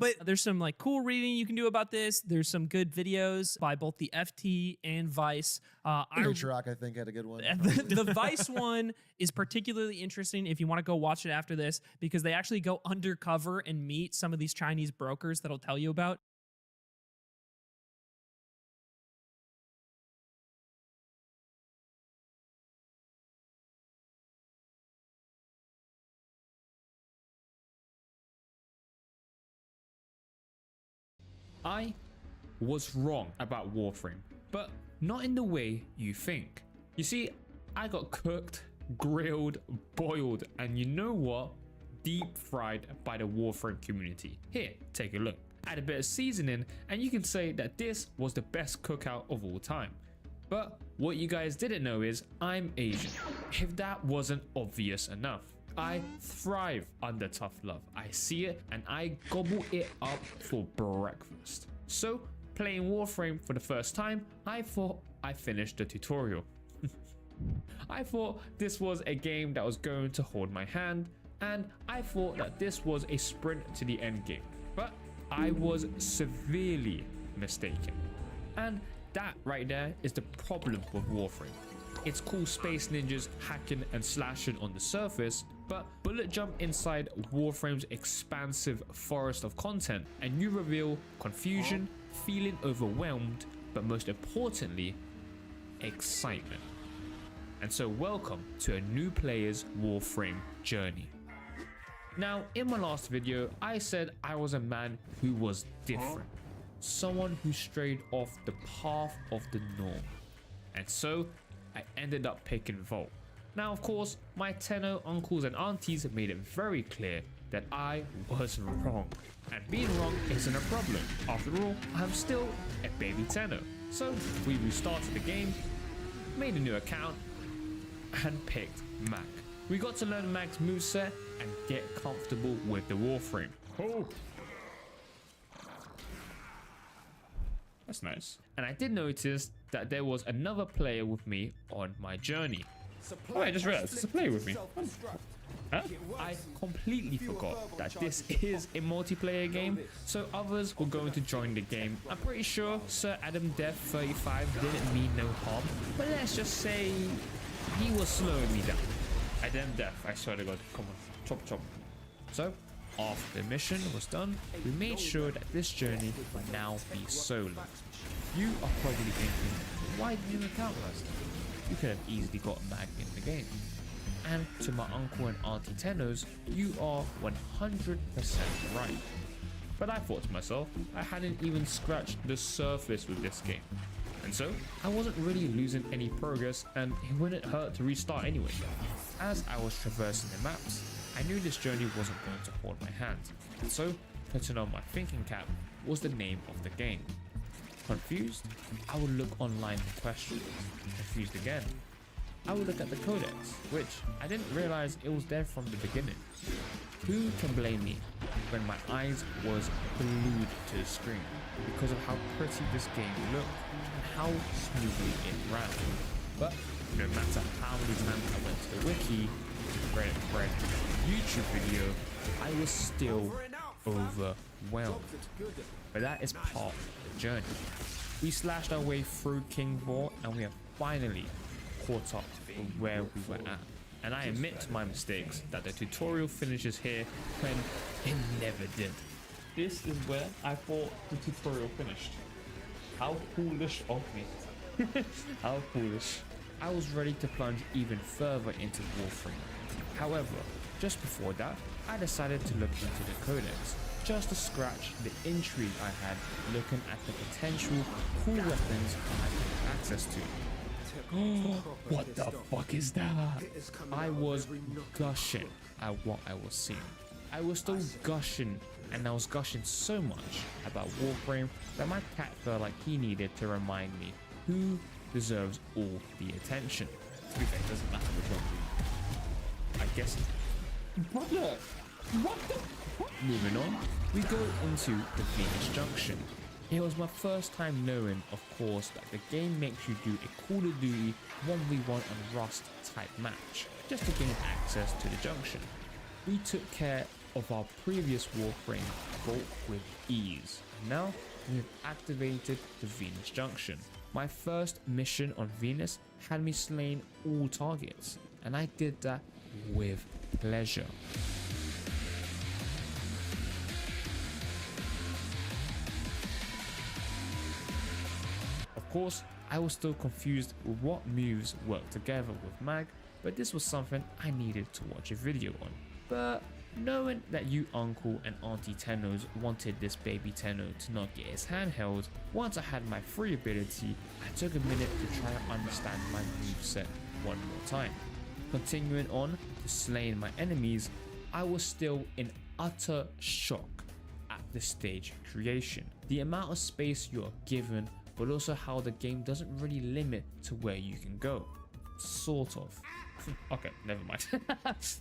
But there's some like cool reading you can do about this. There's some good videos by both the FT and Vice. Rock, I think, had a good one. The Vice one is particularly interesting if you want to go watch it after this, because they actually go undercover and meet some of these Chinese brokers that'll tell you about. I was wrong about Warframe, but not in the way you think. You see, I got cooked, grilled, boiled, and you know what? Deep fried by the Warframe community. Here, take a look. Add a bit of seasoning and you can say that this was the best cookout of all time. But what you guys didn't know is I'm Asian. If that wasn't obvious enough. I thrive under tough love. I see it and I gobble it up for breakfast. So, playing Warframe for the first time, I thought I finished the tutorial. I thought this was a game that was going to hold my hand, and I thought that this was a sprint to the end game. But I was severely mistaken. And that right there is the problem with Warframe. It's cool space ninjas hacking and slashing on the surface, but bullet jump inside Warframe's expansive forest of content and you reveal confusion, feeling overwhelmed, but most importantly, excitement. And so welcome to a new player's Warframe journey. Now, in my last video, I said I was a man who was different. Someone who strayed off the path of the norm. And so, I ended up picking Vault. Now, of course, my Tenno uncles and aunties made it very clear that I was wrong. And being wrong isn't a problem. After all, I'm still a baby Tenno. So, we restarted the game, made a new account, and picked Mac. We got to learn Mac's moveset and get comfortable with the Warframe. Oh! That's nice. And I did notice that there was another player with me on my journey. Oh, I just realized there's a player with me. Huh? I completely forgot that this is a multiplayer game, so others were going to join the game. I'm pretty sure Sir Adam Death 35 didn't mean no harm, but let's just say he was slowing me down. Adam Death, I swear to God, come on, chop chop. So, after the mission was done, we made sure that this journey would now be solo. You are probably thinking, why did you account last time? You could have easily got a mag in the game. And to my uncle and auntie Tennos, you are 100% right. But I thought to myself, I hadn't even scratched the surface with this game. And so, I wasn't really losing any progress and it wouldn't hurt to restart anyway. As I was traversing the maps, I knew this journey wasn't going to hold my hand. And so, putting on my thinking cap was the name of the game. Confused? I would look online for questions. Confused again? I would look at the codex, which I didn't realize it was there from the beginning. Who can blame me when my eyes was glued to the screen because of how pretty this game looked and how smoothly it ran. But no matter how many times I went to the wiki, read YouTube video, I was still overwhelmed. But that is part of the journey. We slashed our way through King Vault and we have finally caught up from where we were at. And I admit to my mistakes that the tutorial finishes here when it never did. This is where I thought the tutorial finished. How foolish of me. How foolish. I was ready to plunge even further into Warframe. However, just before that, I decided to look into the codex, just to scratch the intrigue I had looking at the potential cool weapons I had access to. What the fuck is that? I was gushing at what I was seeing. I was still gushing, and I was gushing so much about Warframe that my cat felt like he needed to remind me who deserves all the attention. To be fair, it doesn't matter which one. I guess. Brother, what the fuck? Moving on, we go into the Venus Junction. It was my first time knowing, of course, that the game makes you do a Call of Duty 1v1 on Rust type match, just to gain access to the junction. We took care of our previous Warframe broke with ease. Now we've activated the Venus Junction. My first mission on Venus had me slaying all targets, and I did that with pleasure. Of course, I was still confused with what moves work together with mag, but this was something I needed to watch a video on. But knowing that you uncle and auntie Tennos wanted this baby Tenno to not get his hand held, once I had my free ability, I took a minute to try to understand my moveset one more time. Continuing on to slaying my enemies, I was still in utter shock at the stage creation. The amount of space you are given, but also how the game doesn't really limit to where you can go. Sort of. Okay, never mind.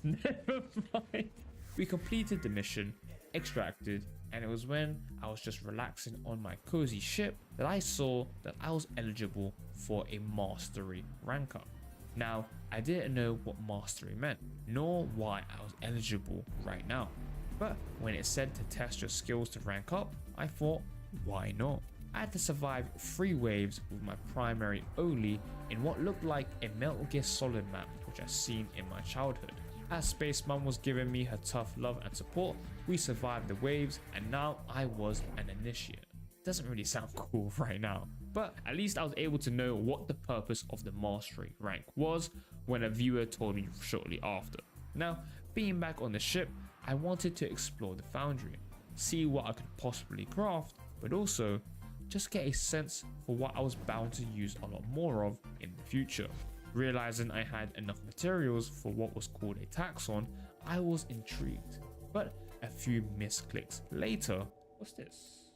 Never mind. We completed the mission, extracted, and it was when I was just relaxing on my cozy ship that I saw that I was eligible for a mastery rank up. Now, I didn't know what mastery meant, nor why I was eligible right now. But when it said to test your skills to rank up, I thought, why not? I had to survive 3 waves with my primary only in what looked like a Metal Gear Solid map which I've seen in my childhood. As Space Mum was giving me her tough love and support, we survived the waves and now I was an initiate. Doesn't really sound cool right now, but at least I was able to know what the purpose of the mastery rank was when a viewer told me shortly after. Now, being back on the ship, I wanted to explore the foundry, see what I could possibly craft, but also just get a sense for what I was bound to use a lot more of in the future. Realizing I had enough materials for what was called a taxon, I was intrigued. But a few misclicks later, what's this?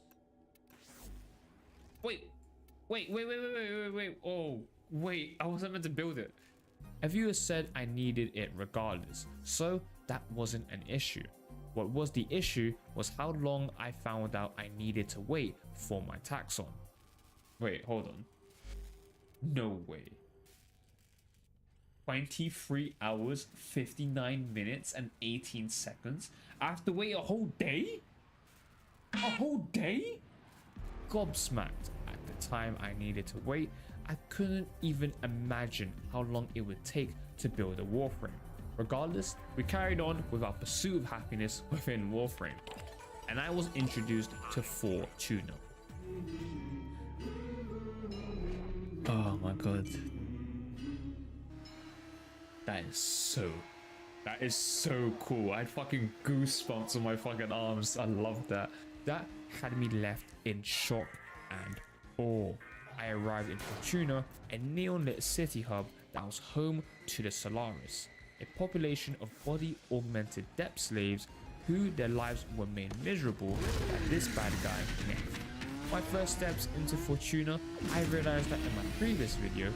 Wait, oh, wait, I wasn't meant to build it. A viewer said I needed it regardless, so that wasn't an issue. What was the issue was how long I found out I needed to wait for my taxon. Wait, hold on. No way. 23 hours, 59 minutes and 18 seconds. I have to wait a whole day? A whole day? Gobsmacked at the time I needed to wait. I couldn't even imagine how long it would take to build a Warframe. Regardless, we carried on with our pursuit of happiness within Warframe, and I was introduced to Fortuna. Oh my god. That is so cool. I had fucking goosebumps on my fucking arms. I love that. That had me left in shock and awe. I arrived in Fortuna, a neon-lit city hub that was home to the Solaris, a population of body-augmented depth slaves who their lives were made miserable by this bad guy, Nef. My first steps into Fortuna, I realized that in my previous video,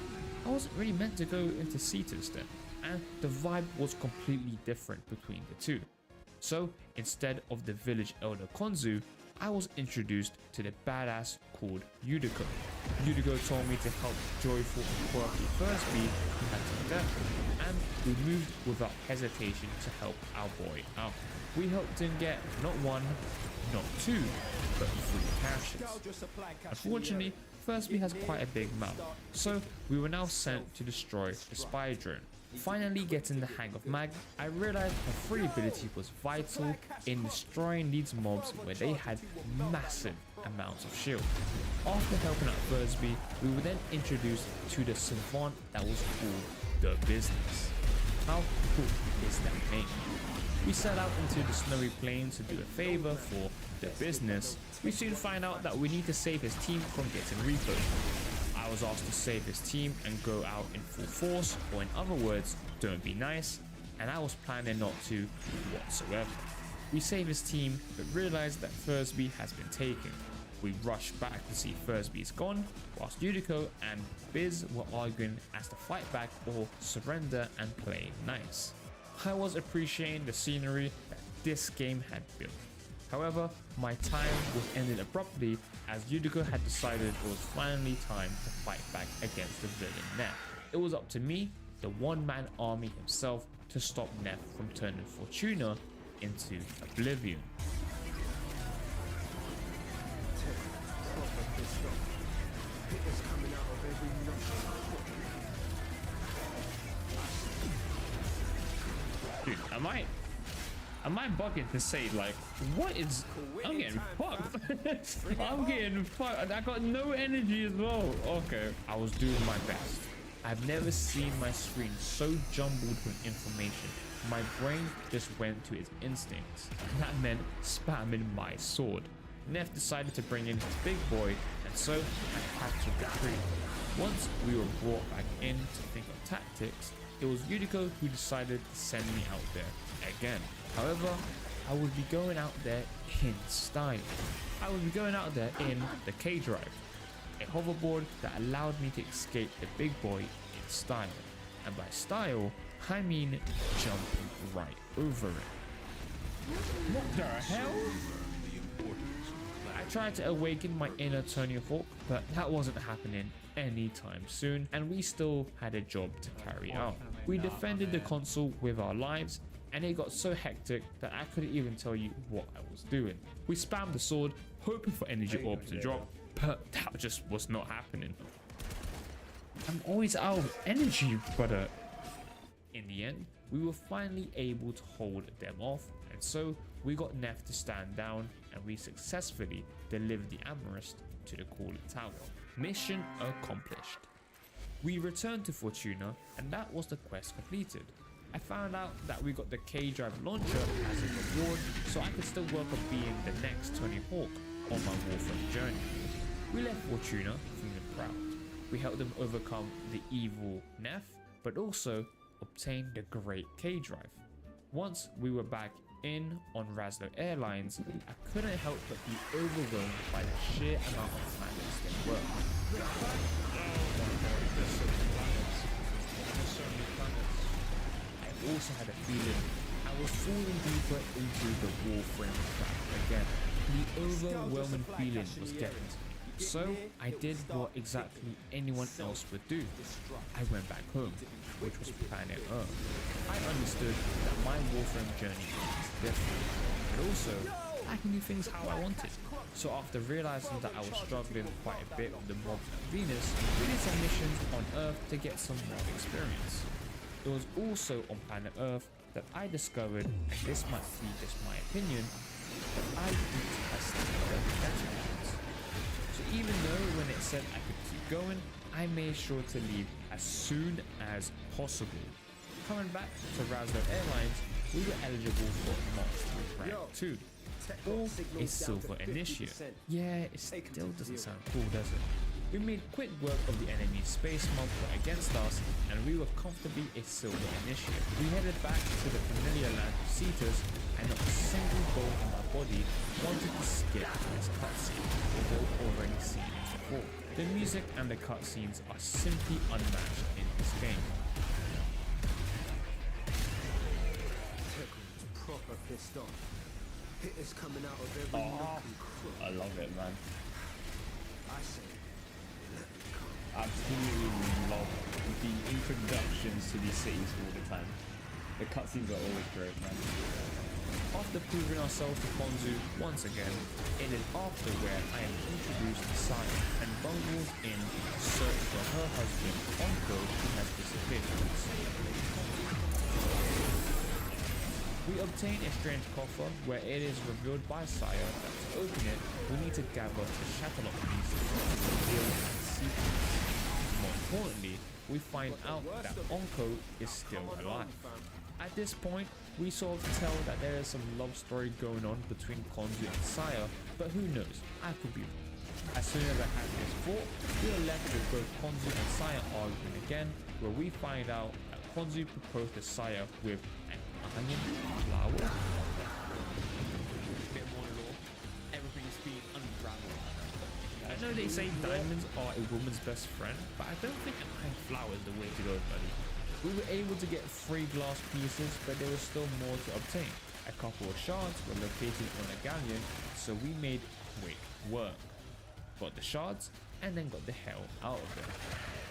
I wasn't really meant to go into Cetus then, and the vibe was completely different between the two. So instead of the village elder Konzu, I was introduced to the badass called Yudiko. Yudiko told me to help joyful and quirky Fursby who had some death, and we moved without hesitation to help our boy out. We helped him get not 1, not 2, but 3 caches. Unfortunately, Fursby has quite a big mouth, so we were now sent to destroy the spy drone. Finally getting the hang of mag, I realized her free ability was vital in destroying these mobs where they had massive amounts of shield. After helping out Fursby, we were then introduced to the savant that was called The Business. How cool is that name? We set out into the snowy plains to do a favor for The Business. We soon find out that we need to save his team from getting repoed. I was asked to save his team and go out in full force, or in other words, don't be nice, and I was planning not to whatsoever. We save his team, but realize that Fursby has been taken. We rush back to see Fursby's gone, whilst Yudiko and Biz were arguing as to fight back or surrender and play nice. I was appreciating the scenery that this game had built. However, my time was ended abruptly as Yudiko had decided it was finally time to fight back against the villain Nef. It was up to me, the one-man army himself, to stop Nef from turning Fortuna into oblivion. Dude, am I bugging to say, like, what is... I'm getting fucked. I'm getting fucked. I got no energy as well. Okay. I was doing my best. I've never seen my screen so jumbled with information. My brain just went to its instincts. That meant spamming my sword. Neff decided to bring in his big boy, and so I had to retreat. Once we were brought back in to think of tactics, it was Yuriko who decided to send me out there again. However, I would be going out there in style. I would be going out there in the K-Drive, a hoverboard that allowed me to escape the big boy in style. And by style, I mean jumping right over it. What the hell? I tried to awaken my inner Tony Hawk, but that wasn't happening anytime soon, and we still had a job to carry out. We defended the console with our lives, and it got so hectic that I couldn't even tell you what I was doing. We spammed the sword, hoping for energy orbs to drop, but that just was not happening. I'm always out of energy, brother. In the end, we were finally able to hold them off, and so we got Neff to stand down, and we successfully delivered the Amethyst to the Cooler Tower. Mission accomplished. We returned to Fortuna, and that was the quest completed. I found out that we got the K-Drive launcher as a reward, so I could still work on being the next Tony Hawk on my Warframe journey. We left Fortuna feeling proud. We helped them overcome the evil Neff, but also obtain the great K-Drive. Once we were back in on Razlo Airlines, I couldn't help but be overwhelmed by the sheer amount of planets there were. I also had a feeling I was falling deeper into the Warframe trap again. The overwhelming feeling was getting to me. So I did what exactly anyone else would do. I went back home, which was planet Earth. I understood that my Warframe journey was different, but also I can do things how I wanted. So after realizing that I was struggling quite a bit with the mobs on Venus, we did some missions on Earth to get some mob experience. It was also on planet Earth that I discovered, and this might be just my opinion, that I need to test the defense missions. So even though when it said I could keep going, I made sure to leave as soon as possible. Coming back to Razlo Airlines, we were eligible for March Rank 2, or a Silver Initiate. Yeah, it still doesn't sound cool, does it? We made quick work of the enemy space mob against us, and we were comfortably a Silver Initiate. We headed back to the familiar land of Cetus, and not a single bone in my body wanted to skip this cutscene, although already seen it before. The music and the cutscenes are simply unmatched in this game. Proper pissed off. Hitters coming out of every nook and crook. I love it, man. I say, Absolutely love the introductions to these cities all the time. The cutscenes are always great, man. After proving ourselves to Konzu once again, it is after where I am introduced to Saya and bundles in to search for her husband, Onko, who has disappeared from us. We obtain a strange coffer where it is revealed by Saya that to open it, we need to gather the Shatterlock pieces to reveal its secrets. More importantly, we find out that Onko is still alive. At this point, we sort of tell that there is some love story going on between Konzu and Saya, but who knows, I could be wrong. As soon as I had this thought, we are left with both Konzu and Saya arguing again, where we find out that Konzu proposed to Saya with an onion flower. Bit more lore. Everything's being unraveled. I know they say diamonds are a woman's best friend, but I don't think an iron flower is the way to go, buddy. We were able to get 3 glass pieces, but there was still more to obtain. A couple of shards were located on a galleon, so we made quick work. Got the shards, and then got the hell out of there.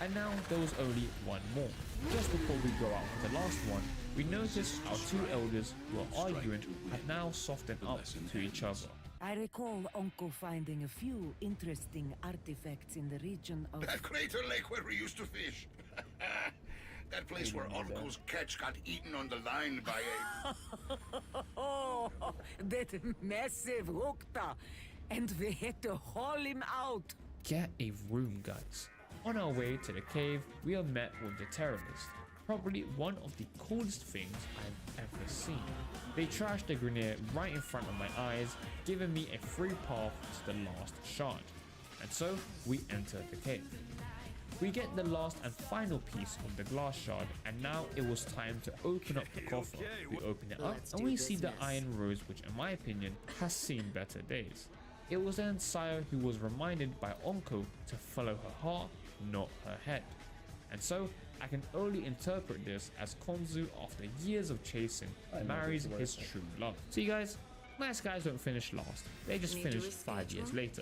And now there was only one more. Just before we go out for the last one, we noticed our two elders who were arguing had now softened up to each other. I recall Uncle finding a few interesting artifacts in the region of... That crater lake where we used to fish. That place where Uncle's catch got eaten on the line by a... Oh, that massive hookta! And we had to haul him out. Get a room, guys. On our way to the cave, we are met with the terrorists. Probably one of the coolest things I've ever seen. They trashed the grenade right in front of my eyes, giving me a free path to the last shard. And so, we enter the cave. We get the last and final piece of the glass shard, and now it was time to open up the coffer. We open it up and we see the iron rose, which in my opinion has seen better days. It was then Sire who was reminded by Onko to follow her heart, not her head. And so, I can only interpret this as Konzu, after years of chasing, marries his true love. See guys, nice guys don't finish last, they just finish 5 years later.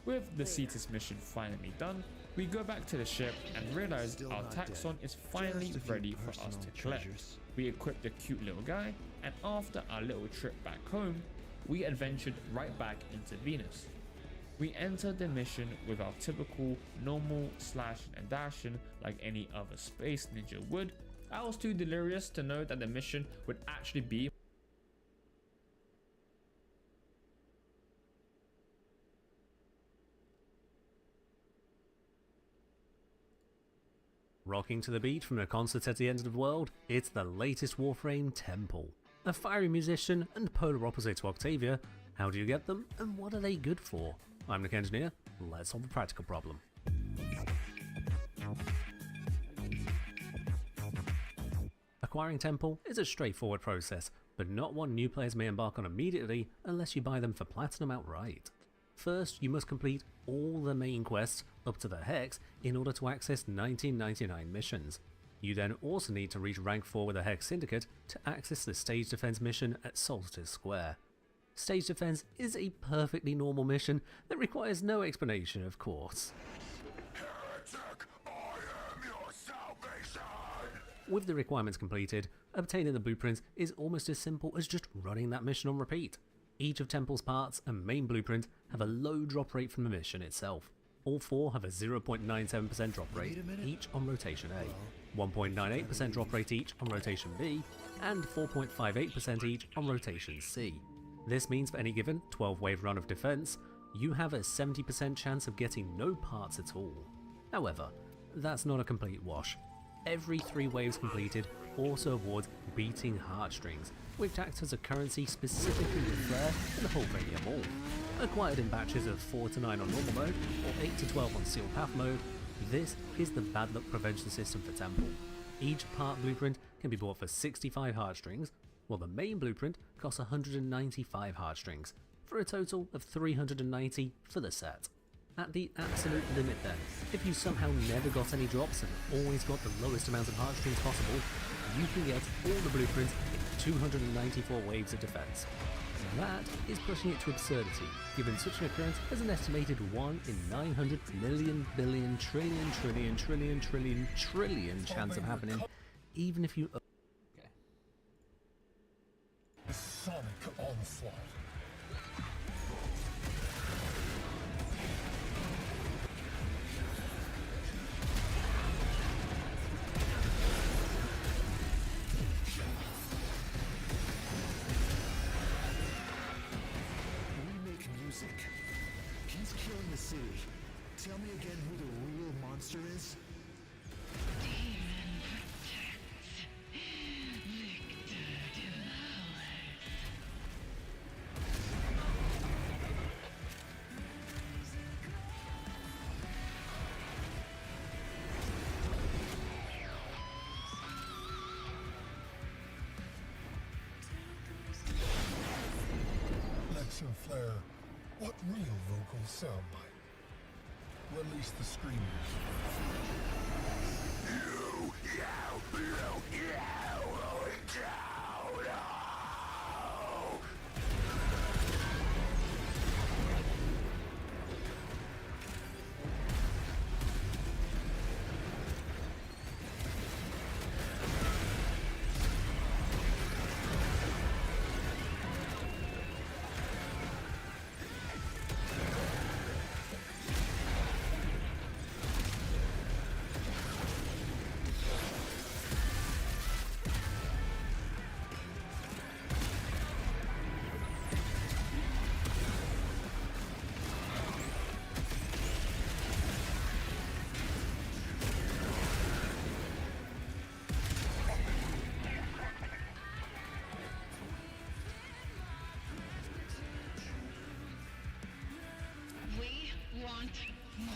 With the Cetus mission finally done, we go back to the ship and realize our taxon is finally ready for us to collect. We equip the cute little guy, and after our little trip back home, we adventured right back into Venus. We entered the mission with our typical normal slash and dashing like any other space ninja would. I was too delirious to know that the mission would actually be Rocking to the beat from a concert at the end of the world, it's the latest Warframe Temple. A fiery musician and polar opposite to Octavia, how do you get them and what are they good for? I'm Nick Engineer, let's solve the practical problem. Acquiring Temple is a straightforward process, but not one new players may embark on immediately unless you buy them for Platinum outright. First, you must complete all the main quests up to the Hex in order to access 1999 missions. You then also need to reach rank 4 with the Hex Syndicate to access the Stage Defense mission at Solstice Square. Stage Defense is a perfectly normal mission that requires no explanation, of course. Heretic, I am your salvation! With the requirements completed, obtaining the blueprints is almost as simple as just running that mission on repeat. Each of Temple's parts and main blueprint have a low drop rate from the mission itself. All 4 have a 0.97% drop rate, each on rotation A, 1.98% drop rate each on rotation B, and 4.58% each on rotation C. This means for any given 12-wave run of defense, you have a 70% chance of getting no parts at all. However, that's not a complete wash. Every 3 waves completed also awards beating heartstrings, which acts as a currency specifically with Flare and the Hulkranium Maul. Acquired in batches of 4 to 9 on normal mode, or 8 to 12 on sealed path mode, this is the bad luck prevention system for Temple. Each part blueprint can be bought for 65 heartstrings, while the main blueprint costs 195 heartstrings, for a total of 390 for the set. At the absolute limit then, if you somehow never got any drops and always got the lowest amount of heartstrings possible, you can get all the blueprints in 294 waves of defense. That is pushing it to absurdity, given such an occurrence has an estimated 1 in 900 million billion trillion chance of happening, even if you... Sonic onslaught. He's killing the city. Tell me again who the real monster is? Lex and Flare, what real vocals sound like? Release the screamers. want more.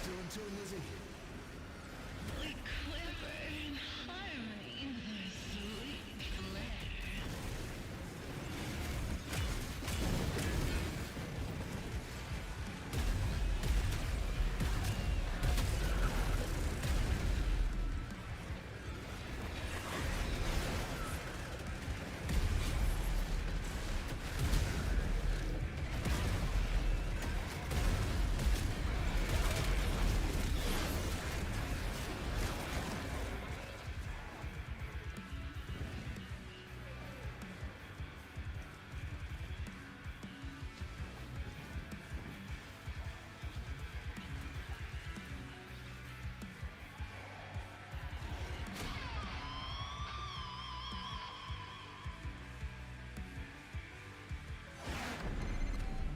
Still in tune, Lizzie? We quiver in harmony, her sweet flair.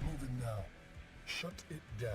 Moving now. Shut it down.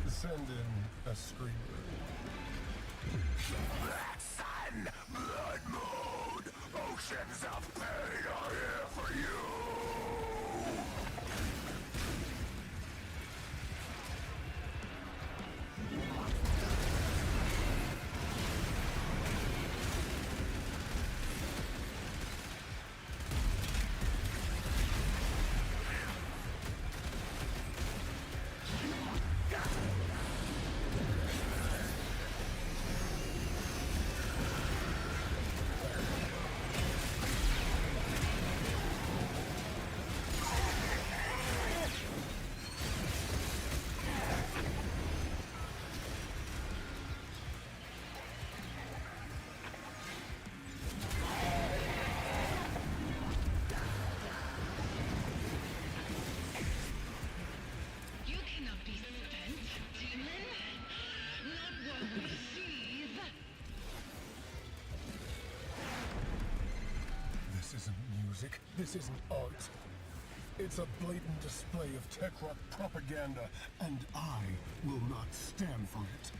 Send in a screamer. Black sun, blood moon, oceans of pain are here for you. You cannot be spent, demon. Not while we seethe. This isn't music. This isn't art. It's a blatant display of tech rock propaganda, and I will not stand for it.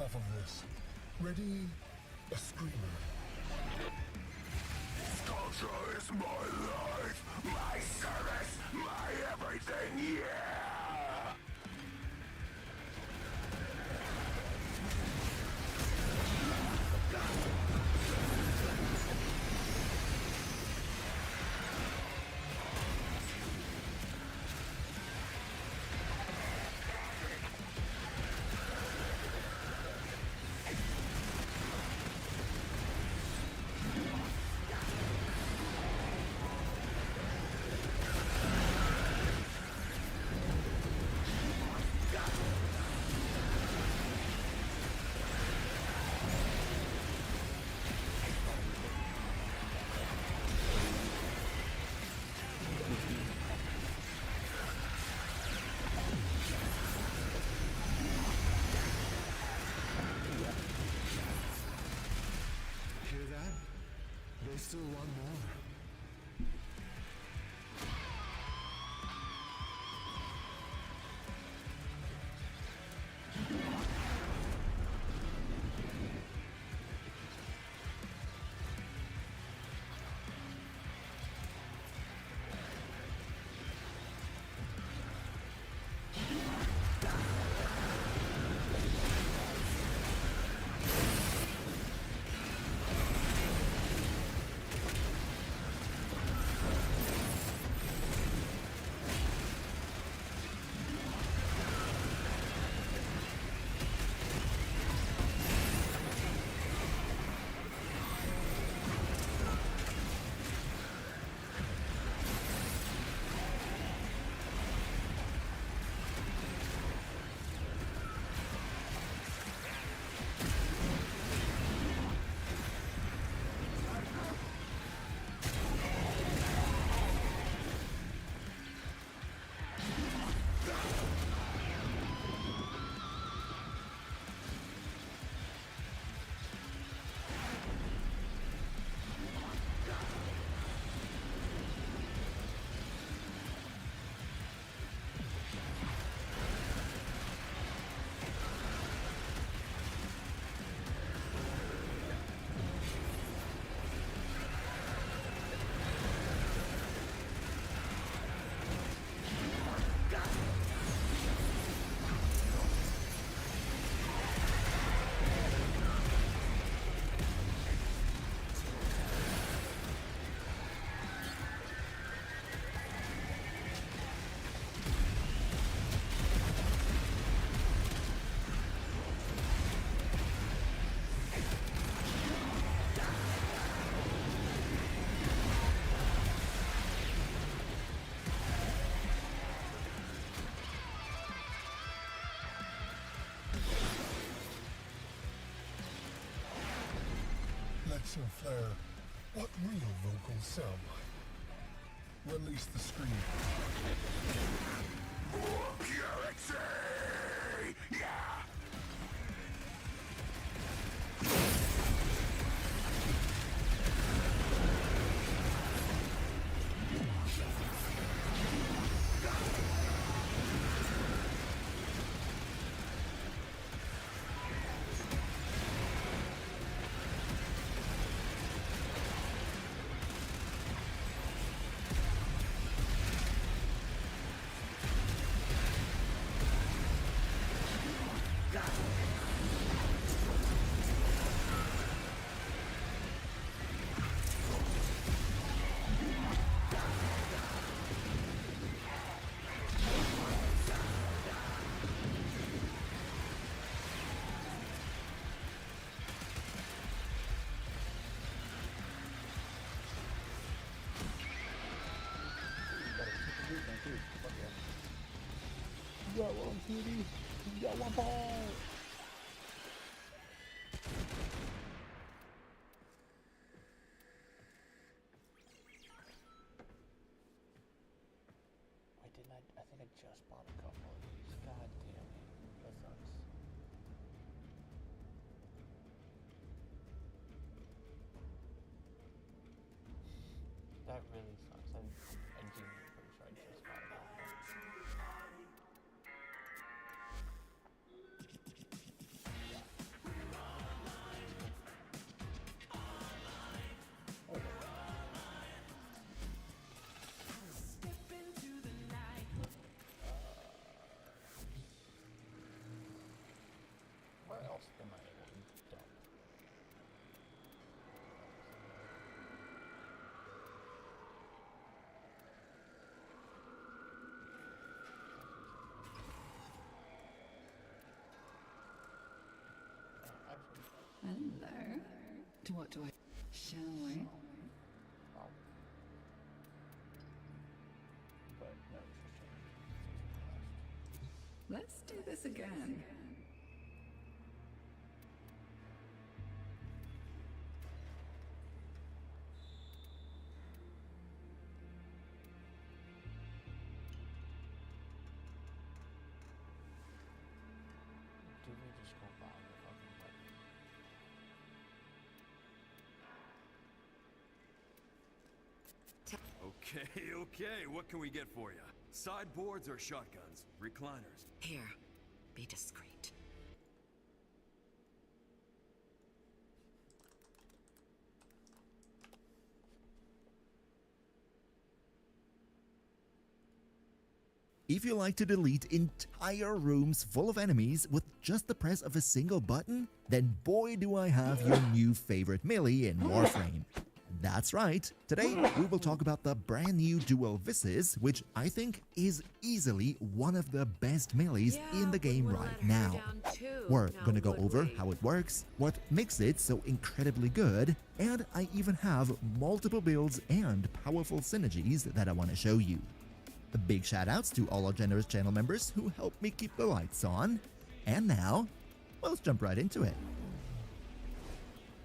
enough of this. Ready? A screamer. Culture is my life, my service, my everything, yeah! Hear that? They still want more. Lex and Flare, what real vocals sound like? Release the scream. Purity! Yeah! You got one, cutie. You got one ball. Why didn't I think I just bought a couple of these. God damn it. That sucks. That really sucks. I'm genuinely pretty sure I just bought a couple. Hello. What do I... Shall we? But no, Let's do this again. do we just go buy the fucking button? Okay, okay, what can we get for you? Sideboards or shotguns? Recliners? Here, be discreet. If you like to delete entire rooms full of enemies with just the press of a single button, then boy do I have your new favorite melee in Warframe. That's right, today we will talk about the brand new dual Visses, which I think is easily one of the best melees in the game right now. We're gonna go over how it works, what makes it so incredibly good, and I even have multiple builds and powerful synergies that I want to show you. A big shout outs to all our generous channel members who help me keep the lights on. And now, well, let's jump right into it.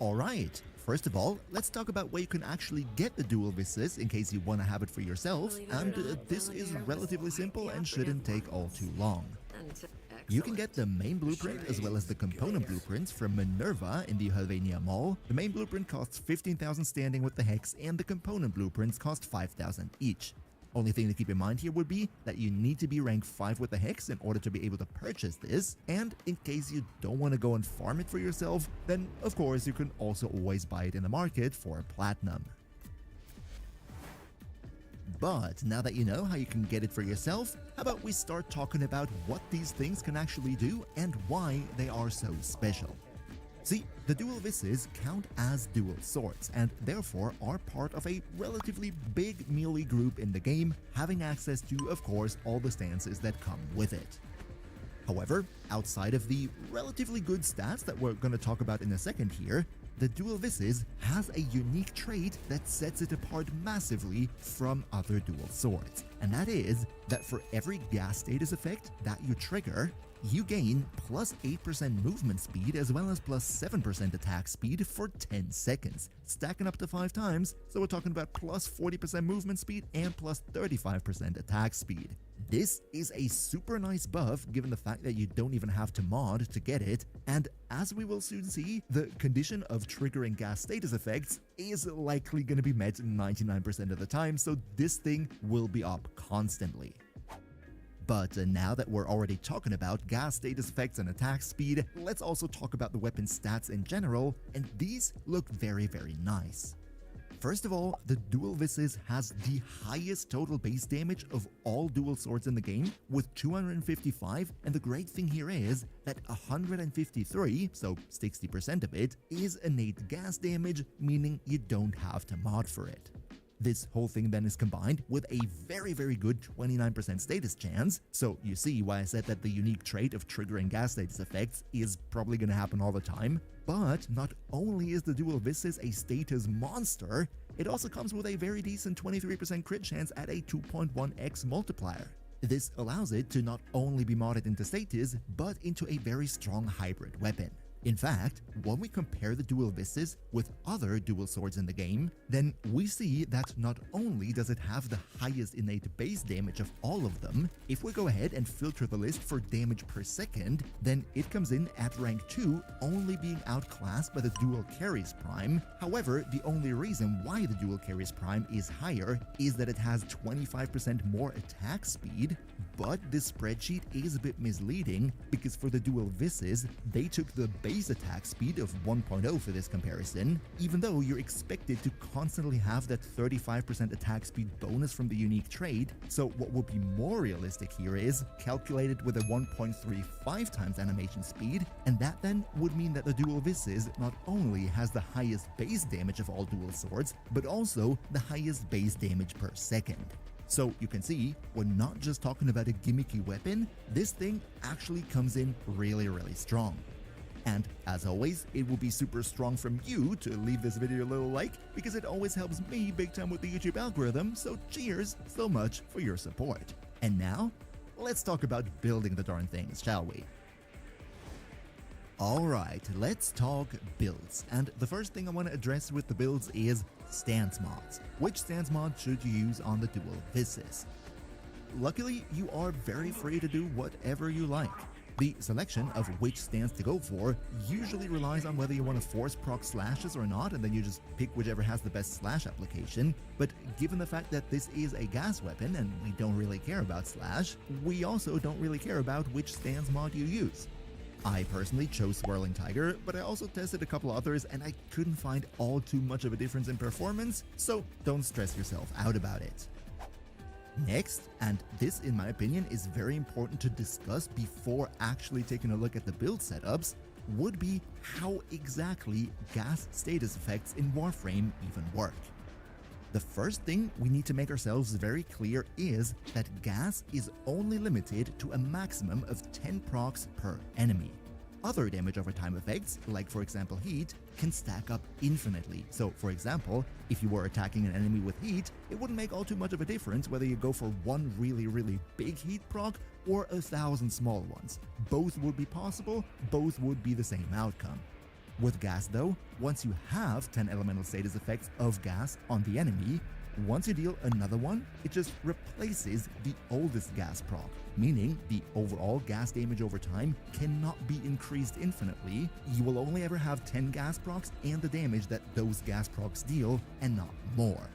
Alright, first of all, let's talk about where you can actually get the dual Visses in case you want to have it for yourself, and this is relatively simple and shouldn't take all too long. You can get the main blueprint as well as the component blueprints from Minerva in the Helvania Mall. The main blueprint costs 15,000 standing with the Hex, and the component blueprints cost 5,000 each. Only thing to keep in mind here would be that you need to be rank 5 with the Hex in order to be able to purchase this, and in case you don't want to go and farm it for yourself, then of course you can also always buy it in the market for Platinum. But now that you know how you can get it for yourself, how about we start talking about what these things can actually do and why they are so special. See, the dual Visses count as dual swords and therefore are part of a relatively big melee group in the game, having access to, of course, all the stances that come with it. However, outside of the relatively good stats that we're going to talk about in a second here, the dual Visses has a unique trait that sets it apart massively from other dual swords, and that is that for every gas status effect that you trigger, you gain plus 8% movement speed as well as plus 7% attack speed for 10 seconds, stacking up to 5 times, so we're talking about plus 40% movement speed and plus 35% attack speed. This is a super nice buff given the fact that you don't even have to mod to get it, and as we will soon see, the condition of triggering gas status effects is likely going to be met 99% of the time, so this thing will be up constantly. But now that we're already talking about gas status effects and attack speed, let's also talk about the weapon stats in general, and these look very, very nice. First of all, the dual Visses has the highest total base damage of all dual swords in the game with 255, and the great thing here is that 153, so 60% of it, is innate gas damage, meaning you don't have to mod for it. This whole thing then is combined with a very, very good 29% status chance, so you see why I said that the unique trait of triggering gas status effects is probably going to happen all the time. But not only is the dual Visses a status monster, it also comes with a very decent 23% crit chance at a 2.1x multiplier. This allows it to not only be modded into status, but into a very strong hybrid weapon. In fact, when we compare the dual Visses with other dual swords in the game, then we see that not only does it have the highest innate base damage of all of them, if we go ahead and filter the list for damage per second, then it comes in at rank 2, only being outclassed by the dual Carries Prime. However, the only reason why the dual Carries Prime is higher is that it has 25% more attack speed, but this spreadsheet is a bit misleading because for the dual Visses, they took the base attack speed of 1.0 for this comparison, even though you're expected to constantly have that 35% attack speed bonus from the unique trait. So what would be more realistic here is calculated with a 1.35 times animation speed, and that then would mean that the dual Visses not only has the highest base damage of all dual swords, but also the highest base damage per second. So you can see, we're not just talking about a gimmicky weapon, this thing actually comes in really, really strong. And as always, it would be super strong from you to leave this video a little like, because it always helps me big time with the YouTube algorithm, so cheers so much for your support. And now, let's talk about building the darn things, shall we? Alright, let's talk builds, and the first thing I want to address with the builds is stance mods. Which stance mod should you use on the dual Visses? Luckily, you are very free to do whatever you like. The selection of which stance to go for usually relies on whether you want to force proc slashes or not, and then you just pick whichever has the best slash application. But given the fact that this is a gas weapon and we don't really care about slash, we also don't really care about which stance mod you use. I personally chose Swirling Tiger, but I also tested a couple others and I couldn't find all too much of a difference in performance, so don't stress yourself out about it. Next, and this in my opinion is very important to discuss before actually taking a look at the build setups, would be how exactly gas status effects in Warframe even work. The first thing we need to make ourselves very clear is that gas is only limited to a maximum of 10 procs per enemy. Other damage over time effects, like for example heat, can stack up infinitely. So for example, if you were attacking an enemy with heat, it wouldn't make all too much of a difference whether you go for one really big heat proc or 1,000 small ones. Both would be possible, both would be the same outcome. With gas though, once you have 10 elemental status effects of gas on the enemy, once you deal another one, it just replaces the oldest gas proc, meaning the overall gas damage over time cannot be increased infinitely. You will only ever have 10 gas procs and the damage that those gas procs deal, and not more.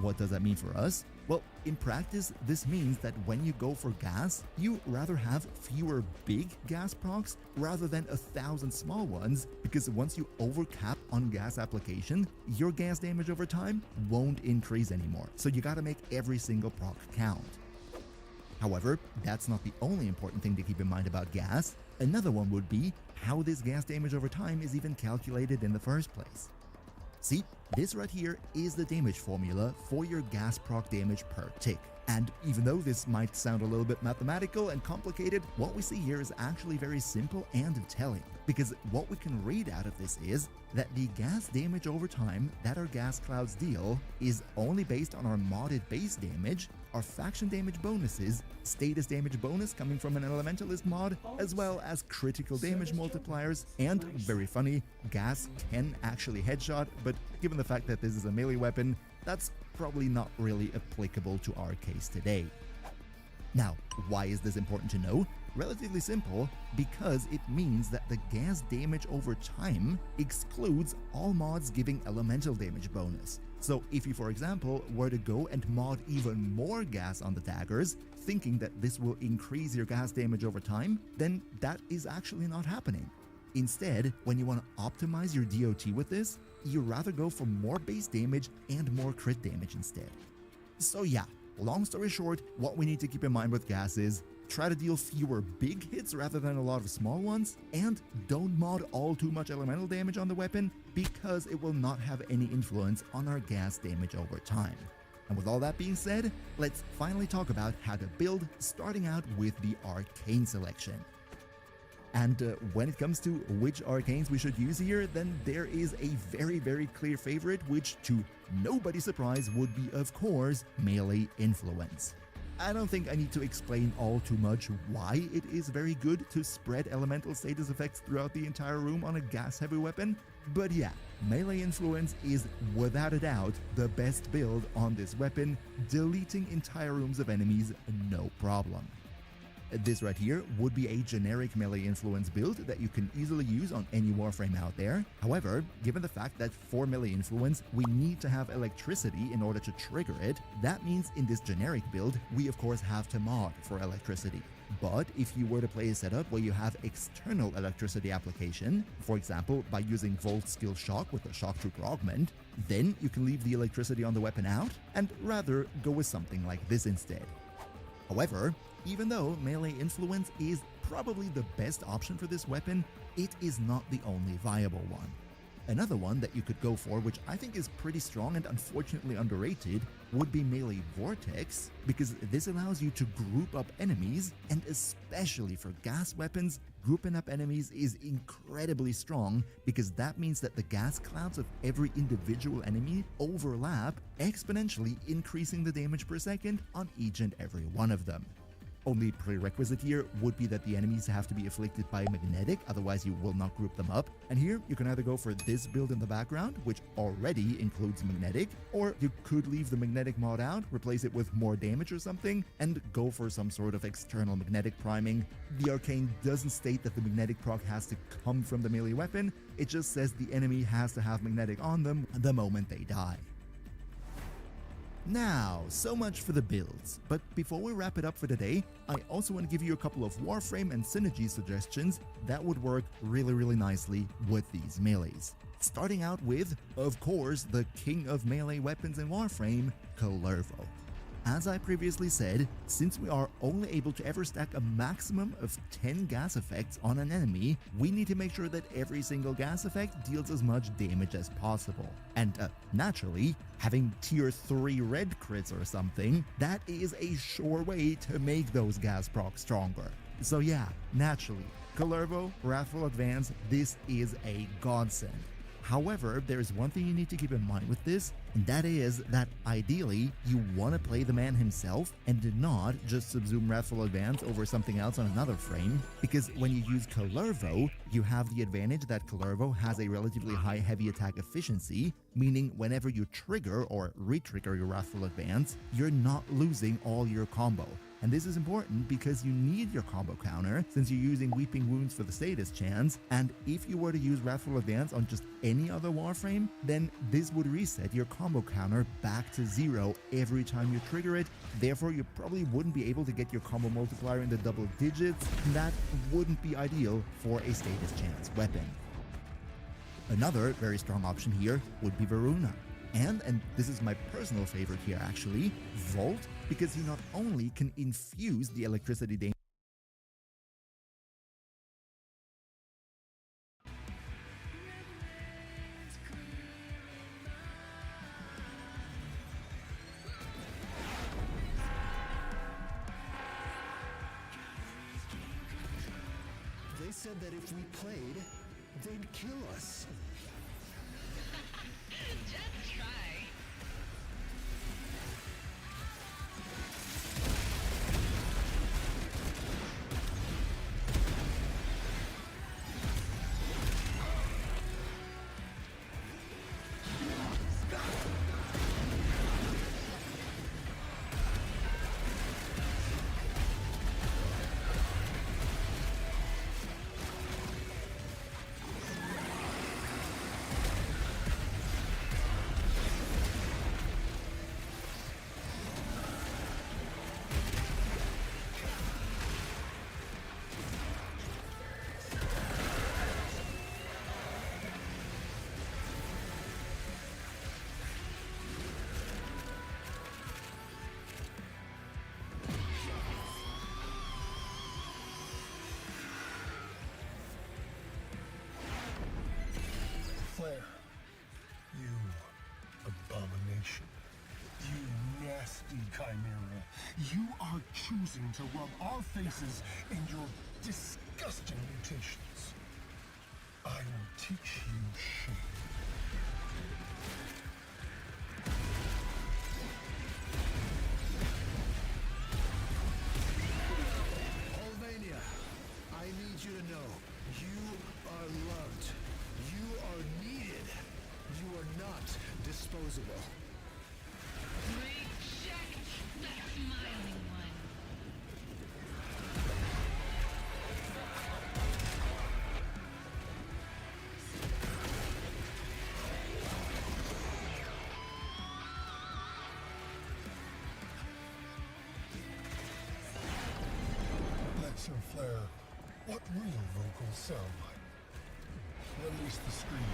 What does that mean for us? Well, in practice, this means that when you go for gas, you rather have fewer big gas procs rather than 1,000 small ones, because once you overcap on gas application, your gas damage over time won't increase anymore, so you gotta make every single proc count. However, that's not the only important thing to keep in mind about gas. Another one would be how this gas damage over time is even calculated in the first place. See, this right here is the damage formula for your gas proc damage per tick. And even though this might sound a little bit mathematical and complicated, what we see here is actually very simple and telling. Because what we can read out of this is that the gas damage over time that our gas clouds deal is only based on our modded base damage, our faction damage bonuses, status damage bonus coming from an elementalist mod, as well as critical damage multipliers, and, very funny, gas can actually headshot, but given the fact that this is a melee weapon, that's probably not really applicable to our case today. Now, why is this important to know? Relatively simple, because it means that the gas damage over time excludes all mods giving elemental damage bonus. So if you, for example, were to go and mod even more gas on the daggers, thinking that this will increase your gas damage over time, then that is actually not happening. Instead, when you want to optimize your DOT with this, you rather go for more base damage and more crit damage instead. So yeah, long story short, what we need to keep in mind with gas is try to deal fewer big hits rather than a lot of small ones, and don't mod all too much elemental damage on the weapon because it will not have any influence on our gas damage over time. And with all that being said, let's finally talk about how to build, starting out with the arcane selection. And when it comes to which arcanes we should use here, then there is a very clear favorite, which to nobody's surprise would be, of course, melee influence. I don't think I need to explain all too much why it is very good to spread elemental status effects throughout the entire room on a gas-heavy weapon, but yeah, melee influence is without a doubt the best build on this weapon, deleting entire rooms of enemies no problem. This right here would be a generic melee influence build that you can easily use on any Warframe out there. However, given the fact that for melee influence we need to have electricity in order to trigger it, that means in this generic build we of course have to mod for electricity. But if you were to play a setup where you have external electricity application, for example by using Volt Skill Shock with a Shock Trooper Augment, then you can leave the electricity on the weapon out and rather go with something like this instead. However, even though melee influence is probably the best option for this weapon, it is not the only viable one. Another one that you could go for, which I think is pretty strong and unfortunately underrated, would be melee vortex, because this allows you to group up enemies, and especially for gas weapons, grouping up enemies is incredibly strong because that means that the gas clouds of every individual enemy overlap, exponentially increasing the damage per second on each and every one of them. Only prerequisite here would be that the enemies have to be afflicted by magnetic, otherwise you will not group them up. And here you can either go for this build in the background, which already includes magnetic, or you could leave the magnetic mod out, replace it with more damage or something, and go for some sort of external magnetic priming. The arcane doesn't state that the magnetic proc has to come from the melee weapon, it just says the enemy has to have magnetic on them the moment they die. Now, so much for the builds, but before we wrap it up for today, I also want to give you a couple of Warframe and synergy suggestions that would work really nicely with these melees. Starting out with, of course, the king of melee weapons in Warframe, Kullervo. As I previously said, since we are only able to ever stack a maximum of 10 gas effects on an enemy, we need to make sure that every single gas effect deals as much damage as possible. And naturally, having tier 3 red crits or something, that is a sure way to make those gas procs stronger. So yeah, naturally, Kullervo, Wrathful Advance, this is a godsend. However, there is one thing you need to keep in mind with this, and that is that ideally you want to play the man himself and not just subsume Wrathful Advance over something else on another frame, because when you use Kullervo, you have the advantage that Kullervo has a relatively high heavy attack efficiency, meaning whenever you trigger or re-trigger your Wrathful Advance, you're not losing all your combo. And this is important because you need your combo counter since you're using Weeping Wounds for the status chance, and if you were to use Wrathful Advance on just any other Warframe, then this would reset your combo counter back to 0 every time you trigger it. Therefore, you probably wouldn't be able to get your combo multiplier in the double digits, and that wouldn't be ideal for a status chance weapon. Another very strong option here would be Varuna. And this is my personal favorite here actually, Volt, because he not only can infuse the electricity damage. They said that if we played, they'd kill us. Just try. Flare, you abomination, you nasty chimera, you are choosing to rub our faces in your disgusting mutations. I will teach you shame. Albania, I need you to know, you are loved. You are needed. You are not disposable. Reject the smiling one. Let's Flare, what real vocals sound like? Release the scream.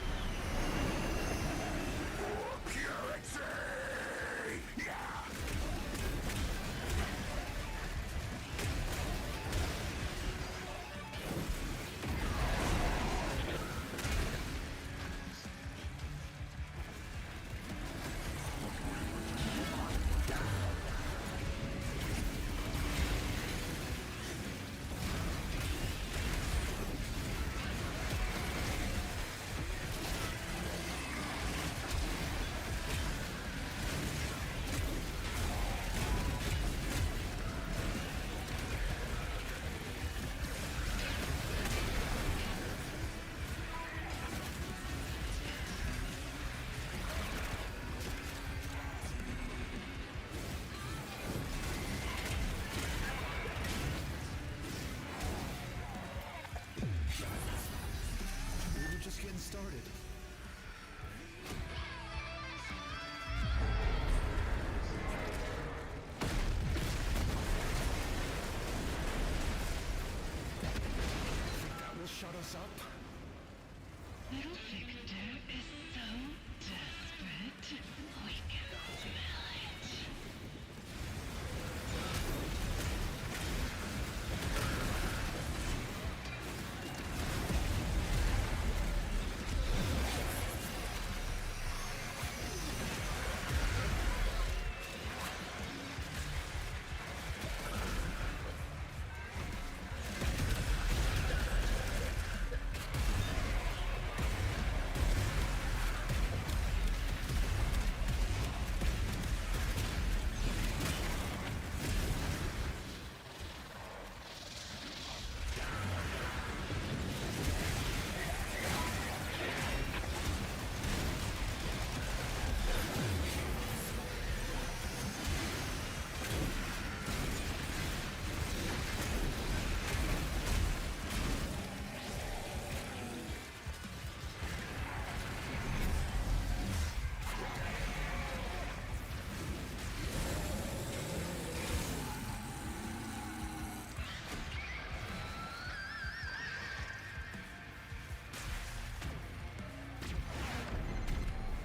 started. Think that will shut us up? Little Victor is so desperate. We can smell it.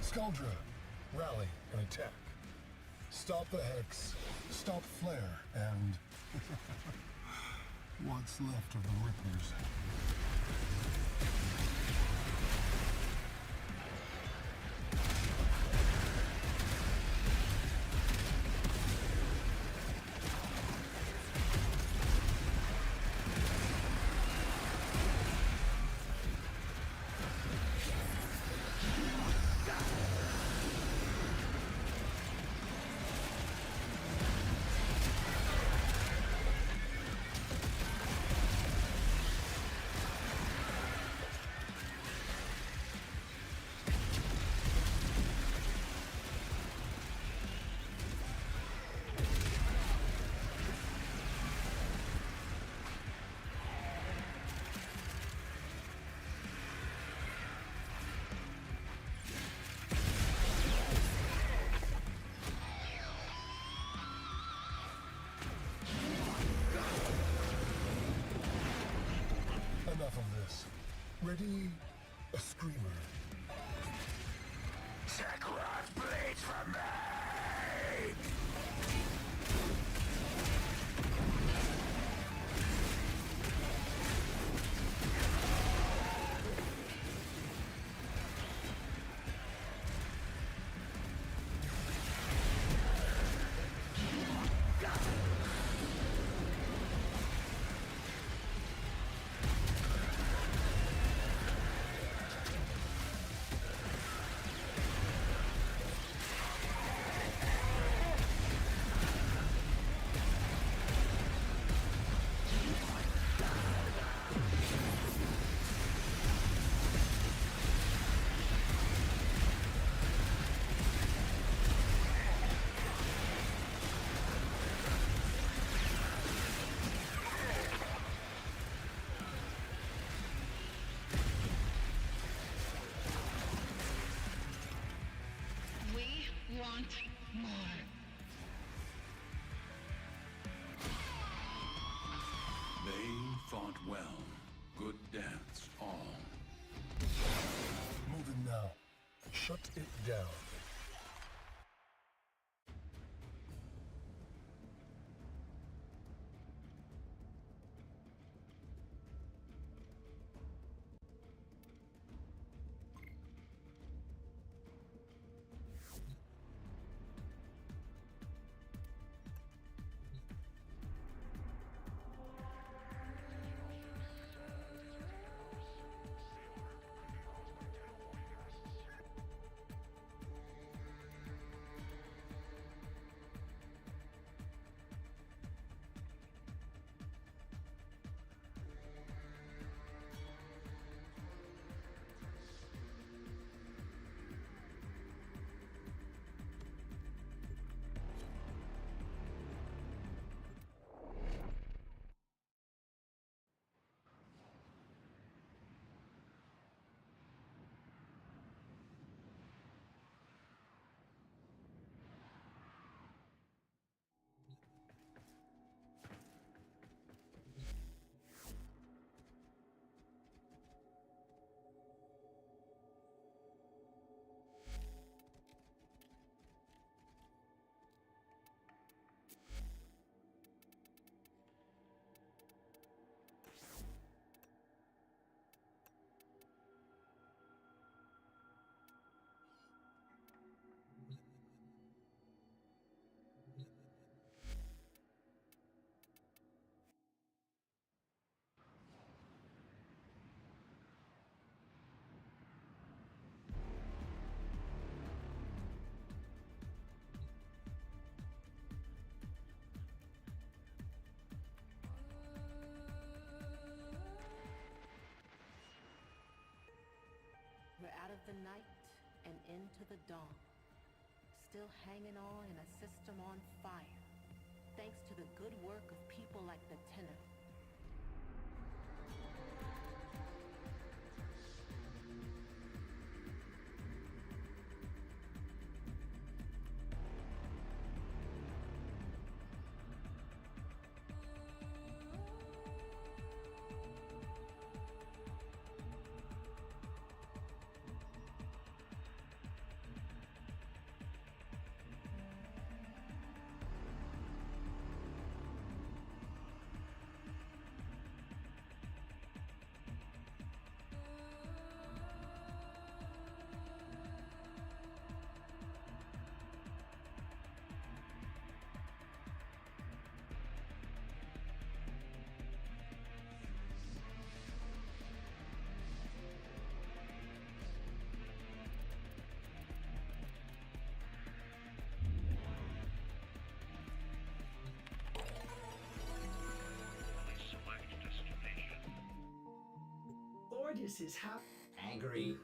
Skuldra, rally and attack. Stop the Hex, stop Flare, and what's left of the Rippers. Enough of this. Ready? A screamer. Sackroth blades for me! We want more. They fought well. Good dance, all. Moving now. Shut it down. the night and into the dawn. Still hanging on in a system on fire. Thanks to the good work of people like the Tenor. Ordis is angry.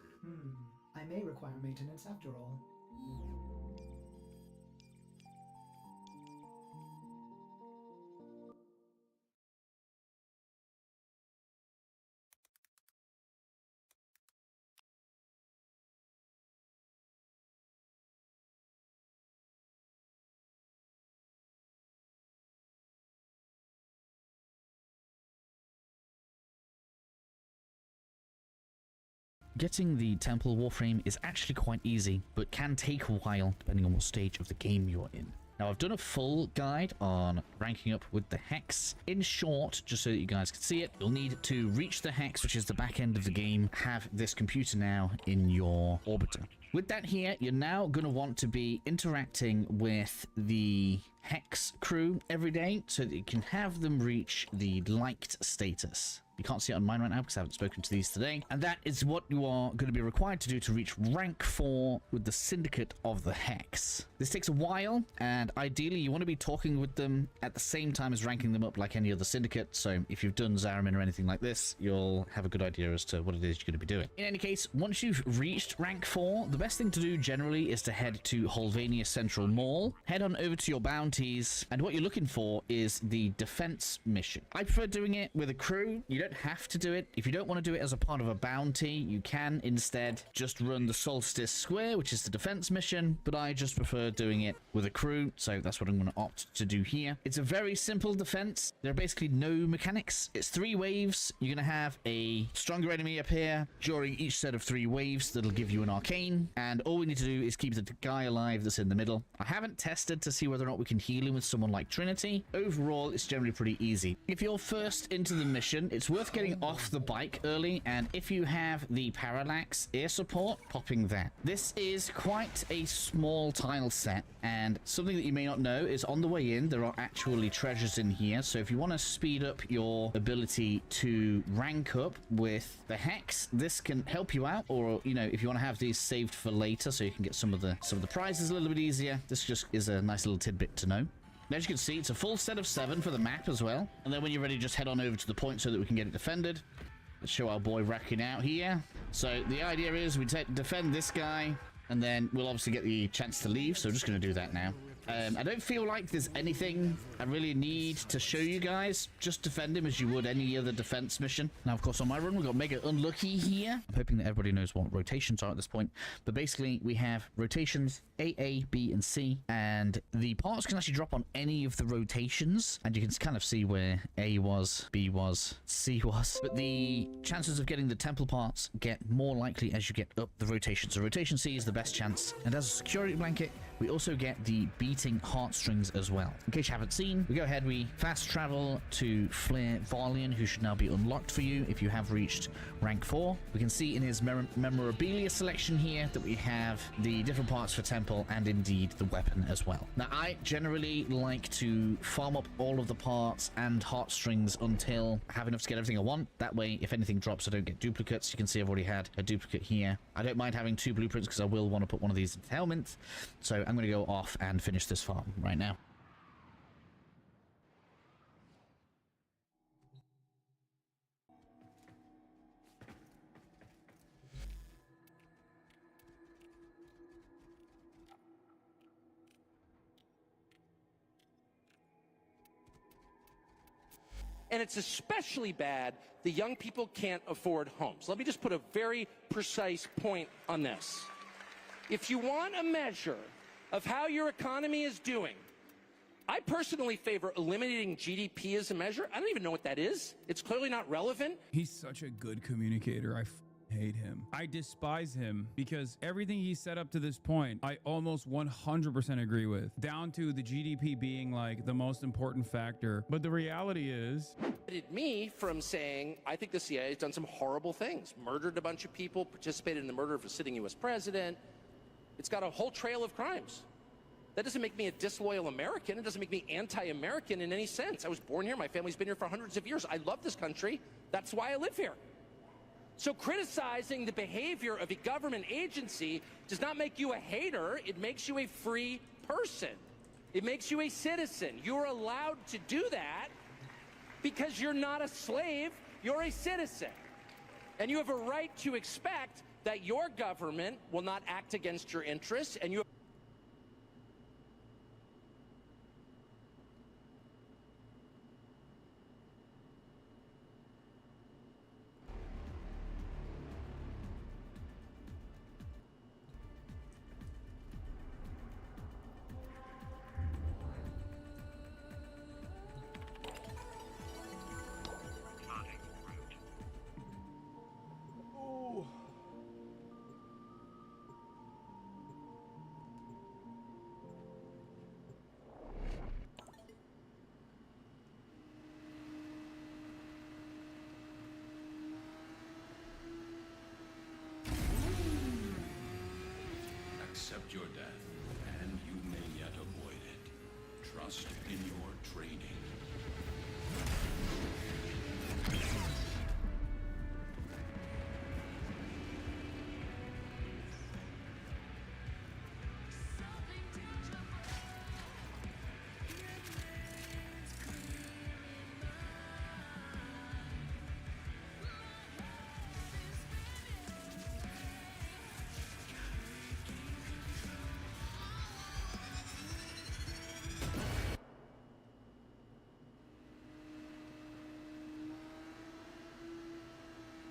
I may require maintenance after all. Getting the Temple Warframe is actually quite easy, but can take a while depending on what stage of the game you're in. Now, I've done a full guide on ranking up with the Hex. In short, just so that you guys can see it, you'll need to reach the Hex, which is the back end of the game, have this computer now in your orbiter. With that here, you're now going to want to be interacting with the Hex crew every day so that you can have them reach the liked status. You can't see it on mine right now because I haven't spoken to these today. And that is what you are going to be required to do to reach rank 4 with the Syndicate of the Hex. This takes a while, and ideally you want to be talking with them at the same time as ranking them up like any other Syndicate. So if you've done Zaramin or anything like this, you'll have a good idea as to what it is you're going to be doing. In any case, once you've reached rank 4, the best thing to do generally is to head to Holvania Central Mall, head on over to your bounties, and what you're looking for is the defense mission. I prefer doing it with a crew. You don't have to do it. If you don't want to do it as a part of a bounty, you can instead just run the Solstice Square, which is the defense mission, but I just prefer doing it with a crew, so that's what I'm going to opt to do here. It's a very simple defense. There are basically no mechanics. It's 3 waves. You're going to have a stronger enemy appear during each set of 3 waves that'll give you an arcane, and all we need to do is keep the guy alive that's in the middle. I haven't tested to see whether or not we can heal him with someone like Trinity. Overall, it's generally pretty easy. If you're first into the mission, it's worth getting off the bike early, and if you have the parallax air support, popping that. This is quite a small tile set, and something that you may not know is on the way in there are actually treasures in here, so if you want to speed up your ability to rank up with the Hex, this can help you out. Or, you know, if you want to have these saved for later so you can get some of the prizes a little bit easier, this just is a nice little tidbit to know. As you can see, it's a full set of 7 for the map as well. And then when you're ready, just head on over to the point so that we can get it defended. Let's show our boy racking out here. So the idea is we defend this guy, and then we'll obviously get the chance to leave. So we're just going to do that now. I don't feel like there's anything I really need to show you guys. Just defend him as you would any other defense mission. Now, of course, on my run, we've got Mega Unlucky here. I'm hoping that everybody knows what rotations are at this point. But basically, we have rotations A, B, and C. And the parts can actually drop on any of the rotations. And you can kind of see where A was, B was, C was. But the chances of getting the temple parts get more likely as you get up the rotation. So rotation C is the best chance. And as a security blanket, we also get the beating heartstrings as well. In case you haven't seen, we go ahead, we fast travel to Flair Varlian, who should now be unlocked for you if you have reached rank 4. We can see in his memorabilia selection here that we have the different parts for Temple and indeed the weapon as well. Now, I generally like to farm up all of the parts and heartstrings until I have enough to get everything I want. That way, if anything drops, I don't get duplicates. You can see I've already had a duplicate here. I don't mind having 2 blueprints because I will want to put one of these into helmet. So I'm going to go off and finish this farm right now. And it's especially bad the young people can't afford homes. Let me just put a very precise point on this. If you want a measure of how your economy is doing, I personally favor eliminating GDP as a measure. I don't even know what that is. It's clearly not relevant. He's such a good communicator. I hate him. I despise him because everything he said up to this point, I almost 100% agree with, down to the GDP being like the most important factor. But the reality is, Me from saying, I think the CIA has done some horrible things, murdered a bunch of people, participated in the murder of a sitting U.S. president. It's got a whole trail of crimes. That doesn't make me a disloyal American. It doesn't make me anti-American in any sense. I was born here. My family's been here for hundreds of years. I love this country. That's why I live here. So criticizing the behavior of a government agency does not make you a hater. It makes you a free person. It makes you a citizen. You're allowed to do that because you're not a slave. You're a citizen. And you have a right to expect that your government will not act against your interests, and you Accept your death, and you may yet avoid it. Trust in your training.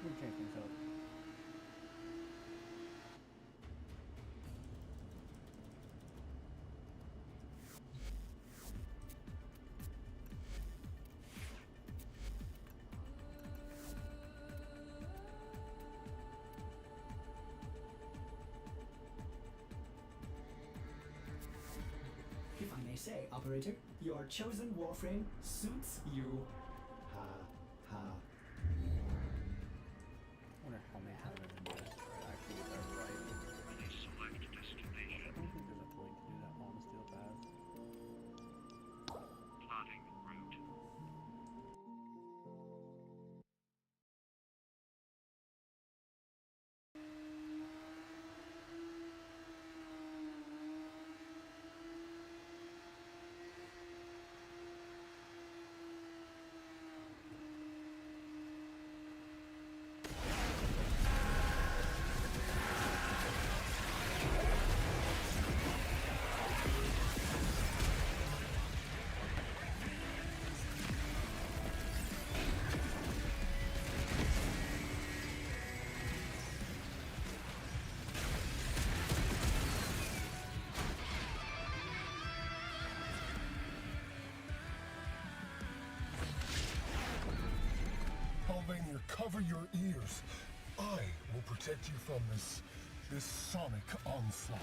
We'll check things out. If I may say, operator, your chosen Warframe suits you. Ha ha. I wonder how many times I can do this to actually get that right. Select destination. I don't think there's a point to do that on the steel path. Plotting route. Albania, cover your ears. I will protect you from this sonic onslaught.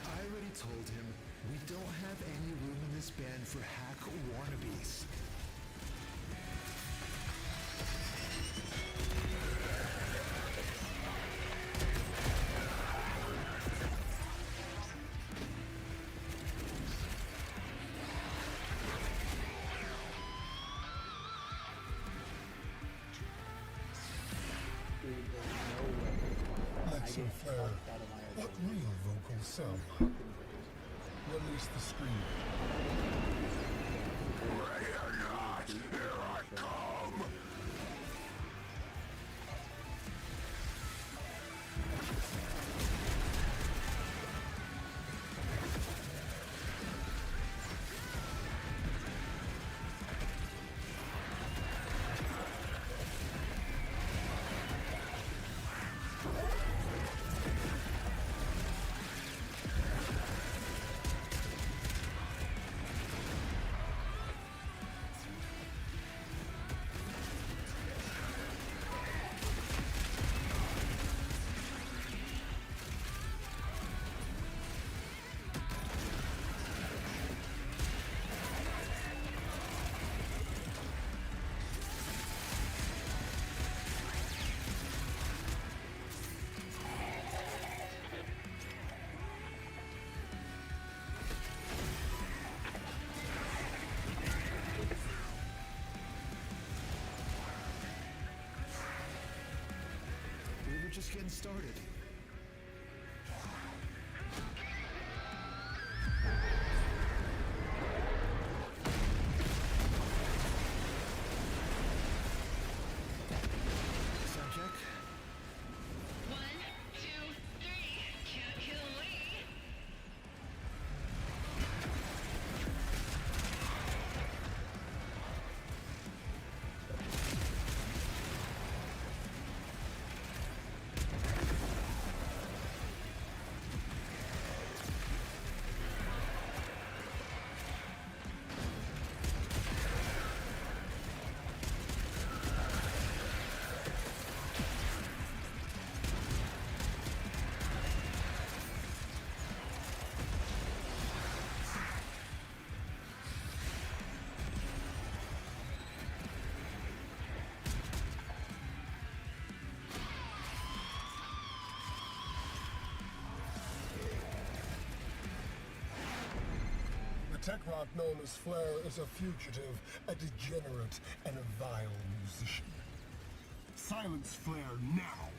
I already told him we don't have any room in this band for hack wannabes. Let's flare. What real vocals sound like? Release the screen. Here I come! We were just getting started. Sound check. 1, 2, 3. Can't kill me. The tech rock known as Flair is a fugitive, a degenerate, and a vile musician. Silence Flair now!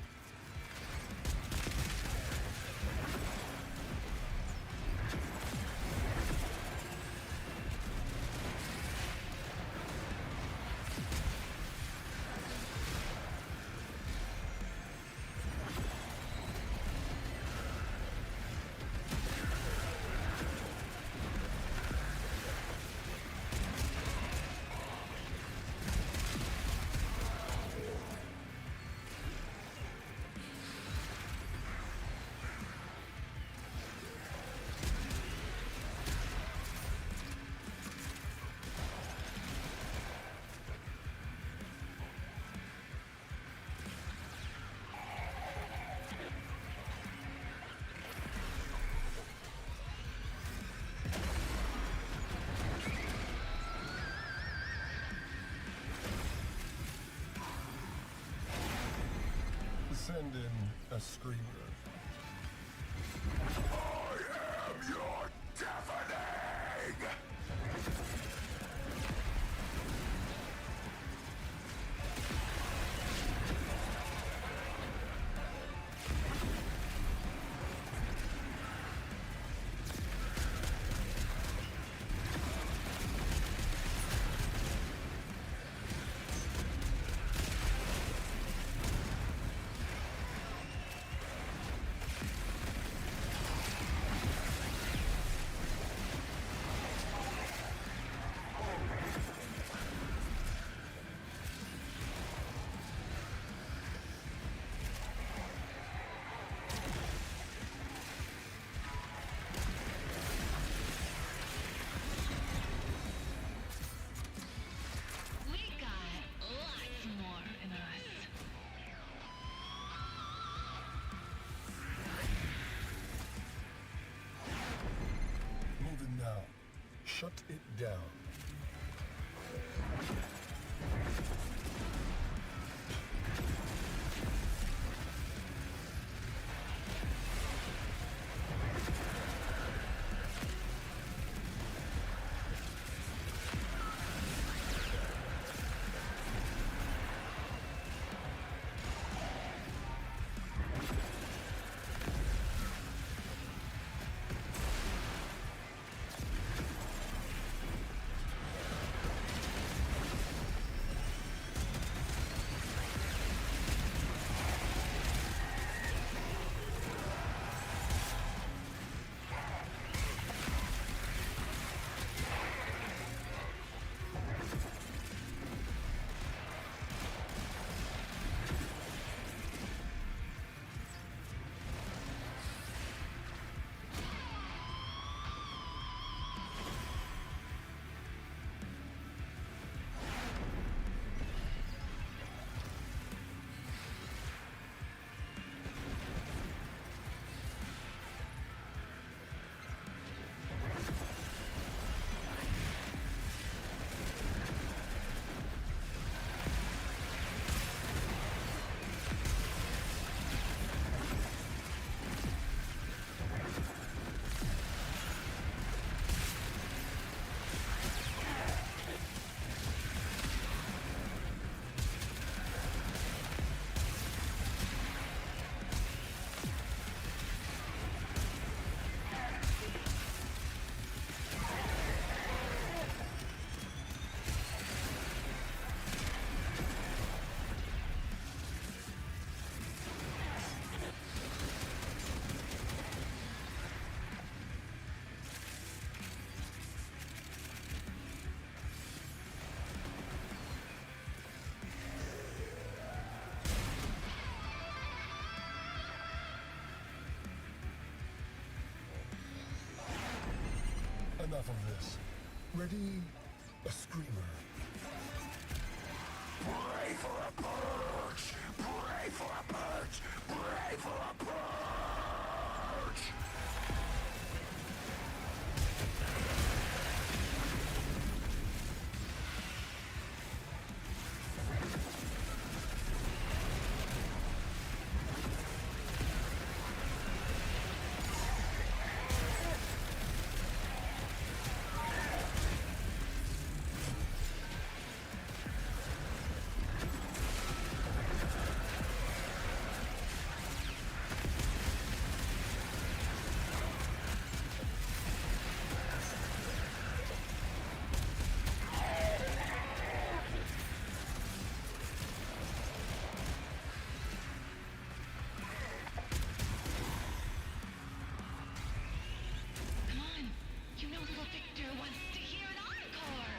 Send in a screamer. I am your deafening! We got lots more in us. Move it now. Shut it down. Enough of this. Ready? A screamer. Pray for a purge! Pray for a purge! Pray for a purge! Come on. You know little Victor wants to hear an encore.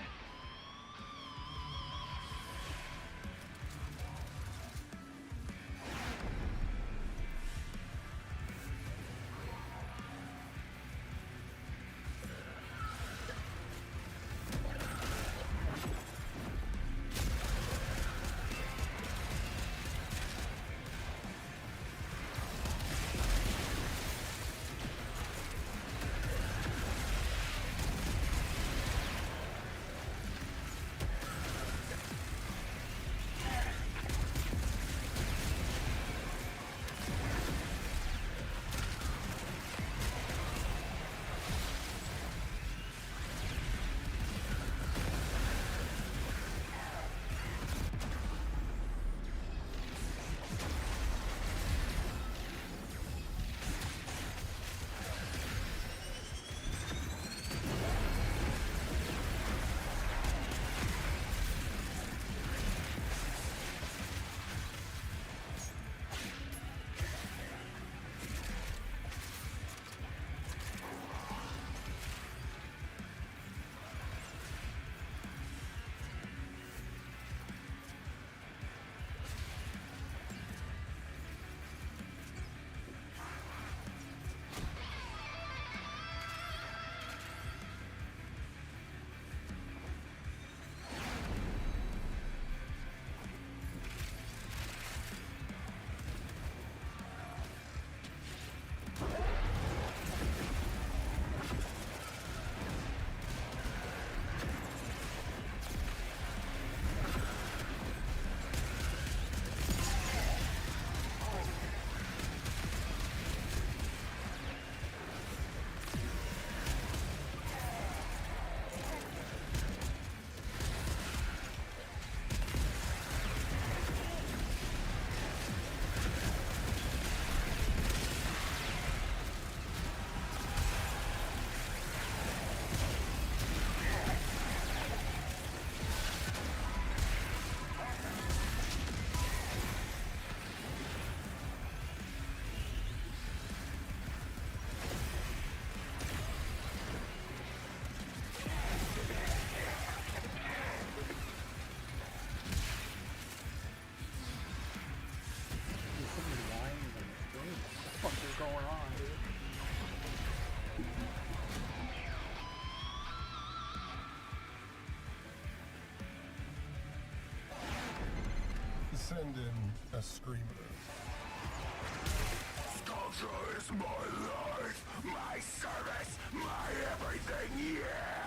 Send in a screamer. Sculpture is my life, my service, my everything, yeah!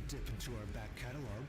dip into our back catalog.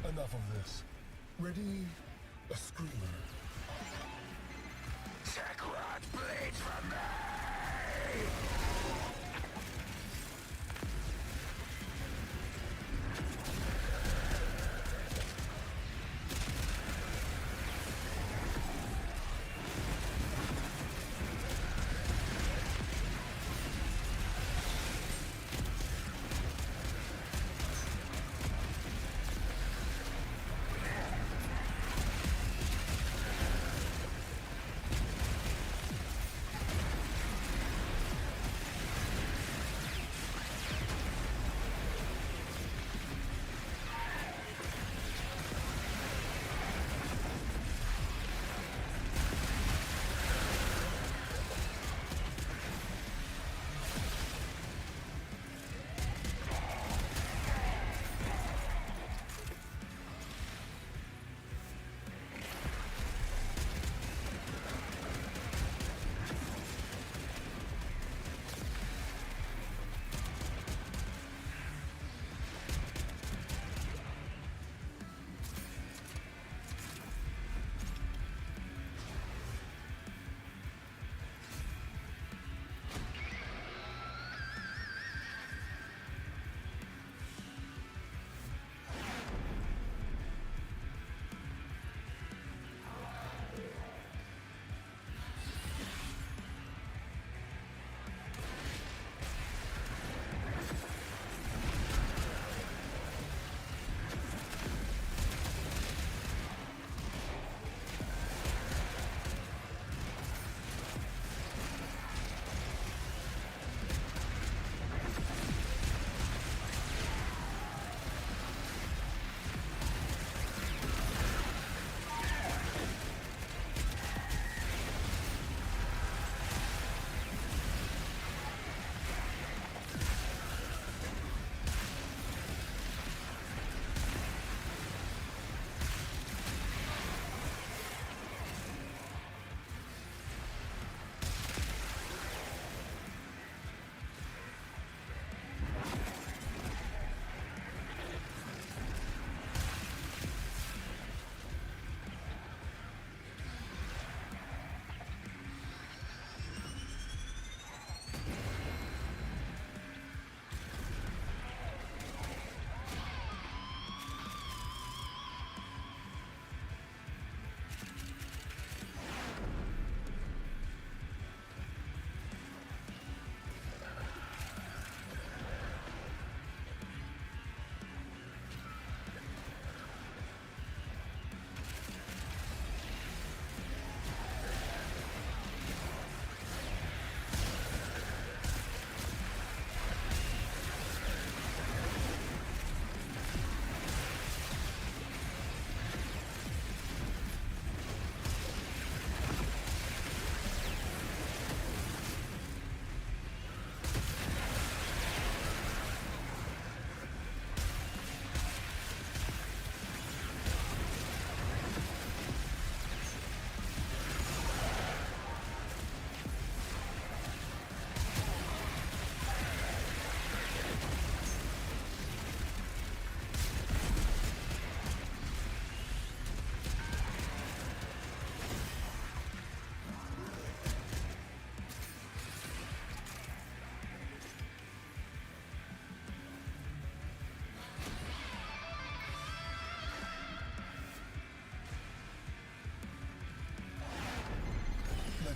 Enough of this. Ready? A screamer. Tekrot bleeds from me!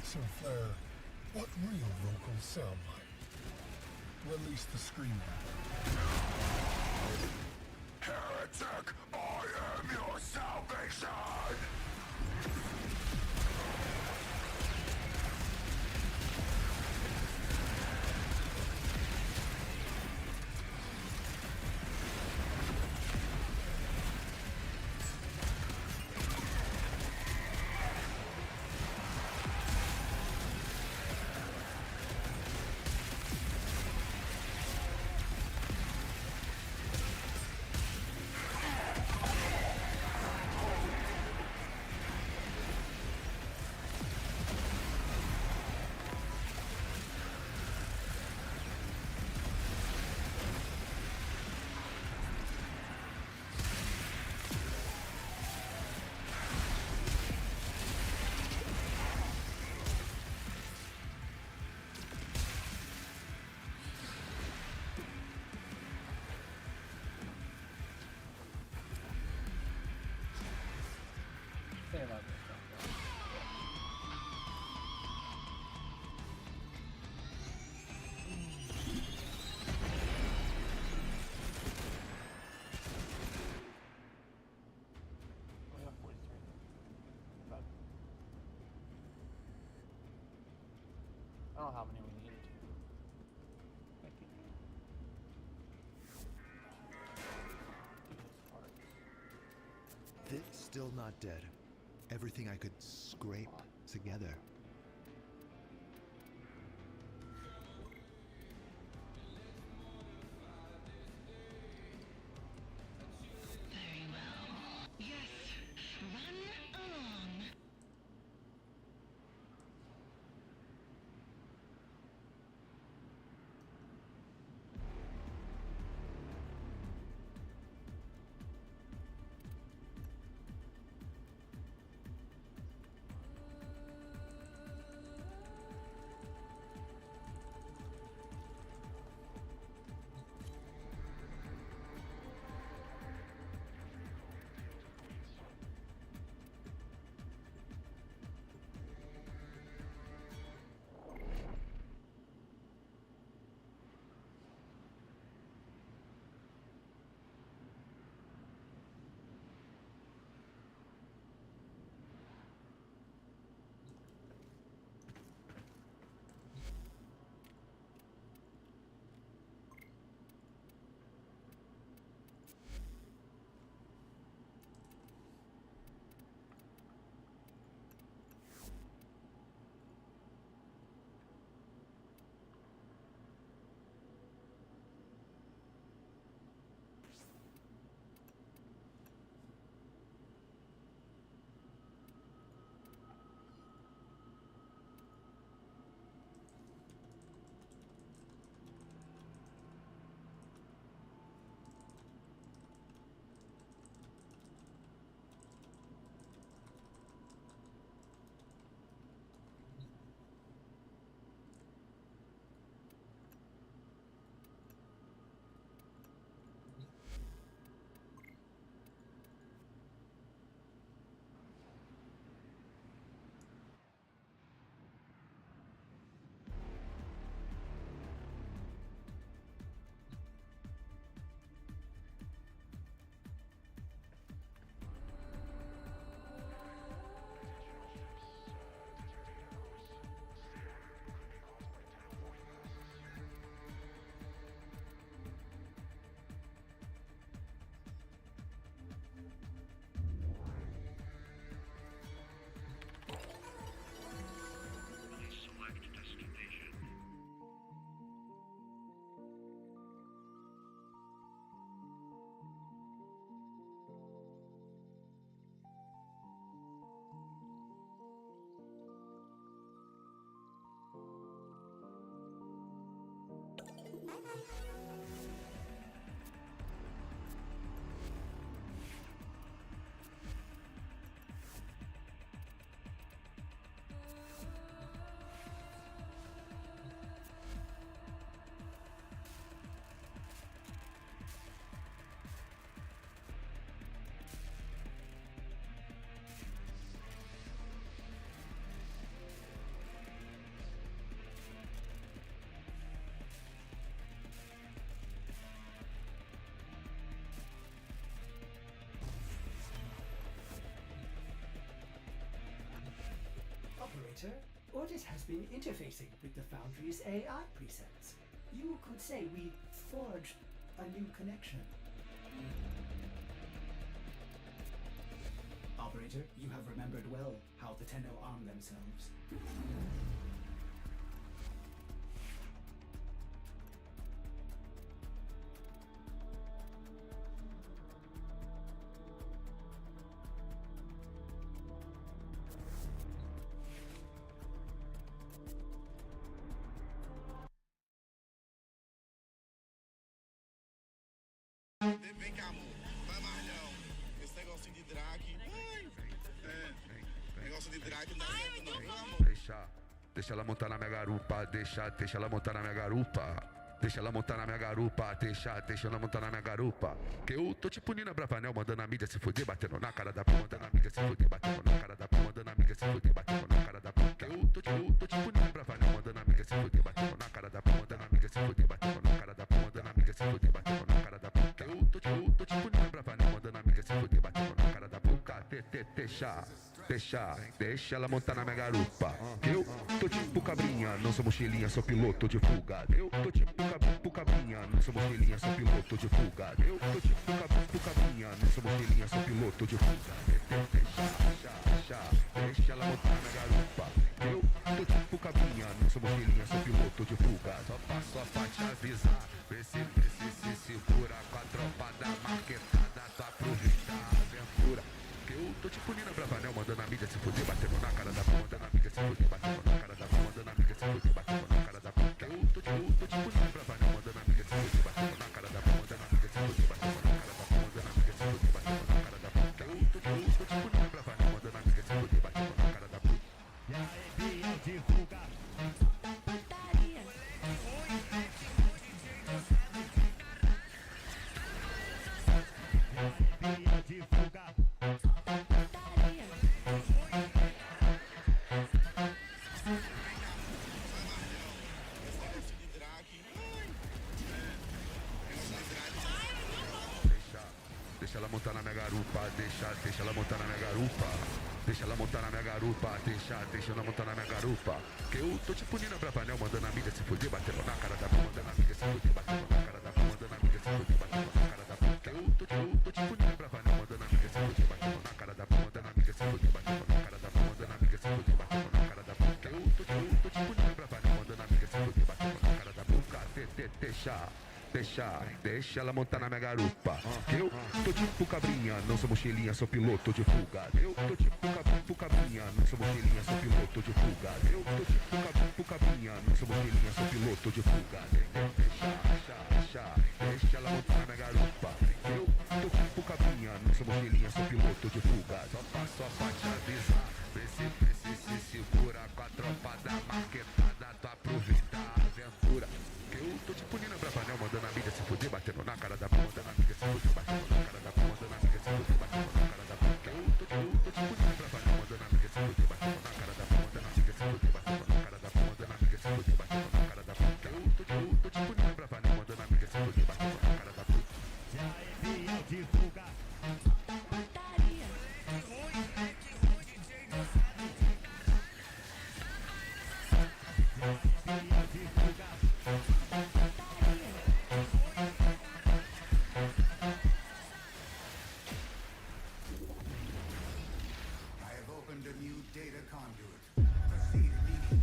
lights and flare what real vocals sound like. Release the screamer. Heretic, I am your salvation! Say about this stuff. We got 43. But I don't know how many we needed. Thank you. It's still not dead. Everything I could scrape together. Very well. Yes, run along. operator. Otis has been interfacing with the Foundry's AI presets. You could say we forged a new connection. Operator, you have remembered well how the Tenno arm themselves. Vem cá, amor. Vai mais não. Esse negocinho de drag. Negócio de drag não dá certo não, viu, amor? Deixa ela montar na minha garupa. Deixa ela montar na minha garupa. Deixa ela montar na minha garupa, deixa ela montar na minha garupa. Que eu tô tipo Nina Bravanel, mandando a mídia se fuder, batendo na cara da p, mandando a mídia se fuder, batendo na cara da p, mandando a mídia se fuder, batendo na cara da p. Que eu tô tipo Nina Bravanel, mandando a mídia se fuder, batendo na cara da p, mandando a mídia se fuder, batendo na cara da p, mandando a mídia se fuder, batendo na cara da p. Que eu tô tipo Nina Bravanel, mandando a mídia se fuder, batendo na cara da p. Deixa ela montar na minha garupa. Eu tô tipo cabrinha, não sou mochilinha, sou piloto de fuga. Eu tô tipo cabrinha, não sou mochilinha, sou piloto de fuga. Eu tô tipo cabrinha, não sou mochilinha, sou piloto de fuga. Deixa ela montar na minha garupa. Eu tô tipo cabrinha, não sou mochilinha, sou piloto de fuga. Só pra te avisar, vê se segura com a tropa da marquetada, tu aproveita a aventura. Que eu tô tipo Nina Bravanel, mandando a mídia se fuder, batendo na cara da p, mandando a mídia se fuder, batendo na cara da p, mandando a mídia se fuder, batendo na cara da p. Que eu tô tipo Nina Bravanel, mandando a mídia se fuder, batendo na cara da p, mandando a mídia se fuder, batendo na cara da p, mandando a mídia se fuder, batendo na cara da p. Que eu tô tipo Nina Bravanel, mandando a mídia se fuder, batendo na cara da p. E aí, divulga. Deixa ela montar na minha garupa, deixa ela montar na minha garupa. Deixa ela montar na minha garupa, deixa ela montar na minha garupa. Que eu tô tipo Nina Bravanel, mandando a mídia se fuder, batendo na cara da p, mandando a mídia se fuder, batendo na cara da p, mandando a mídia se fuder, batendo na cara da p. Que eu tô tipo Nina Bravanel, mandando a mídia se fuder, batendo na cara da p, mandando a mídia se fuder, batendo na cara da p, mandando a mídia se fuder, batendo na cara da p. Que eu tô tipo Nina Bravanel, mandando a mídia se fuder, batendo na cara da p. Deixa ela montar na minha garupa. Eu tô tipo cabrinha, não sou mochilinha, sou piloto de fuga. Eu tô tipo cabrinha, não sou mochilinha, sou piloto de fuga. Eu tô tipo cabrinha, não sou mochilinha, sou piloto de fuga. Deixa ela montar na minha garupa. Eu tô tipo cabrinha, não sou mochilinha, sou piloto de fuga. Só pra te avisar, vê se segura com a tropa da marquetada, tu aproveita a aventura. Eu tô tipo Nina Bravanel, mandando a mídia se fuder, batendo na cara da p, mandando a mídia se fuder, batendo na cara da p, mandando a mídia se fuder, batendo na cara da p. Eu tô tipo Nina Bravanel, mandando a mídia se fuder, batendo na cara da p, mandando a mídia se fuder, batendo na cara da p, mandando a mídia se fuder, batendo na cara da p. Eu tô tipo Nina Bravanel, mandando a mídia se fuder, batendo na cara da p. E aí, divulga. I have opened a new data conduit. Proceed immediately.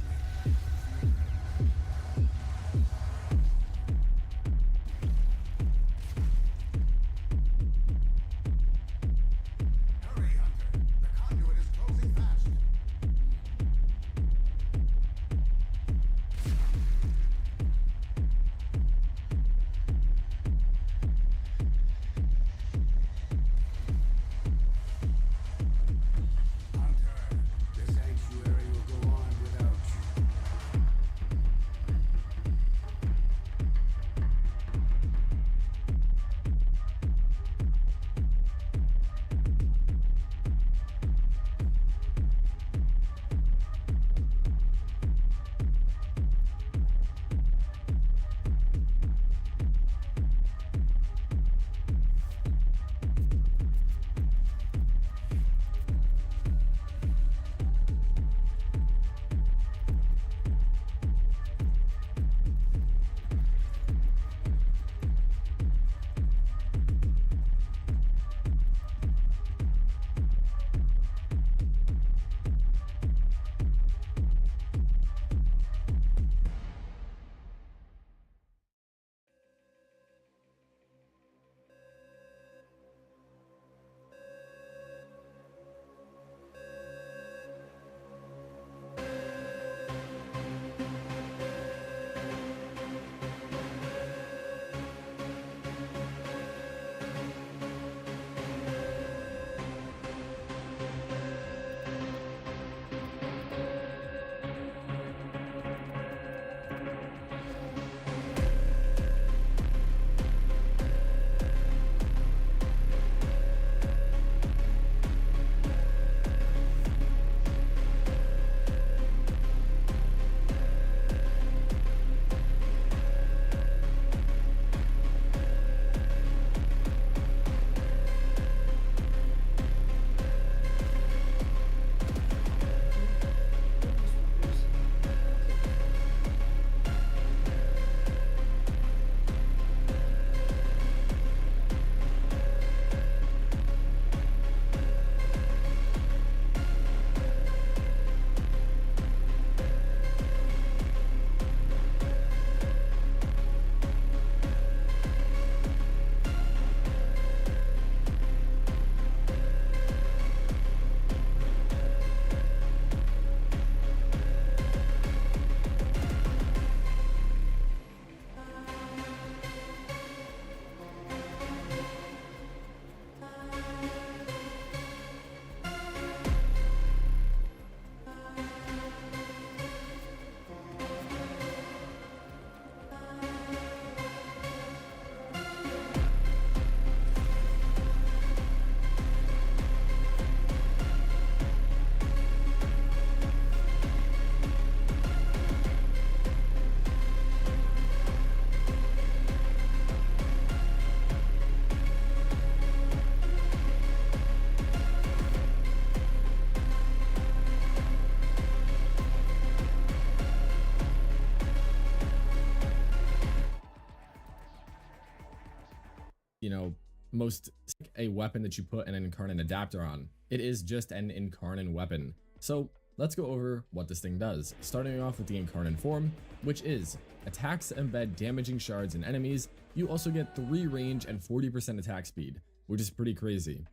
you know, most a weapon that you put an incarnate adapter on. It is just an incarnate weapon. So let's go over what this thing does, starting off with the incarnate form, which is attacks embed damaging shards in enemies. You also get 3 range and 40% attack speed, which is pretty crazy.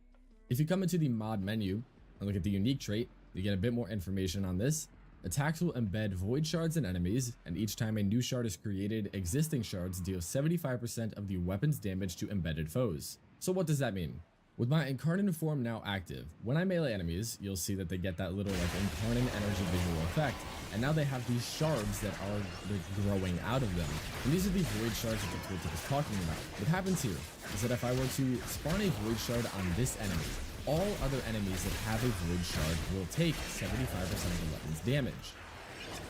If you come into the mod menu and look at the unique trait, you get a bit more information on this. Attacks will embed void shards in enemies, and each time a new shard is created, existing shards deal 75% of the weapon's damage to embedded foes. So what does that mean? With my incarnate form now active, when I melee enemies, you'll see that they get that little like incarnate energy visual effect, and now they have these shards that are growing out of them. And these are the void shards that the tooltip is talking about. What happens here is that if I were to spawn a void shard on this enemy, all other enemies that have a void shard will take 75% of the weapon's damage.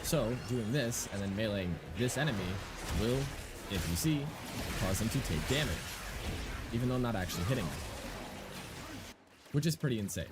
So doing this and then meleeing this enemy will, if you see, cause them to take damage, even though not actually hitting them, which is pretty insane.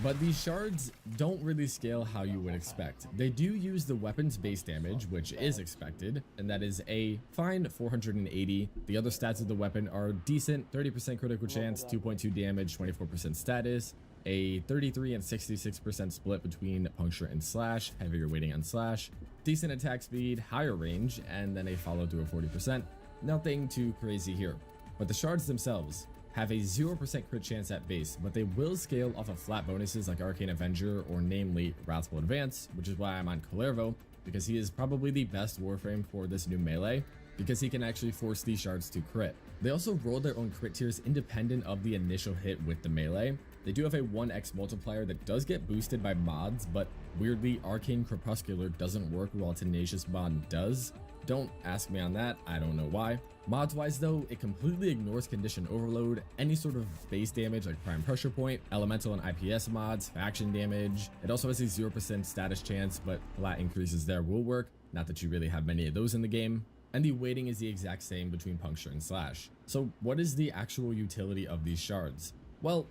But these shards don't really scale how you would expect. They do use the weapon's base damage, which is expected, and that is a fine 480. The other stats of the weapon are decent: 30% critical chance, 2.2 damage, 24% status, a 33 and 66% split between puncture and slash, heavier weighting on slash, decent attack speed, higher range, and then a follow through of 40%. Nothing too crazy here. But the shards themselves have a 0% crit chance at base, but they will scale off of flat bonuses like Arcane Avenger or namely Wrathful Advance, which is why I'm on Calervo, because he is probably the best Warframe for this new melee, because he can actually force these shards to crit. They also roll their own crit tiers independent of the initial hit with the melee. They do have a 1x multiplier that does get boosted by mods, but weirdly Arcane Crepuscular doesn't work while Tenacious Bond does. Don't ask me on that, I don't know why. Mods wise though, it completely ignores condition overload, any sort of base damage like prime pressure point, elemental and IPS mods, faction damage. It also has a 0% status chance, but flat increases there will work, not that you really have many of those in the game. And the weighting is the exact same between puncture and slash. So what is the actual utility of these shards? Well,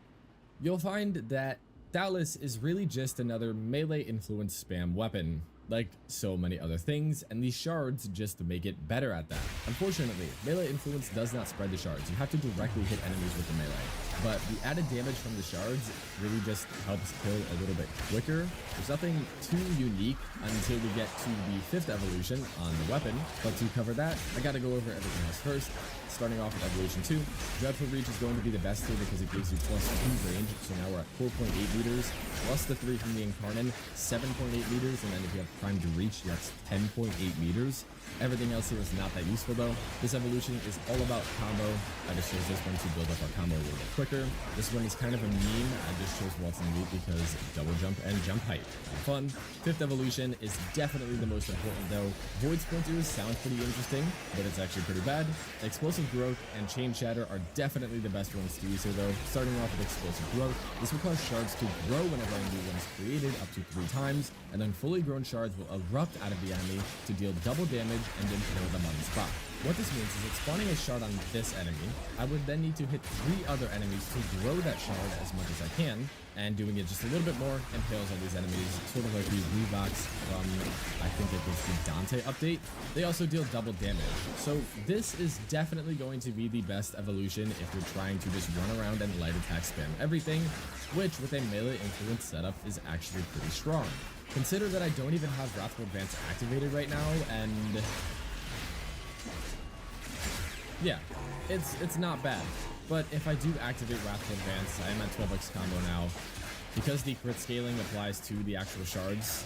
you'll find that Dallas is really just another melee influence spam weapon, like so many other things, and these shards just make it better at that. Unfortunately, melee influence does not spread the shards. You have to directly hit enemies with the melee, but the added damage from the shards really just helps kill a little bit quicker. There's nothing too unique until we get to the 5th evolution on the weapon, but to cover that, I gotta go over everything else first. Starting off with Evolution 2, Dreadful Reach is going to be the best here because it gives you plus 2 range, so now we're at 4.8 meters, plus the 3 from the Incarnate, 7.8 meters, and then if you have Primed Reach, that's 10.8 meters. Everything else here is not that useful though. This evolution is all about combo. I just chose this one to build up our combo a little bit quicker. This one is kind of a meme. I just chose Waltzing Leap because double jump and jump height. Fun. 5th evolution is definitely the most important though. Void Splinters sounds pretty interesting, but it's actually pretty bad. Explosive Growth and Chain Shatter are definitely the best ones to use here though. Starting off with Explosive Growth, this will cause shards to grow whenever a new one is created up to 3 times, and then fully grown shards will erupt out of the enemy to deal double damage and then kill them on the spot. What this means is that spawning a shard on this enemy, I would then need to hit 3 other enemies to grow that shard as much as I can, and doing it just a little bit more impales all these enemies, sort of like the Revox from, I think it was the Dante update. They also deal double damage. So this is definitely going to be the best evolution if you're trying to just run around and light attack spam everything, which with a melee influence setup is actually pretty strong. Consider that I don't even have Wrathful Advance activated right now, and yeah, it's not bad. But if I do activate Wrathful Advance, I am at 12x combo now. Because the crit scaling applies to the actual shards,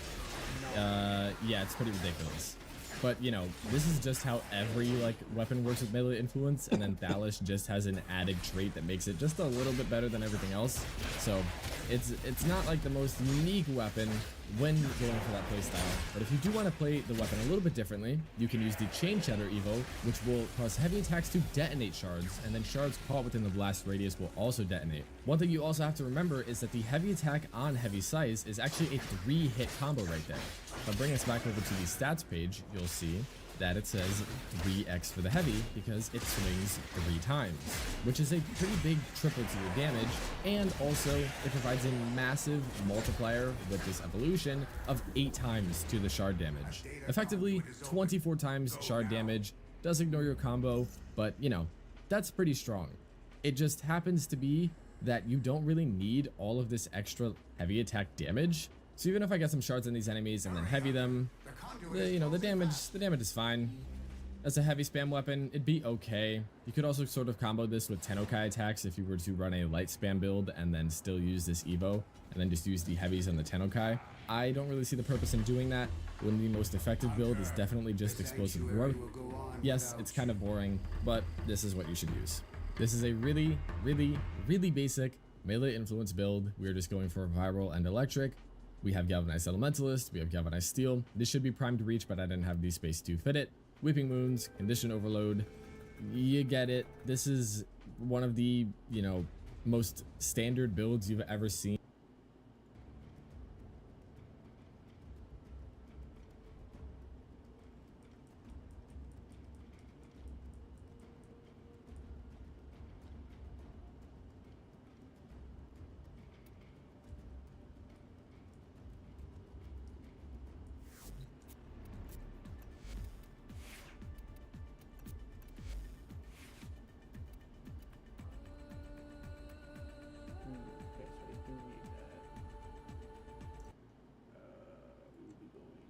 yeah, it's pretty ridiculous. But, you know, this is just how every, like, weapon works with melee influence, and then Thales just has an added trait that makes it just a little bit better than everything else. So, it's not, like, the most unique weapon when going for that playstyle. But if you do want to play the weapon a little bit differently, you can use the Chain Shatter Evo, which will cause heavy attacks to detonate shards, and then shards caught within the blast radius will also detonate. One thing you also have to remember is that the heavy attack on heavy size is actually a 3-hit combo right there. If I bring us back over to the stats page, you'll see that it says 3x for the heavy because it swings 3 times, which is a pretty big triple to your damage, and also it provides a massive multiplier with this evolution of 8 times to the shard damage. Effectively, 24 times shard damage. Does ignore your combo, but you know, that's pretty strong. It just happens to be that you don't really need all of this extra heavy attack damage. So even if I get some shards on these enemies and then heavy them, the damage is fine. As a heavy spam weapon, it'd be okay. You could also sort of combo this with Tennokai attacks if you were to run a light spam build and then still use this Evo, and then just use the heavies and the Tennokai. I don't really see the purpose in doing that when the most effective build is definitely just explosive growth. Yes, it's kind of boring, but this is what you should use. This is a really, really, really basic melee influence build. We're just going for viral and electric. We have Galvanized Elementalist, we have Galvanized Steel. This should be primed reach, but I didn't have the space to fit it. Weeping Wounds, Condition Overload. You get it. This is one of the, most standard builds you've ever seen. Okay, so I do need that. We will be going here. Okay.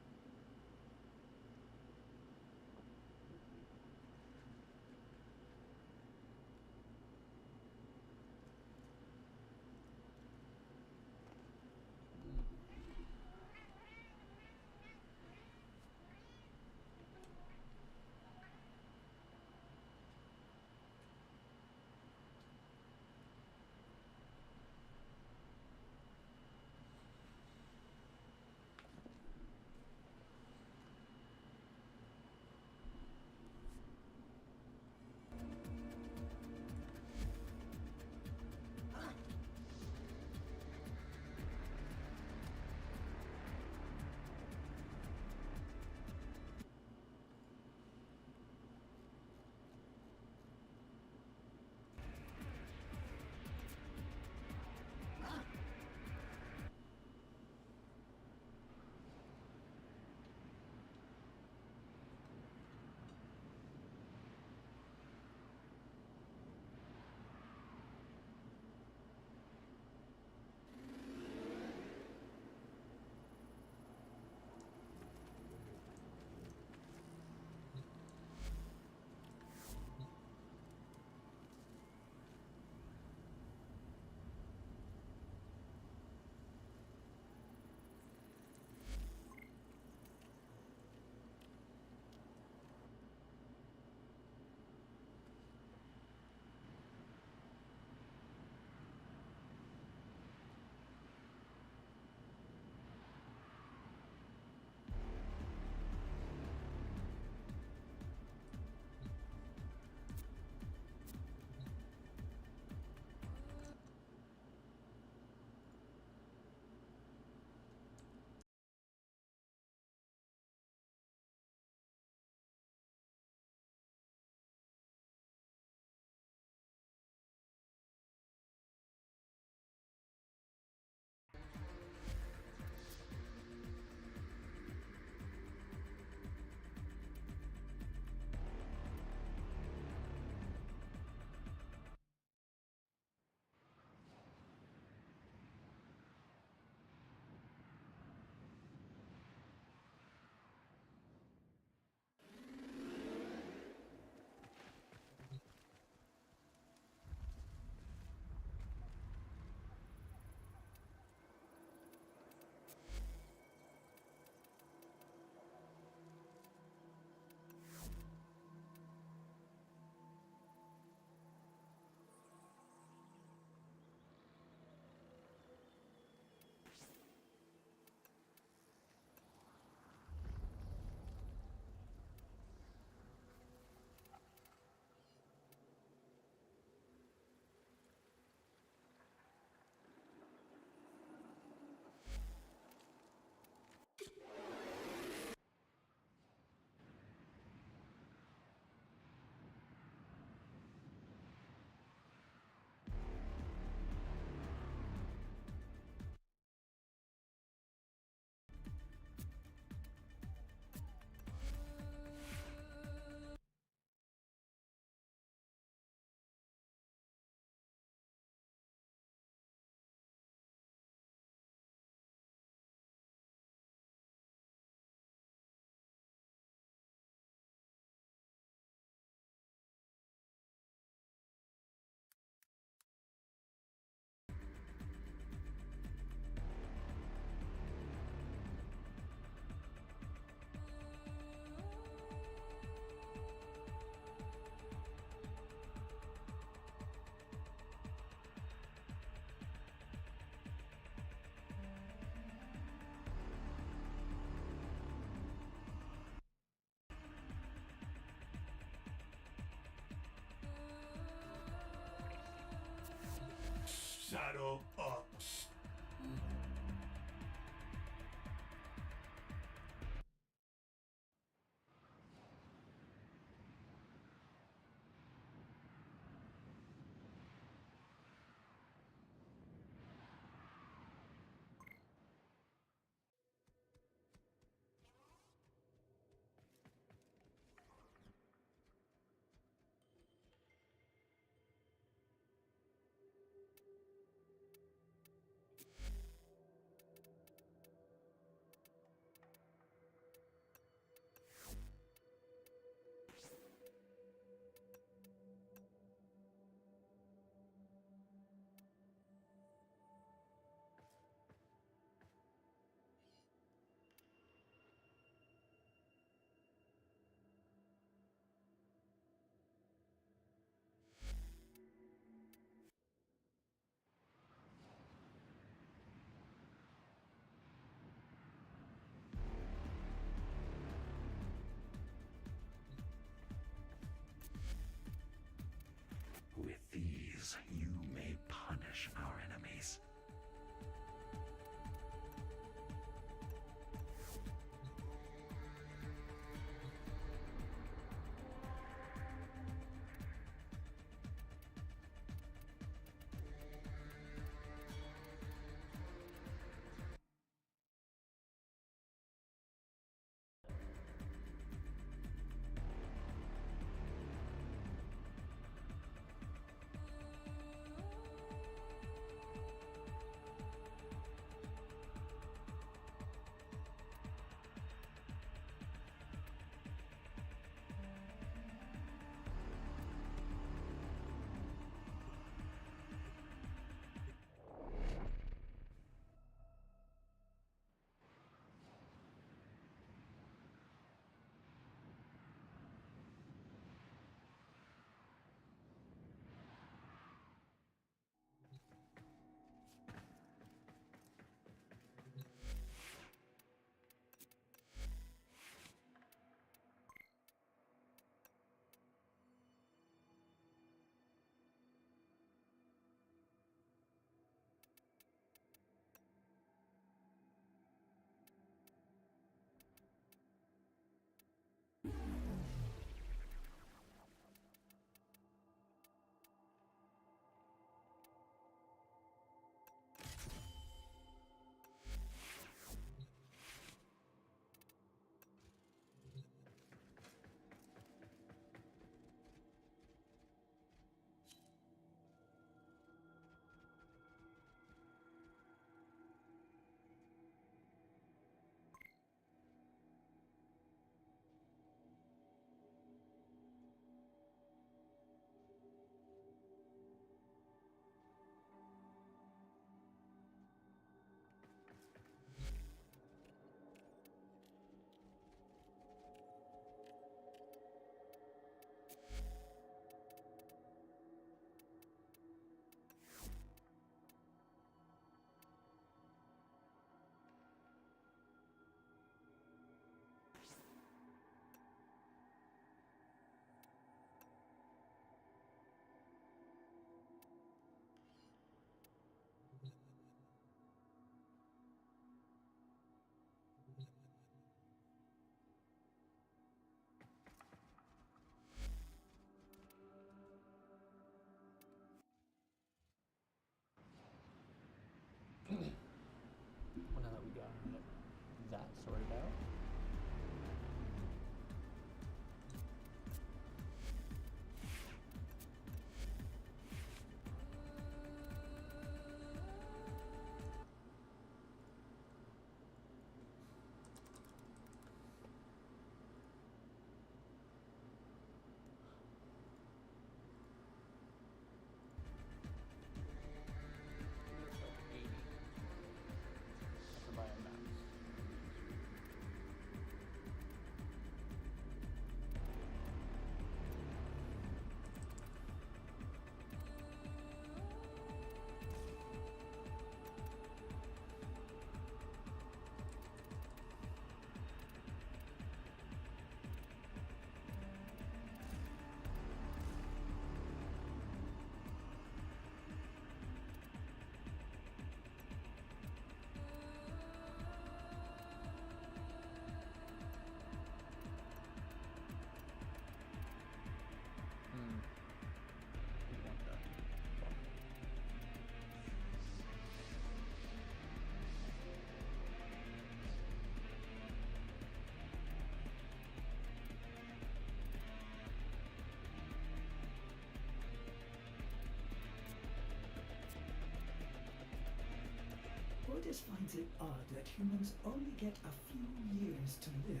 Titus finds it odd that humans only get a few years to live,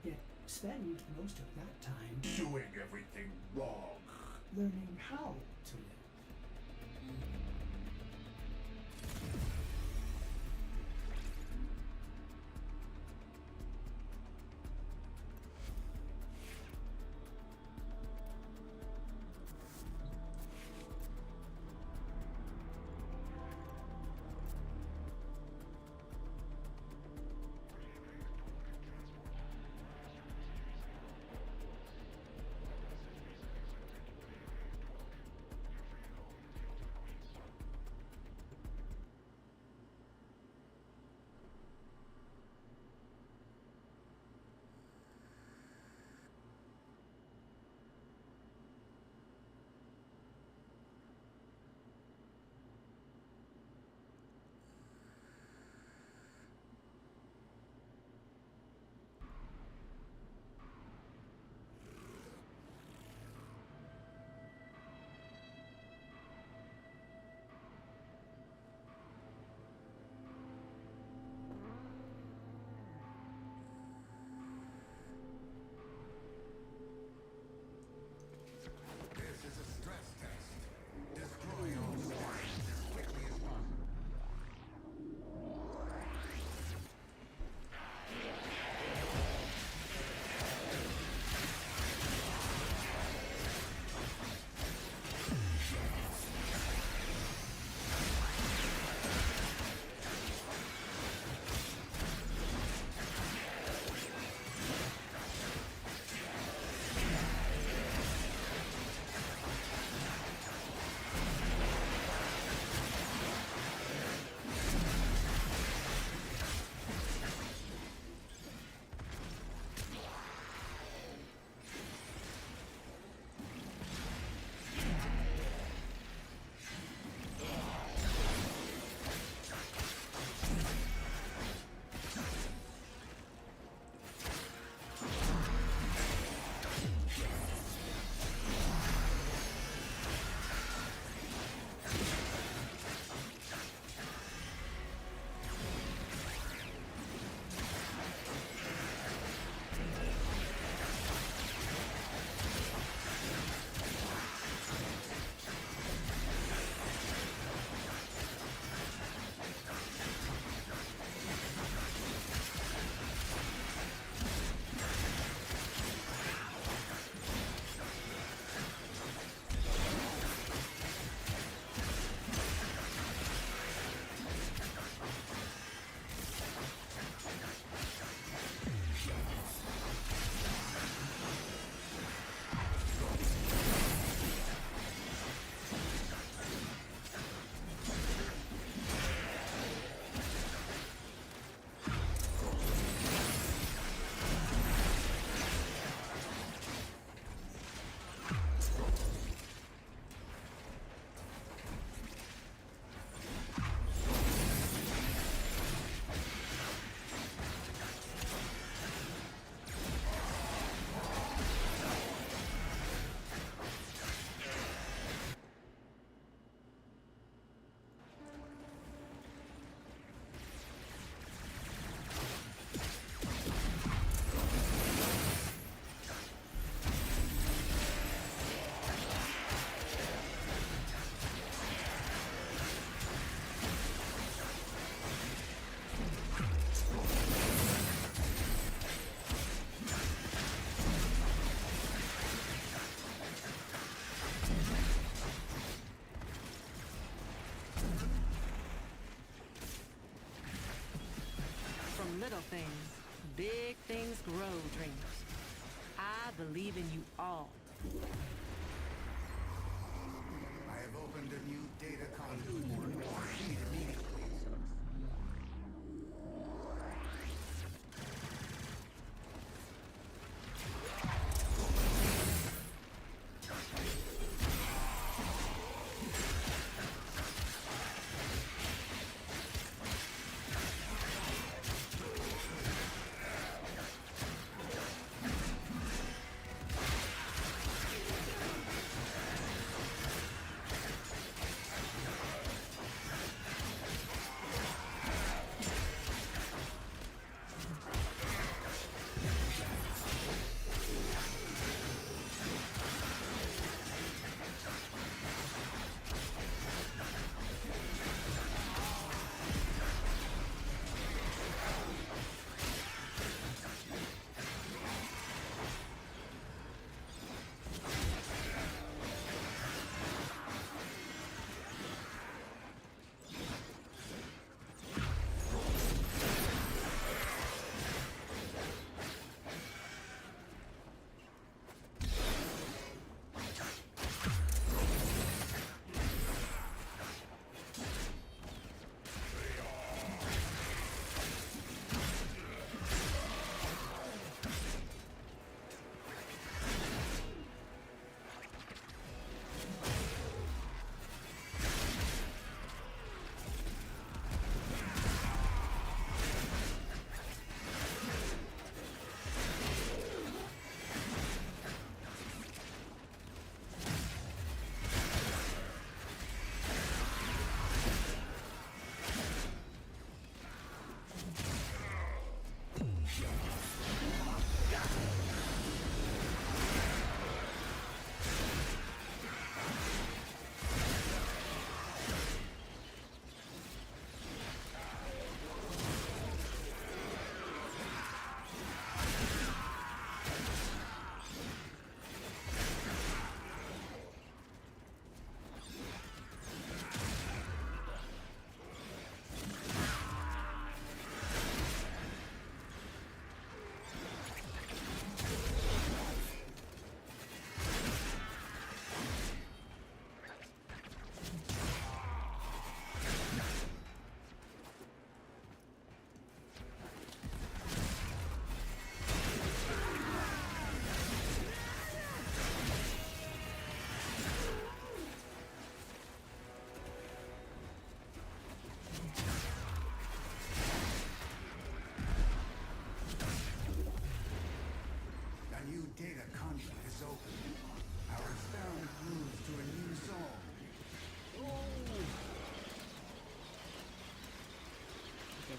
yet spend most of that time Doing everything wrong. learning how to live. This is a stress test. Destroy all stars as quickly as possible. Little things, big things grow, dreamers. I believe in you all. I have opened a new data conduit. Proceed immediately.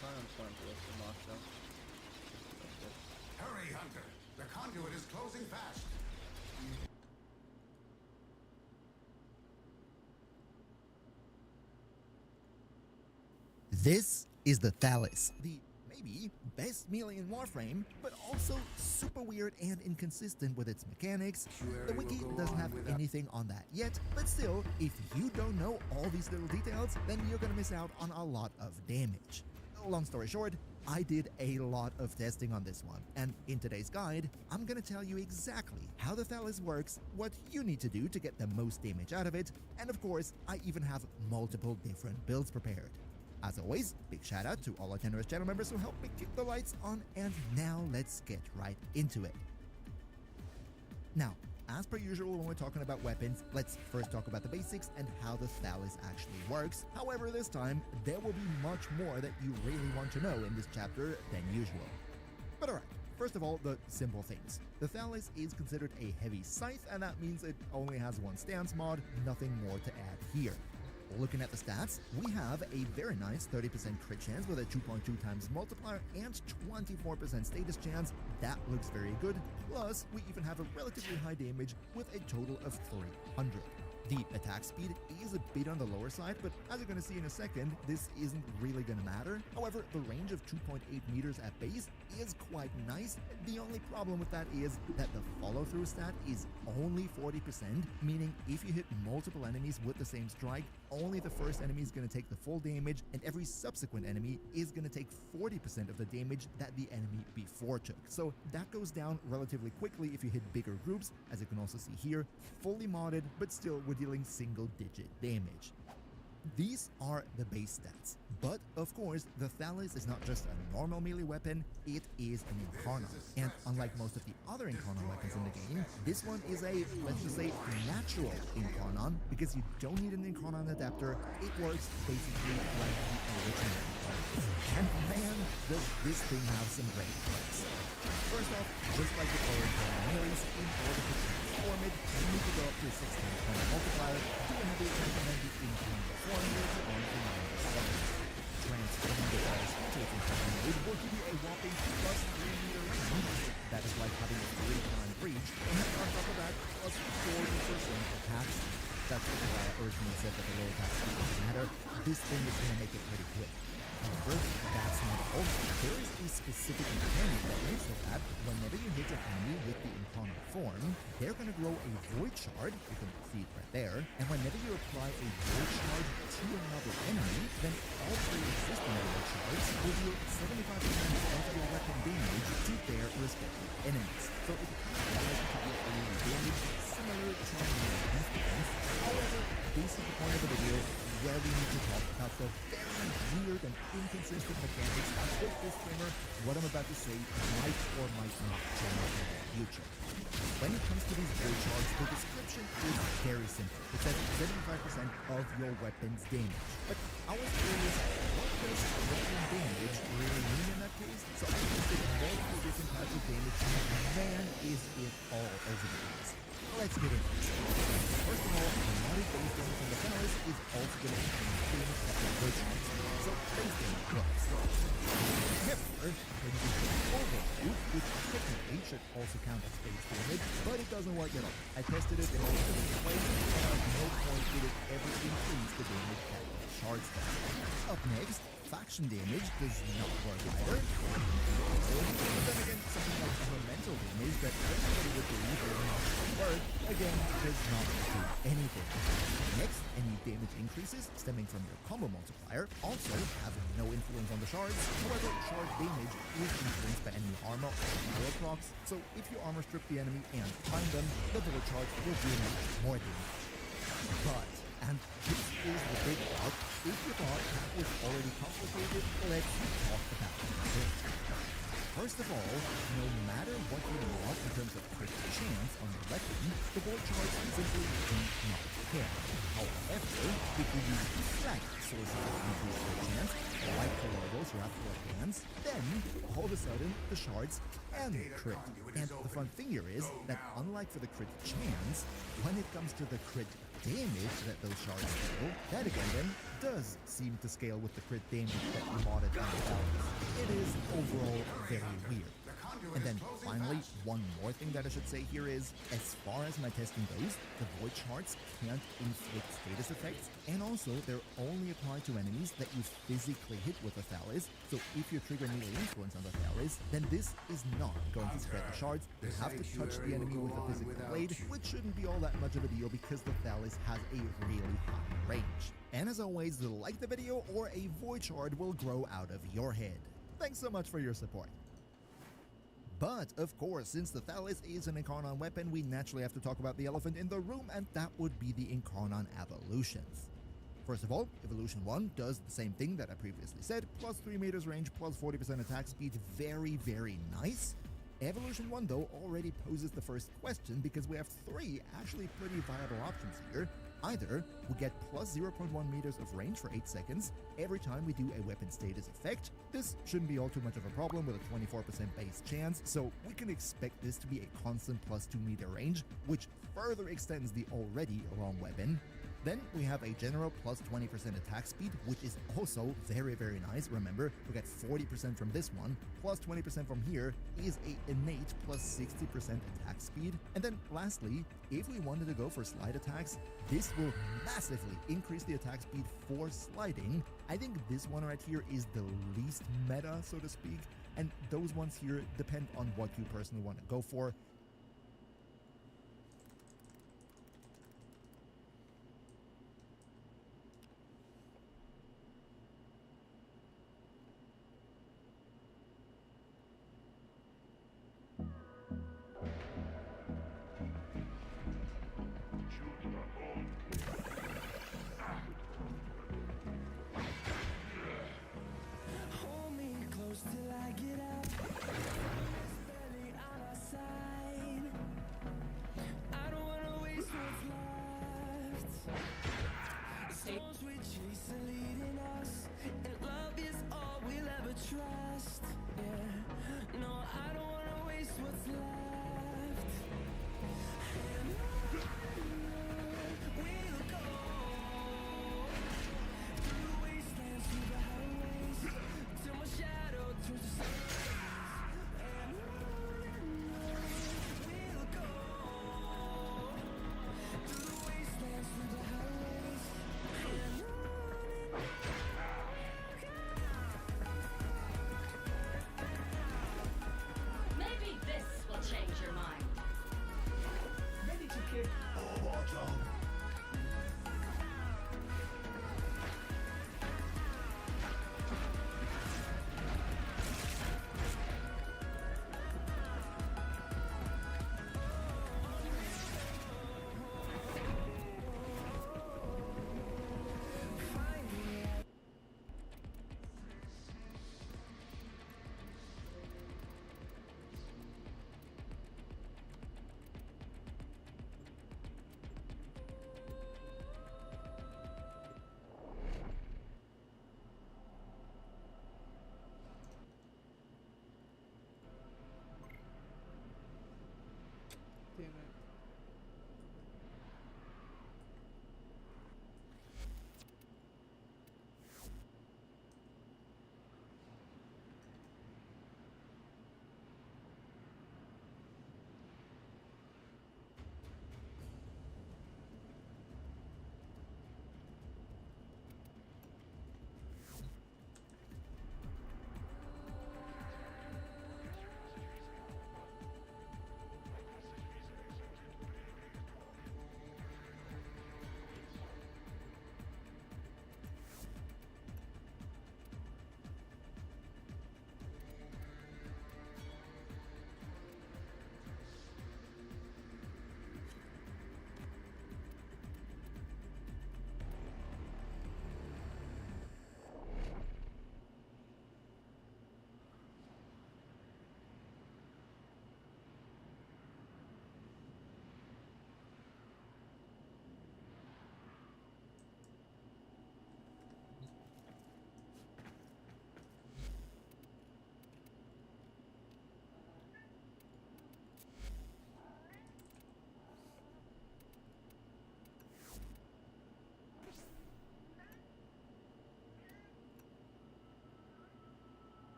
time. I'm starting to look for mock though. Hurry, Hunter. The conduit is closing fast. This is the Thalys, the maybe best melee in Warframe, but also super weird and inconsistent with its mechanics. The wiki doesn't have anything on that yet, but still, if you don't know all these little details, then you're gonna miss out on a lot of damage. Long story short, I did a lot of testing on this one, and in today's guide, I'm gonna tell you exactly how the Thalys works, what you need to do to get the most damage out of it, and of course, I even have multiple different builds prepared. As always, big shout out to all our generous channel members who help me keep the lights on, and now let's get right into it. Now, as per usual when we're talking about weapons, let's first talk about the basics and how the Thalys actually works. However, this time, there will be much more that you really want to know in this chapter than usual. But alright, first of all, the simple things. The Thalys is considered a heavy scythe, and that means it only has one stance mod, nothing more to add here. Looking at the stats, we have a very nice 30% crit chance with a 2.2 times multiplier and 24% status chance. That looks very good. Plus, we even have a relatively high damage with a total of 300. The attack speed is a bit on the lower side, but as you're going to see in a second, this isn't really going to matter. However, the range of 2.8 meters at base is quite nice. The only problem with that is that the follow-through stat is only 40%, meaning if you hit multiple enemies with the same strike, only the first enemy is going to take the full damage, and every subsequent enemy is going to take 40% of the damage that the enemy before took. So that goes down relatively quickly if you hit bigger groups, as you can also see here, fully modded, but still we're dealing single-digit damage. These are the base stats, but of course the Thalys is not just a normal melee weapon, it is an Incarnon, and unlike most of the other Incarnon weapons in the game, this one is a, let's just say, natural Incarnon, because you don't need an Incarnon adapter. It works basically like the original Incarnon. And man, does this thing have some great perks. First off, just like the other Incarnon melees, in order to transform it, you need to go up to a 16-point multiplier, do a heavy attack, and then the Incarnon form later on to 9 transforming the Thalys into its Incarnon mode will give you a whopping plus 3-meter range. That is like having a 3-time reach, and on top of that, plus 40% attack speed. That's why I originally said that the low attack speed doesn't matter. This thing is going to make it pretty quick. However, that's not all. There is a specific mechanic that makes it that whenever you hit an enemy with the Incarnate form, they're going to grow a Void Shard, you can see it right there, and whenever you apply a Void Shard to another enemy, then all three existing Void Shards will deal 75% of your weapon damage to their respective enemies. So it kind of allows you to deal a little damage similar to defense. However, this is the point of the video where we need to talk about the very weird and inconsistent mechanics that with disclaimer, what I'm about to say might or might not change in the future. When it comes to these Void Shards, the description is very simple. It says 75% of your weapon's damage. But I was curious, what does weapon damage really mean in that case? So I listed multiple different types of damage, and man, is it all over the place. Let's get into this. First of all, the modded base damage from the Thalys is also going to be things that the Void Shards do. So base damage works. However, when you get overload, which technically should also count as base damage, but it doesn't work at all. I tested it in all different ways, and at no point did it ever increase the damage that the shards does. Up next, faction damage does not work either. But then again, something like elemental damage that everybody would believe will not work, again, does not do anything. Next, any damage increases stemming from your combo multiplier also have no influence on the shards. However, shard damage is influenced by enemy armor or power procs, so if you armor strip the enemy and find them, the Void Shards will do much more damage. But, and this is the big part, if you thought that was already complicated, let's talk about it. First of all, no matter what you want in terms of crit chance on your weapon, the Void Shards simply do not care. However, if you use flat sources of increased crit chance, like the logos or afterlife hands, then all of a sudden the shards can crit. And the fun thing here is that unlike for the crit chance, when it comes to the crit damage that those shards deal, that again then does seem to scale with the crit damage that you modded on the Phallus. It is overall very weird. And then finally, one more thing that I should say here is, as far as my testing goes, the void shards can't inflict status effects, and also they're only applied to enemies that you physically hit with a Phallus, so if you trigger melee influence on the Phallus, then this is not going to spread the shards. You have to touch the enemy with a physical blade, which shouldn't be all that much of a deal because the Phallus has a really high range. And as always, like the video or a void shard will grow out of your head. Thanks so much for your support. But, of course, since the Phallus is an Incarnon weapon, we naturally have to talk about the elephant in the room, and that would be the Incarnon evolutions. First of all, Evolution 1 does the same thing that I previously said, plus 3 meters range, plus 40% attack speed, very, very nice. Evolution 1, though, already poses the first question because we have 3 actually pretty viable options here. Either we get plus 0.1 meters of range for 8 seconds every time we do a weapon status effect. This shouldn't be all too much of a problem with a 24% base chance, so we can expect this to be a constant plus 2 meter range, which further extends the already long weapon. Then we have a general plus 20% attack speed, which is also very, very nice. Remember, we get 40% from this one, plus 20% from here is a innate plus 60% attack speed. And then lastly, if we wanted to go for slide attacks, this will massively increase the attack speed for sliding. I think this one right here is the least meta, so to speak, and those ones here depend on what you personally want to go for. Hold me close till I get up. Steady on our side.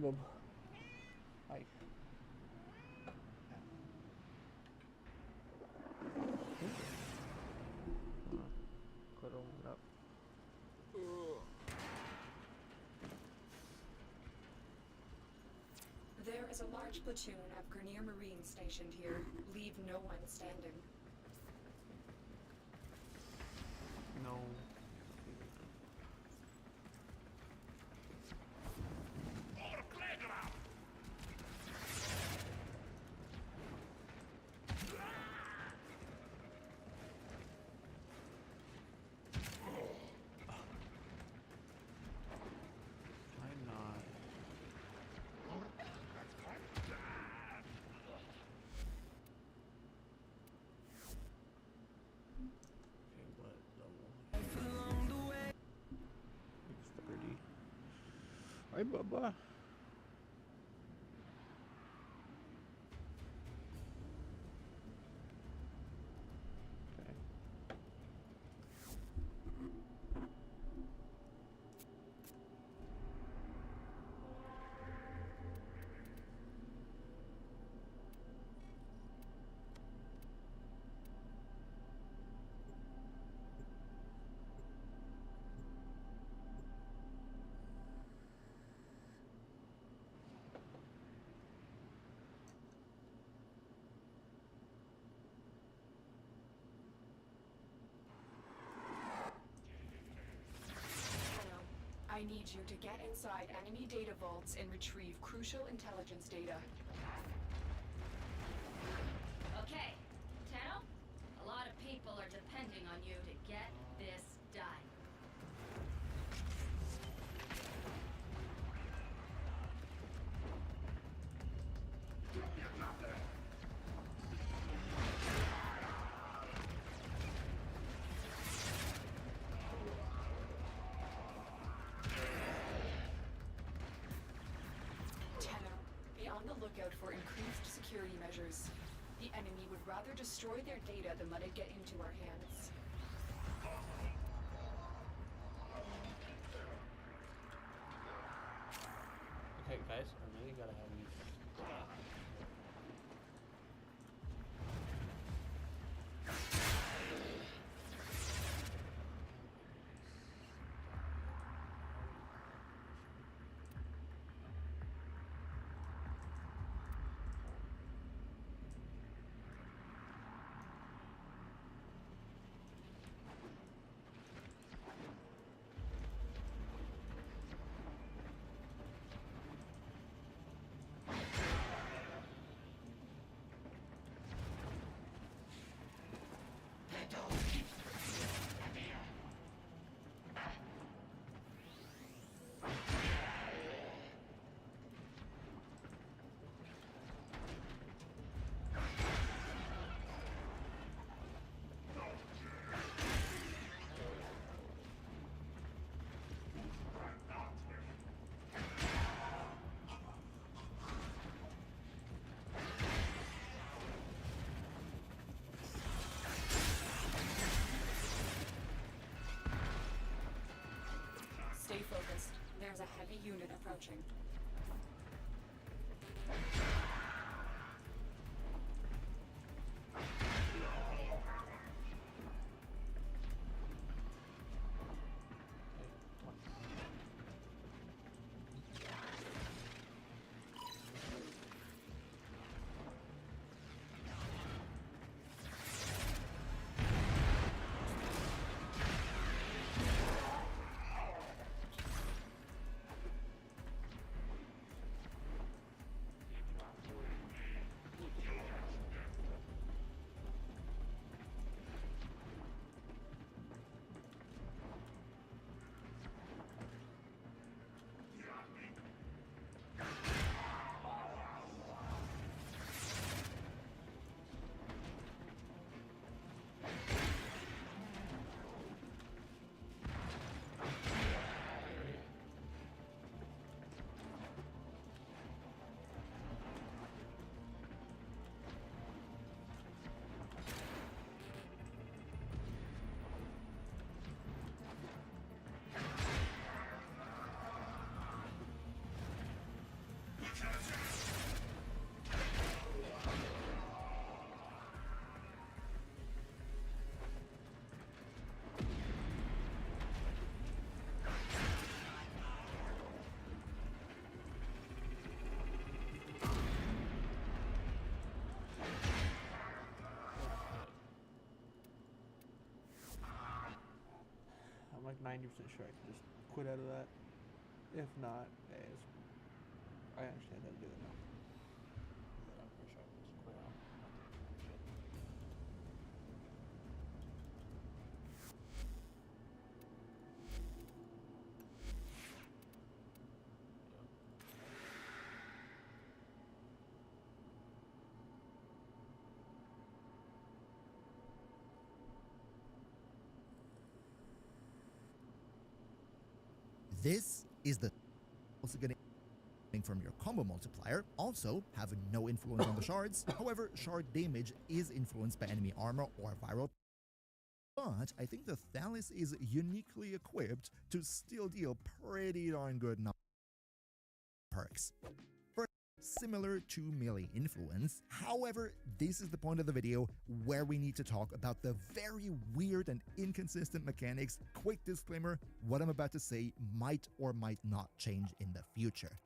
Bob. Hi. Kurung gelap. There is a large platoon of Grenier Marines stationed here. Leave no one standing. No. Why not? Okay, what level? 30. Hi, Bubba. Okay. I need you to get inside enemy data vaults and retrieve crucial intelligence data. Okay, Tenno, a lot of people are depending on you to get this done. Tenno, be on the lookout for increased security measures. The enemy would rather destroy their data than let it get into our hands. Okay, guys, I really gotta have these. Stay focused. There's a heavy unit approaching. 90% sure I can just quit out of that. If not, I understand how to do it now. But I'm pretty sure I can just quit out. This is the also going to from your combo multiplier, also have no influence on the shards. However, shard damage is influenced by enemy armor or viral. But I think the Thalys is uniquely equipped to still deal pretty darn good perks. Similar to melee influence. However, this is the point of the video where we need to talk about the very weird and inconsistent mechanics. Quick disclaimer, what I'm about to say might or might not change in the future.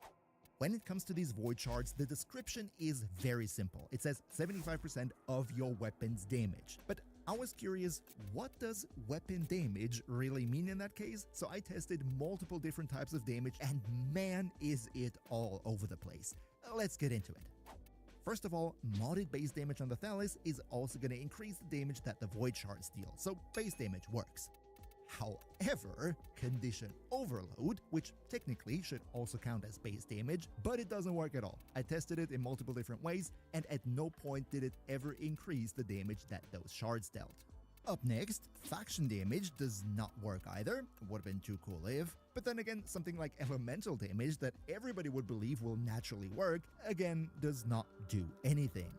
When it comes to these void shards, the description is very simple. It says 75% of your weapon's damage. But I was curious, what does weapon damage really mean in that case? So I tested multiple different types of damage, and man, is it all over the place. Let's get into it. First of all, modded base damage on the Thalys is also going to increase the damage that the void shards deal, so base damage works. However, condition overload, which technically should also count as base damage, but it doesn't work at all. I tested it in multiple different ways, and at no point did it ever increase the damage that those shards dealt. Up next, faction damage does not work either. Would have been too cool if. But then again, something like elemental damage that everybody would believe will naturally work, again, does not do anything.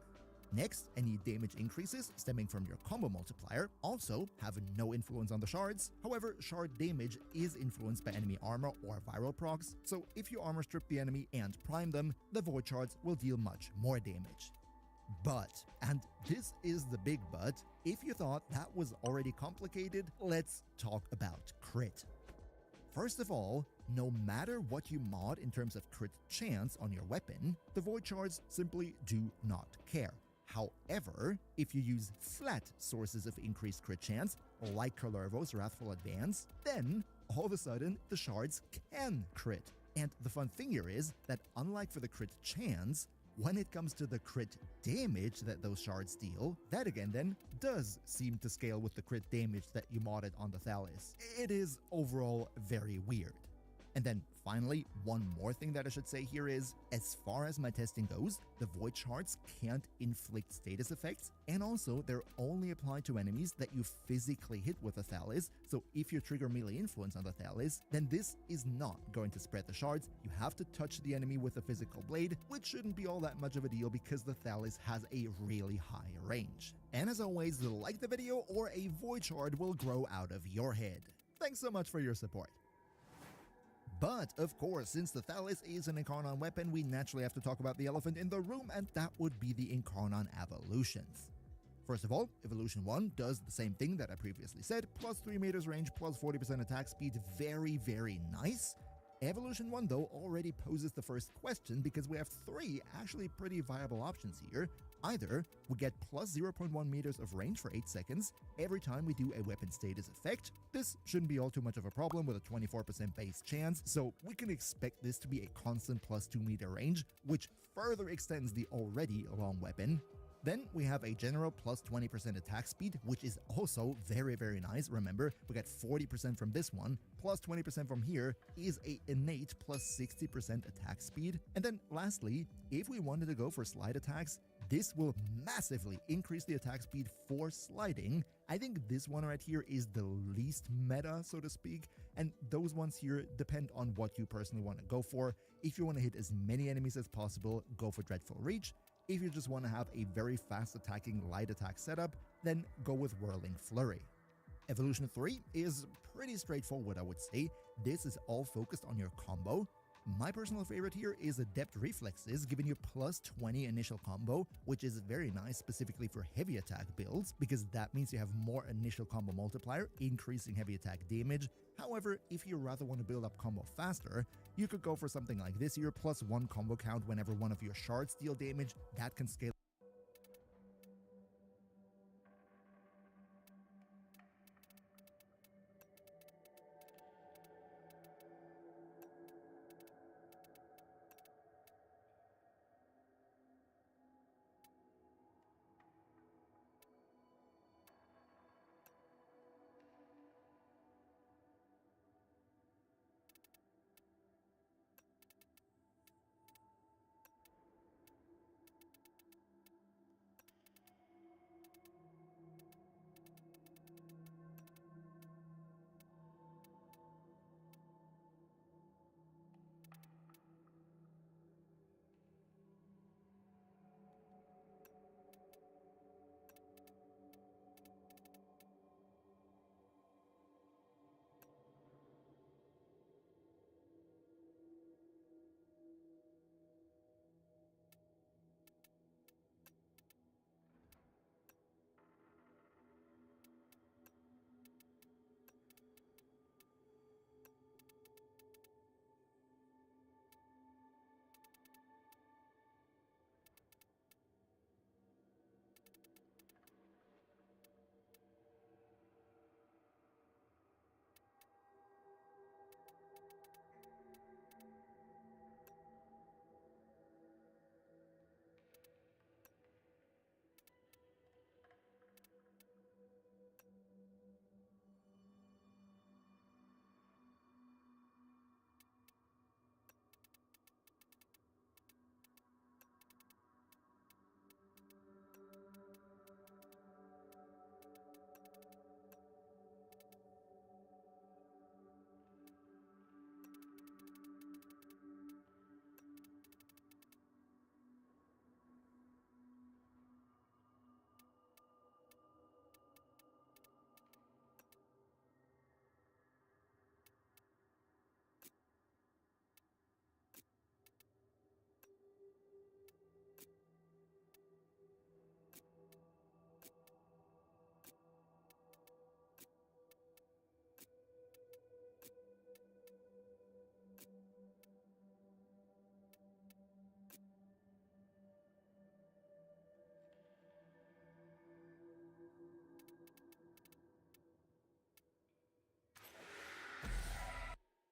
Next, any damage increases stemming from your combo multiplier also have no influence on the shards. However, shard damage is influenced by enemy armor or viral procs, so if you armor strip the enemy and prime them, the void shards will deal much more damage. But, and this is the big but, if you thought that was already complicated, let's talk about crit. First of all, no matter what you mod in terms of crit chance on your weapon, the void shards simply do not care. However, if you use flat sources of increased crit chance, like Kalervo's Wrathful Advance, then all of a sudden the shards can crit. And the fun thing here is that unlike for the crit chance, when it comes to the crit damage that those shards deal, that again then does seem to scale with the crit damage that you modded on the Thalys. It is overall very weird. And then finally, one more thing that I should say here is, as far as my testing goes, the void shards can't inflict status effects, and also they're only applied to enemies that you physically hit with a Thalys, so if you trigger melee influence on the Thalys, then this is not going to spread the shards. You have to touch the enemy with a physical blade, which shouldn't be all that much of a deal because the Thalys has a really high range. And as always, like the video or a void shard will grow out of your head. Thanks so much for your support. But, of course, since the Thalys is an Incarnon weapon, we naturally have to talk about the elephant in the room, and that would be the Incarnon evolutions. First of all, Evolution 1 does the same thing that I previously said, plus 3 meters range, plus 40% attack speed, very, very nice. Evolution 1, though, already poses the first question because we have 3 actually pretty viable options here. Either we get plus 0.1 meters of range for 8 seconds every time we do a weapon status effect. This shouldn't be all too much of a problem with a 24% base chance, so we can expect this to be a constant plus 2 meter range, which further extends the already long weapon. Then we have a general plus 20% attack speed, which is also very, very nice. Remember, we got 40% from this one, plus 20% from here is a innate plus 60% attack speed. And then lastly, if we wanted to go for slide attacks, this will massively increase the attack speed for sliding. I think this one right here is the least meta, so to speak, and those ones here depend on what you personally want to go for. If you want to hit as many enemies as possible, go for Dreadful Reach. If you just want to have a very fast attacking light attack setup, then go with Whirling Flurry. Evolution 3 is pretty straightforward, I would say. This is all focused on your combo. My personal favorite here is Adept Reflexes, giving you plus 20 initial combo, which is very nice specifically for heavy attack builds, because that means you have more initial combo multiplier, increasing heavy attack damage. However, if you rather want to build up combo faster, you could go for something like this here, plus 1 combo count whenever one of your shards deal damage. That can scale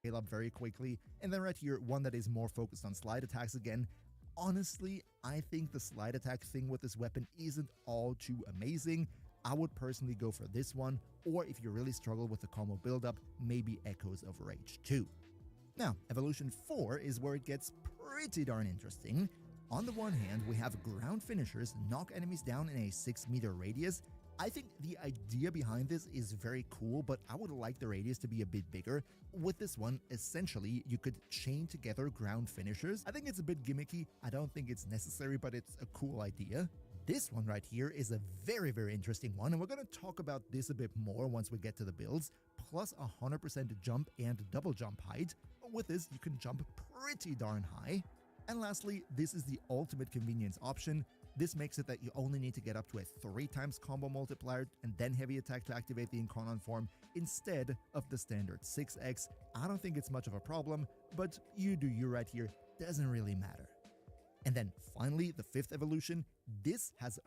scale up very quickly. And then right here, one that is more focused on slide attacks again. Honestly, I think the slide attack thing with this weapon isn't all too amazing. I would personally go for this one, or if you really struggle with the combo buildup, maybe Echoes of Rage 2. Now, Evolution 4 is where it gets pretty darn interesting. On the one hand, we have ground finishers knock enemies down in a 6-meter radius. I think the idea behind this is very cool, but I would like the radius to be a bit bigger. With this one, essentially, you could chain together ground finishers. I think it's a bit gimmicky. I don't think it's necessary, but it's a cool idea. This one right here is a very, very interesting one, and we're going to talk about this a bit more once we get to the builds. Plus 100% jump and double jump height. With this, you can jump pretty darn high. And lastly, this is the ultimate convenience option. This makes it that you only need to get up to a 3x combo multiplier and then heavy attack to activate the Incarnon form instead of the standard 6x. I don't think it's much of a problem, but you do you right here, doesn't really matter. And then finally, the 5th evolution, this has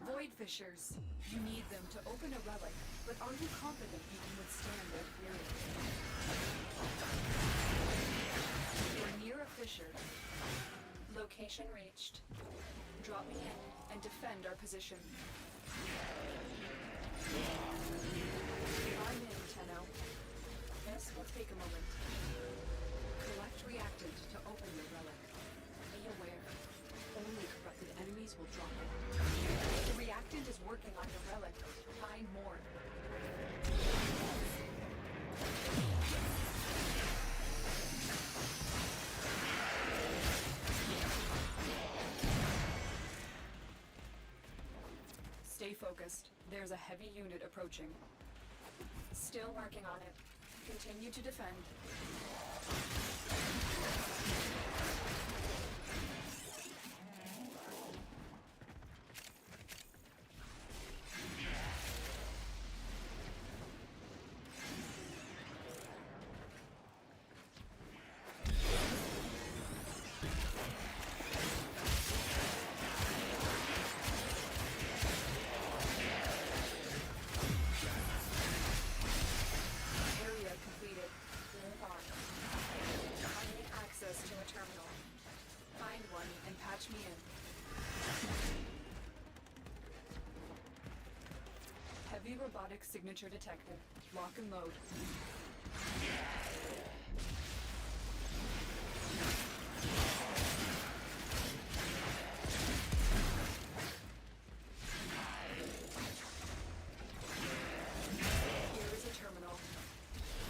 Void Fissures. You need them to open a relic, but are you confident you can withstand their fury? You're near a fissure. Location reached. Drop me in and defend our position. I'm in, Tenno. This will take a moment. Collect reactant to open the relic. Be aware. Only corrupted enemies will drop it. The reactant is working on the relic. Find more. Stay focused. There's a heavy unit approaching. Still working on it. Continue to defend. Heavy robotic signature detected. Lock and load. Here is a terminal.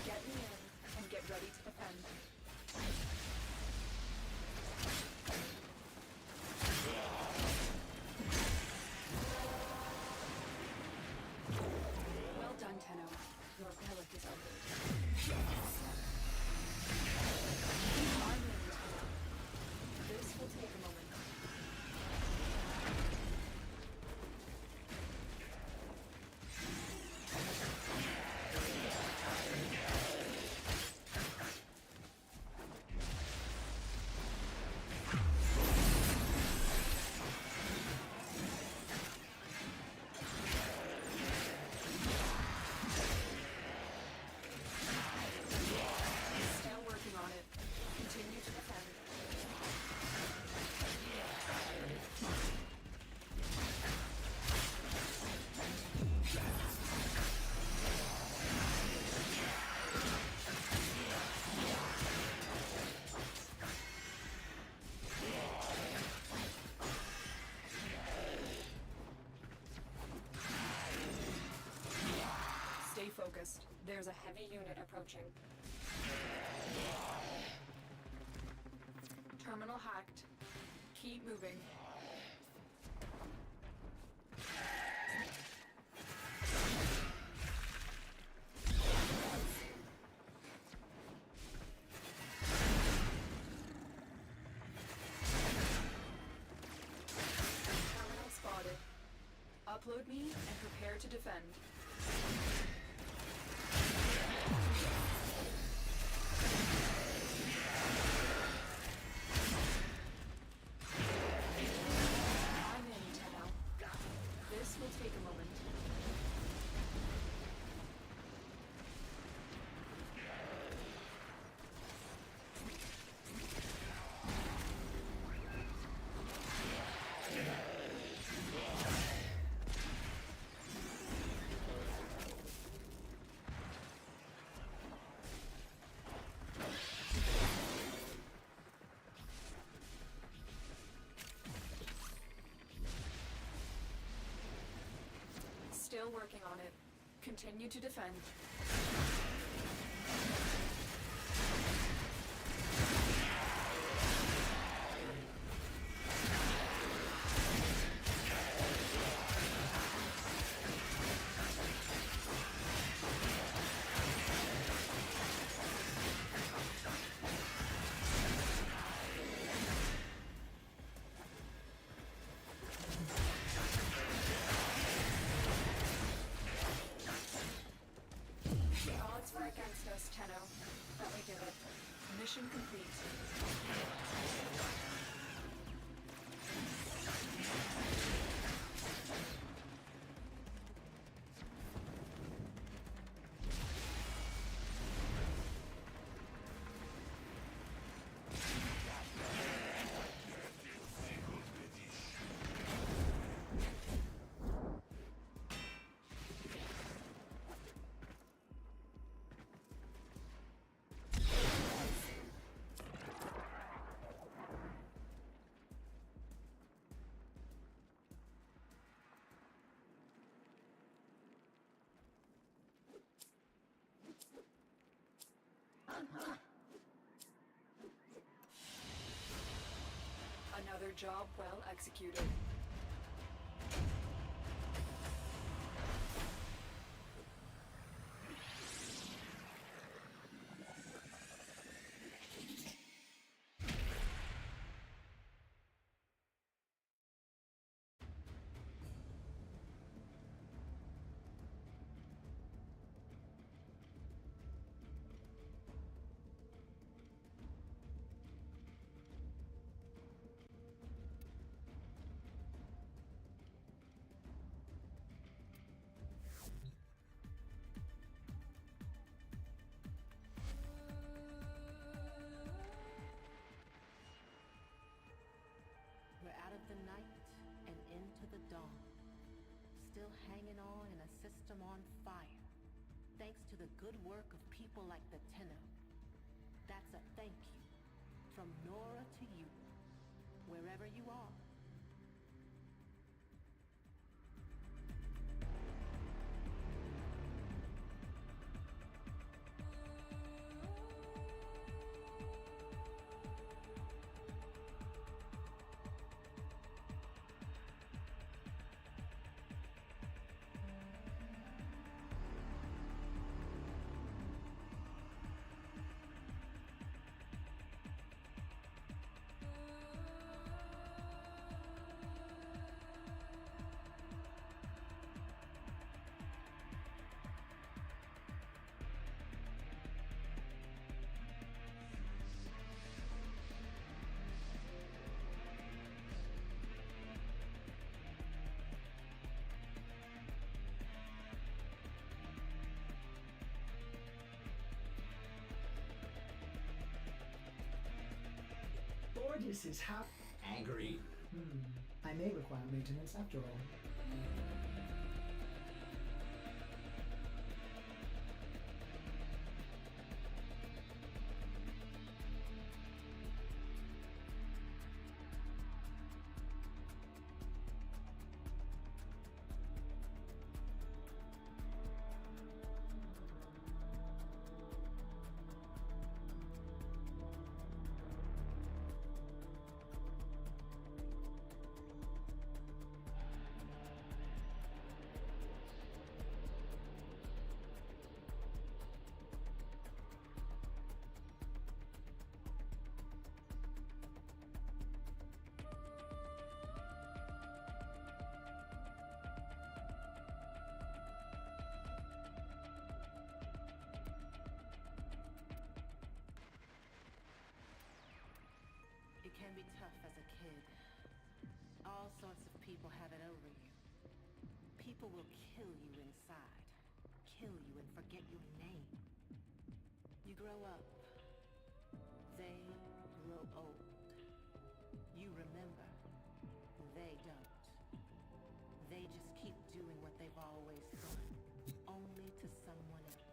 Get me in and get ready to defend. Well done, Tenno. Your relic is open. There's a heavy unit approaching. Terminal hacked. Keep moving. Terminal spotted. Upload me and prepare to defend. I'm in, Tenno. This will take a moment. Still working on it. Continue to defend. The odds were against us, Tenno, but we did it. Mission complete. Another job well executed. We're out of the night and into the dawn. Still hanging on in a system on fire. Thanks to the good work of people like the Tenno. That's a thank you. From Nora to you. Wherever you are. Borges is angry. I may require maintenance after all. People will kill you inside. Kill you and forget your name. You grow up. They grow old. You remember. They don't. They just keep doing what they've always done. Only to someone else.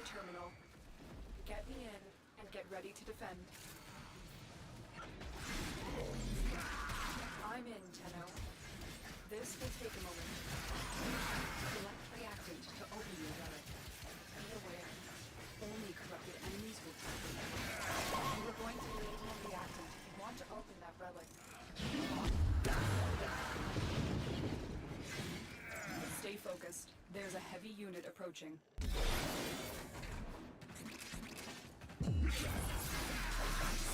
terminal. Get me in and get ready to defend. I'm in, Tenno. This will take a moment. Select reactant to open your relic. Be aware. Only corrupted enemies will target you. You are going to need more reactant if you want to open that relic. Stay focused. There's a heavy unit approaching.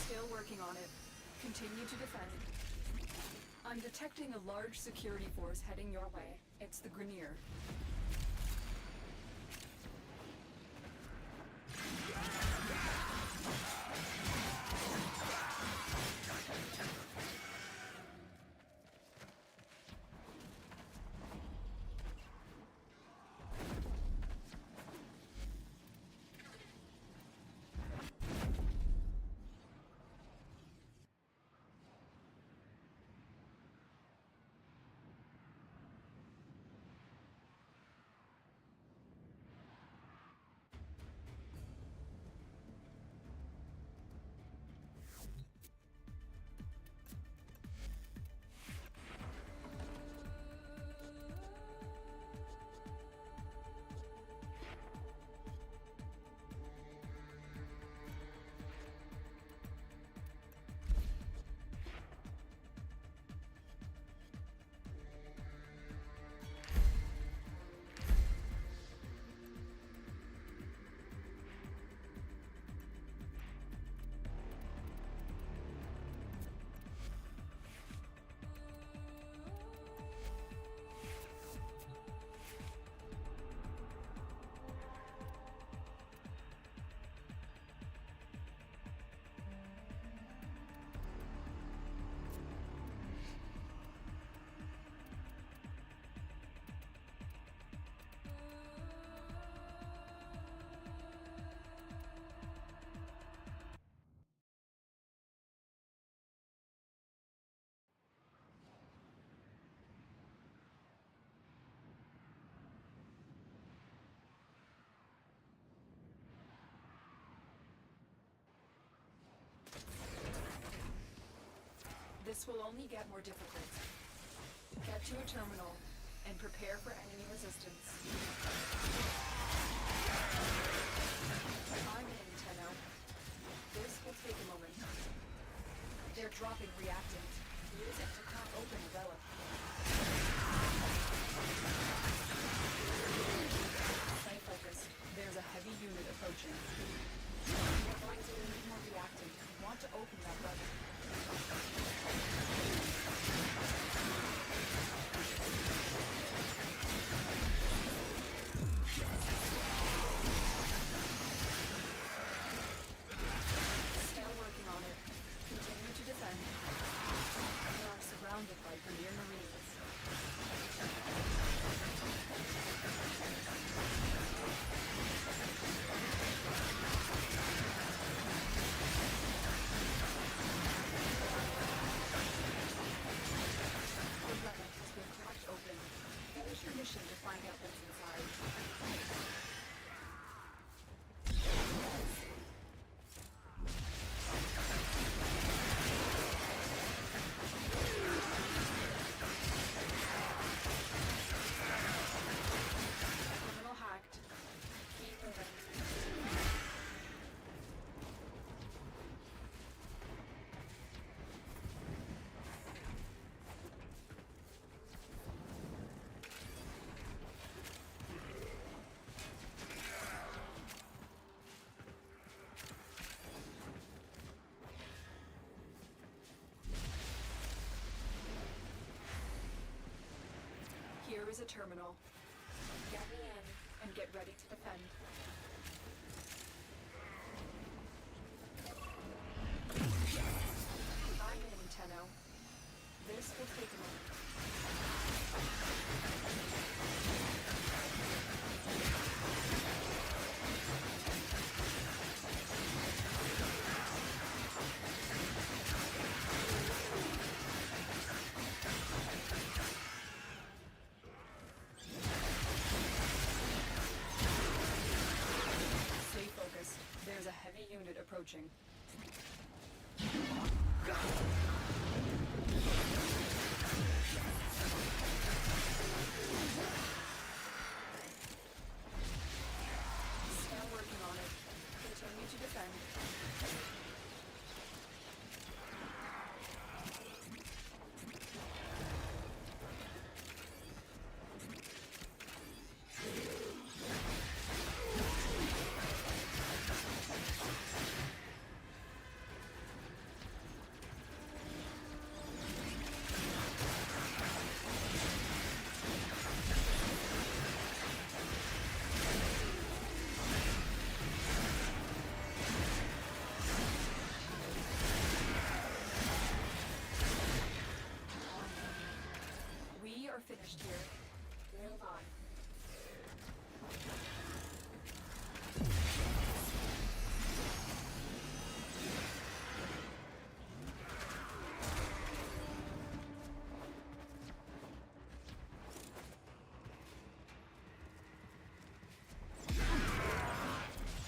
Still working on it. Continue to defend. I'm detecting a large security force heading your way. It's the Grineer. This will only get more difficult. Get to a terminal and prepare for enemy resistance. I'm in, Tenno. This will take a moment. They're dropping reactant. Use it to cut open the relic. Stay focused. There's a heavy unit approaching. You're going to need more reactant. You want to open that relic. Still working on it. Continue to defend. You are surrounded by Premier Marines. The relic has been cracked open. Finish your mission to find out what's inside. Terminal hacked. Keep moving. Here is a terminal. Get me in and get ready to defend. I'm in, Tenno. This will take a moment. Stay focused. There's a heavy unit approaching. Still working on it. Continue to defend. We are finished here. Move on.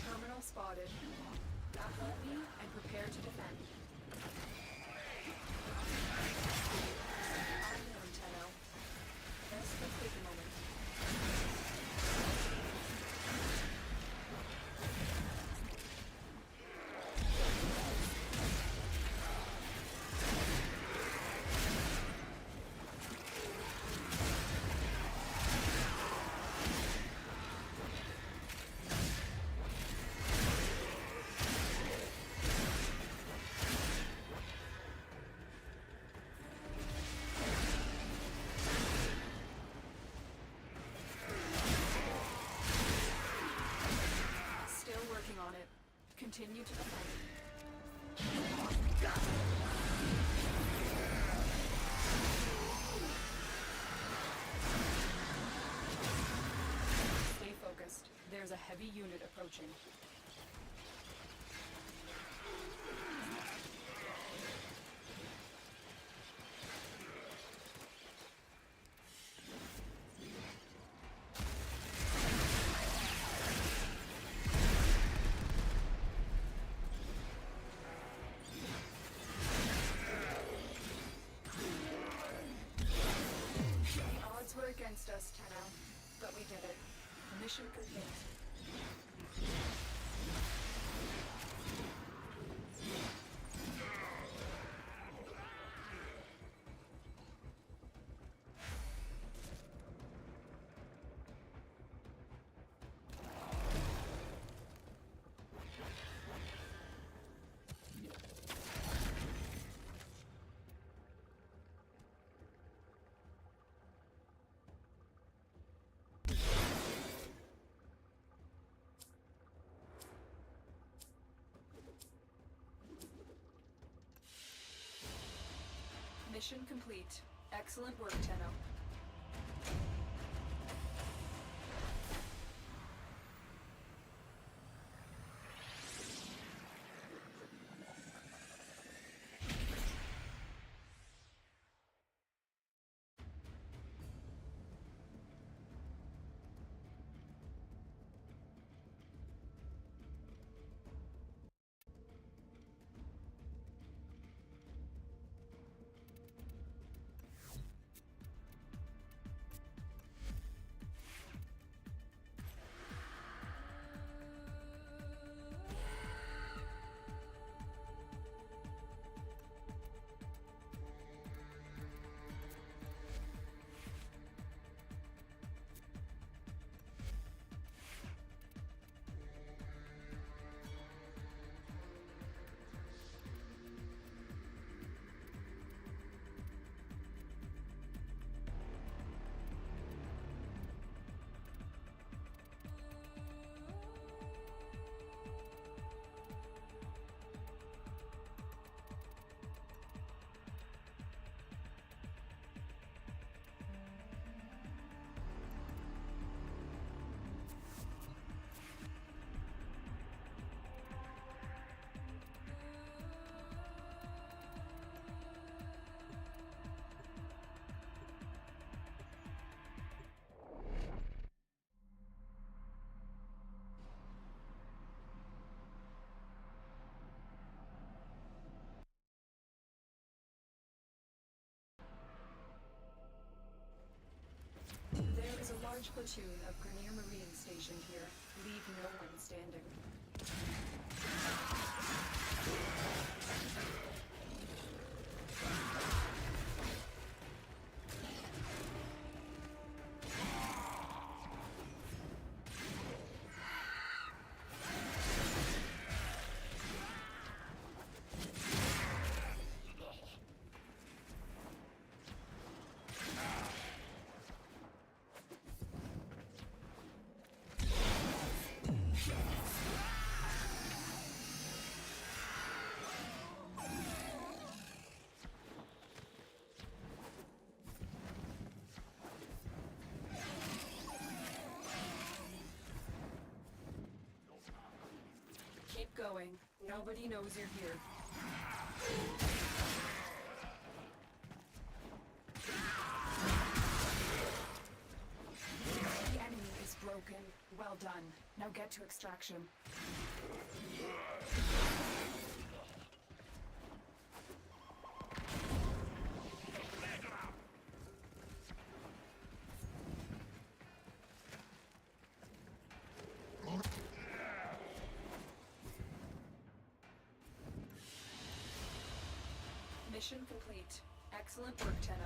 Terminal spotted. Upload me and prepare to defend. I'm in, Tenno. This will take a moment. Still working on it. Continue to defend. Stay focused. There's a heavy unit approaching. did it. Mission complete. Mission complete. Excellent work, Tenno. There is a large platoon of Grenier Marines stationed here. Leave no one standing. Keep going. Nobody knows you're here. The enemy is broken. Well done. Now get to extraction. Mission complete. Excellent work, Tenno.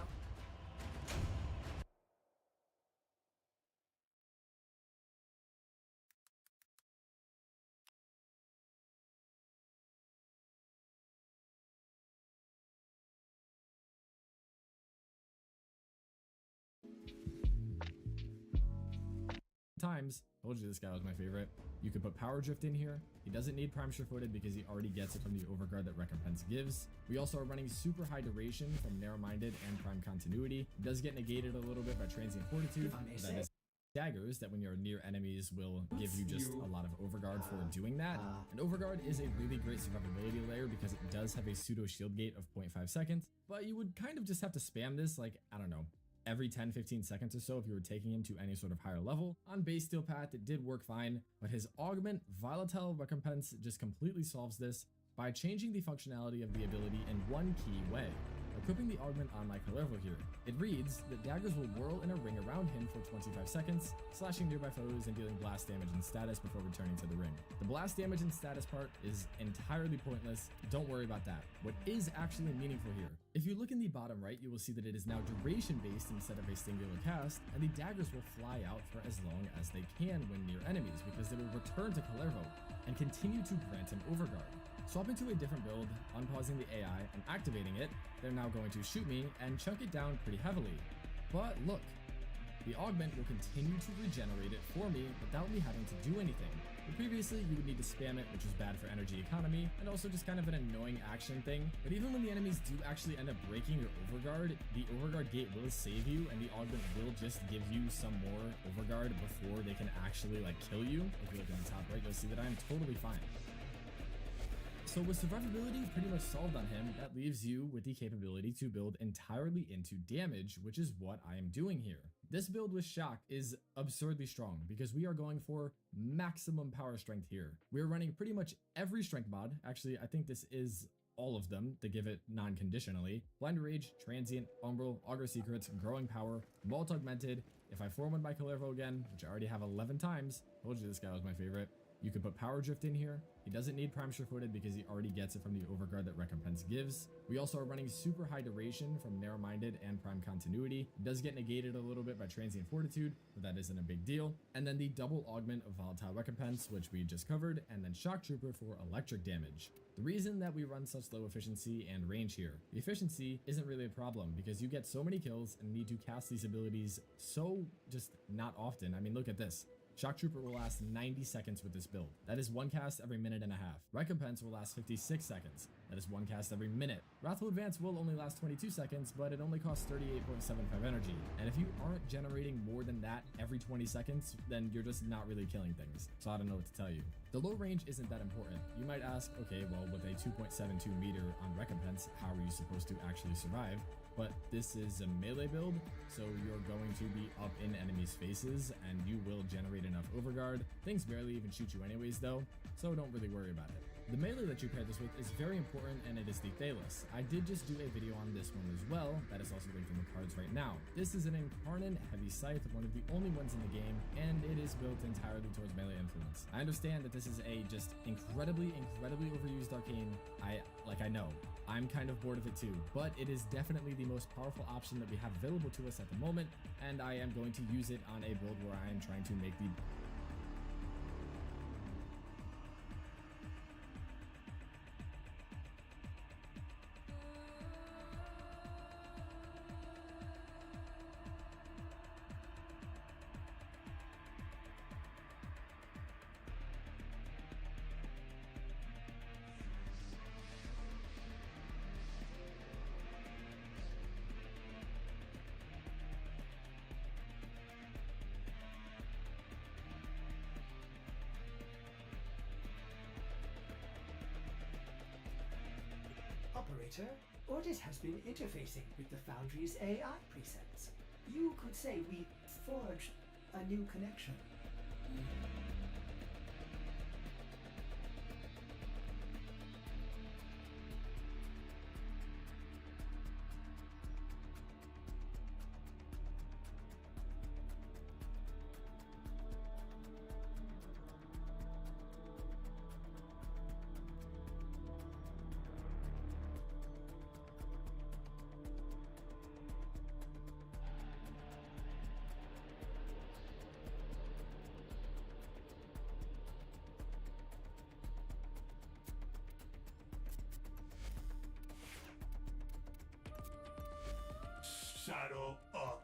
Times, told you this guy was my favorite. You could put power drift in here. He doesn't need prime sure-footed because he already gets it from the overguard that recompense gives. We also are running super high duration from narrow-minded and prime continuity. It does get negated a little bit by transient fortitude. That is daggers that when you're near enemies will give you just a lot of overguard for doing that. And overguard is a really great survivability layer because it does have a pseudo shield gate of 0.5 seconds, but you would kind of just have to spam this like, I don't know, every 10-15 seconds or so if you were taking him to any sort of higher level. On base steel path, it did work fine, but his augment volatile recompense just completely solves this by changing the functionality of the ability in one key way. Equipping the augment on my Kalervo here, it reads that daggers will whirl in a ring around him for 25 seconds, slashing nearby foes and dealing blast damage and status before returning to the ring. The blast damage and status part is entirely pointless, don't worry about that. What is actually meaningful here, if you look in the bottom right, you will see that it is now duration based instead of a singular cast, and the daggers will fly out for as long as they can when near enemies because they will return to Kalervo and continue to grant him overguard. Swapping to a different build, unpausing the AI and activating it, they're now going to shoot me and chunk it down pretty heavily. But look, the augment will continue to regenerate it for me without me having to do anything. But previously, you would need to spam it, which was bad for energy economy, and also just kind of an annoying action thing. But even when the enemies do actually end up breaking your overguard, the overguard gate will save you, and the augment will just give you some more overguard before they can actually like kill you. If you look in the top right, you'll see that I'm totally fine. So with survivability pretty much solved on him, that leaves you with the capability to build entirely into damage, which is what I am doing here. This build with shock is absurdly strong because we are going for maximum power strength here. We're running pretty much every strength mod. Actually, I think this is all of them to give it non-conditionally. Blind Rage, Transient, Umbral, Augur Secrets, Growing Power, Malt Augmented. If I form one by Kalervo again, which I already have 11 times, told you this guy was my favorite. You could put Power Drift in here. He doesn't need Prime Sure-Footed because he already gets it from the overguard that Recompense gives. We also are running super high duration from Narrow-Minded and Prime Continuity. It does get negated a little bit by Transient Fortitude, but that isn't a big deal. And then the double augment of Volatile Recompense, which we just covered, and then Shock Trooper for electric damage. The reason that we run such low efficiency and range here, the efficiency isn't really a problem because you get so many kills and need to cast these abilities so just not often. I mean, look at this. Shock Trooper will last 90 seconds with this build. That is one cast every minute and a half. Recompense will last 56 seconds. That is one cast every minute. Wrathful Advance will only last 22 seconds, but it only costs 38.75 energy. And if you aren't generating more than that every 20 seconds, then you're just not really killing things. So I don't know what to tell you. The low range isn't that important. You might ask, okay, well, with a 2.72 meter on Recompense, how are you supposed to actually survive? But this is a melee build, so you're going to be up in enemies' faces and you will generate enough overguard. Things barely even shoot you anyways though, so don't really worry about it. The melee that you pair this with is very important, and it is the Thalos. I did just do a video on this one as well, that is also linked in the cards right now. This is an Incarnate Heavy Scythe, one of the only ones in the game, and it is built entirely towards melee influence. I understand that this is a just incredibly overused arcane. I know. I'm kind of bored of it too, but it is definitely the most powerful option that we have available to us at the moment, and I am going to use it on a build where I am trying to make the Operator, Ordis has been interfacing with the Foundry's AI presets. You could say we forged a new connection. Saddle up.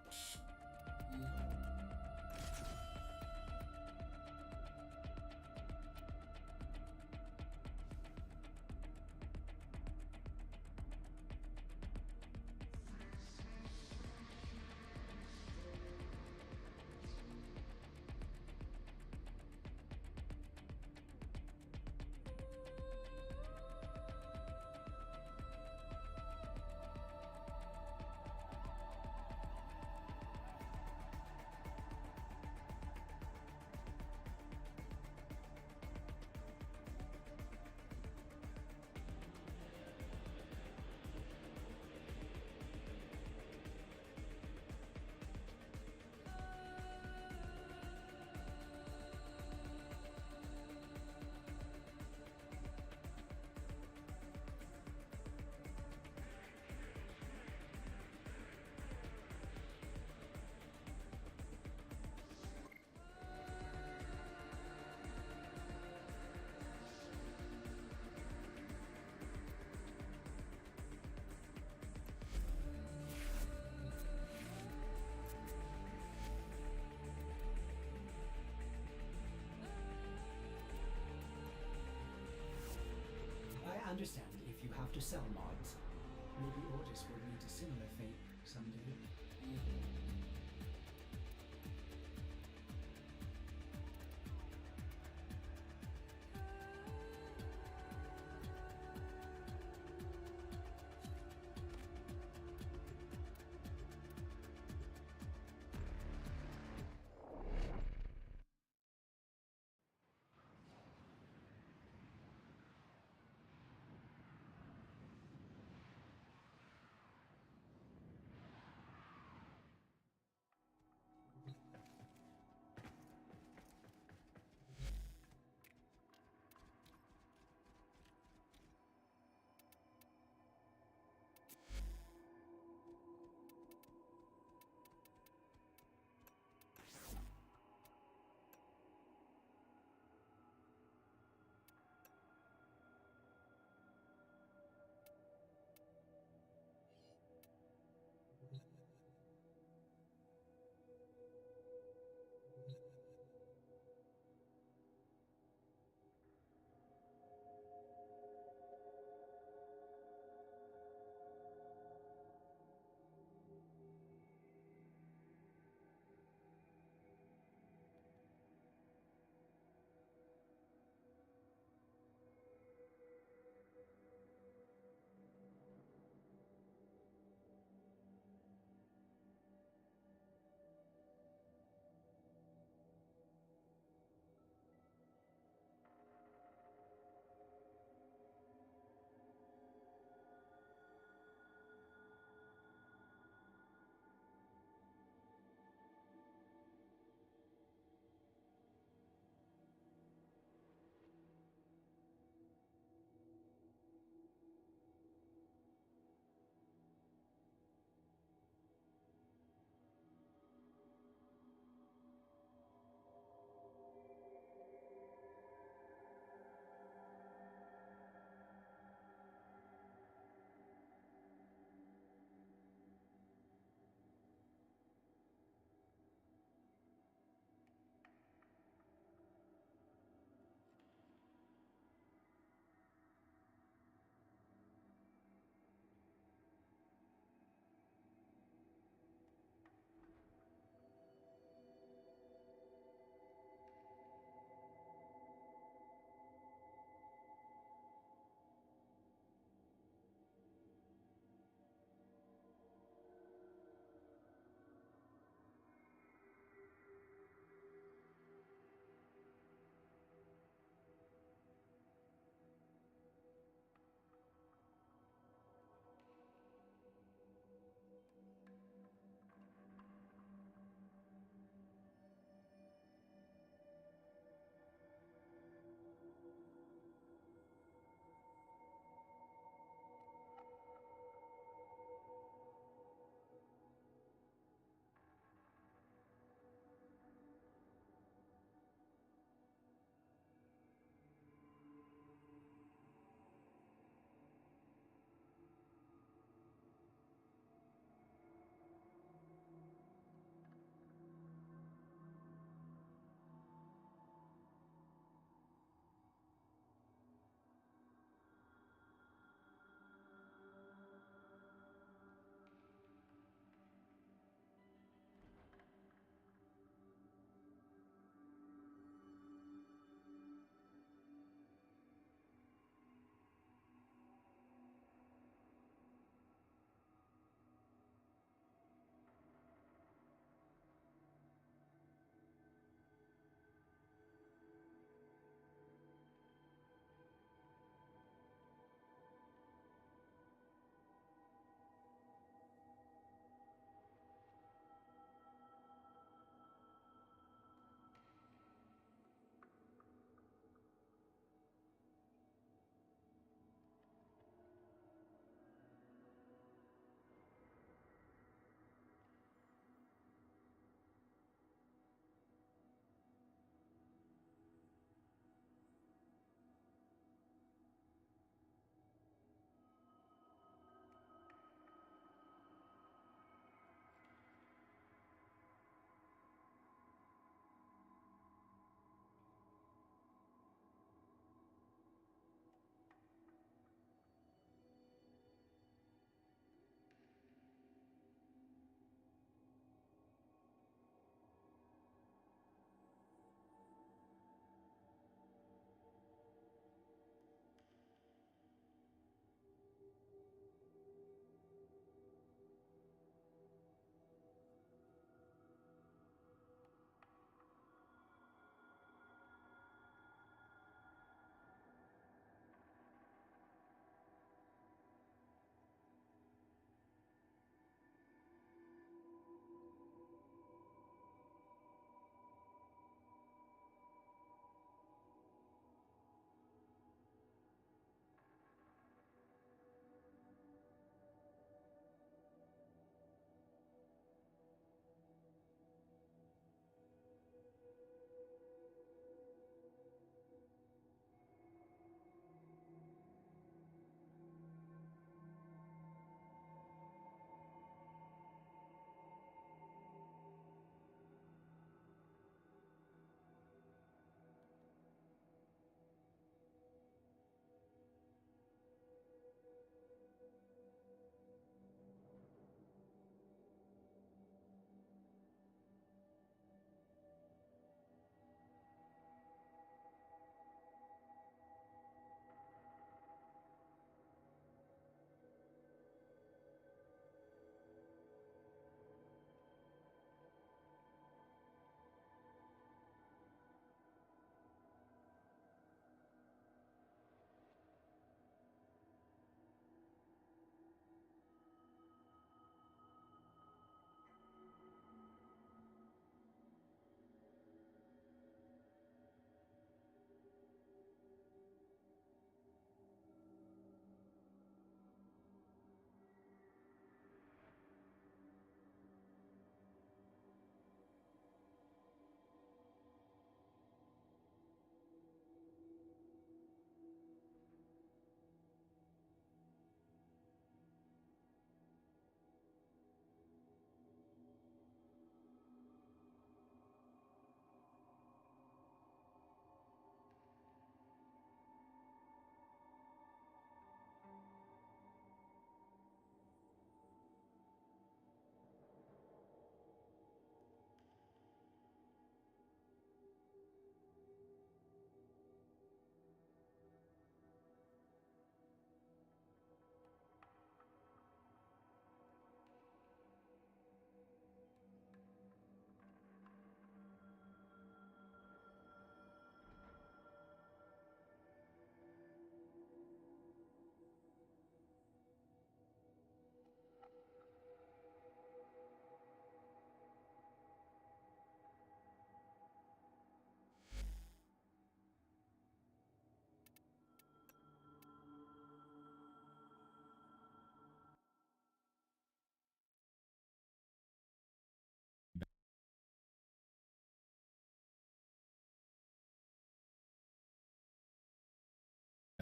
to sell mods. Maybe Ordis will meet a similar fate someday.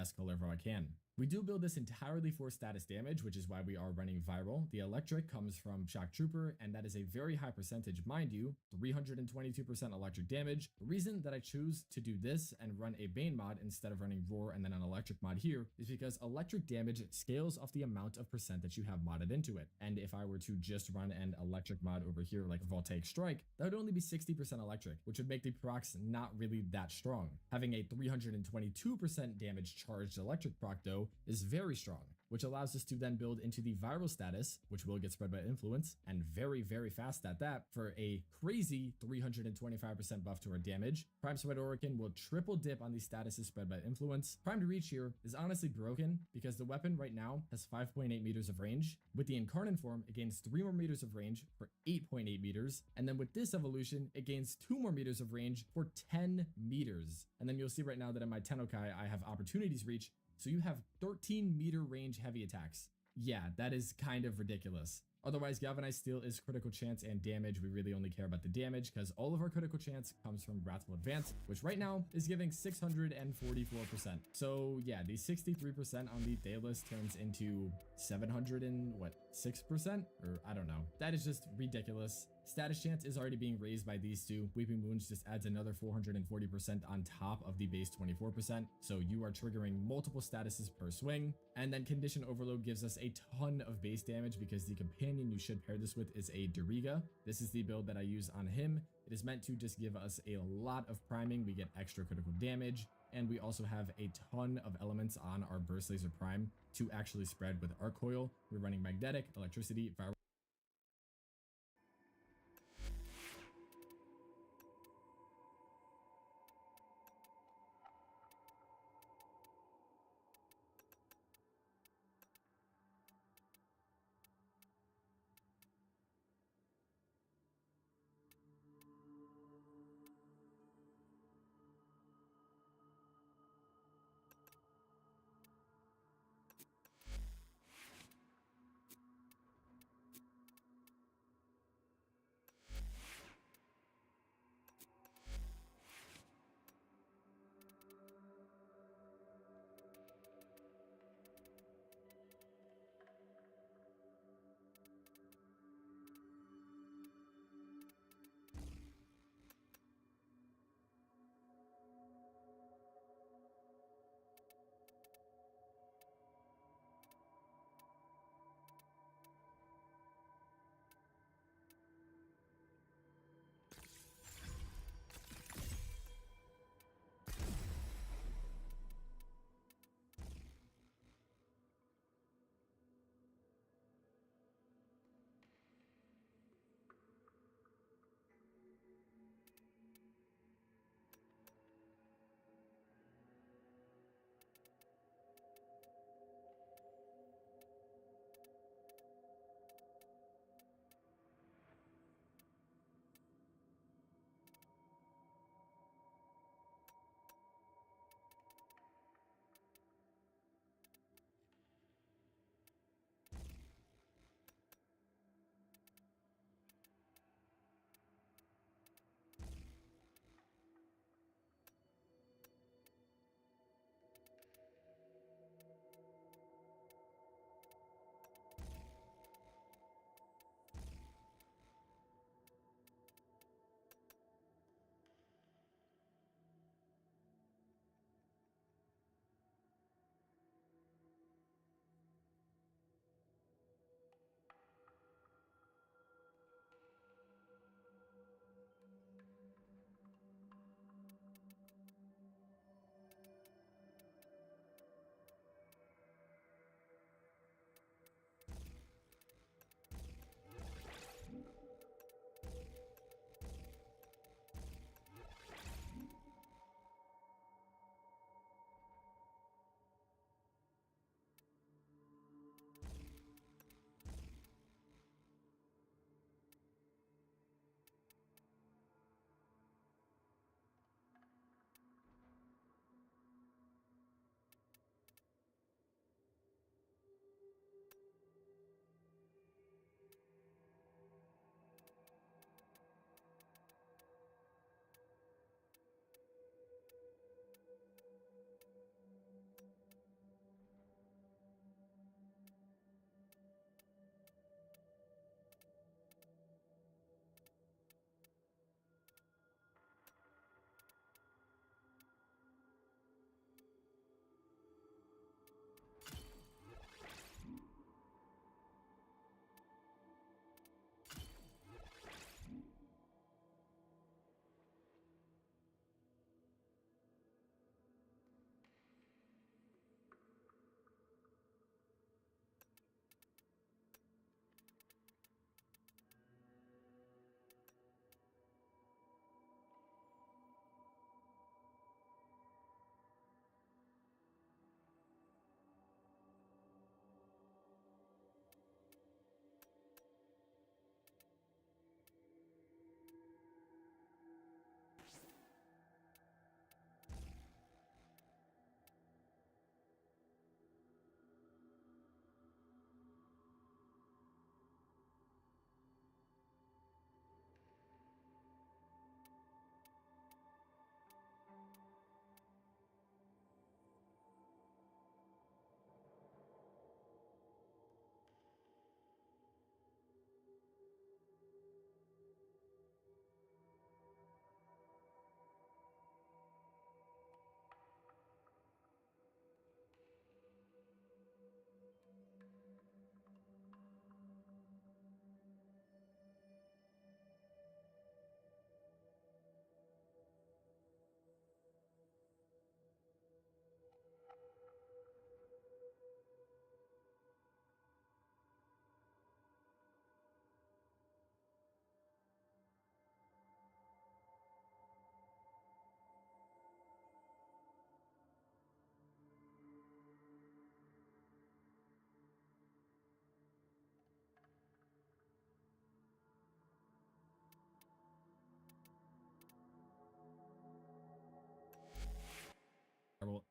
best color how I can. We do build this entirely for status damage, which is why we are running viral. The electric comes from Shock Trooper, and that is a very high percentage, mind you, 322% electric damage. The reason that I choose to do this and run a Bane mod instead of running Roar and then an electric mod here is because electric damage scales off the amount of percent that you have modded into it. And if I were to just run an electric mod over here like Voltaic Strike, that would only be 60% electric, which would make the procs not really that strong. Having a 322% damage charged electric proc though is very strong, which allows us to then build into the viral status, which will get spread by influence, and very, very fast at that for a crazy 325% buff to our damage. Prime Spread Orican will triple dip on the statuses spread by influence. Prime to Reach here is honestly broken because the weapon right now has 5.8 meters of range. With the Incarnate form, it gains 3 more meters of range for 8.8 meters. And then with this evolution, it gains 2 more meters of range for 10 meters. And then you'll see right now that in my Tennokai, I have Opportunities Reach. So you have 13 meter range heavy attacks. Yeah, that is kind of ridiculous. Otherwise, Galvanized Steel is critical chance and damage. We really only care about the damage because all of our critical chance comes from Wrathful Advance, which right now is giving 644%. So yeah, the 63% on the Daedalus turns into 706%, or I don't know. That is just ridiculous. Status chance is already being raised by these two. Weeping Wounds just adds another 440% on top of the base 24%. So you are triggering multiple statuses per swing. And then Condition Overload gives us a ton of base damage because the companion you should pair this with is a Doriga. This is the build that I use on him. It is meant to just give us a lot of priming. We get extra critical damage. And we also have a ton of elements on our Burst Laser Prime to actually spread with Arc Coil. We're running Magnetic, Electricity, Fire.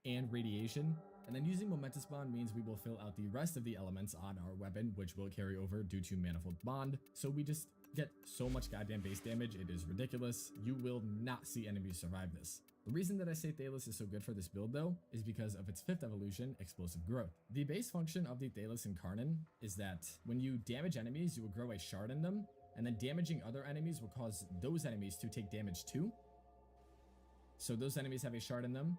and radiation. And then using momentous bond means we will fill out the rest of the elements on our weapon, which will carry over due to manifold bond. So we just get so much goddamn base damage, it is ridiculous. You will not see enemies survive this. The reason that I say Thalos is so good for this build though, is because of its 5th evolution, Explosive Growth. The base function of the Thalos Incarnon is that when you damage enemies, you will grow a shard in them, and then damaging other enemies will cause those enemies to take damage too. So those enemies have a shard in them,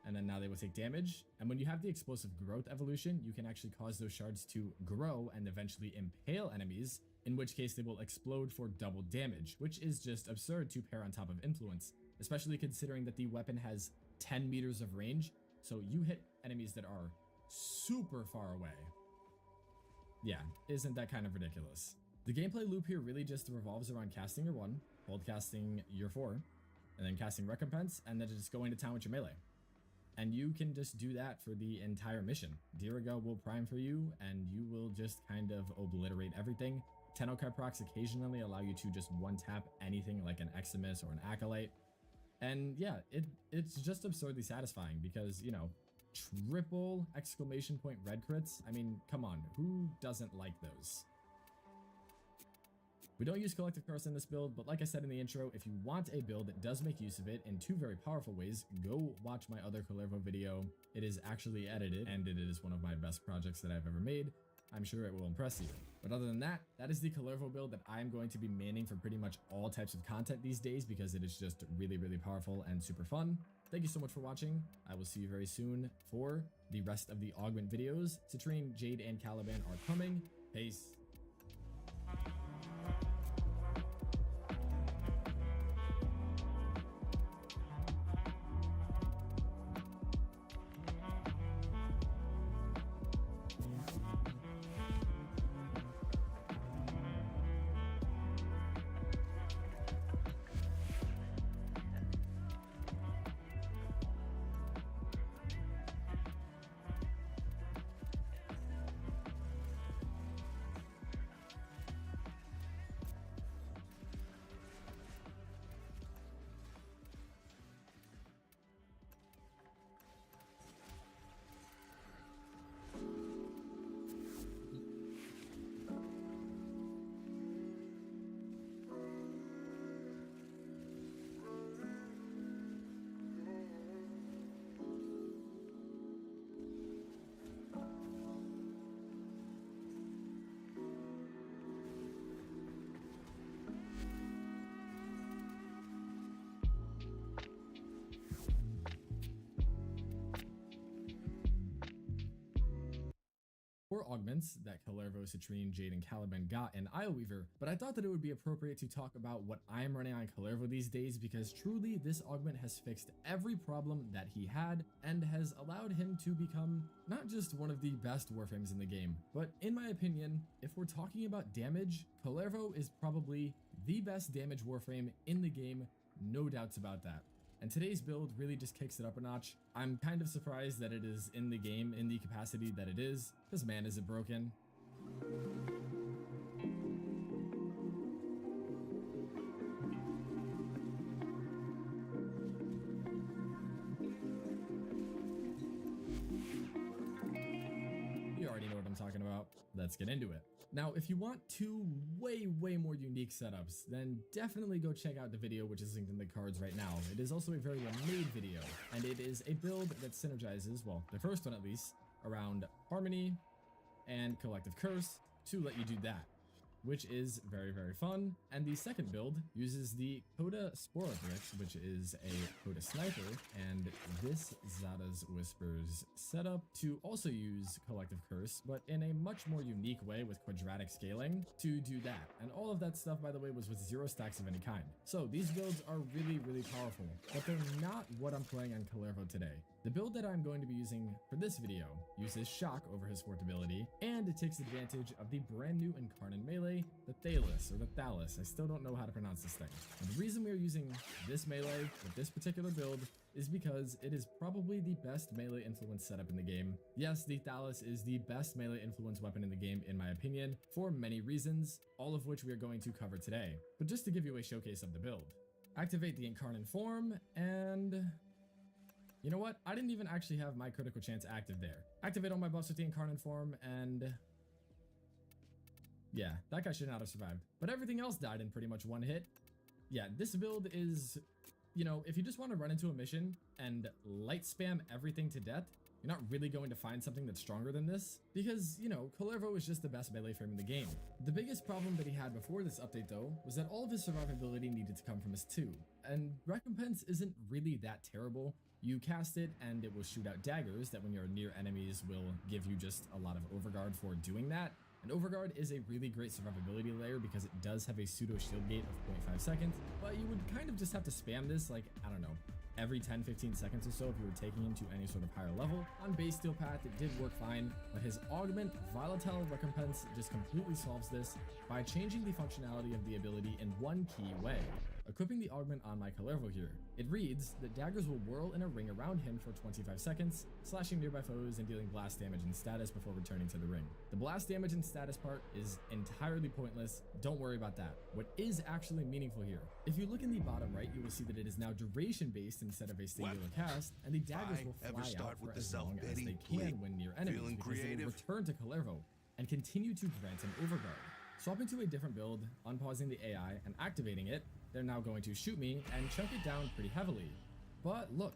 and then now they will take damage. And when you have the Explosive Growth evolution, you can actually cause those shards to grow and eventually impale enemies, in which case they will explode for double damage, which is just absurd to pair on top of Influence, especially considering that the weapon has 10 meters of range, so you hit enemies that are super far away. Yeah, isn't that kind of ridiculous? The gameplay loop here really just revolves around casting your 1, hold casting your 4, and then casting Recompense, and then just going to town with your melee. And you can just do that for the entire mission. Diriga will prime for you, and you will just kind of obliterate everything. Tennokai procs occasionally allow you to just one-tap anything like an Eximus or an Acolyte. And yeah, it's just absurdly satisfying because, you know, triple exclamation point red crits. I mean, come on, who doesn't like those? We don't use Collective Curse in this build, but like I said in the intro, if you want a build that does make use of it in 2 very powerful ways, go watch my other Kullervo video. It is actually edited, and it is one of my best projects that I've ever made. I'm sure it will impress you. But other than that, that is the Kullervo build that I'm going to be maining for pretty much all types of content these days because it is just really, really powerful and super fun. Thank you so much for watching. I will see you very soon for the rest of the augment videos. Citrine, Jade, and Caliban are coming. Peace. Augments that Kullervo, Citrine, Jade, and Caliban got in Ileweaver, but I thought that it would be appropriate to talk about what I am running on Kullervo these days because truly this augment has fixed every problem that he had and has allowed him to become not just one of the best Warframes in the game, but in my opinion, if we're talking about damage, Kullervo is probably the best damage Warframe in the game, no doubts about that. And today's build really just kicks it up a notch. I'm kind of surprised that it is in the game in the capacity that it is, because man, is it broken. You already know what I'm talking about. Let's get into it. Now, if you want 2 way more unique setups, then definitely go check out the video which is linked in the cards right now. It is also a very well made video, and it is a build that synergizes, well, the first one at least, around Harmony and Collective Curse to let you do that, which is very fun. And the second build uses the Coda Sporobrix, which is a Coda Sniper, and this Zada's Whispers setup to also use Collective Curse, but in a much more unique way with quadratic scaling to do that. And all of that stuff, by the way, was with 0 stacks of any kind. So these builds are really powerful, but they're not what I'm playing on Kullervo today. The build that I'm going to be using for this video uses Shock over his fourth ability, and it takes advantage of the brand new Incarnate melee, the Thalos, or the Thalos. I still don't know how to pronounce this thing. And the reason we are using this melee with this particular build is because it is probably the best melee influence setup in the game. Yes, the Thalos is the best melee influence weapon in the game in my opinion, for many reasons, all of which we are going to cover today. But just to give you a showcase of the build. Activate the Incarnate form, and You know what? I didn't even actually have my critical chance active there. Activate all my buffs with the incarnate form, and yeah, that guy should not have survived. But everything else died in pretty much one hit. Yeah, this build is, you know, if you just want to run into a mission and light spam everything to death, you're not really going to find something that's stronger than this, because, you know, Kullervo is just the best melee frame in the game. The biggest problem that he had before this update, though, was that all of his survivability needed to come from his 2, and Recompense isn't really that terrible. You cast it and it will shoot out daggers that when you're near enemies will give you just a lot of overguard for doing that. And overguard is a really great survivability layer because it does have a pseudo shield gate of 0.5 seconds, but you would kind of just have to spam this, like, I don't know, every 10-15 seconds or so if you were taking him to any sort of higher level. On base steel path, it did work fine, but his augment volatile recompense just completely solves this by changing the functionality of the ability in one key way. Equipping the augment on my Kullervo here, it reads that daggers will whirl in a ring around him for 25 seconds, slashing nearby foes and dealing blast damage and status before returning to the ring. The blast damage and status part is entirely pointless, don't worry about that. What is actually meaningful here, if you look in the bottom right, you will see that it is now duration based instead of a singular cast, and the daggers will fly out for as long as they can when near enemies, because they will return to Kullervo and continue to grant him overguard. Swapping to a different build, unpausing the AI, and activating it, they're now going to shoot me and chunk it down pretty heavily. But look,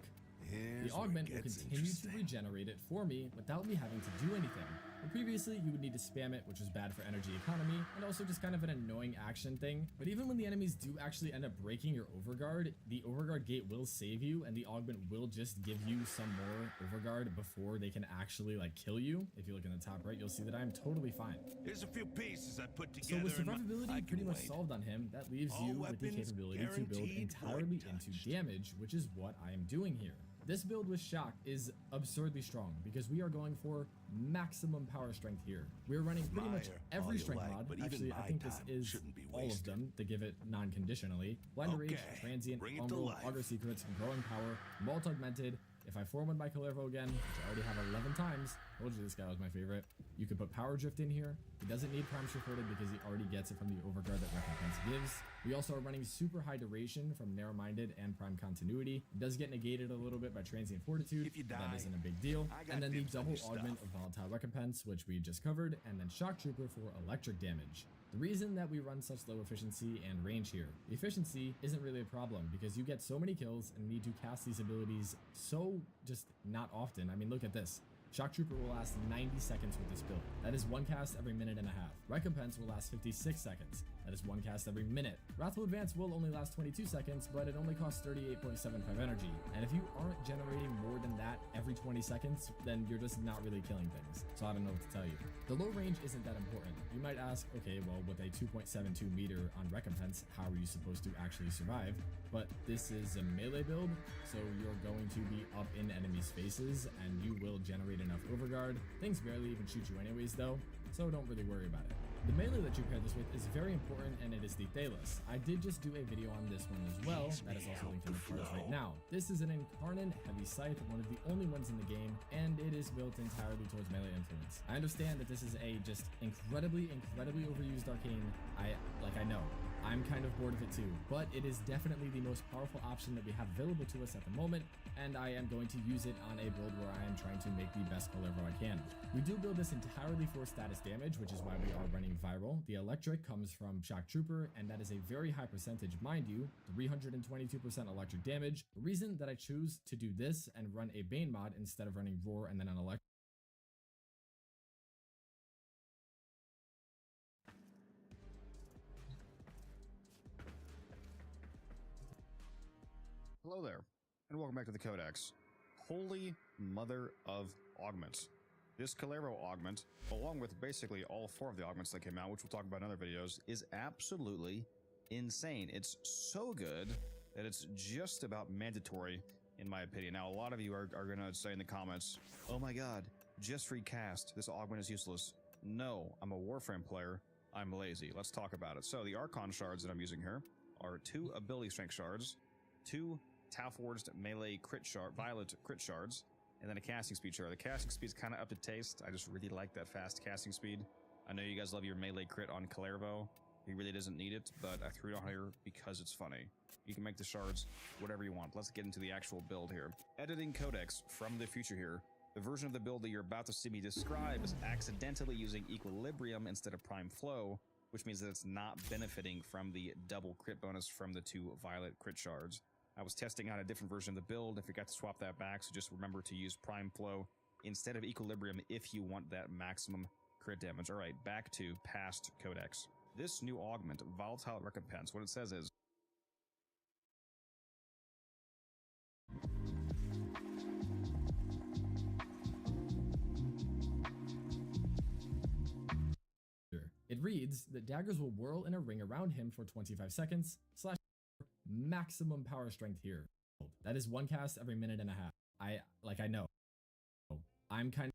the augment will continue to regenerate it for me without me having to do anything. But previously, you would need to spam it, which was bad for energy economy, and also just kind of an annoying action thing. But even when the enemies do actually end up breaking your overguard, the overguard gate will save you, and the augment will just give you some more overguard before they can actually, like, kill you. If you look in the top right, you'll see that I'm totally fine. Here's a few pieces I put together. So with survivability pretty much solved on him, that leaves you with the capability to build entirely into damage, which is what I am doing here. This build with Shock is absurdly strong because we are going for maximum power strength here. We're running pretty much every strength mod. Actually, I think this is all of them to give it non-conditionally. Blind Rage, Transient, Umbral, Augur Secrets, Growing Power, Malt Augmented. If I form with my Kullervo again, which I already have 11 times, told you this guy was my favorite. You could put Power Drift in here. He doesn't need Prime Shifted because he already gets it from the overguard that Recompense gives. We also are running super high duration from Narrow-Minded and Prime Continuity. It does get negated a little bit by Transient Fortitude, but that isn't a big deal. And then the double augment of Volatile Recompense, which we just covered, and then Shock Trooper for electric damage. The reason that we run such low efficiency and range here, the efficiency isn't really a problem because you get so many kills and need to cast these abilities so just not often. I mean, look at this. Shock Trooper will last 90 seconds with this build. That is one cast every minute and a half. Recompense will last 56 seconds. That is one cast every minute. Wrathful Advance will only last 22 seconds, but it only costs 38.75 energy. And if you aren't generating more than that every 20 seconds, then you're just not really killing things. So I don't know what to tell you. The low range isn't that important. You might ask, okay, well, with a 2.72 meter on Recompense, how are you supposed to actually survive? But this is a melee build, so you're going to be up in enemies' faces, and you will generate enough overguard. Things barely even shoot you anyways though, so don't really worry about it. The melee that you pair this with is very important, and it is the Thalos. I did just do a video on this one as well, that is also linked in the cards right now. This is an Incarnate Heavy Scythe, one of the only ones in the game, and it is built entirely towards melee influence. I understand that this is a just incredibly overused arcane. I know. I'm kind of bored of it too, but it is definitely the most powerful option that we have available to us at the moment, and I am going to use it on a build where I am trying to make the best Kullervo I can. We do build this entirely for status damage, which is why we are running Viral. The electric comes from Shock Trooper, and that is a very high percentage, mind you, 322% electric damage. The reason that I choose to do this and run a Bane mod instead of running Roar and then an electric. Hello there, and welcome back to the Codex. Holy mother of augments. This Kullervo augment, along with basically all 4 of the augments that came out, which we'll talk about in other videos, is absolutely insane. It's so good that it's just about mandatory, in my opinion. Now, a lot of you are going to say in the comments, oh my god, just recast, this augment is useless. No, I'm a Warframe player, I'm lazy. Let's talk about it. So, the Archon shards that I'm using here are 2 ability strength shards, 2 Tau-forged melee crit shard, violet crit shards, and then a casting speed shard. The casting speed is kind of up to taste. I just really like that fast casting speed. I know you guys love your melee crit on Kullervo, He really doesn't need it, but I threw it on here because it's funny. You can make the shards whatever you want. Let's get into the actual build here. Editing codex from the future here. The version of the build that you're about to see me describe is accidentally using equilibrium instead of prime flow, which means that it's not benefiting from the double crit bonus from the 2 violet crit shards. I was testing out a different version of the build. I forgot to swap that back, so just remember to use prime flow instead of equilibrium if you want that maximum crit damage. All right, back to past codex. This new augment, Volatile Recompense, what it says is, it reads that daggers will whirl in a ring around him for 25 seconds, / maximum power strength here. That is 1 cast every minute and a half. I know. I'm kind of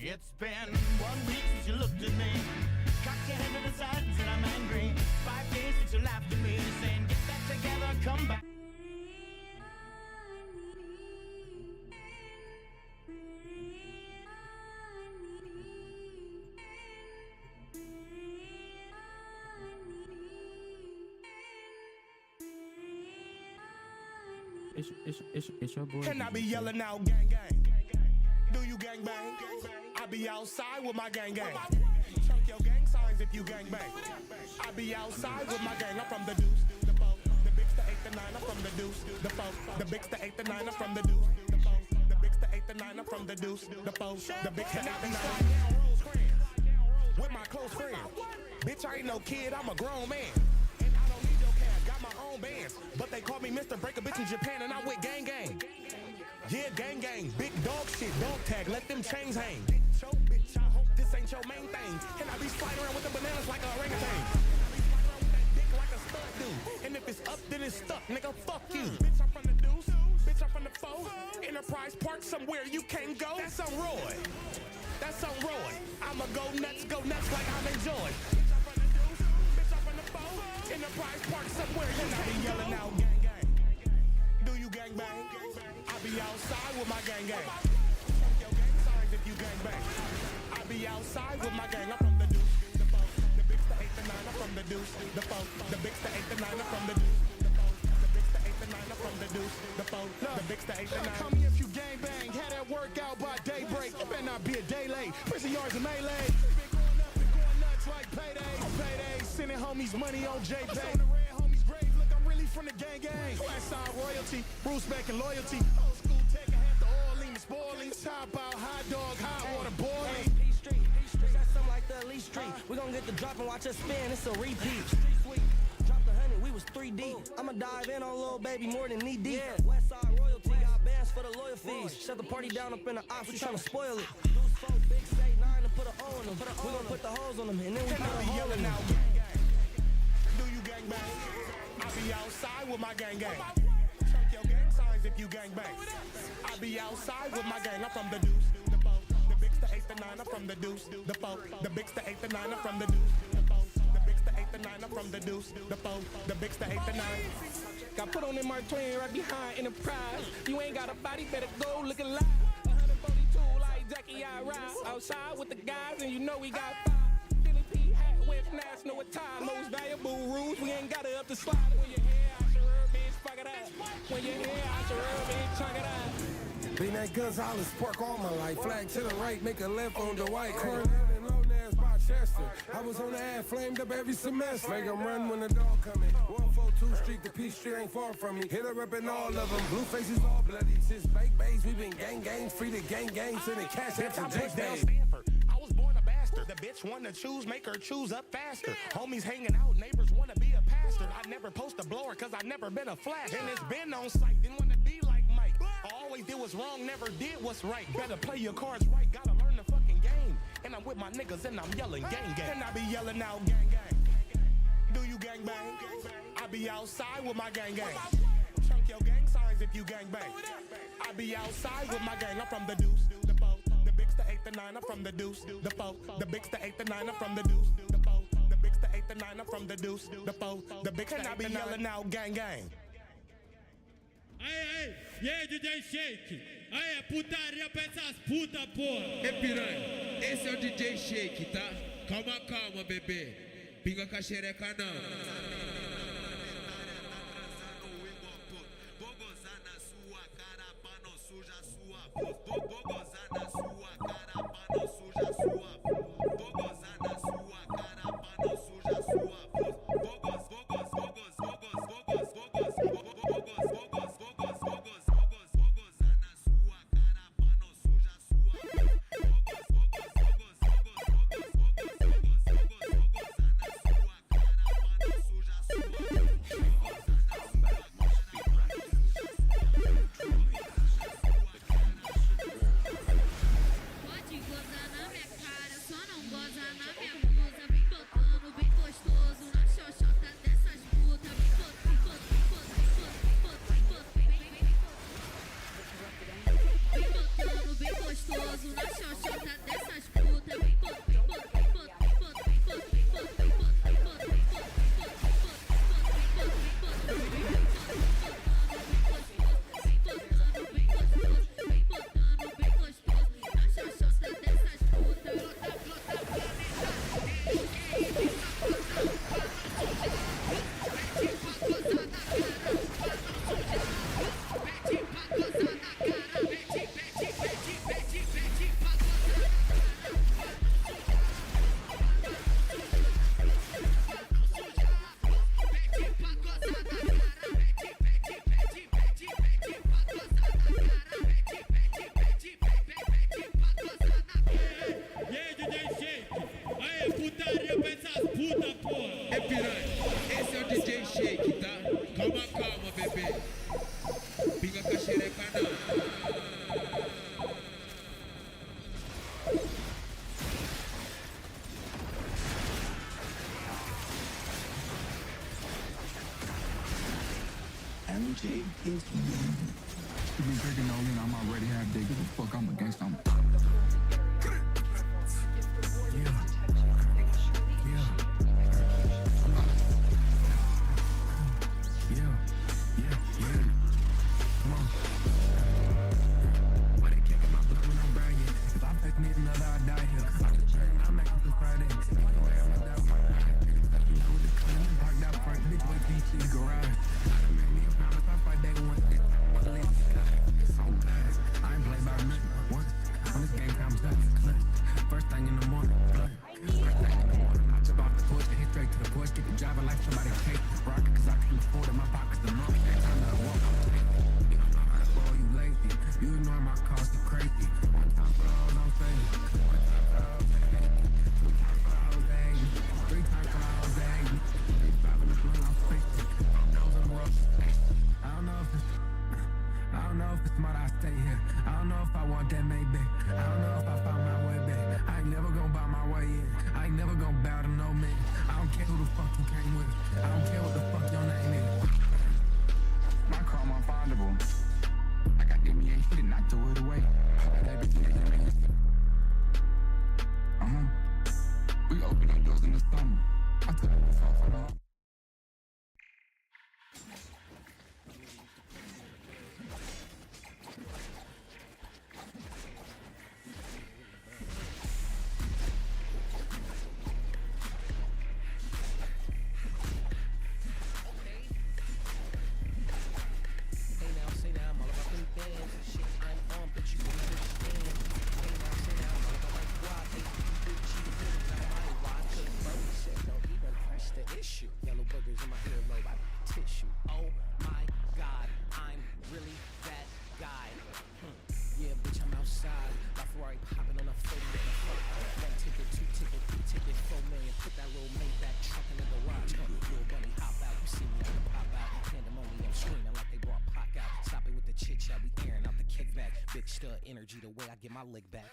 It's been 1 week since you looked at me. Cocked your head to the side and said I'm angry. 5 days since you laughed at me, saying get back together, come back. It's your boy. And I be yelling out gang gang. Do you gang bang? I be outside with my gang gang. Chunk your gang signs if you gang bang. I be outside with my gang. I'm from the deuce, the foe, the bigs, the 8, the 9. I'm from the deuce, the foe, the bigs, the 8, the 9. I'm from the deuce, the foe, the bigs, the 8, the 9. I'm from the deuce, the foe, the bigs, the 8, the 9. With my close friends. Bitch, I ain't no kid. I'm a grown man. And I don't need your cash. Got my own bands. But they call me Mr. Break a Bitch in Japan, and I'm with gang gang. Yeah, gang gang, big dog shit, dog tag, let them chains hang. Bitch, I hope this ain't your main thing. And I be sliding around with the bananas like a orangutan. I be sliding around with that dick like a stud dude. And if it's up, then it's stuck, nigga, fuck you. Bitch, I'm from the deuce, bitch, I'm from the foe. Enterprise Park, somewhere you can't go. That's on Roy, that's on Roy. I'ma go nuts like I'm enjoying. Bitch, I'm from the deuce, bitch, I'm from the foe. Enterprise Park, somewhere you can't go. Yelling out gang gang. Do you gang bang? I be outside with my gang gang. Check your gang signs if you gang bang. I be outside with my gang. I'm from the deuce, the foe, the bigs, the 8, the 9. I'm from the deuce, the foe, the bigs, the 8, the 9. I'm from the deuce, the foe, the bigs, the 8, the 9. I'm from the deuce, the foe, the bigs, the 8, the 9. Come here if you gang bang. Had that workout by daybreak. It better not be a day late. Prison yards and melee. Been going nuts like payday. Payday. Sending homies money on JPay. On the red homies grave. Look, I'm really from the gang gang. Westside royalty. Bruce Beck and loyalty. Old school taking half the oiling, spoiling. Top out hot dog, hot water boiling. P Street, that's something like the Lee Street. We gon' get the drop and watch us spin. It's a repeat. Sweet. Drop the 100, we was 3 deep. I'ma dive in on little baby more than knee deep. Yeah. Westside royalty, got bands for the loyal fees. Shut the party down up in the ops, we tryna spoil it. Deuce 4, big say 9 and put a O on them. We gon' put the hoes on them and then we put a hole in them. Do you gang bang? I be outside with my gang gang. Check your gang signs if you gang bang. I be outside with my gang. I'm from the deuce, the foe, the bigs, the 8, the 9. I'm from the deuce, the foe, the bigs, the 8, the 9. I'm from the deuce, the foe, the bigs, the 8, the 9. I'm from the deuce, the foe, the bigs, the 8, the 9. Got put on MR30 right behind Enterprise. You ain't got a body, better go looking live. 142 like Jackie, I ride outside with the guys, and you know we got 5. Philly P hat with national attire. Most valuable rules, we ain't got it up to slide. When your hair out your rub, bitch, fuck it up. When your hair out your rub, bitch, chunk it up. Been that Gonzalez Park all my life. Flag to the right, make a left on the white. Corner and low Nas box Chester. I was on the ad, flamed up every semester. Make 'em run when the dog coming. 142 Street, the Peace Street ain't far from me. Hit her up in all of them. Blue faces all bloody. Since Bake Bays, we been gang, free to gang, sending cash out to Jake Days. I was born a bastard. The bitch wanna choose, make her choose up faster. Homies hanging out, neighbors wanna be a pastor. I never post a blower cause I never been a flash. And it's been on site, didn't wanna be like Mike. I always did what's wrong, never did what's right. Better play your cards right, gotta learn the fucking game. And I'm with my niggas and I'm yelling gang. And I be yelling out gang. Do you gang bang? I be outside with my gang. Chunk your gang signs if you gang bang. I be outside with my gang, I'm from the deuce, the foe, the bigs, the 8, the 9, I'm from the deuce, the foe, the bigs, the 8, the 9, I'm from the deuce, the foe, the bigs, the 8, the 9, I'm from the deuce, the foe, the bigs, and I be yelling out gang. Aí, e aí, DJ Shake? Aí, é putaria pra essas putas, porra! É piranha, esse é o DJ Shake, tá? Calma, bebê. Pinga com a xereca, não. Vou gozar na sua cara pra não sujar sua voz. Vou gozar na sua cara pra não sujar sua voz. Vou gozar na sua cara pra não sujar sua voz. Vou gozar na sua MJ is one. You been drinking all in, I'm already half day. Give a fuck, I'm a gangsta. energy the way I get my lick back.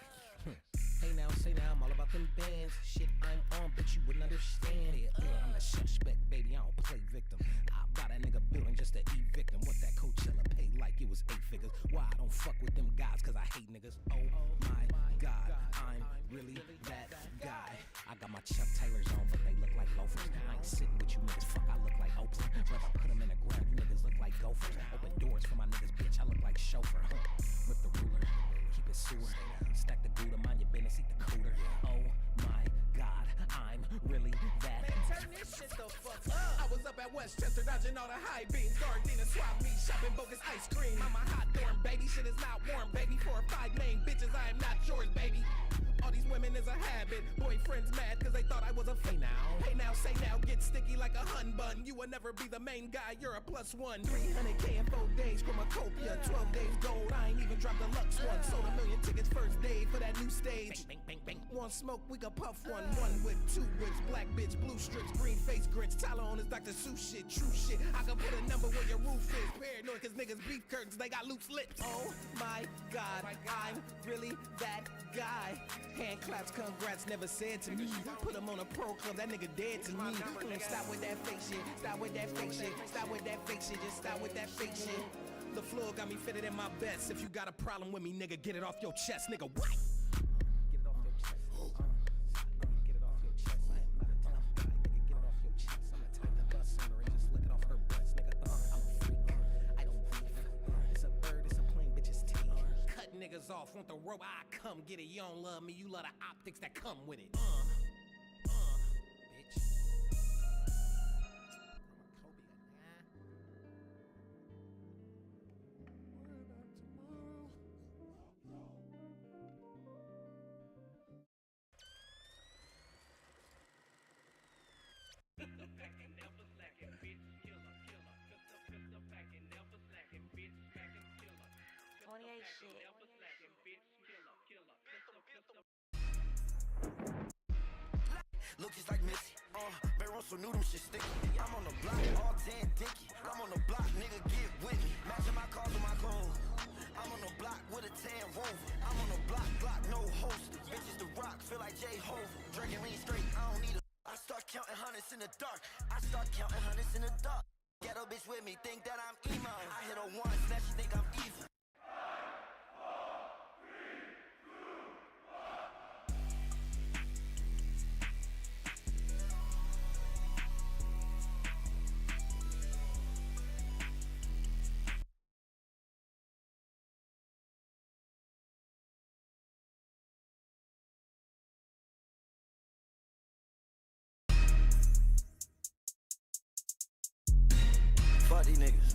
Hey now, say now, I'm all about them bands. Shit I'm on, but you wouldn't understand. Yeah, I'm a suspect, baby, I don't play victim. I bought a nigga building just to evict him. What that Coachella paid like it was 8 figures. Why I don't fuck with them guys, cause I hate niggas. Oh my God, I'm really that guy. I got my Chuck Taylors on, but they look like loafers. I ain't sitting with you niggas, fuck, I look like Oprah. Rather put them in the ground, you niggas look like gophers. Open doors for my niggas, bitch, I look like chauffeur. Whip the ruler, keep it sewer. Stack the Gouda, mind your business, eat the cooter. Oh my God, I'm really that. Man, turn this shit the fuck up. I was up at Westchester, dodging all the high beams. Gardena swap me, shopping bogus ice cream. I'm a hot dorm, baby, shit is not warm, baby. 4 or 5 main bitches, I am not yours, baby. All these women is a habit. Boyfriends mad cause they thought I was a fake. Hey now, say now, get sticky like a hun bun. You will never be the main guy, you're a +1. 300K in 4 days, Chromacopia. 12 days gold, I ain't even dropped the Lux one. Sold 1 million tickets first day for that new stage. Bang, bang, bang, bang. Want smoke, we can puff one. 1 with 2 whips, black bitch, blue strips, green face grits. Tyler on his Dr. Seuss shit, true shit. I can put a number where your roof is. Paranoid cause niggas beef curtains, they got loose lips. Oh my God, I'm really that guy. Hand claps, congrats, never said to me. Put him on a pro club, that nigga dead to me. Stop with that fake shit, stop with that fake shit, stop with that fake shit, just stop with that fake shit. The floor got me fitted in my best. If you got a problem with me, nigga, get it off your chest, nigga. What? Get it off your chest. Get it off your chest. I am not a tough guy, nigga. Get it off your chest. I'm the type to bust on her and just lick it off her breast, nigga. I'm a freak. I don't beef. It's a bird, it's a plain bitch's teeth. Cut niggas off, want the rope, I come get it. You don't love me, you love the optics that come with it. Bitch. Look just like Missy. Barrel so new, them shit sticky. I'm on the block, all 10 dicky. I'm on the block, nigga, get with me. Matching my cars with my clothes. I'm on the block with a tan rover. I'm on the block, no holster. Bitches the rock, feel like J-Hova. Drinking lean straight, I don't need a. I start counting hundreds in the dark. I start counting hundreds in the dark. Ghetto bitch with me, think that I'm emo. I hit her once, now she think I'm evil. Fuck these niggas.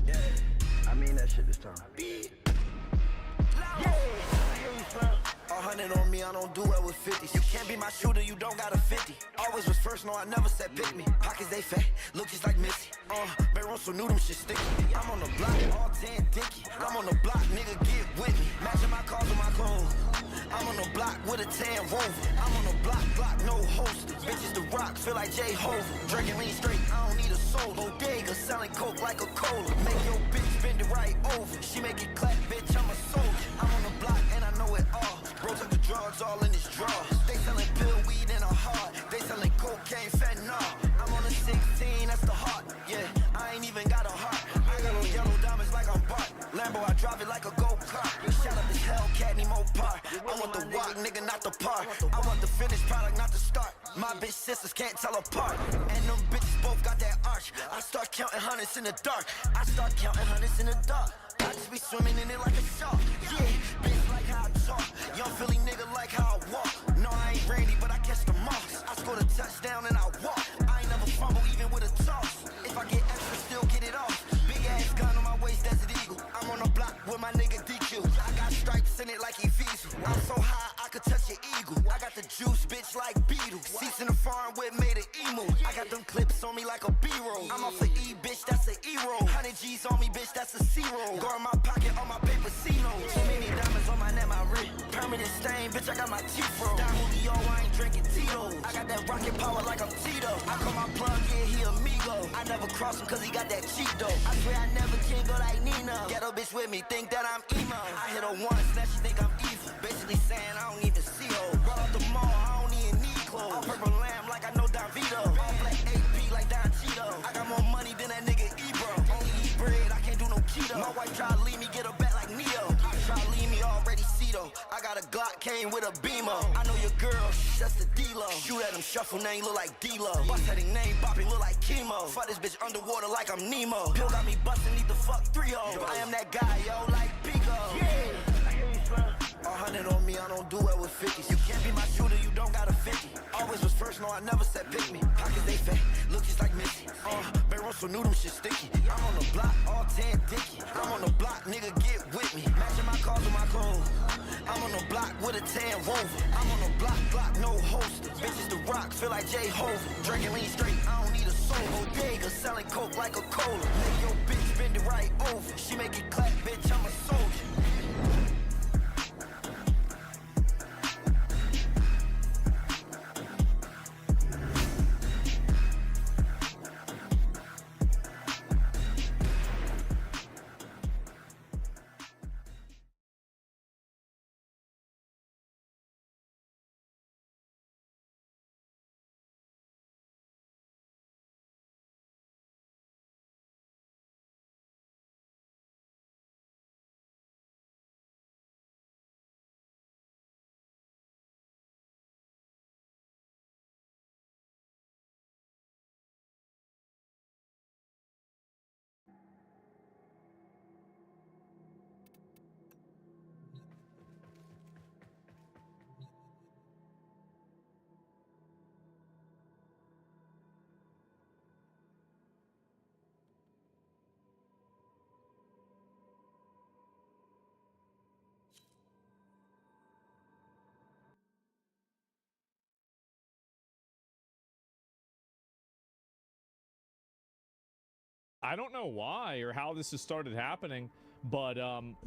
Yeah, I mean that shit this time. Yeah. 100 on me, I don't do well with 50s. You can't be my shooter, you don't got a 50. Always was first, no, I never said pick me. Pockets they fat, look just like Missy. Barrel so new, them shit sticky. I'm on the block, all 10 dicky. I'm on the block, nigga, get with me. Matching my cars with my clothes. I'm on the block with a tan rover. I'm on the block, no holster. Bitches the rock, feel like J-Hova. Drinking lean straight, I don't need a soda. Bodega, selling coke like a cola. Make your bitch bend it right over. She make it clap, bitch, I'm a soldier. I'm on the block and I know it all. Bro took the drugs all in his drawers. They selling pill, weed, and a heart. They selling cocaine, fentanyl. I'm on a 16, that's the heart. Yeah, I ain't even got a heart. I got those yellow diamonds like I'm Bart. Lambo, I drive it like a go-kart. Shut up this Hellcat, need more part. I want the walk, nigga, not the part. I want the finished product, not the start. My bitch sisters can't tell apart. And them bitches both got that arch. I start counting hundreds in the dark. I start counting hundreds in the dark. I just be swimming in it like a shark. Yeah, bitch like how I talk. Young Philly nigga like how I walk. No, I ain't Randy, but I catch the moss. I scored a touchdown and I walk. I ain't never fumble even with a toss. If I get extra, still get it off. Big ass gun on my waist, Desert Eagle. I'm on the block with my nigga DQ. I got stripes in it like Evisu. I'm so high, I could touch an eagle. I got the juice, bitch, like Beatles. Seats in the farm with made an emu. I got them clips on me like a B-roll. I'm off the E, bitch, that's an E-roll. 100 G's on me, bitch, that's a C-roll. Go in my pocket, on my paper, C-notes. Too many diamonds on my neck, my wrist. Permanent stain chain, bitch, I got my teeth froze. Down Julio, I ain't drinking Tito's. I got that rocket power like I'm Tito. I call my plug, yeah, he amigo. I never cross him cause he got that cheap dough. I swear I never can go like Nina. Ghetto bitch with me, think that I'm emo. I hit her once, now she think I'm evil. Basically saying I don't even see her. Brought out the mall, I don't even need clothes. I'm purple lamb like I know Don Vito. All black AP like Don Cheeto. I got more money than that nigga Ebro. Only eat bread, I can't do no keto. My wife try to leave me, get her back like Neo. Try to leave me already Cedo. I got a Glock, came with a Beamer. I know your girl, that's the D-Lo. Shoot at him, shuffle name, look like D-Lo. Bust at him, name, bopping, look like chemo. Fuck this bitch underwater like I'm Nemo. Bill got me bustin', need to fuck 3 hoes. I am that guy, yo, like Pico. Yeah. 100 on me, I don't do well with 50s. You can't be my shooter, you don't got a 50. Always was first, no, I never said pick me. Pockets they fat, look just like Missy. Barrel so new, them shit sticky. I'm on the block, all 10 dicky. I'm on the block, nigga, get with me. Matching my cars with my clothes. I'm on the block with a tan woven. I'm on the block, no holster. Bitches the rock, feel like J Hoven. Drinking lean straight, I don't need a soul. Bodega, selling coke like a cola. Make your bitch bend it right over. She make it clap, bitch, I'm a soldier. I don't know why or how this has started happening, but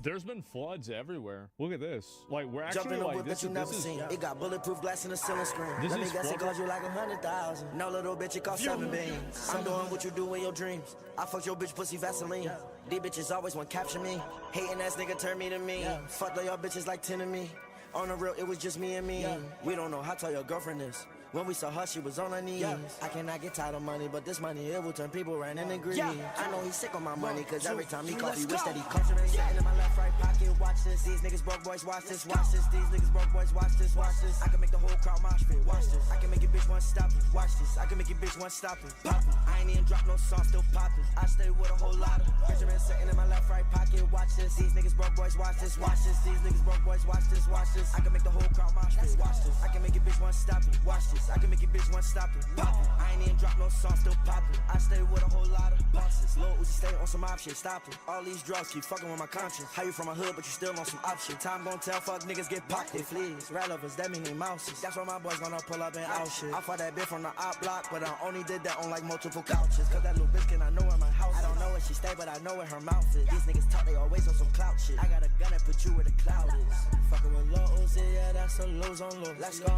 there's been floods everywhere. Look at this. Like, we're actually Jumping like, over this, that you is, never this seen. is... It got bulletproof glass in the ceiling screen. This Let me is guess, it flood- cost you like 100,000. No, little bitch, it cost 7 beans. I'm doing what you do in your dreams. I fucked your bitch pussy Vaseline. These bitches always want to capture me. Hating ass nigga turn me to me. Fucked all y'all bitches like 10 of me. On the real, it was just me and me. We don't know how tall your girlfriend is. When we saw her, she was on her knees. I cannot get tired of money, but this money, it will turn people right into greed. I know he's sick on my money, cause every time he call, he wish that he culture ain't sitting in my left, right pocket. Watch this. These niggas broke boys, watch this, watch this. These niggas broke boys, watch this, watch this. I can make the whole crowd mosh pit, watch this. I can make your bitch want stop it, watch this. I can make your bitch want stop it, pop it. I ain't even drop no song, still popping. I stay with a whole lot of Benjamin sitting in my left, right pocket. Watch this. These niggas broke boys, watch this, watch this. These niggas broke boys, watch this, watch this. I can make the whole crowd mosh pit, watch this. I can make your bitch want stop it, watch this. I can make your bitch want stop it, pop it. I ain't even drop no song, still popping. I stay with a whole lot of bosses. Lil Uzi stay on some op shit, stop it. All these drugs keep fucking with my conscience. How you from a hood, but you still on some op shit? Time gon' tell, fuck niggas get popped. They fleas, ratlovers, that mean they mouses. That's why my boys gonna pull up and out shit. I fought that bitch from the op block, but I only did that on like multiple couches. Cause that little bitch can I know where my house is. I don't know where she stay, but I know where her mouth is. These niggas talk, they always on some clout shit. I got a gun that put you where the cloud is. Fucking with Lil Uzi, yeah, that's a lose on lose. Let's go.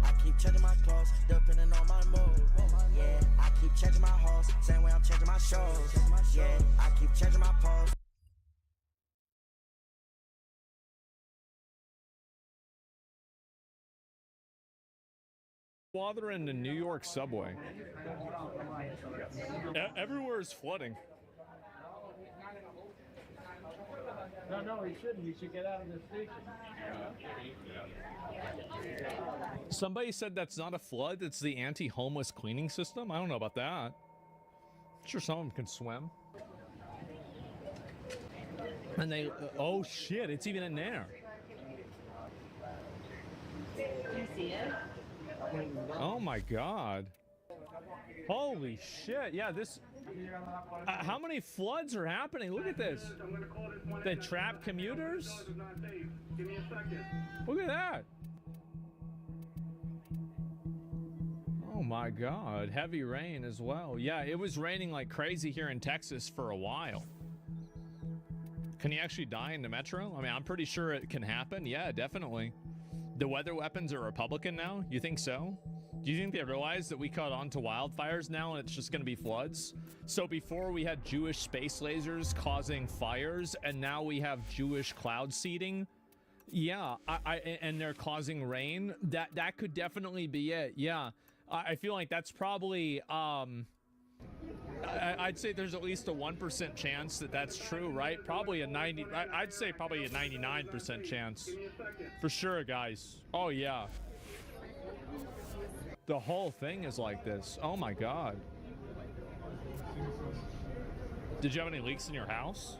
I keep changing my clothes, depending on my mood. Yeah, I keep changing my hoes, same way I'm changing my shows. Yeah, I keep changing my pose. Water in the New York subway. Everywhere is flooding. No, he shouldn't. He should get out of the station. Somebody said that's not a flood, it's the anti-homeless cleaning system. I don't know about that. I'm sure some of them can swim. And they, oh shit, it's even in there. Do you see it? Oh my god. Holy shit, yeah, this... how many floods are happening? Look at this. The trapped commuters? Look at that. Oh my god, heavy rain as well. Yeah, it was raining like crazy here in Texas for a while. Can you actually die in the metro? I mean, I'm pretty sure it can happen. Yeah, definitely. The weather weapons are Republican now? You think so? Do you think they realize that we caught on to wildfires now and it's just going to be floods? So before we had Jewish space lasers causing fires, and now we have Jewish cloud seeding? Yeah, and they're causing rain. That could definitely be it. Yeah, I feel like that's probably I'd say there's at least a 1% chance that that's true, right? Probably a 90. I'd say probably a 99% chance, for sure, guys. Oh yeah, the whole thing is like this. Oh my God. Did you have any leaks in your house?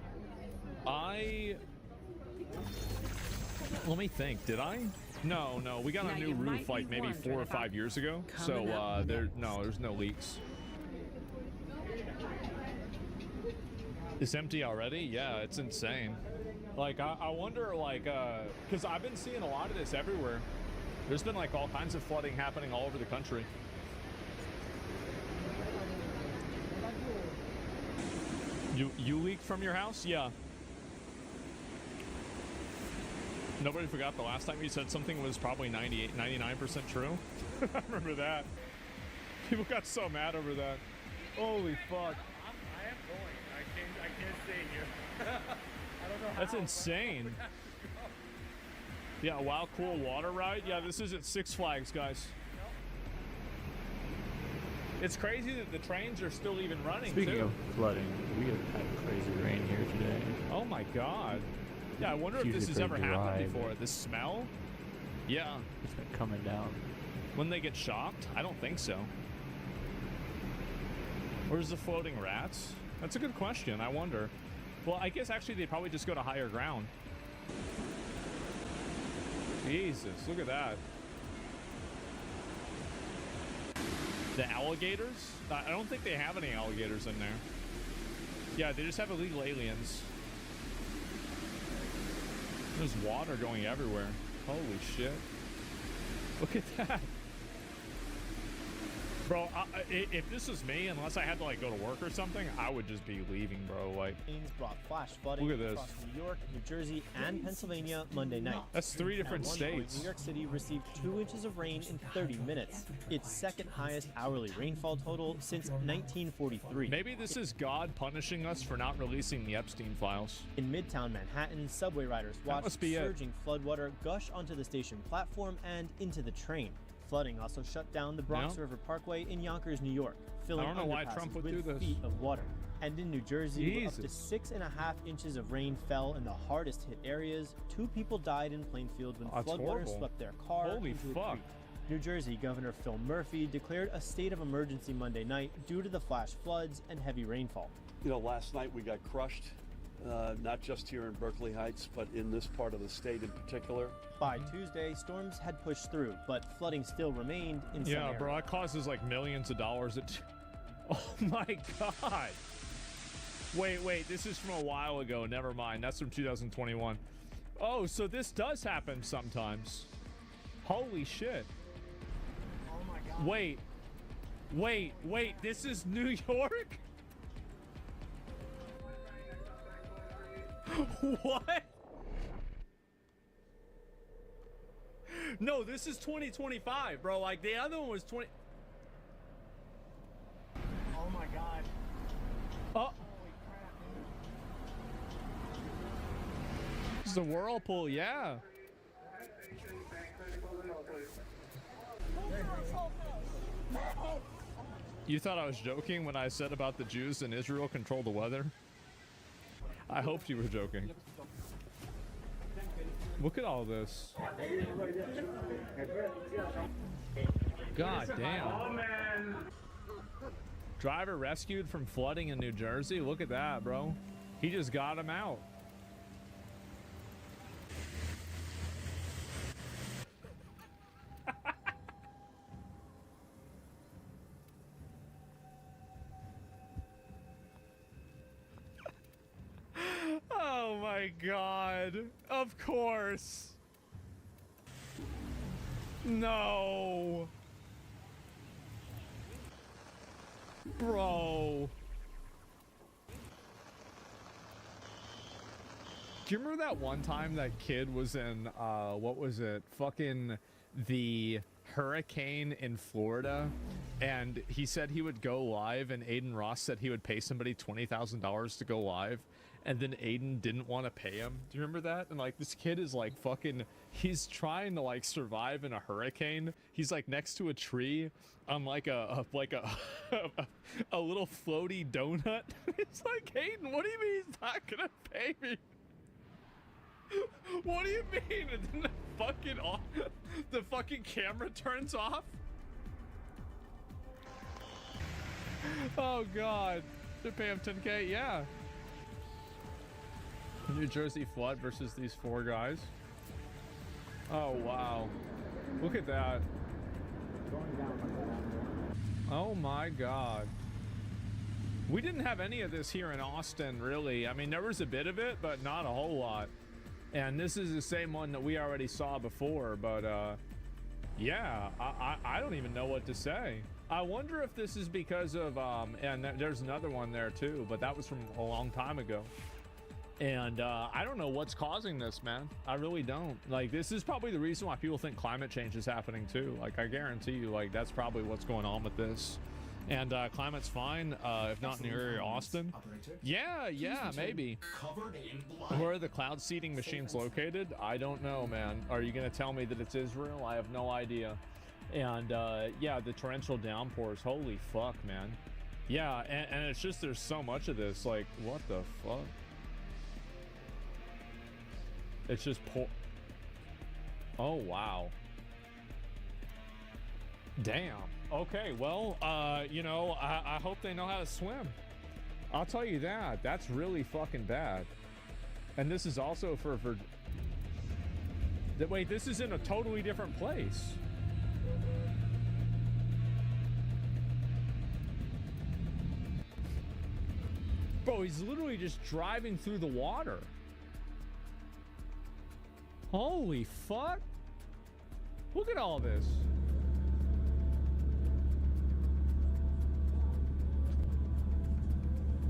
Let me think. Did I? No. We got a new roof like maybe 4 or 5 years ago. So there's no leaks. It's empty already? Yeah, it's insane. Like I wonder, like, because I've been seeing a lot of this everywhere. There's been like all kinds of flooding happening all over the country. You leaked from your house? Yeah. Nobody forgot the last time you said something was probably 99% true? I remember that. People got so mad over that. Holy fuck. I am going. I can't stay here. I don't know how. That's insane. Yeah, Wild Cool Water Ride. Yeah, this is at Six Flags, guys. It's crazy that the trains are still even running. Speaking too. of flooding, we have had crazy rain here today. Oh my God. Yeah, I wonder if this has ever happened before. This smell? Yeah. It's been coming down. When they get shocked? I don't think so. Or is the floating rats? That's a good question. I wonder. Well, I guess actually they probably just go to higher ground. Jesus, look at that. The alligators? I don't think they have any alligators in there. Yeah, they just have illegal aliens. There's water going everywhere. Holy shit. Look at that. Bro, if this was me, unless I had to like go to work or something, I would just be leaving, bro. Like, brought flash flooding look at this. across New York, New Jersey, and Pennsylvania Monday night. That's 3 different At one states. Point, New York City received 2 inches of rain in 30 minutes, its second highest hourly rainfall total since 1943. Maybe this is God punishing us for not releasing the Epstein files. In Midtown Manhattan, subway riders watched surging floodwater gush onto the station platform and into the train. Flooding also shut down the Bronx River Parkway in Yonkers, New York, filling I don't know why underpasses Trump would with do this. feet of water. And in New Jersey, where up to 6.5 inches of rain fell in the hardest hit areas, 2 people died in Plainfield when floodwater swept their car into a creek. New Jersey Governor Phil Murphy declared a state of emergency Monday night due to the flash floods and heavy rainfall. You know, last night we got crushed, not just here in Berkeley Heights, but in this part of the state in particular. By Tuesday, storms had pushed through, but flooding still remained in some areas. Bro, that causes like millions of dollars. Oh my God. Wait, this is from a while ago. Never mind. That's from 2021. Oh, so this does happen sometimes. Holy shit. Oh my God. Wait, this is New York? What? No, this is 2025, bro. Like the other one was 20. Oh my God. Oh. Holy crap, dude. It's the whirlpool, yeah. You thought I was joking when I said about the Jews in Israel control the weather? I hoped you were joking. Look at all this. God damn. Oh man. Driver rescued from flooding in New Jersey. Look at that, bro. He just got him out. Oh my God. Of course. No. Bro. Do you remember that one time that kid was in, what was it? Fucking the hurricane in Florida, and he said he would go live, and Aiden Ross said he would pay somebody $20,000 to go live, and then Aiden didn't want to pay him. Do you remember that? And like, this kid is like fucking, he's trying to like survive in a hurricane. He's like next to a tree on like a little floaty donut. It's like, Aiden, what do you mean he's not gonna pay me? What do you mean? And then the fucking camera turns off. Oh god. They pay him 10K, yeah. New Jersey flood versus these 4 guys. Oh wow. Look at that. Oh my god. We didn't have any of this here in Austin, really. I mean, there was a bit of it, but not a whole lot. And this is the same one that we already saw before, but yeah, I don't even know what to say. I wonder if this is because of, and there's another one there too, but that was from a long time ago. And I don't know what's causing this, man. I really don't. Like, this is probably the reason why people think climate change is happening too. Like, I guarantee you, like, that's probably what's going on with this. And climate's fine, if not in the area of Austin. Yeah, maybe. Where are the cloud seeding machines located? I don't know, man. Are you gonna tell me that it's Israel? I have no idea. And yeah, the torrential downpours, holy fuck, man. Yeah, and it's just, there's so much of this, like, what the fuck? It's just oh wow. Damn. Okay, well, you know, I hope they know how to swim. I'll tell you that. That's really fucking bad. And this is also for wait, this is in a totally different place. Bro, he's literally just driving through the water. Holy fuck. Look at all this.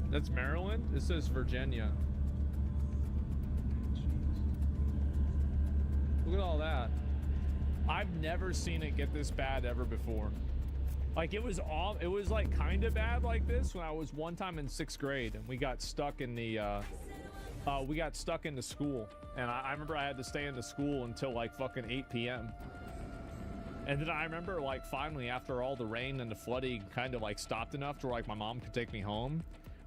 That's Maryland? It says Virginia. Look at all that. I've never seen it get this bad ever before. Like, it was like kind of bad like this when I was one time in 6th grade and we got stuck in the school. And I remember I had to stay in the school until like fucking 8 p.m. And then I remember, like, finally after all the rain and the flooding kind of like stopped enough to where like my mom could take me home,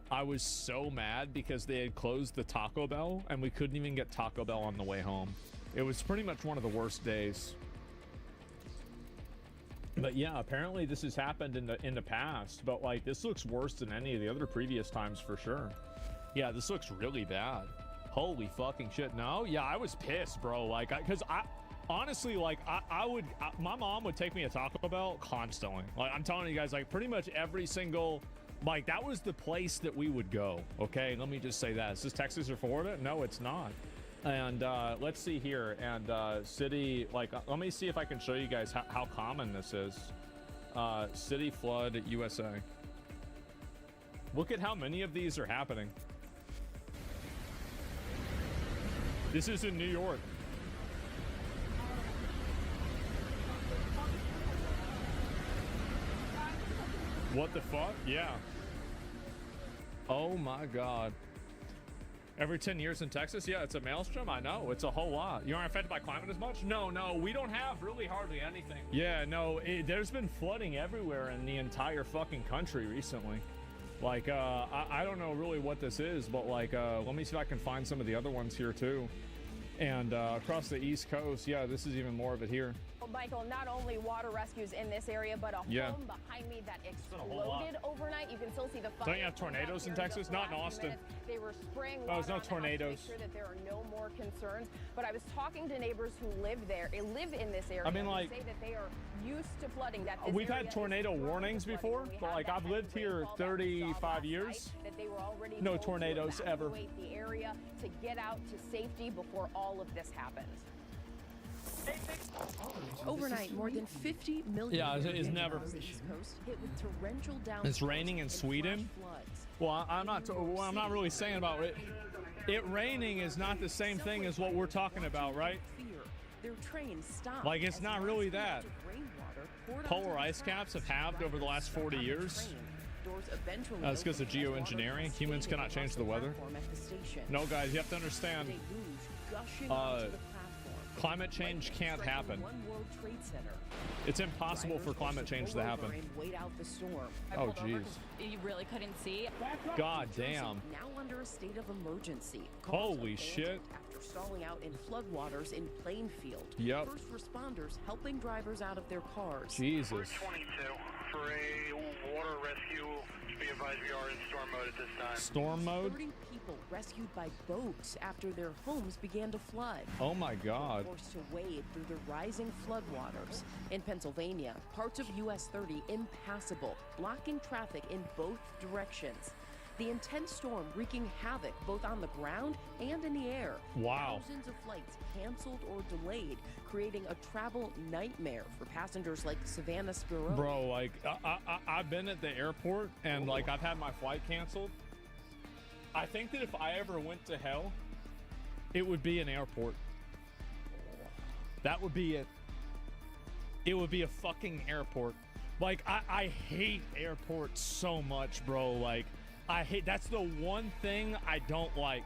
I was so mad because they had closed the Taco Bell and we couldn't even get Taco Bell on the way home. It was pretty much one of the worst days. But yeah, apparently this has happened in the past, but like, this looks worse than any of the other previous times for sure. Yeah, this looks really bad. Holy fucking shit. No, yeah, I was pissed, bro. Like, because I honestly, like, my mom would take me to Taco Bell constantly. Like, I'm telling you guys, like, pretty much every single, like, that was the place that we would go. Okay, let me just say that. Is this Texas or Florida? No, it's not. And let's see here. And city, like, let me see if I can show you guys how common this is. City flood USA. Look at how many of these are happening. This is in New York. What the fuck? Yeah. Oh my god. Every 10 years in Texas? Yeah, it's a maelstrom. I know. It's a whole lot. You aren't affected by climate as much? No, we don't have really hardly anything. Yeah, no, there's been flooding everywhere in the entire fucking country recently. Like, I don't know really what this is, but like, let me see if I can find some of the other ones here too. And across the East Coast, yeah, this is even more of it here. Well, Michael, not only water rescues in this area, but a home behind me that exploded overnight. You can still see the fire. Don't you have tornadoes in Texas? Not in Austin. They were spraying water. Oh, there's no tornadoes. To make sure that there are no more concerns. But I was talking to neighbors who live there, live in this area. I mean, like, say that they are used to flooding. That we've had tornado warnings before, but like, I've lived here 35 years. That they were already no tornadoes ever. The area to get out to safety before all of this happened. Overnight, more than 50 million. Yeah, it's never. East Coast hit with torrential downpours. It's raining in Sweden. Well, I'm not really saying about it. It raining is not the same thing as what we're talking about, right? Their train stopped. Like, it's not really that. Polar ice caps have halved over the last 40 years. That's because of geoengineering. Humans cannot change the weather. No, guys, you have to understand. Climate change can't happen. It's impossible for climate change to happen. Oh, jeez. You really couldn't see? God damn. Now under a state of emergency. Holy shit. After stalling out in floodwaters in Plainfield. Yep. First responders helping drivers out of their cars. Jesus. 22 for a water rescue. Be advised we are in storm mode at this time. Storm mode? 30 people rescued by boats after their homes began to flood. Oh my God. Forced to wade through the rising floodwaters. In Pennsylvania, parts of US 30 impassable, blocking traffic in both directions. The intense storm wreaking havoc both on the ground and in the air. Wow. Thousands of flights canceled or delayed, creating a travel nightmare for passengers like Savannah Spiro. Bro, like, I've been at the airport and, like, I've had my flight canceled. I think that if I ever went to hell, it would be an airport. That would be it. It would be a fucking airport. Like, I hate airports so much, bro. Like, that's the one thing I don't like.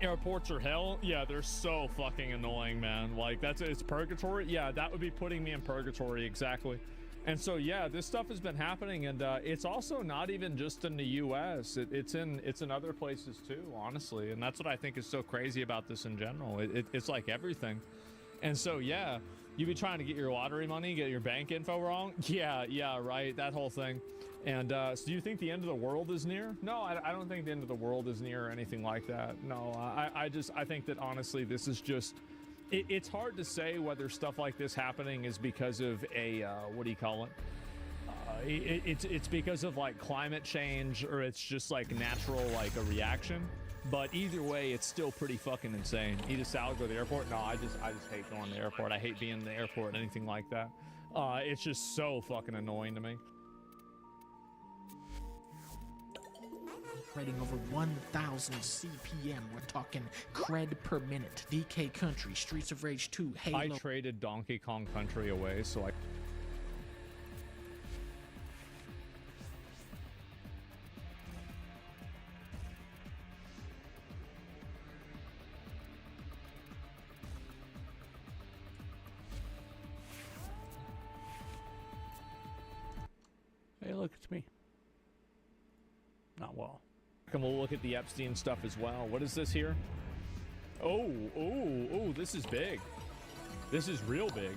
Airports are hell. Yeah, they're so fucking annoying, man. Like, it's purgatory. Yeah, that would be putting me in purgatory, exactly. And so, yeah, this stuff has been happening, and it's also not even just in the U.S. It's in other places too, honestly. And that's what I think is so crazy about this in general. It's like everything. And so, yeah, you be trying to get your lottery money, get your bank info wrong. Yeah, right. That whole thing. And so do you think the end of the world is near? No, I don't think the end of the world is near or anything like that. No, I think that honestly, this is just, it's hard to say whether stuff like this happening is because of a, what do you call it? It's because of like climate change, or it's just like natural, like a reaction. But either way, it's still pretty fucking insane. Eat a salad, go to the airport? No, I just hate going to the airport. I hate being in the airport, anything like that. It's just so fucking annoying to me. Rating over 1,000 CPM. We're talking cred per minute. DK Country, Streets of Rage 2, Halo. I traded Donkey Kong Country away, so I... Hey, look, it's me. Not well. And we'll look at the Epstein stuff as well. What is this here? Oh, this is big. This is real big.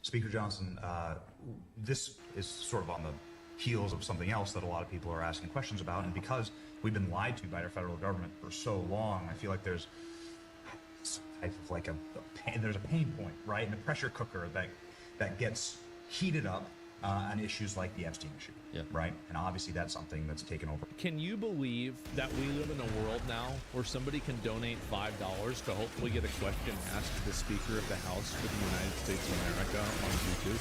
Speaker Johnson, this is sort of on the heels of something else that a lot of people are asking questions about, and because we've been lied to by our federal government for so long, I feel like there's some type of like there's a pain point, right? And a pressure cooker that gets heated up on issues like the Epstein issue, right? And obviously that's something that's taken over. Can you believe that we live in a world now where somebody can donate $5 to hopefully get a question asked to the Speaker of the House for the United States of America on YouTube?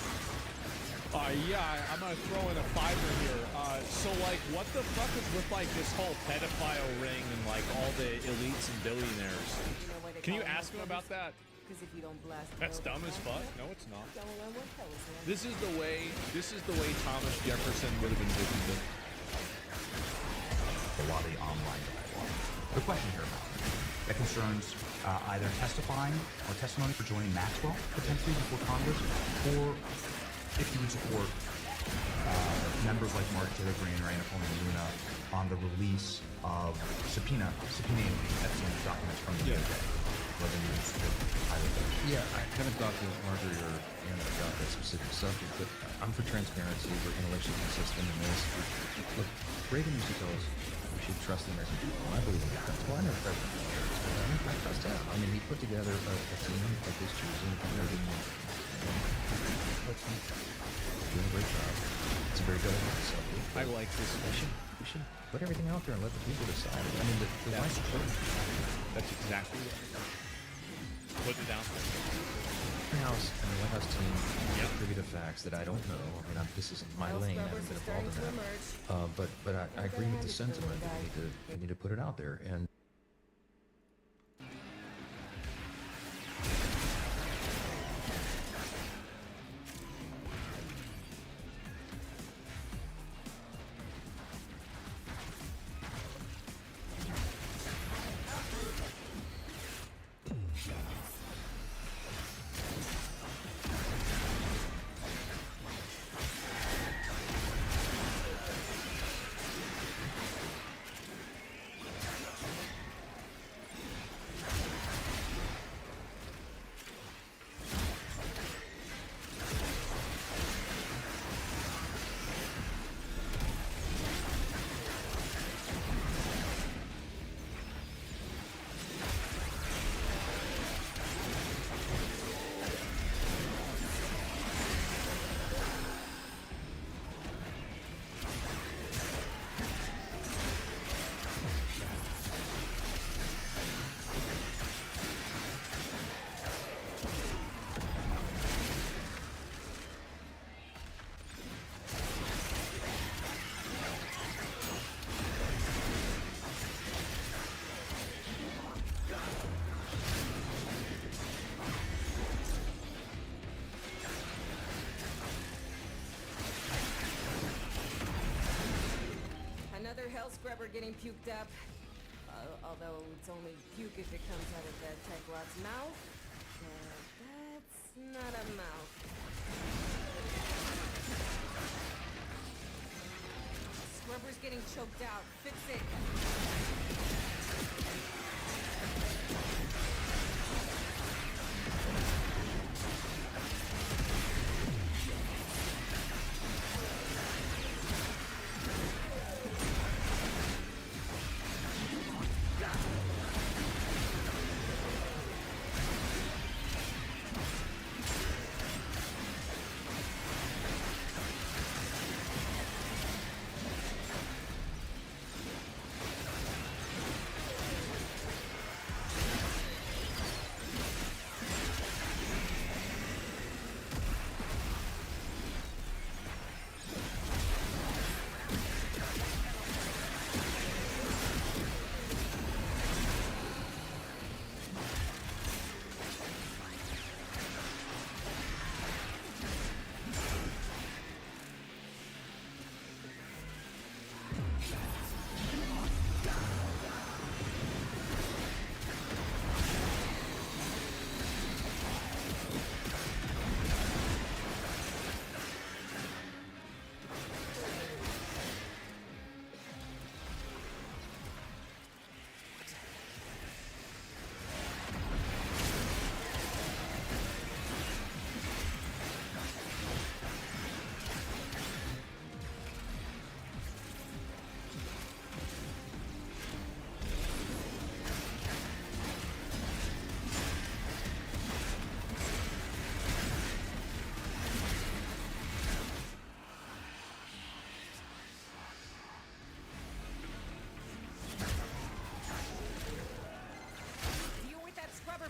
Yeah, I'm gonna throw in a $5 here. So like, what the fuck is with like this whole pedophile ring and like all the elites and billionaires? Can you ask him about that? If you don't blast that's dumb as fuck. No, it's not. This is the way Thomas Jefferson would have envisioned it. A lot of the online dialogue. The question here that concerns either testifying or testimony for joining Maxwell potentially before Congress, or if you would support members like Mark Taylor Greene or Anna Coleman Luna on the release of subpoenaing Epstein's documents from the DOJ. Yeah, I haven't talked to Marjorie or Anna about that specific subject, but I'm for transparency. We're intellectually consistent in this. Look, Reagan used to tell us we should trust the American people, and I believe in that. Well, I never trusted him. I trust him. I mean, he put together a team of his choosing, and they're doing a great job. It's a very good subject. I like this. We should put everything out there and let the people decide. I mean, the that's exactly right. Put it down. White House and the White House team are privy to facts that I don't know. I mean, this isn't my lane. I haven't been involved in that. But I agree with the sentiment that we need to put it out there. And Another hell scrubber getting puked up. Although it's only puke if it comes out of that tech rod's mouth. That's not a mouth. Scrubber's getting choked out. Fix it.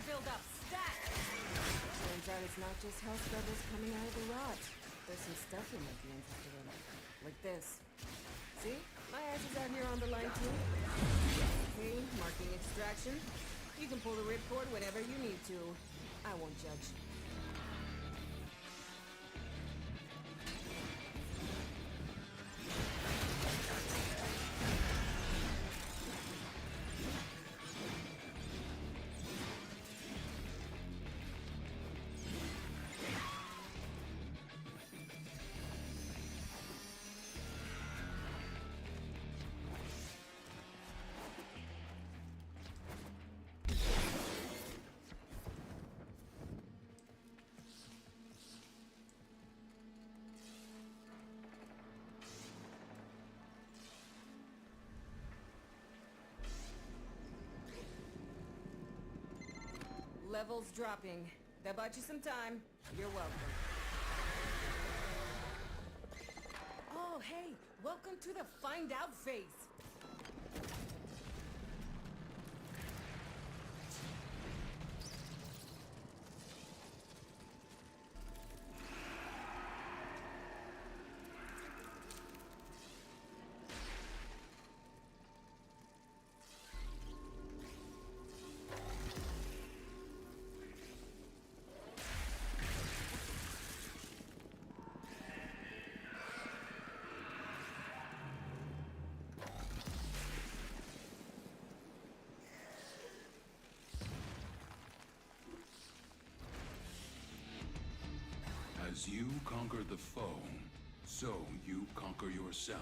Build-up, stat! Turns out it's not just hell scrubbers coming out of the rot. There's some stuff you might be interested in. Like this. See? My ass is out here on the line too. Okay, marking extraction. You can pull the ripcord whenever you need to. I won't judge. Levels dropping. That bought you some time. You're welcome. Oh, hey! Welcome to the find out phase! As you conquer the foe, so you conquer yourself.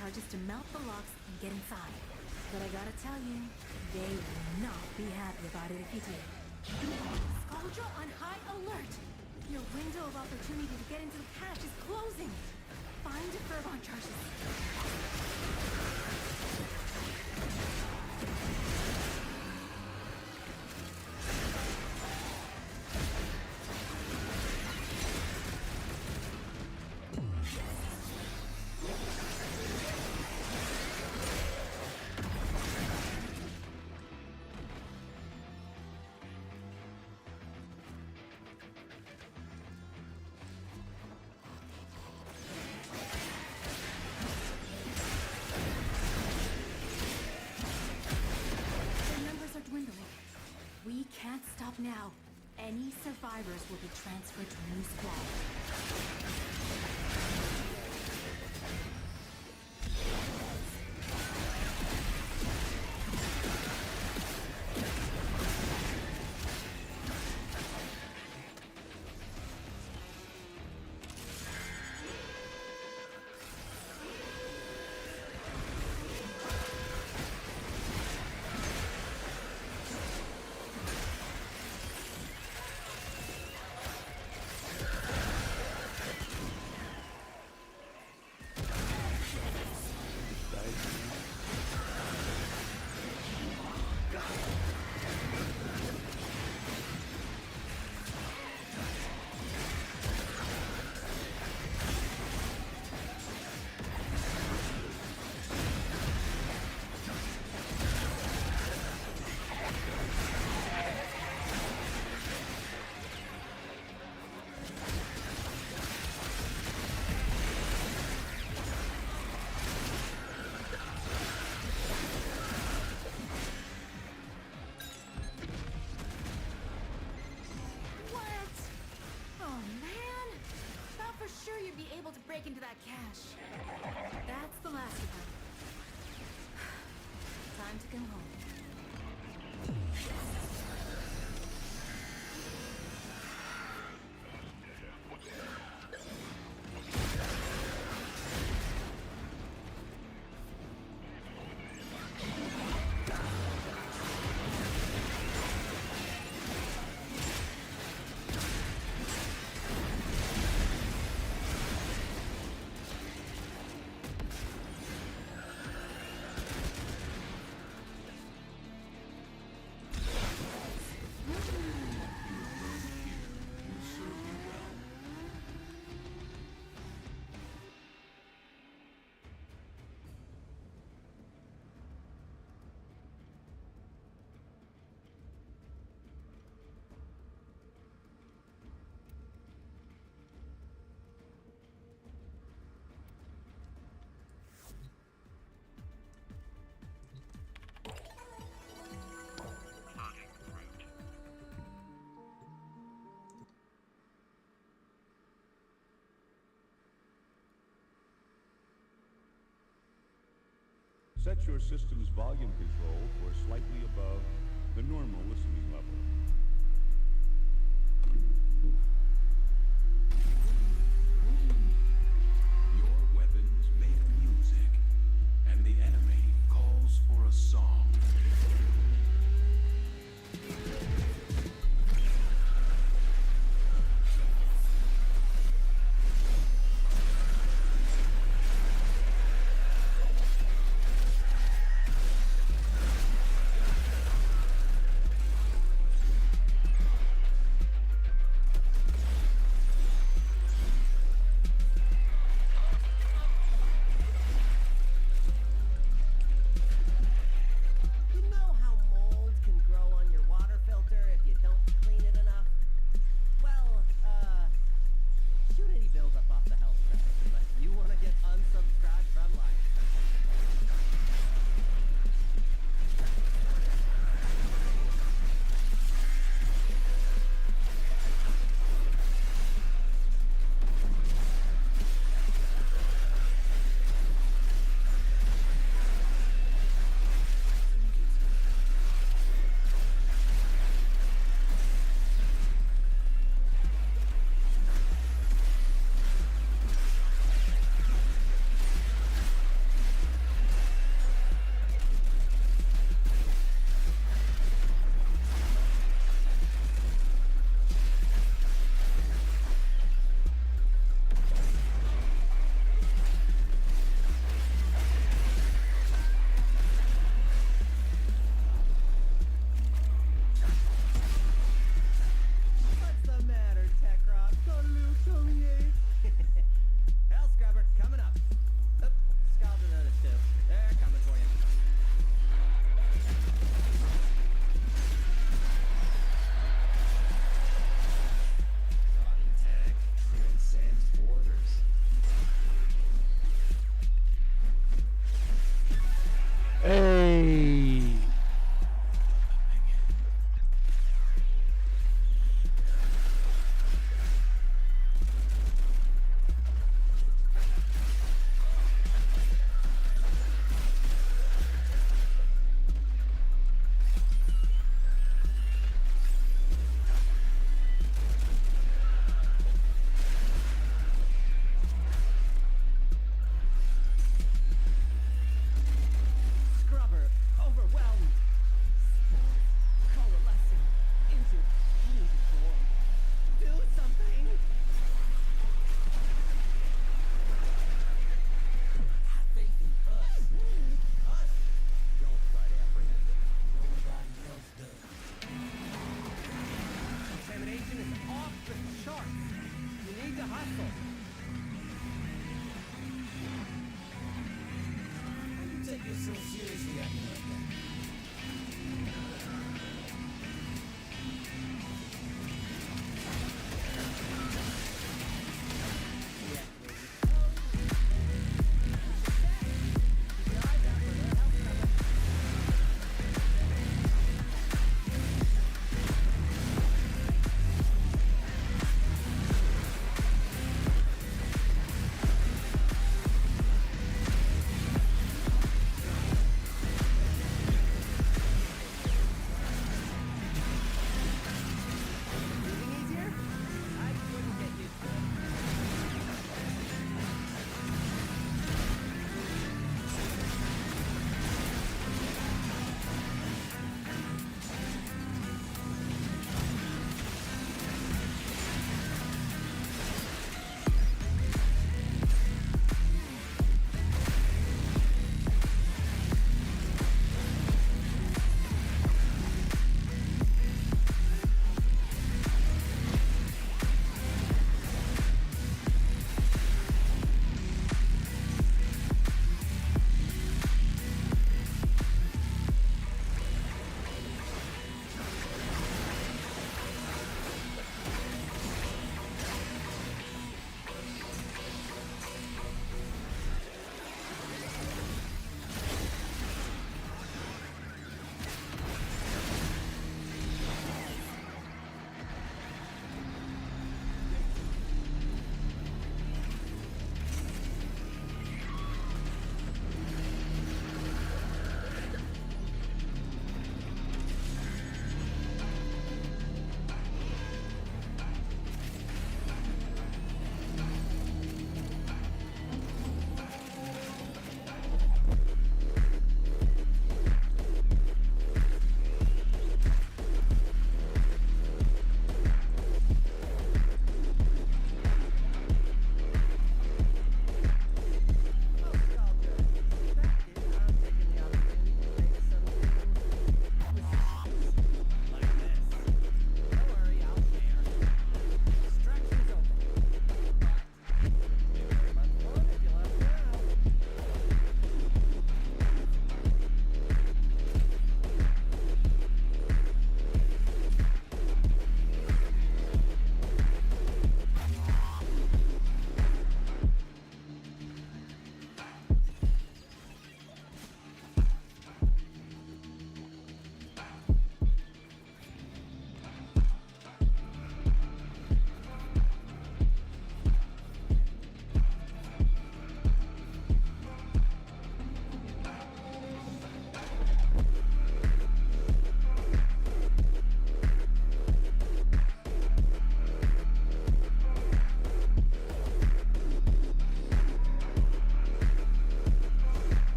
Charges to melt the locks and get inside. But I gotta tell you, they will not be happy about it if you do. Scoundrel on high alert! Your window of opportunity to get into the cache is closing. Find the Fervon charges. Now, any survivors will be transferred to a new squad. Break into that cache. That's the last of them. Time to come home. Set your system's volume control for slightly above the normal listening level. Your weapons make music, and the enemy calls for a song.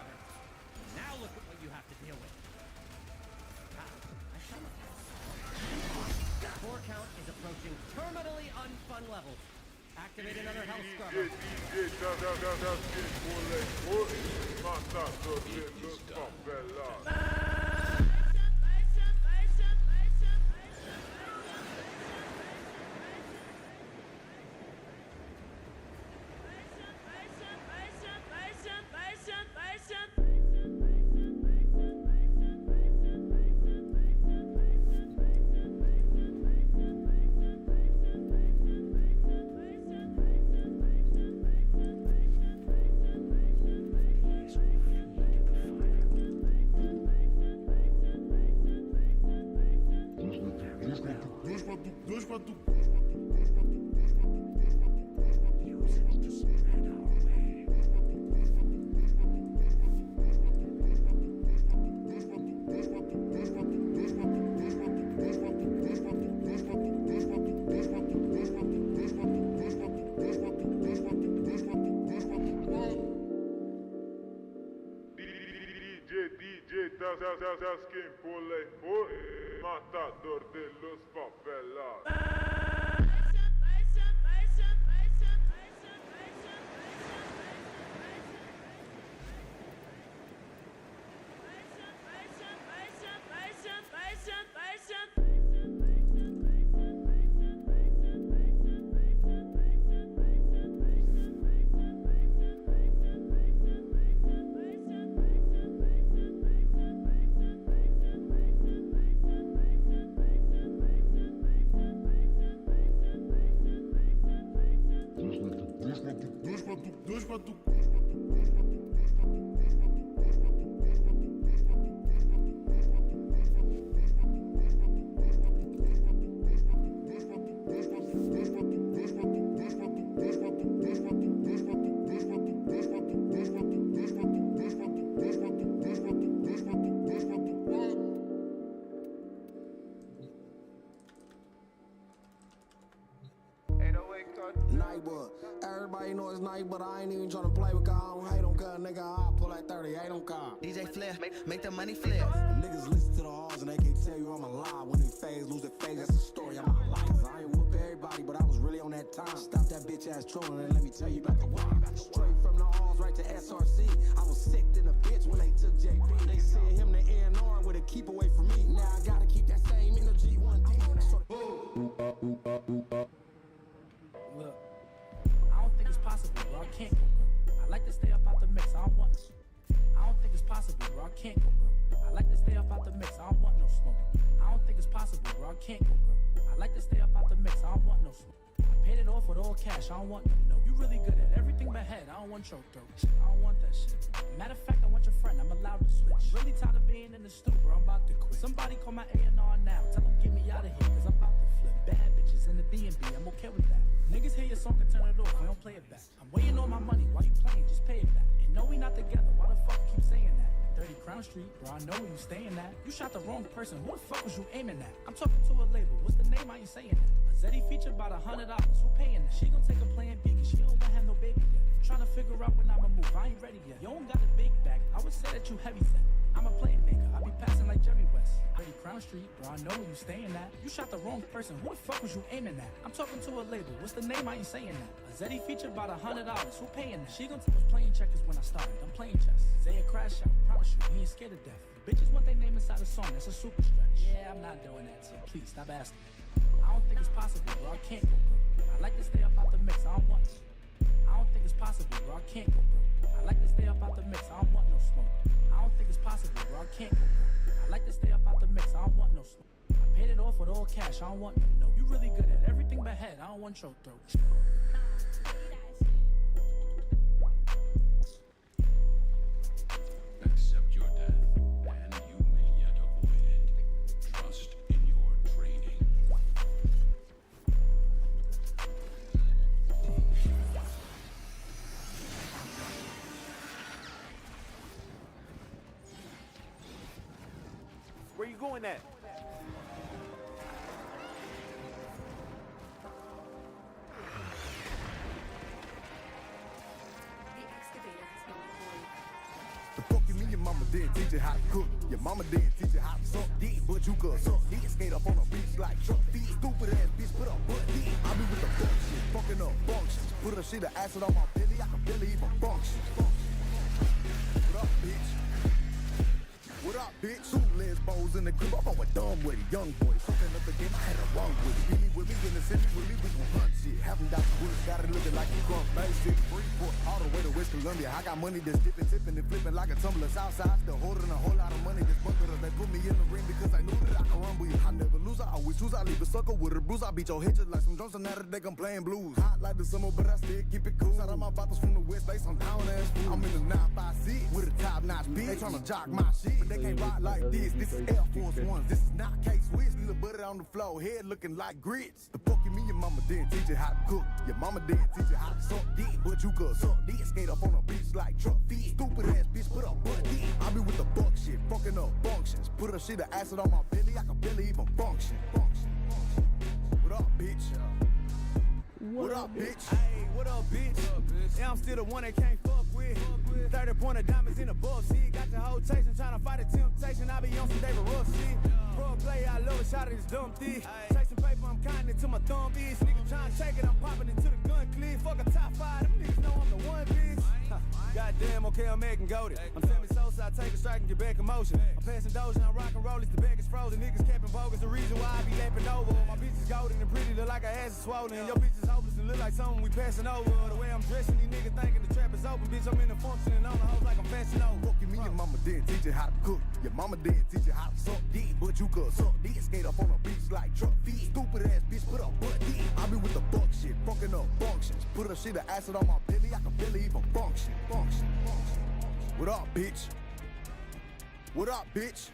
scrubber. Now look at what you have to deal with. Core count is approaching terminally unfun levels. Activate another health scrubber. Estás quem pule matador de los favelados. Everybody know it's nice, but I ain't even tryna play with God. I don't hate on God, nigga. I'll pull like 38 on God. DJ Flair, make the money flare. Niggas listen to the halls and they can't tell you I'm alive. When they phase, lose their phase, that's the story of my life. Cause I ain't whoop everybody, but I was really on that time. Stop that bitch ass trolling and let me tell you about the why. Straight from the halls right to SRC. I was sick than a bitch when they took JP. They sent him to A&R with a keep away from me. Now I gotta keep that same energy 1D. Look, I don't think it's possible, bro. I can't go, bro. I like to stay up out the mix. I don't want. I don't think it's possible, bro. I can't go, bro. I like to stay up out the mix. I don't want no smoke. I don't think it's possible, bro. I can't go, bro. I like to stay up out the mix. I don't want no smoke. I paid it off with all cash. I don't want no. You really good at everything but head. I don't want your throat. I don't want that shit. Matter of fact, I want your friend. I'm allowed to switch. I'm really tired of being in the stew, bro. I'm about to quit. Somebody call my A&R now. Tell them get me out of here, cause I'm about to flip. Bad bitches in the B&B. I'm okay with that. Niggas hear your song and turn it off. I don't play it back. I'm waiting on my money. Why you playing? Just pay it back. And no, we not together. Why the fuck you keep saying that? 30 Crown Street, bro, I know where you staying at. You shot the wrong person. Who the fuck was you aiming at? I'm talking to a label. What's the name? I ain't saying that. A Zeddy feature about $100. Who paying that? She gon' take a plan B, cause she don't wanna have no baby yet. Trying to figure out when I'ma move. I ain't ready yet. You don't got a big bag. I would say that you heavy set. I'm a playmaker. I be passing like Jerry West. 30 Crown Street, bro, I know where you staying at. You shot the wrong person. Who the fuck was you aiming at? I'm talking to a label. What's the name? I ain't saying that. A Zeddy feature about $100. Who paying that? She gon' take playing checkers when I started. I'm playing chess. Zaya crash out. Promise you, he ain't scared to death. Bitches want their name inside a song. That's a super stretch. Yeah, I'm not doing that. So please stop asking. I don't think it's possible, bro. I can't go, bro. I like to stay up out the mix. I don't want. I don't think it's possible, bro. I can't go, bro. I like to stay up out the mix. I don't want no smoke. I don't think it's possible, bro. I can't go, bro. I like to stay up out the mix. I don't want no smoke. I paid it off with all cash. I don't want no. You really good at everything but head. I don't want your throat. Accept your death, and you may yet avoid it. Trust in your training. Where you going at? The excavator has been deployed. The book mama didn't teach you how to cook. Your mama didn't teach you how to suck dick, but you could suck dick. Skate up on a beach like truck feet. Stupid ass bitch, put up butt dick. I be with the fuck shit, fucking up functions. Put a shit of acid on my belly, I can barely even function. What up, bitch? What up, bitch? Two lesbos in the crib, I'm going dumb with it. Young boy, something up the game, I had a wrong with it. Beat me with me, in the city with me, we gon' hunt shit. Haven't got the bullets, got it looking like a crump. Basic, Freeport, all the way to West Columbia. I got money that's dipping, tipping, and flipping like a tumbler. Southside, still holding a whole lot of money that's bunkered up. They put me in the ring because I knew that I could rumble you. I never lose, I always choose. I leave a sucker with a bruise. I beat your head just like some drums, and now that they come playing blues. Hot like the summer, but I still keep it cool. Shout out my bottles from the West Bay, some down ass food. I'm in the 956 with a top notch beat. They tryna jock my shit, but they can't ride like this. This is Air Force Ones, this is not K-Swiss. Little butter on the floor, head looking like grits. The fuck you mean your mama didn't teach you how to cook? Your mama didn't teach you how to suck dick, but you could suck dick. Skate up on a beach like truck feet. Stupid ass bitch, put up butt dick. I be with the fuck shit, fucking up functions. Put a shit of acid on my belly, I can barely even function. What up, bitch? What up, bitch? Hey, what up, bitch? Yeah, I'm still the one they can't fuck with. 30-pointer diamonds in the buff seat. Got the whole chasing, trying to fight a temptation. I be on some David Ruff shit. Pro play, I love a shot of this dumb thick. Chasing paper, I'm counting it to my thumb bitch. Nigga trying to take it, I'm popping it to the gun clip. Fuck a top 5, them niggas know I'm the one bitch. Goddamn, okay, I'm making goated. I'm Sammy Sosa, I take a strike and get back in motion. I'm passing Doja, I'm rock and roll, it's the bag is frozen. Niggas capping bogus, the reason why I be lapping over. My bitch is golden and pretty, look like her ass is swollen. And your bitch is hopeless and look like something we passing over. The way I'm dressing, these niggas thinking the trap is open. Bitch, I'm in the function and on the hoes like I'm fashion over. Fuck you mean your mama didn't teach you how to cook? Your mama didn't teach you how to suck dick, but you could suck dick. Skate up on a beach like truck feet. Stupid ass bitch, put up butt dick. I be with the fuck shit, fucking up functions. Put a shit of acid on my belly, I can barely even function. What up, bitch? What up, bitch?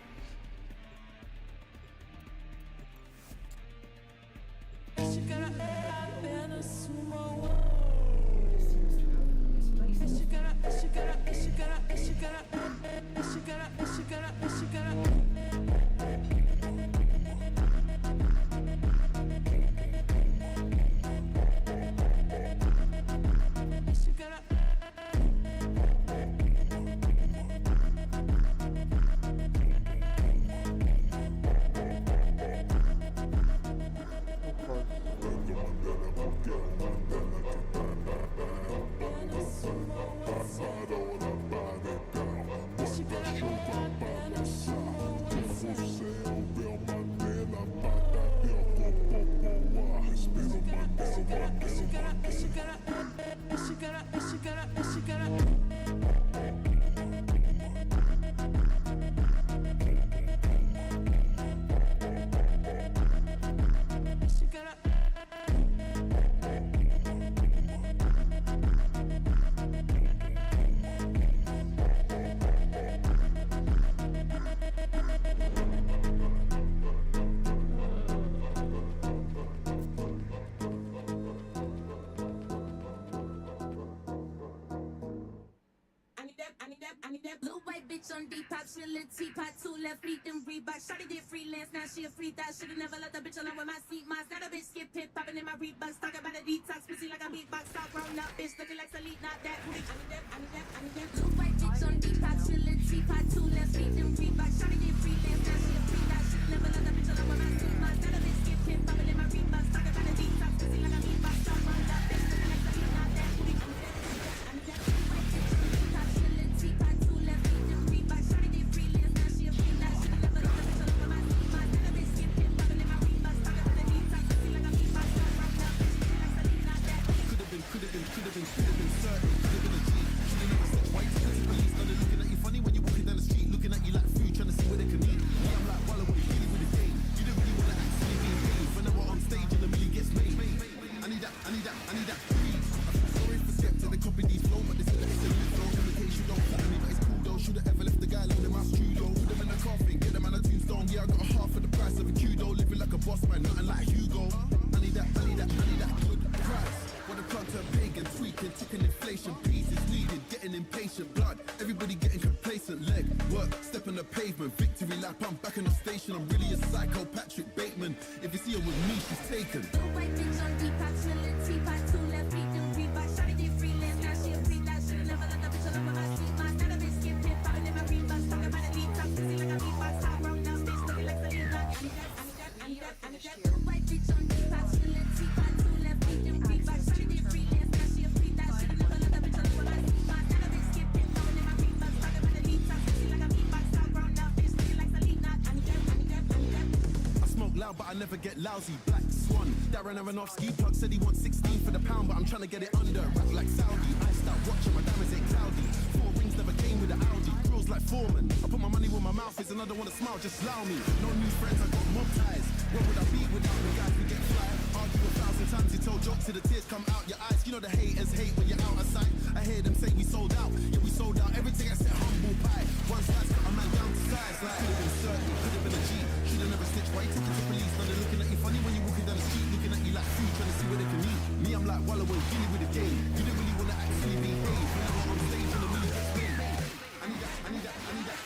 On Depop, she a little teapot, 2 left feet, then Reebok. Shawty did freelance, now she a free thought. Should've never let the bitch alone with my seat moss. Got a bitch skip pit, popping in my Reeboks. Talking about a detox, pussy like a beatbox. Stop grown up, bitch, looking like Salute, not that booty. I need that. Blue white bitch on Depop, she a little teapot, 2 left feet, then Reebok. Shawty did freelance, now she a free thought. Should've never let the bitch alone with my seat moss. Got a bitch skip pit, popping in my Reeboks. Talking about a detox, pussy like a beatbox. Stop grown up, bitch, looking like Salute, not that booty. I need that. Blue white bitch on Depop, she a little teapot, 2 left feet, then Reebok. Shawty did freelance, now she a free thought. Should've never let the bitch alone with my seat moss. Got a bitch skip pit, popping in my Reeboks. Talking about a detox, pussy like a beatbox. Stop grown up, bitch, looking like Salute, not that booty. Could've been certain, could've been certain, could've been a G. Should've never stopped white to the police. Now they're looking at you funny when you're walking down the street, looking at you like food, trying to see where they can eat. Yeah, I'm like, Walla, what are you feeling with the game? You don't really wanna act silly being paid. Whenever I'm on stage and the million gets made. I need that breeze. Sorry for skeptic, they copy these flow, but they still it's a new flow. In case you don't flatter me, but it's cool though. Should've ever left the guy alone in my studio. Put them in a coffin, get them on a tombstone. Yeah, I got a half of the price of a kudo. Living like a boss man, nothing like Hugo. I need that good price. Wanna plug to pagan, tweaking, ticking inflation. Peace is needed, getting impatient. Blood, everybody getting complacent. Leg, work, step on the pavement. Victory lap, I'm back in the station. I'm really a psycho, Patrick Bateman. If you see her with me, she's taken. Blue white bitch on Depop, she a little teapot, 2 left feet, then Reebok. Shawty did freelance, now she a free thought. Should've never let the bitch alone with my seat moss. Got a bitch skip pit, popping in my Reeboks. but I never get lousy. Black Swan, Darren Aronofsky. Plug said he wants 16 for the pound, but I'm trying to get it under. Rap like Saudi. I start watching, my diamonds ain't cloudy. 4 rings never came with the Audi. Grills like Foreman. I put my money where my mouth is and I don't want to smile, just allow me. No new friends, I got mob ties. What would I be without the guys we get fly? Argue 1,000 times, you told jokes till the tears come out your eyes. You know the haters hate when you're out of sight. I hear them say we sold out. Yeah, we sold out. Everything I said, humble pie. One slice cut a man down to size. Like, could have been certain, could have been a G. Should have never snitched. Why you take it to police? Now they're looking at you funny when you're walking down the street. Looking at you like food, trying to see where they can eat. Me, I'm like Wallow and Gilly with the game. You didn't really want to actually behave. Whenever I'm on stage in the music, I need that, I need that, I need that.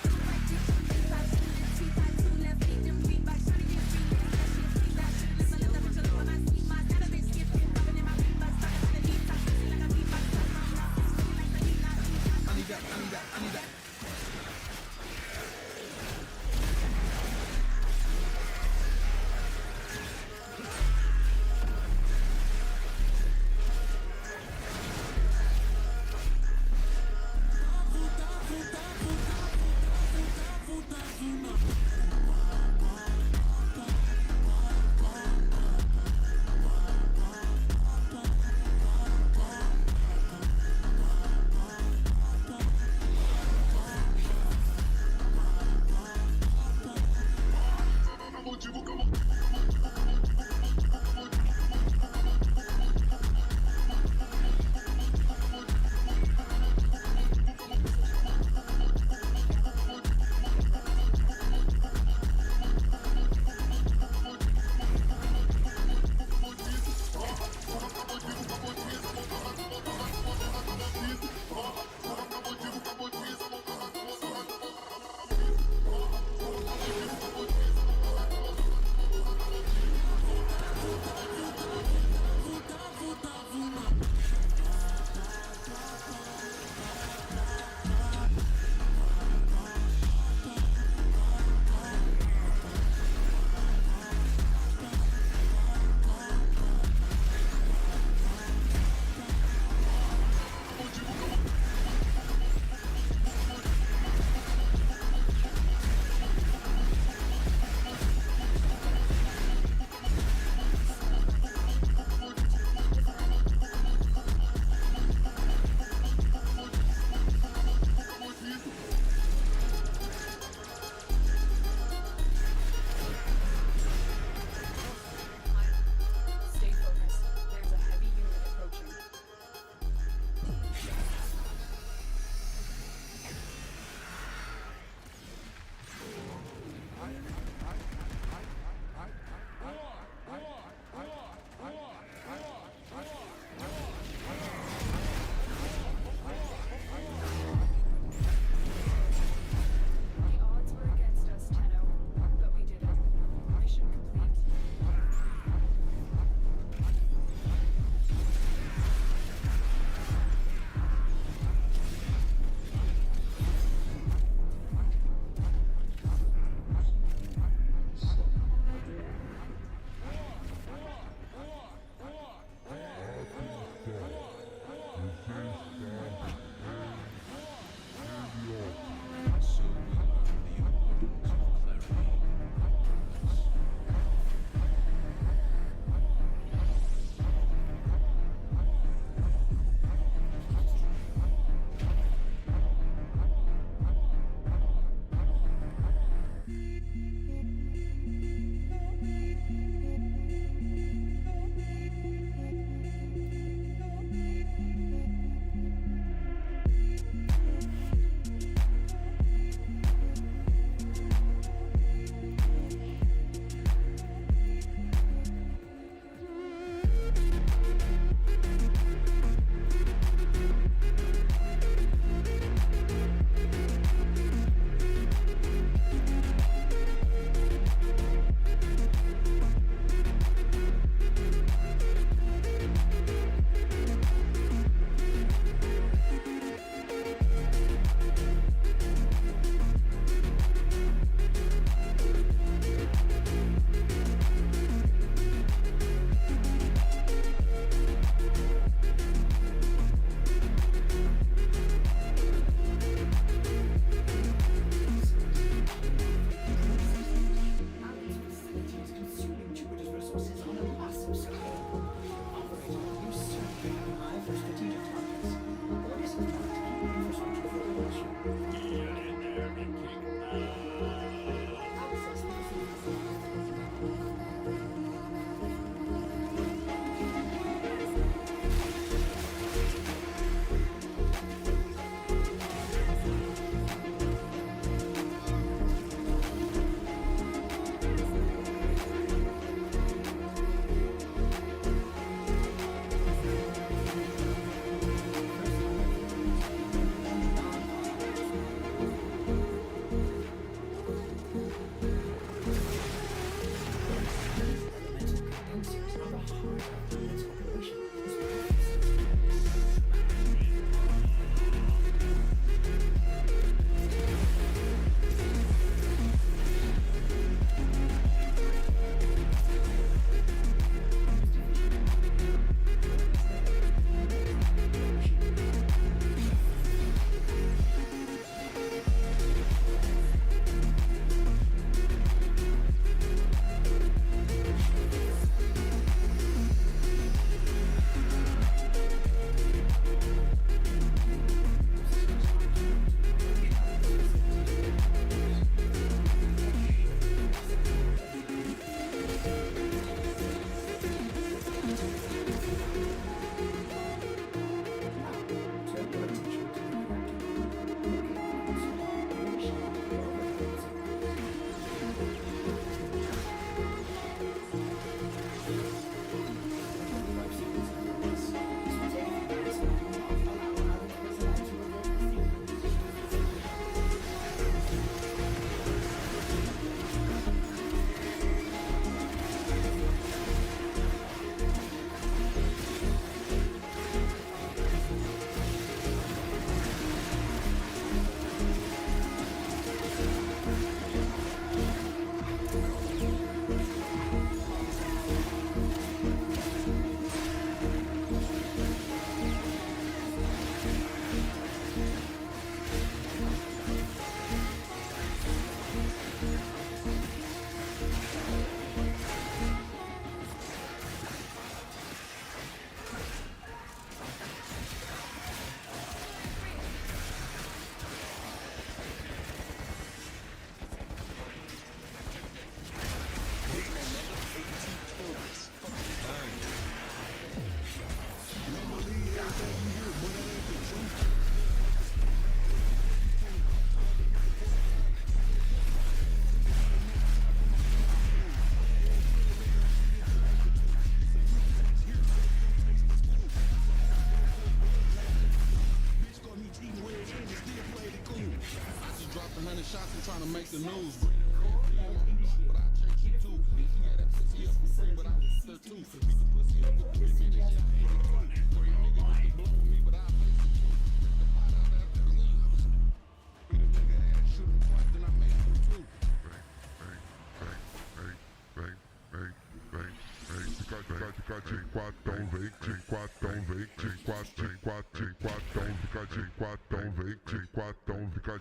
shots and trying to make the news.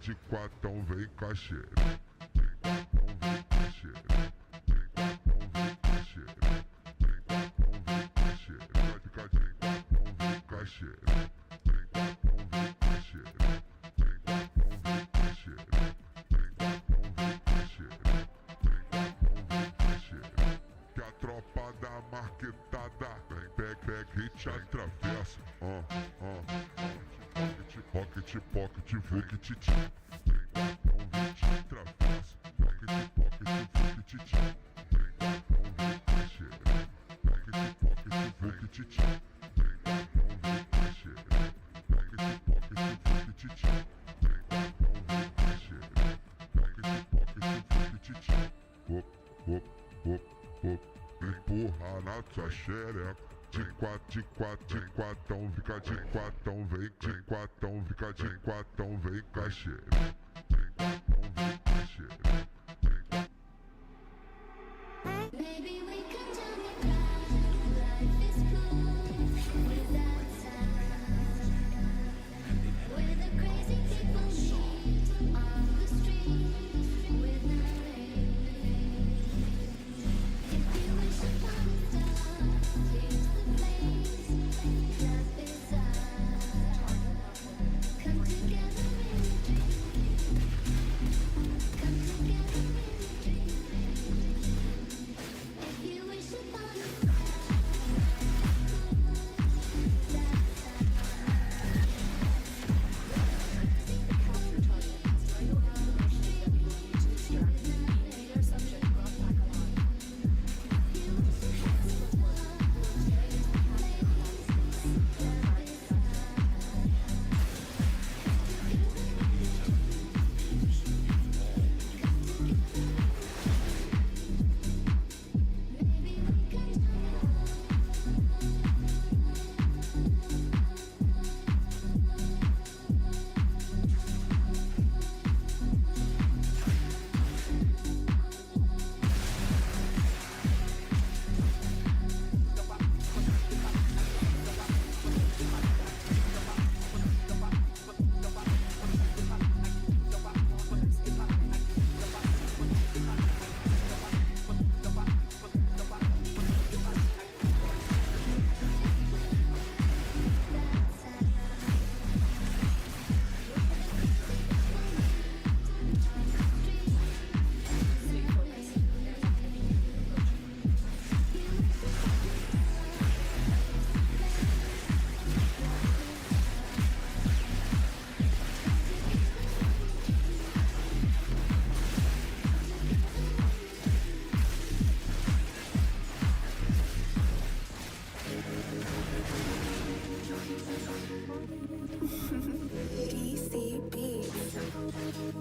De quatão vem cachê. Que a tropa da marquetada pega e te atravessa. Pocket, vogue, titi. Atravessa. Pocket, vogue, titi. Pocket, vogue, titi. Empurra na tua xereca. De quatão, fica de quatão, vem, de quatão, fica de quatão, vem, cachê. Maybe we can turn it back. Life is cool without time. Where the crazy people meet on the street with nothing. If you wish upon a star, here's the place. Love is ours. Come together in a dream.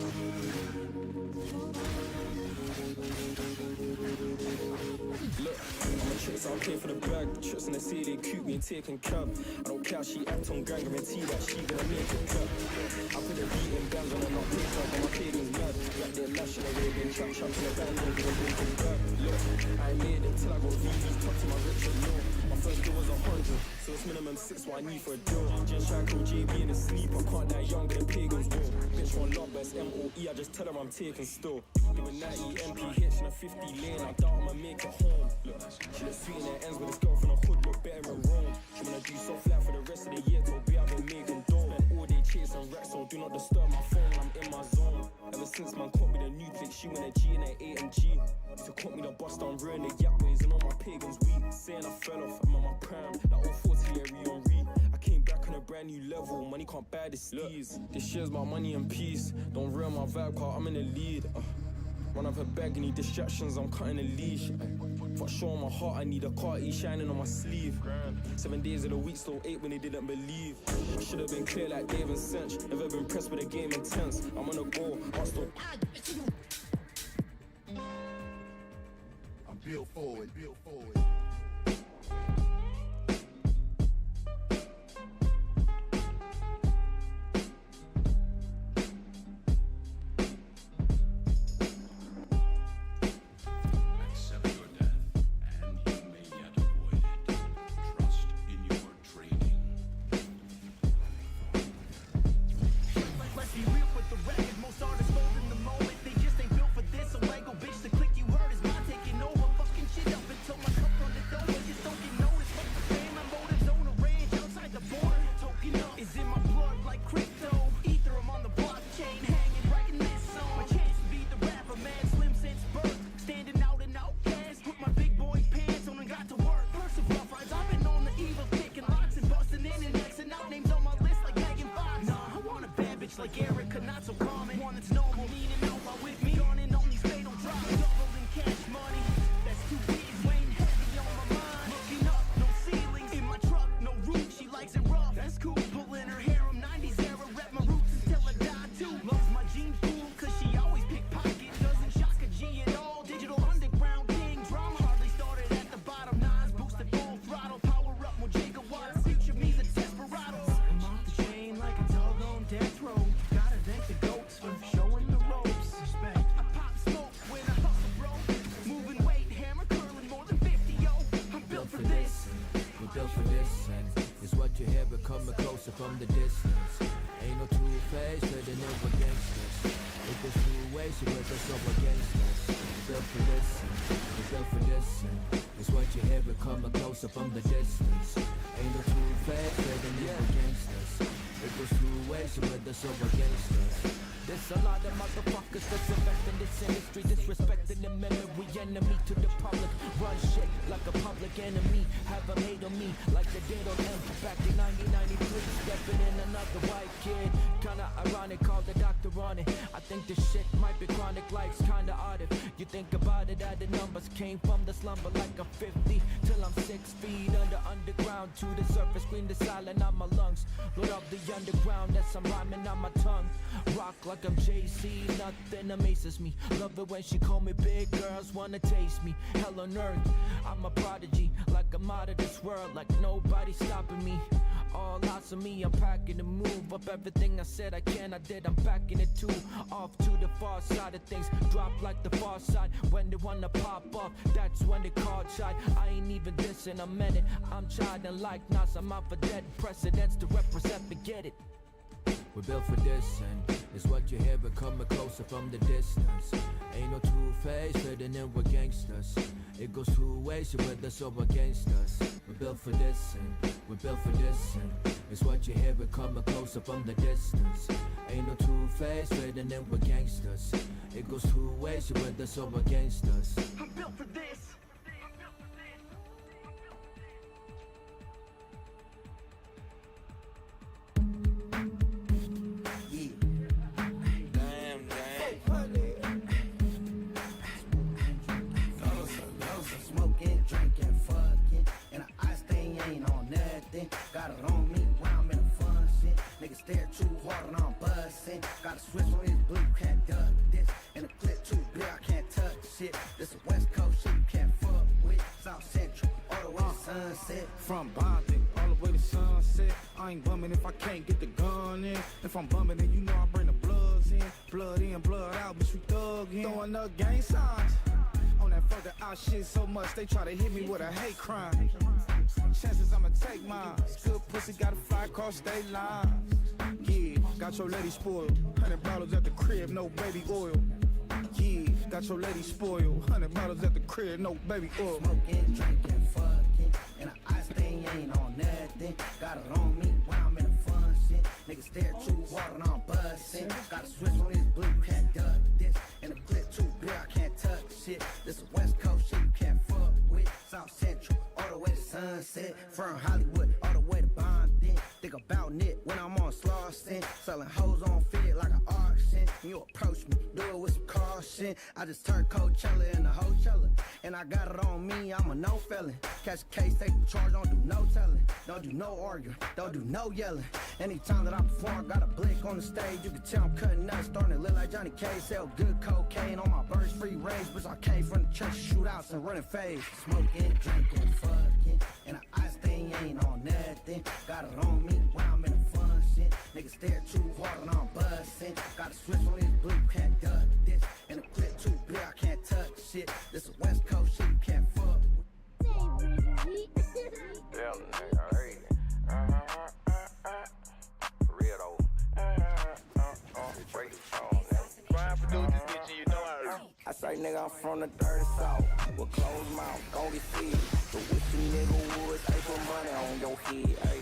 Look, I'm a trick, so I'll pay for the bag. The tricks in the city, they coop me and taking cab. I don't care, she act on gang, guarantee that she gonna make it clap. I put the beat in bands on her, not TikTok, but my pagans mad. Like they're lashing away, been trap in the band, I'm gonna bring them back. Look, I ain't made it till I got VVs tucked in my Richard, no. My first deal was 100, so it's minimum 6 what I need for a deal. Just try to call JB in his sleep, I can't die younger than pagans will. Bitch want love, but it's MOE, I just tell her I'm taking still. Give a 90 MP hits in a 50 lane, I doubt I'ma make it home. Look, she looks sweet in her ends with this girl from the hood, look better in Rome. She wanna do soft life for the rest of the year, till be I've been making dough. Spend all day chasing racks, so do not disturb my phone, I'm in my zone. Ever since man caught me the new plate, she went a G and a AMG. Used to caught me the bust down, ruin the gap ways, and all my pagans weak. Saying I fell off, I'm on my prime, like all 40 yeah, on re. I came back on a brand new level, money can't buy the steez. This shit's about money and peace, don't ruin my vibe, car, I'm in the lead. Run up a bag, any distractions, I'm cutting a leash. For sure on my heart, I need a car, shining on my sleeve. 7 days of the week, slow 8 when they didn't believe. I should have been clear like Dave and Cinch. Never been pressed with a game intense. I'm on a go, I'll still. I'm built forward, built forward. From the distance, ain't no two-faced, living up against us. If there's two ways, you put yourself against us. We're built for this, we're built for this. It's what you hear, but coming closer from the distance. Ain't no two-faced, living up against us. If there's two ways, you put yourself against us. There's a lot of motherfuckers that's affecting this industry, disrespecting the memory, enemy to the public. Run shit like a public enemy, have them hate on me like they did on them back in 1993. Stepping in another white kid, kinda ironic, call the doctor on it. I think this shit might be chronic, life's kinda odd if you think about it. How the numbers came from the slumber like a 50 till I'm 6 feet underground to the surface, scream the silent on my lungs. Load up the underground as I'm rhyming on my tongue. Rock like I'm JC, nothing amazes me. Love it when she call me big, girls wanna taste me. Hell on earth, I'm a prodigy, like I'm out of this world, like nobody's stopping me. All eyes on me, I'm packing to move up everything I said I can, I did, I'm packing it too. Off to the far side of things, drop like the far side. When they wanna pop off, that's when they call shot. I ain't even dissing, I meant it. I'm chiding like Nas, I'm out for dead precedents to represent, forget it. We're built for this, and it's what you hear, but coming closer from the distance. Ain't no two-faced, fitting in with gangsters. It goes two ways, you're with us or against us. We're built for this, and we're built for this, and it's what you hear, but coming closer from the distance. Ain't no two-faced, fitting in with gangsters. It goes two ways, you're with us or against us. I'm built for this. Got it on me while I'm in a fun shit. Niggas stare too hard and I'm bustin'. Got a switch on his blue cat sunset. From Bonding all the way to sunset. I ain't bumming if I can't get the gun in. If I'm bumming, then you know I bring the bloods in. Blood in, blood out, bitch, we thuggin'. Throwing up gang signs. On that fuck out shit so much, they try to hit me with a hate crime. Chances I'ma take mine. Good pussy gotta fly across state lines. Yeah, got your lady spoiled. 100 bottles at the crib, no baby oil. Yeah, got your lady spoiled. 100 bottles at the crib, no baby oil. Smoking, drinking, fucking, and the ice thing ain't on nothing. Got it on me while I'm in the fun shit. Niggas stare true water and I'm busting. Got a switch on this blue, you can't duck this. And the clip too big, I can't touch shit. This is West Coast shit, you can't fuck with. South Central, all the way to Sunset. From Hollywood, all the way to Bonding. Think about it when I'm on Slauson. Selling hoes on fit like an auction. When you approach me, do it with some caution. I just turned Coachella into Hochella. And I got it on me, I'm a no felon. Catch a case, take the charge, don't do no telling. Don't do no arguing, don't do no yelling. Anytime that I perform, got a blick on the stage. You can tell I'm cutting up, starting to look like Johnny Cage. Sell good cocaine on my birds free range. But I came from the church shootouts and running phase. Smoking, drinking, fucking, and the ice thing ain't on nothing. Got it on me when I'm in the fun shit. Niggas stare too hard and I'm busting. Got a switch on this blue, can't duck this. And the clip too big, I can't touch shit. This is West Coast shit, you can't fuck with. Damn, nigga, I hate it. For real though. Straight on that. Trying to do this bitch, you know I say, nigga, I'm from the dirty south. With closed mouth, gon' get feed. But with you nigga would they put money on your head. Hey,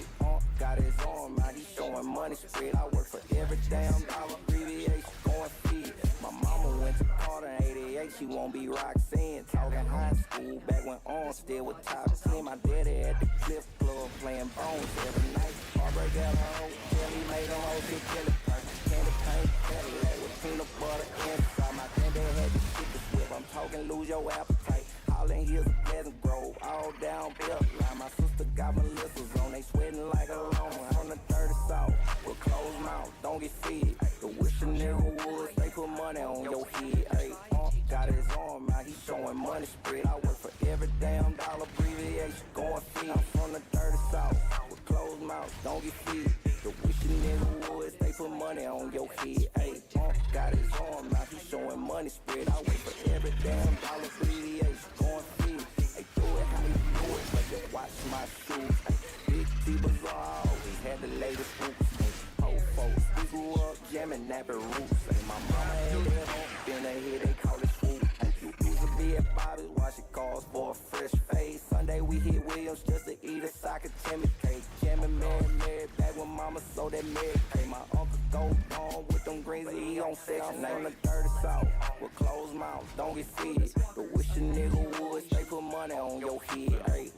got his arm out, he showing money spread. I work for every damn dollar, abbreviation, going feed. My mama went to Carter in 88, she won't be Roxanne. Talking high school, back when on still with top 10. My daddy at the Cliff Club playing bones every night. Heartbreak at her home, Kelly made a whole shit, Kelly candy paint, Cadillac with peanut butter inside. My granddad had to shit the whip, I'm talking lose your appetite. Holland Hills and Pleasant Grove, all down Beltline. My sister got Melissa's on, they sweating like a long one. From the dirty south, with closed mouth, don't get fed. The wish a nigga would, they put money on your head. Ay, got his arm out, he showing money spread. I work for every damn dollar, abbreviation, going feed. I'm from the dirty south, with closed mouth, don't get fed. The wish a nigga would, they put money on your head. Ay, got his arm out, he showing money spread. I work for every damn dollar, abbreviation, going feed. Hey, do it how you do it, but just watch my shoes. Big T-Bazaar, always had the latest groups. Old folks, we grew up jamming nappy roots. Say my mama had that home, been ahead, they call it swoop. You used to be at Bobby's, watching calls for a fresh face. Sunday we hit Williams just to eat a soccer Timmy cake. Jamming Mary, back when mama sold that Mary cake. My uncle go on with them greens, he on section. I'm the dirty south, with closed mouth, don't get fed. But wish a nigga would, they put money on your head. Ay,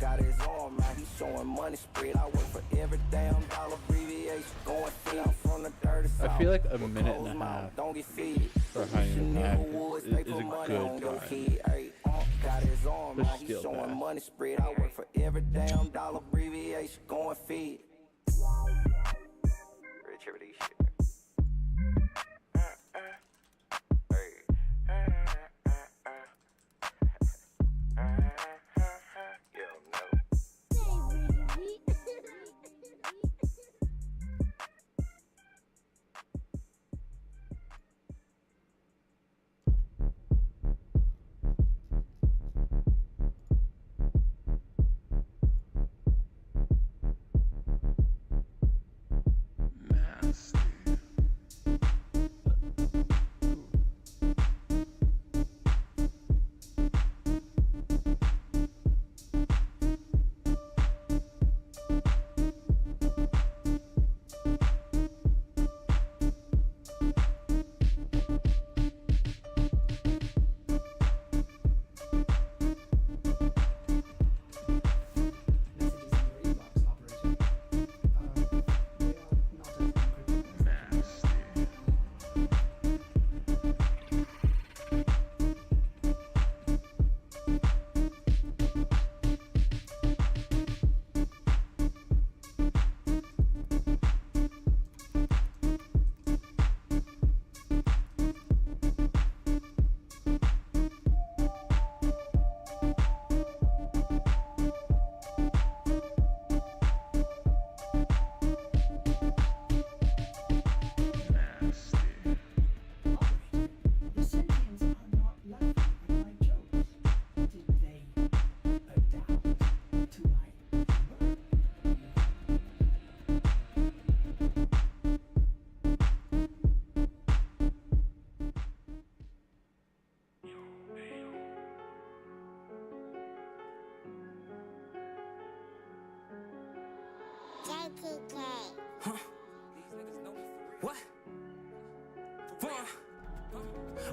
got his arm out, he showing money spread. I work for every damn dollar, abbreviation, going feed. I'm from the dirty south. I feel like a minute and a half don't get fed. for hanging back is a good drive. Got his arm out, he showing money spread. I work for every damn dollar, abbreviation, going feed. Creativity shit.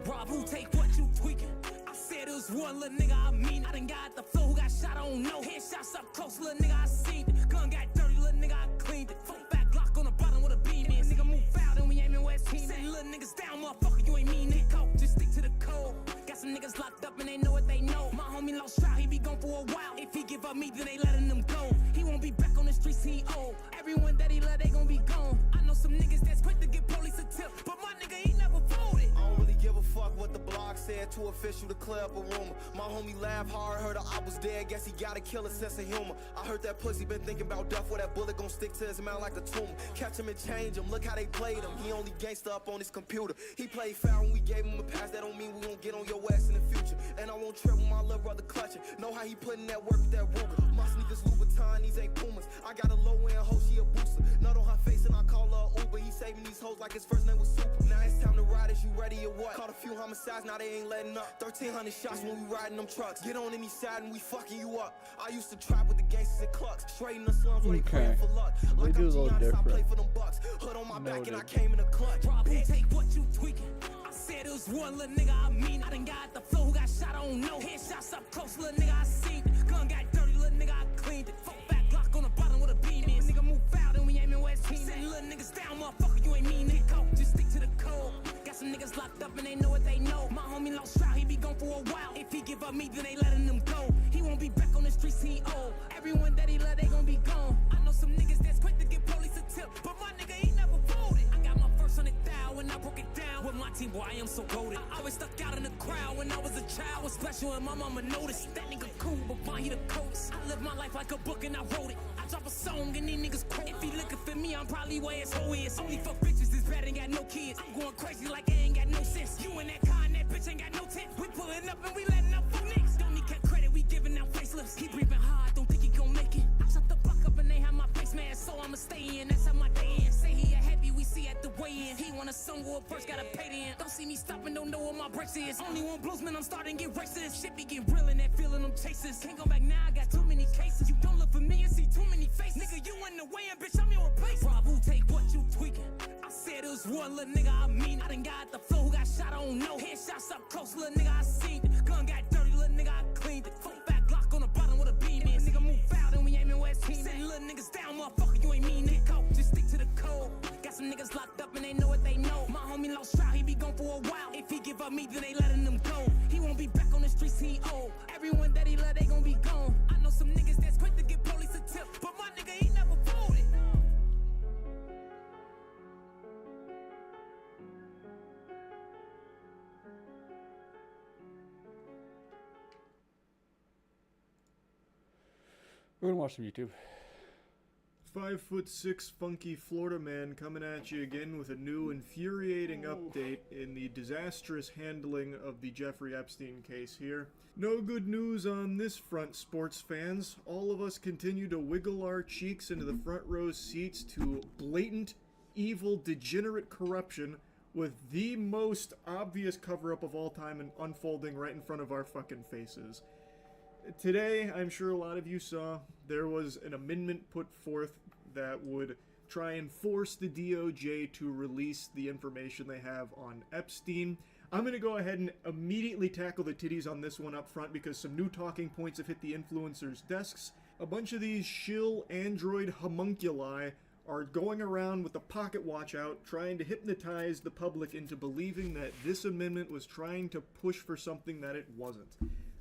Rob, who take what you tweaking? I said it was one little nigga, I mean, I done got the flow who got shot, I don't know. Headshots up close, little nigga, I seen it. Gun got dirty, little nigga, I cleaned it. Full back Glock on the bottom with a beam in. Nigga move out and we aiming where his team. Say little niggas down, motherfucker, you ain't mean it. Go, just stick to the code. Got some niggas locked up and they know what they know. My homie lost trial, he be gone for a while. If he give up me, then they letting him go. He won't be back on the streets, he old. Everyone that he love, they gon' be gone. I know some niggas that's quick to get police a tip, but my nigga, he never folded. I don't really give a fuck what the blog said, too official to clear up a rumor. My homie laughed hard, heard I was dead, guess he got a killer sense of humor. I heard that pussy been thinking about death, where that bullet gon' stick to his mouth like a tumor. Catch him and change him, look how they played him. He only gangsta up on his computer. He played foul when we gave him a pass, that don't mean we gon' get on your ass in the future. And I won't trip with my little brother clutching. Know how he putting that work with that Ruger. My sneakers Louboutin, these ain't Pumas. I got a low end hoe, she a booster. Nut on her face and I call her Uber. He saving these hoes like his first name was Super. Now it's time to ride, is you ready or what? Caught a few homicides, now they ain't letting up. 1,300 shots when we riding them trucks. Get on any side and we fucking you up. I used to trap with the gangsters and clucks. Straight in the slums where they praying for luck. Like I'm Giannis, I play for them bucks. Hood on my back and I came in a clutch. Rob, who take what you tweaking? I said it was one little nigga, I mean, I done got the flow who got shot, I don't know. Headshots up close, little nigga, I seen it. Gun got dirty, little nigga, I cleaned it. Full back Glock on the bottom with a beam in. Nigga move out and we aiming where his team. Say little niggas down, motherfucker, you ain't mean it. Go, just stick to the code. Got some niggas locked up and they know what they know. My homie lost trial, he be gone for a while. If he give up me, then they letting him go. He won't be back on the streets, he old. Everyone that he love, they gon' be gone. I know some niggas that's quick to get police a tip, but my nigga, he never folded. I got my first 100,000 when I broke it down. With my team, boy, I am so goated. I always stuck out in the crowd when I was a child. Was special and my mama noticed. That nigga cool, but fine, he the coach. I live my life like a book and I wrote it. I drop a song and these niggas quote. If he looking for me, I'm probably where his hoe is. Only fuck bitches, this bad ain't got no kids. I'm going crazy like it ain't got no sense. You in that car and that bitch ain't got no tent. We pulling up and we letting up for niggas. Don't need cat credit, we giving out facelifts. He breathing hard, don't think he gon' make it. I shut the fuck up and they have my face mask, so I'ma stay in. That's how my day in. Say he a heavy, we see at the weigh-in. He want a song or a first, gotta pay the end. Don't see me stopping, don't know what my brakes is. Only one bluesman, I'm starting to get racist. Shit be getting real in that feeling them chases. Can't go back now, I got too many cases. You don't look for me and see too many faces. Nigga, you in the way and bitch, I'm your replacement. Rob, who take what you tweaking? I said it was one little nigga, I mean, I done got the flow who got shot, I don't know. Headshots up close, little nigga, I seen it. Gun got dirty, little nigga, I cleaned it. Full back Glock on the bottom with a beam in. Nigga move out and we aiming where his team. Say little niggas down, motherfucker, you ain't mean it. Go, just stick to the code. Got some niggas locked up and they know what they know. My homie lost trial, he be gone for a while. If he give up me, then they letting him go. He won't be back on the streets, he old. Everyone that he love, they gon' be gone. I know some niggas that's quick to get police a tip, but my nigga, he never folded. We're gonna watch some YouTube. 5'6" funky Florida man coming at you again with a new infuriating update in the disastrous handling of the Jeffrey Epstein case here. No good news on this front, sports fans. All of us continue to wiggle our cheeks into the front row seats to blatant, evil, degenerate corruption with the most obvious cover-up of all time and unfolding right in front of our fucking faces. Today, I'm sure a lot of you saw, there was an amendment put forth that would try and force the DOJ to release the information they have on Epstein. I'm going to go ahead and immediately tackle the titties on this one up front because some new talking points have hit the influencers' desks. A bunch of these shill android homunculi are going around with the pocket watch out, trying to hypnotize the public into believing that this amendment was trying to push for something that it wasn't.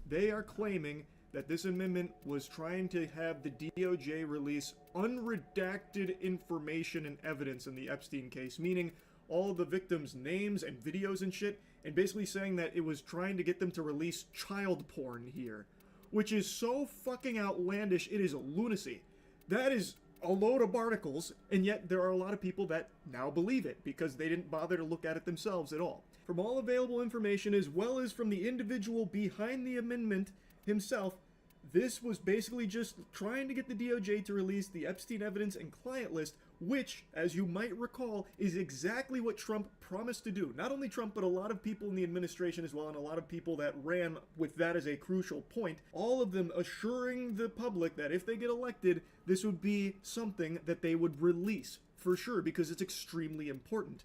They are claiming that this amendment was trying to have the DOJ release unredacted information and evidence in the Epstein case, meaning all the victims' names and videos and shit, and basically saying that it was trying to get them to release child porn here, which is so fucking outlandish, it is lunacy. That is a load of barnacles, and yet there are a lot of people that now believe it because they didn't bother to look at it themselves at all. From all available information, as well as from the individual behind the amendment himself, this was basically just trying to get the DOJ to release the Epstein evidence and client list, which, as you might recall, is exactly what Trump promised to do. Not only Trump, but a lot of people in the administration as well, and a lot of people that ran with that as a crucial point, all of them assuring the public that if they get elected, this would be something that they would release, for sure, because it's extremely important.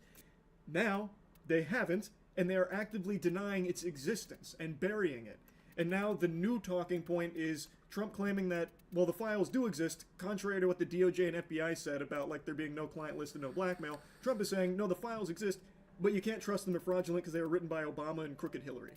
Now, they haven't, and they are actively denying its existence and burying it. And now the new talking point is Trump claiming that, well, the files do exist, contrary to what the DOJ and FBI said about, like, there being no client list and no blackmail. Trump is saying, no, the files exist, but you can't trust them, they're fraudulent because they were written by Obama and crooked Hillary.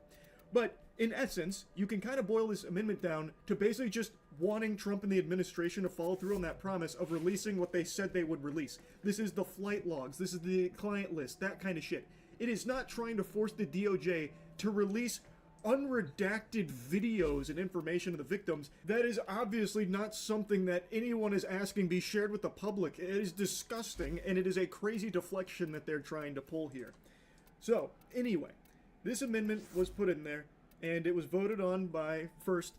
But in essence, you can kind of boil this amendment down to basically just wanting Trump and the administration to follow through on that promise of releasing what they said they would release. This is the flight logs, this is the client list, that kind of shit. It is not trying to force the DOJ to release unredacted videos and information of the victims. That is obviously not something that anyone is asking be shared with the public. It is disgusting, and it is a crazy deflection that they're trying to pull here. So, anyway, this amendment was put in there, and it was voted on by, first,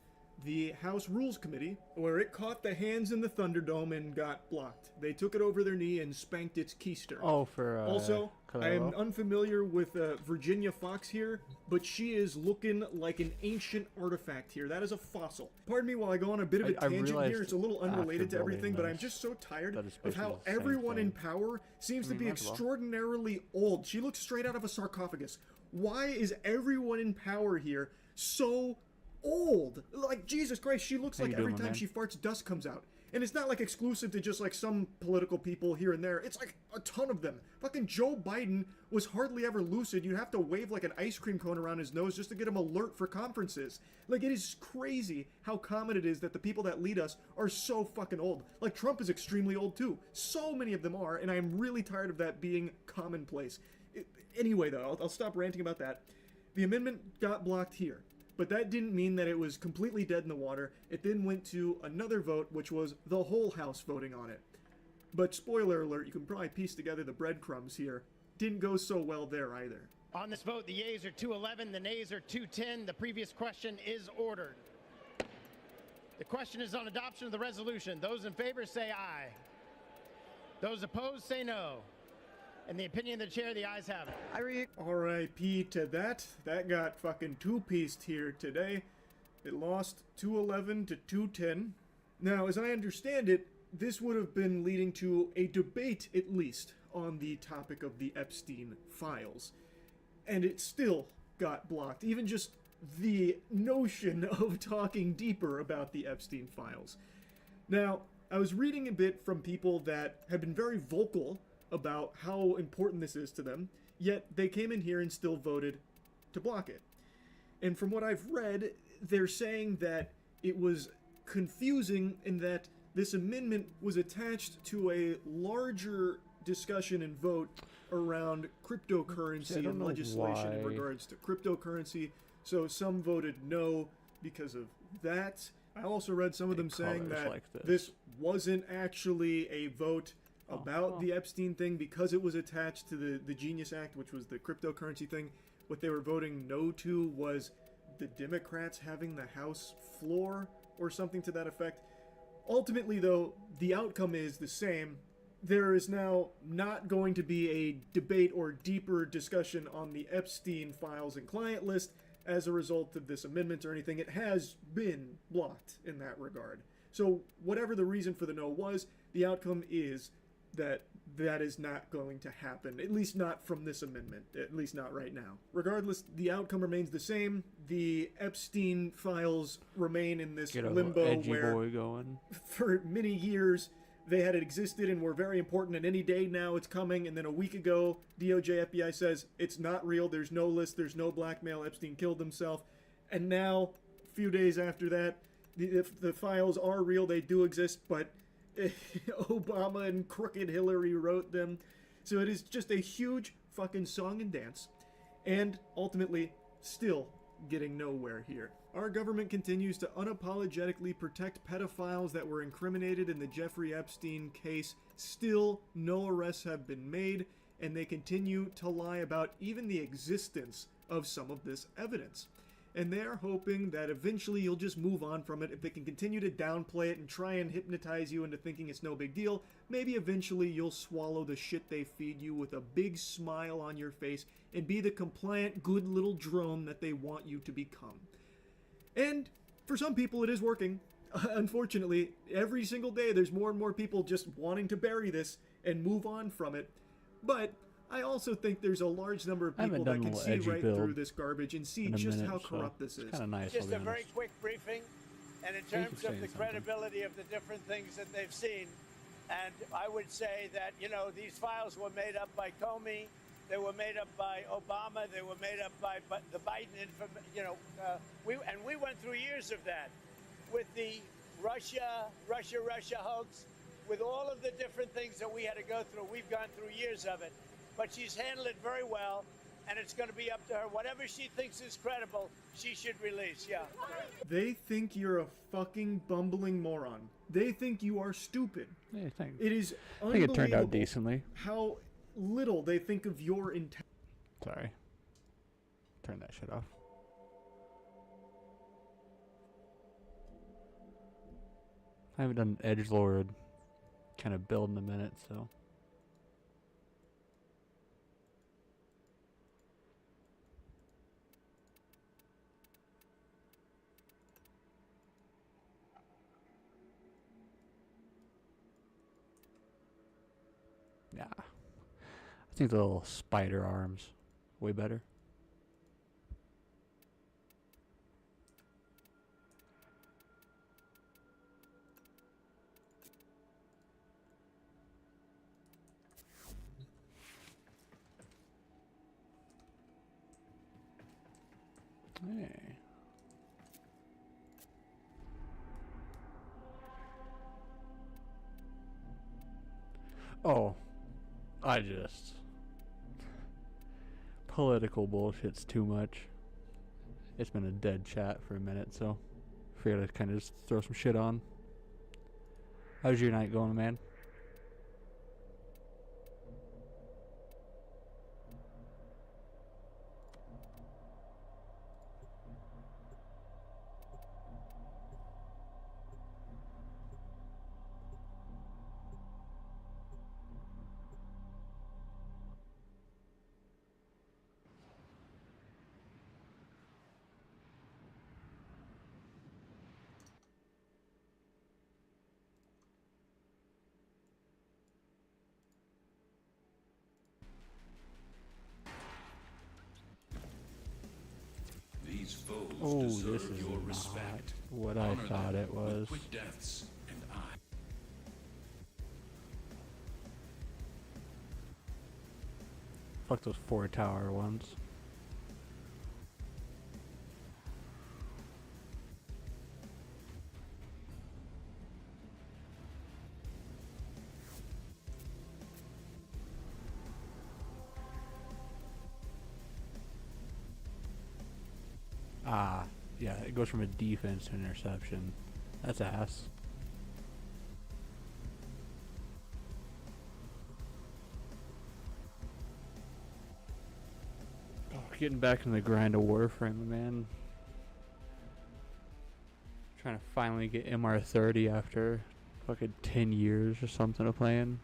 the House Rules Committee, where it caught the hands in the Thunderdome and got blocked. They took it over their knee and spanked its keister. Oh, for, Also, I am Calero? unfamiliar with Virginia Fox here, but she is looking like an ancient artifact here. That is a fossil. Pardon me while I go on a bit of a I tangent realized here. It's a little unrelated after to everything, building but I'm this just so tired that it's of basically how the same everyone in thing. power seems I to mean, be might as well. extraordinarily old. She looks straight out of a sarcophagus. Why is everyone in power here so old? Like, Jesus Christ, she looks How like you every doing, my time man? she farts, dust comes out. And it's not like exclusive to just like some political people here and there. It's like a ton of them. Fucking Joe Biden was hardly ever lucid. You'd have to wave like an ice cream cone around his nose just to get him alert for conferences. Like, it is crazy how common it is that the people that lead us are so fucking old. Like, Trump is extremely old too. So many of them are, and I am really tired of that being commonplace. Anyway, though, I'll stop ranting about that. The amendment got blocked here. But that didn't mean that it was completely dead in the water. It then went to another vote, which was the whole House voting on it. But spoiler alert, you can probably piece together the breadcrumbs here. Didn't go so well there either. On this vote, the yeas are 211, the nays are 210. The previous question is ordered. The question is on adoption of the resolution. Those in favor say aye. Those opposed say no. In the opinion of the chair, the ayes have it. R.I.P. to that. That got fucking two-pieced here today. It lost 211 to 210. Now, as I understand it, this would have been leading to a debate, at least, on the topic of the Epstein files. And it still got blocked. Even just the notion of talking deeper about the Epstein files. Now, I was reading a bit from people that have been very vocal about how important this is to them, yet they came in here and still voted to block it. And from what I've read, they're saying that it was confusing in that this amendment was attached to a larger discussion and vote around cryptocurrency and legislation in regards to cryptocurrency. So some voted no because of that. I also read some of them saying that like this wasn't actually a vote about the Epstein thing because it was attached to the Genius Act, which was the cryptocurrency thing. What they were voting no to was the Democrats having the House floor or something to that effect. Ultimately, though, the outcome is the same. There is now not going to be a debate or deeper discussion on the Epstein files and client list as a result of this amendment or anything. It has been blocked in that regard. So whatever the reason for the no was, the outcome is that that is not going to happen, at least not from this amendment, at least not right now. Regardless, the outcome remains the same. The Epstein files remain in this Get a limbo edgy where boy going. for many years they had existed and were very important, and any day now it's coming, and then a week ago DOJ, FBI says it's not real, there's no list, there's no blackmail, Epstein killed himself, and now, a few days after that, the files are real, they do exist, but Obama and crooked Hillary wrote them. So it is just a huge fucking song and dance, and ultimately still getting nowhere here. Our government continues to unapologetically protect pedophiles that were incriminated in the Jeffrey Epstein case. Still, no arrests have been made, and they continue to lie about even the existence of some of this evidence. And they're hoping that eventually you'll just move on from it. If they can continue to downplay it and try and hypnotize you into thinking it's no big deal, maybe eventually you'll swallow the shit they feed you with a big smile on your face and be the compliant, good little drone that they want you to become. And for some people it is working. Unfortunately, every single day there's more and more people just wanting to bury this and move on from it. But I also think there's a large number of I haven't people that done a can little see edgy right build through this garbage and see in a just minute, how so corrupt this is. Kind of nice. Just I'll a be very honest. quick briefing, and in Thank you terms for of saying the something. credibility of the different things that they've seen, and I would say that, you know, these files were made up by Comey, they were made up by Obama, they were made up by the Biden, we went through years of that with the Russia hoax, with all of the different things that we had to go through. We've gone through years of it, but she's handled it very well, and it's going to be up to her. Whatever she thinks is credible, she should release, yeah. They think you're a fucking bumbling moron. They think you are stupid. Yeah, It is I think it turned out unbelievable decently. how little they think of your intent. Sorry. Turn that shit off. I haven't done edgelord kind of build in a minute, so. Yeah. I think the little spider arms way better. Hey. Oh, I just political bullshit's too much. It's been a dead chat for a minute, so figured I'd kind of just throw some shit on. How's your night going, man? These foes Oh, deserve this is your not respect. what I Honor thought them it was. with quick deaths and Fuck those 4-tower ones. Ah, yeah, it goes from a defense to interception. That's ass. Oh, getting back in the grind of Warframe, man. Trying to finally get MR30 after fucking 10 years or something of playing.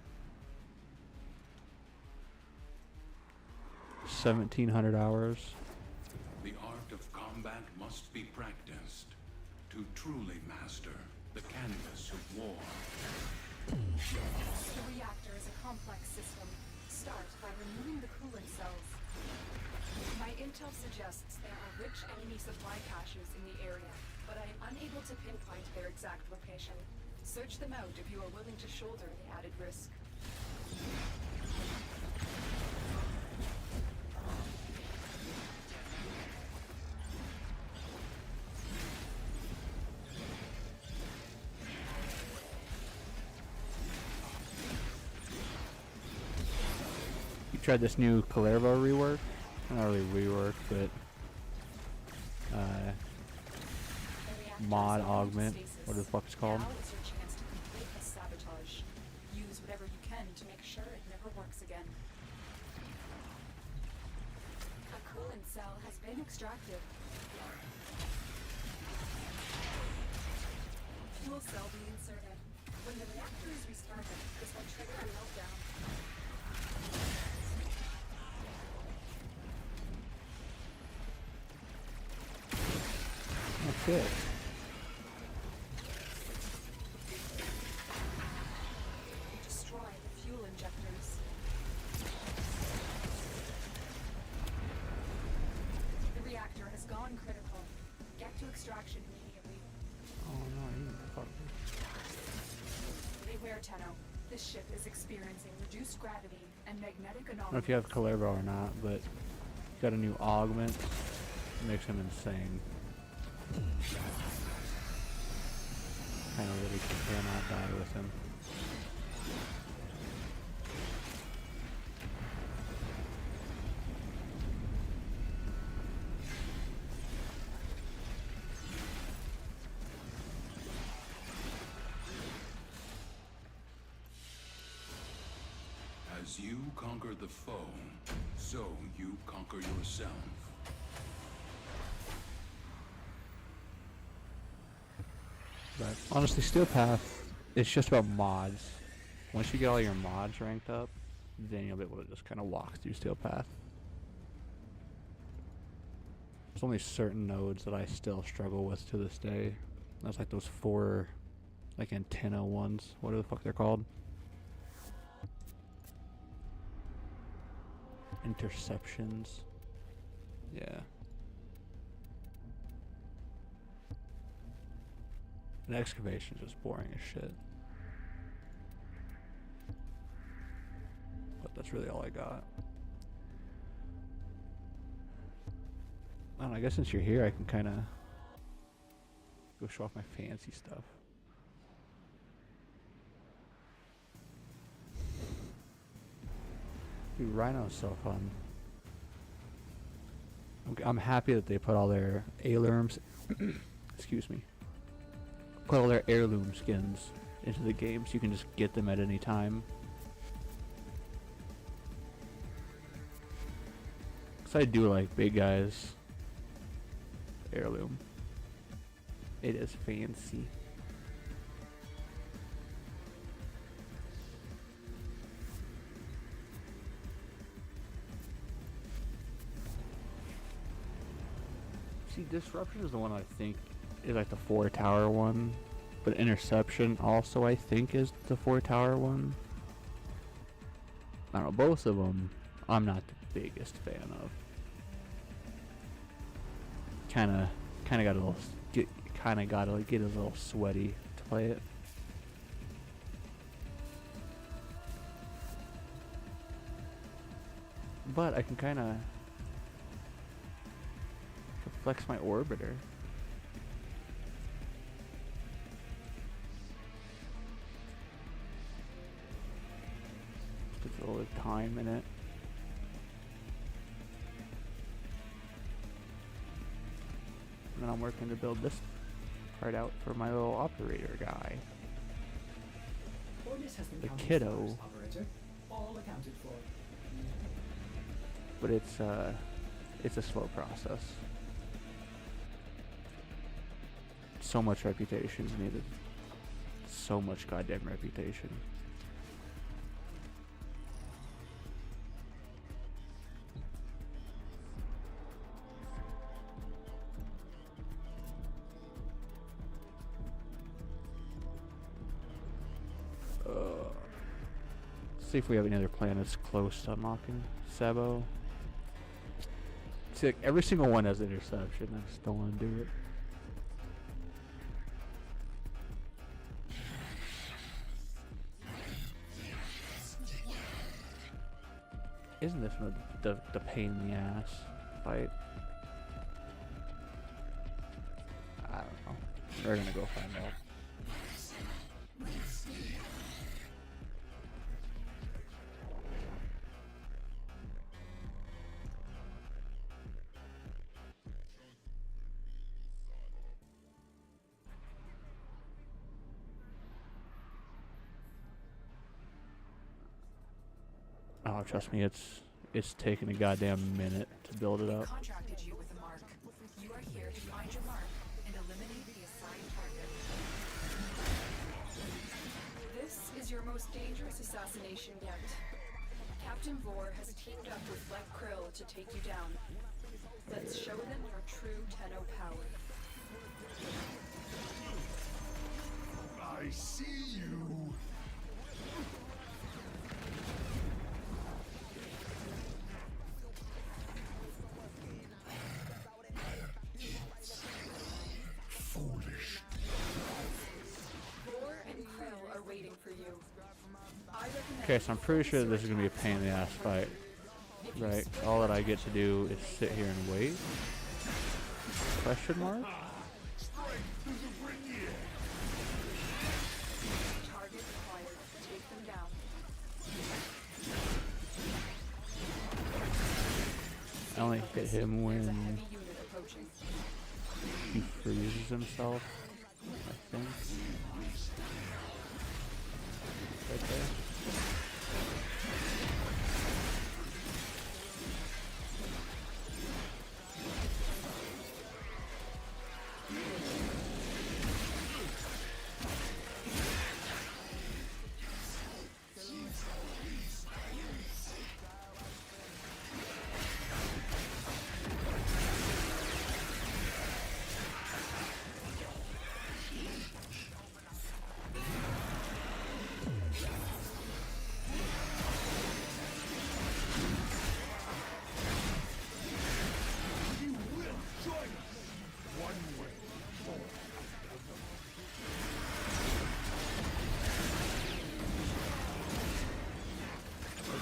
1,700 hours. The art of combat must be practiced to truly master the canvas of war. The reactor is a complex system. Start by removing the coolant cells. My intel suggests there are rich enemy supply caches in the area, but I am unable to pinpoint their exact location. Search them out if you are willing to shoulder the added risk. You tried this new Calervo rework? Not really rework, but mod augment, what the fuck it's called. Now is your chance to complete this sabotage. Use whatever you can to make sure it never works again. A coolant cell has been extracted. Fuel cell being inserted. When the reactor is restarted, this will trigger a meltdown. Oh shit. Destroy the fuel injectors. on critical. Get to extraction immediately. Oh no, you fuck. Beware, Tenno. This ship is experiencing reduced gravity and magnetic I don't know anomalies. if you have Calervo or not, but he's got a new augment. It makes him insane. Kind of really cannot die with him. As you conquer the foe, so you conquer yourself. But honestly, Steel Path, it's just about mods. Once you get all your mods ranked up, then you'll be able to just kind of walk through Steel Path. There's only certain nodes that I still struggle with to this day. That's like those 4, like antenna ones. What the fuck they're called? Interceptions. Yeah. And excavation's just boring as shit. But that's really all I got. I don't know, I guess since you're here I can kinda go show off my fancy stuff. Dude, Rhino's so fun. I'm happy that they put all their heirlooms excuse me. Put all their heirloom skins into the game so you can just get them at any time. Cause I do like big guys heirloom. It is fancy. See, Disruption is the one I think is like the 4 tower one, but Interception also I think is the 4 tower one. I don't know, both of them I'm not the biggest fan of. Kinda got a little get a little sweaty to play it. But I can kinda flex my orbiter. Gets a little time in it. And then I'm working to build this part out for my little operator guy. The kiddo. All accounted for. But it's a slow process. So much reputation is needed. So much goddamn reputation. See if we have any other planets close to unlocking. Sebo. See, like, every single one has interception. I just don't want to do it. Isn't this one the pain in the ass fight? I don't know. We're gonna go find out. Oh, trust me, it's taken a goddamn minute to build it up. Contracted you with a mark. You are here to find your mark and eliminate the assigned target. This is your most dangerous assassination yet. Captain Vor has teamed up with Black Krill to take you down. Let's show them your true Tenno power. I see you. Okay, so I'm pretty sure this is gonna be a pain in the ass fight. Right? All that I get to do is sit here and wait? Question mark? I only hit him when he freezes himself, I think. Right there.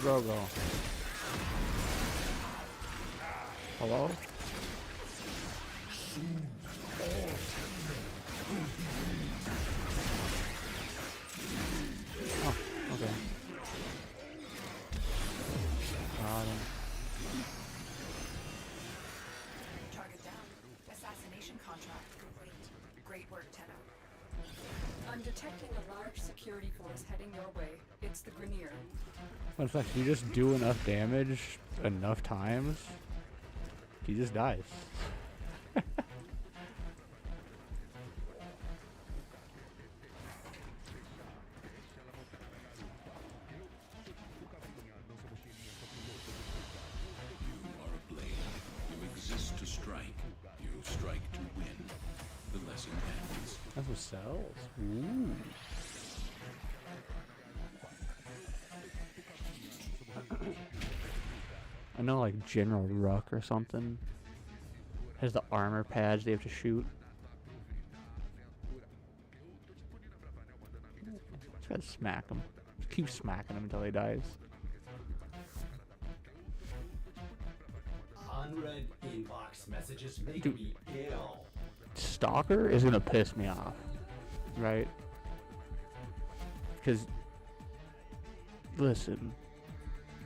Rogo. Hello? Oh, okay. Got him. Target down. Assassination contract complete. Great work, Tenno. I'm detecting a large security force heading your way. It's the Grenier. In fact, if you just do enough damage enough times, he just dies. To strike, you strike to win. The lesson ends. That's what sells. Ooh. I know, like General Ruck or something has the armor pads they have to shoot. Just gotta smack him. Just keep smacking him until he dies. Unread inbox messages make Dude. me ill. Stalker is gonna piss me off, right? Because, listen,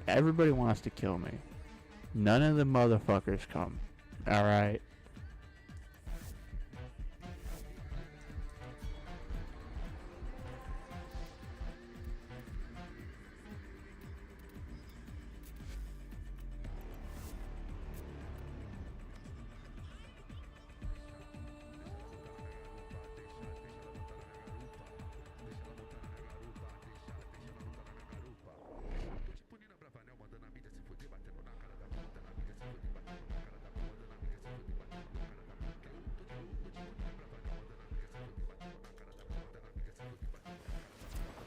everybody wants to kill me. None of the motherfuckers come, alright?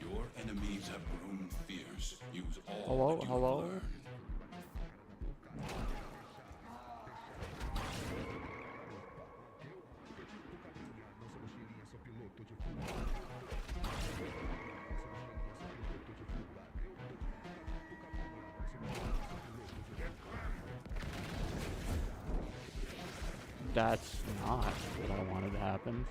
Your enemies have grown fierce. Use all Hello, that you hello? have learned. That's not what I wanted to happen.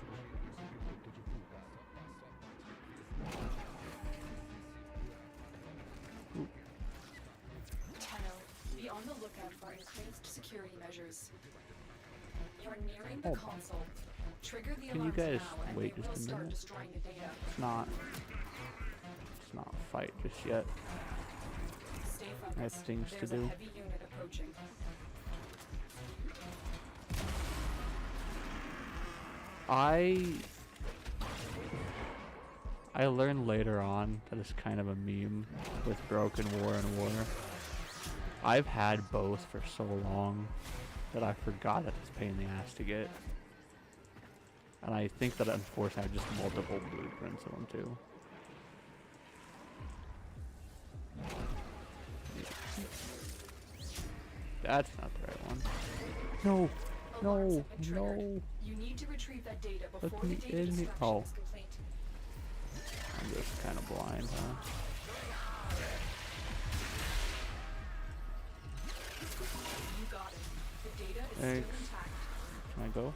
Tenno, be on the lookout for increased security measures. You're nearing the Oh. console. Trigger the Can you alarms guys now and wait they will just a start minute? destroying the data. Let's not fight just yet. Stay focused. I have things to There's do. a heavy unit approaching. I learned later on that it's kind of a meme with Broken War and War. I've had both for so long that I forgot that it's a pain in the ass to get. And I think that unfortunately I have just multiple blueprints of them too. That's not the right one. No, no, no. You need to retrieve that data before Let the me data in destruction here. Oh. is complete. I'm just kind of blind, huh? You got it. The data is Thanks. still intact. Can I go?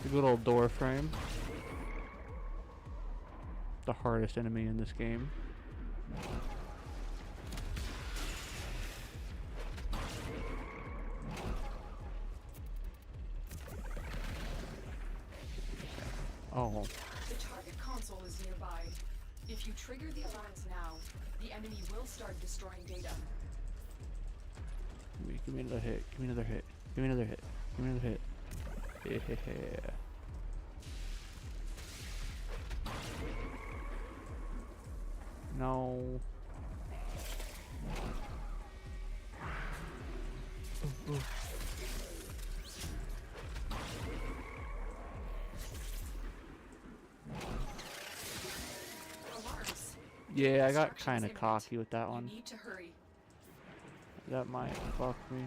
The good old door frame. The hardest enemy in this game. Oh. The target console is nearby. If you trigger the alarms now, the enemy will start destroying data. Give me another hit. Give me another hit. Give me another hit. Give me another hit. Yeah. No. Ooh, ooh. Alarms. Yeah, I got kind of cocky with that You one. need to hurry. That might fuck me.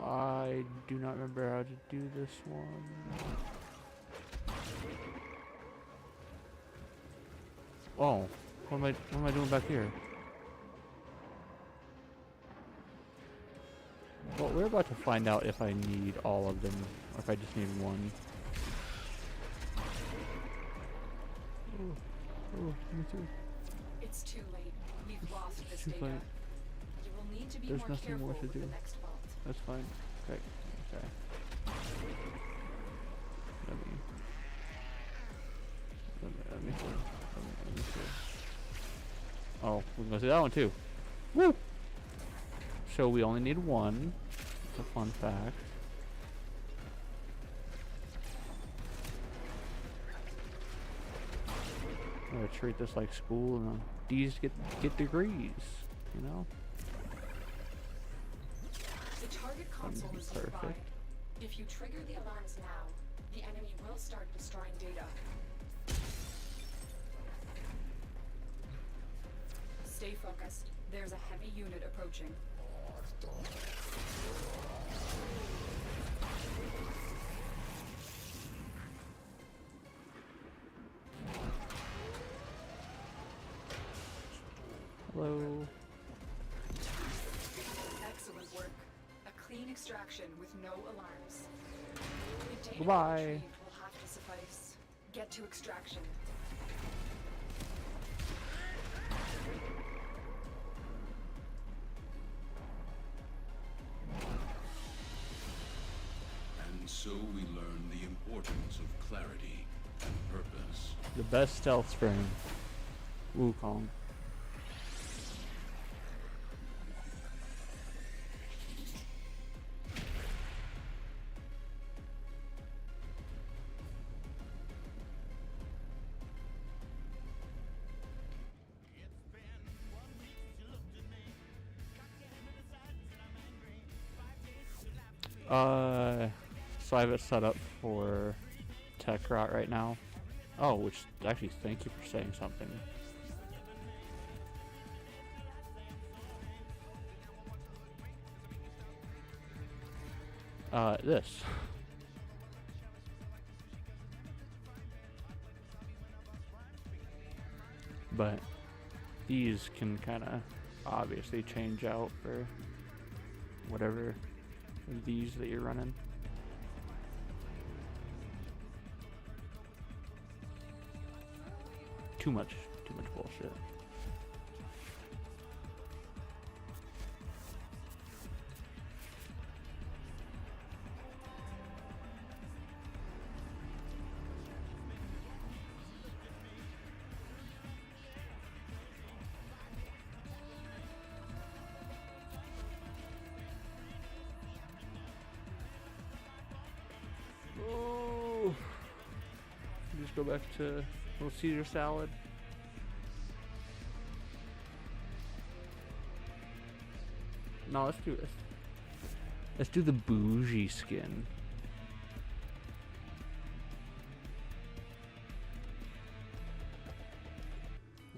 I do not remember how to do this one. Oh, what am I doing back here? Well, we're about to find out if I need all of them, or if I just need one. Oh, me too. It's too late. We've lost this Too data. late. You will need to be There's more nothing careful more to with do. the next vault. That's fine. Okay. Okay. Let me see. Oh, we're gonna see that one too. Woo! So we only need one. That's a fun fact. I'm gonna treat this like school, and these get degrees, you know. The target console is nearby. Perfect. If you trigger the alarms now, the enemy will start destroying data. Stay focused. There's a heavy unit approaching. Hello. Excellent work. A clean extraction with no alarms. The data Goodbye. retrieved will have to suffice. Get to extraction. And so we learn the importance of clarity and purpose. The best stealth frame. Wukong. So I have it set up for tech rot right now. Oh, which actually, thank you for saying something. This. But these can kind of obviously change out for whatever these that you're running. Too much bullshit. Oh, just go back to a little Caesar salad. No, let's do this. Let's do the bougie skin.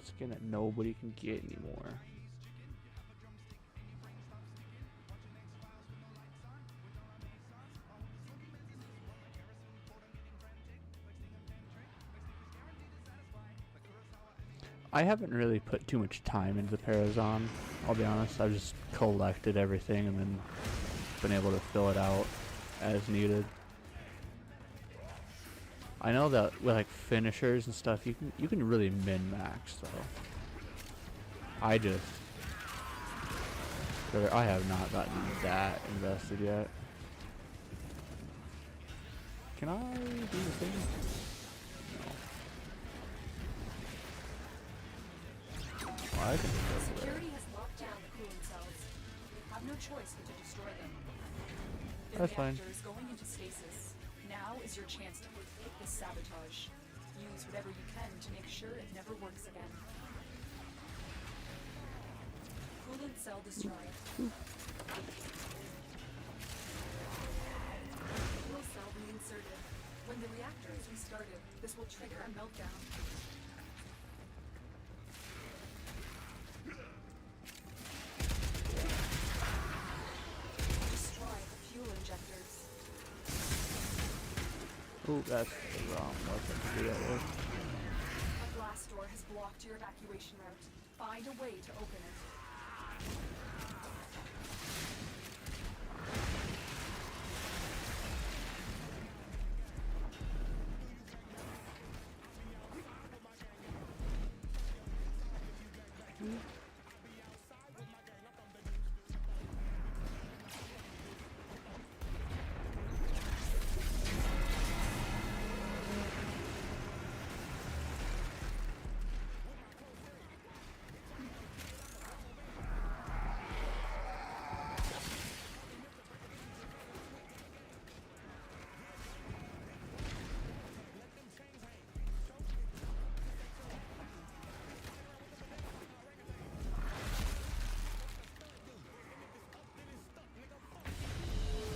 The skin that nobody can get anymore. I haven't really put too much time into the Parazon, I'll be honest. I've just collected everything and then been able to fill it out as needed. I know that with like finishers and stuff, you can really min-max though. I have not gotten that invested yet. Can I do the thing? No. Well, I can just go for Security has locked down the cooling cells. We have no choice but to destroy them. The That's fine. reactor is going into stasis. Now is your chance to take this sabotage. Use whatever you can to make sure it never works again. Coolant cell destroyed. Fuel cell reinserted. When the reactor is restarted, this will trigger a meltdown. Destroy the fuel injectors. Ooh, that's the wrong weapon to do that with. A blast door has blocked your evacuation route. Find a way to open it.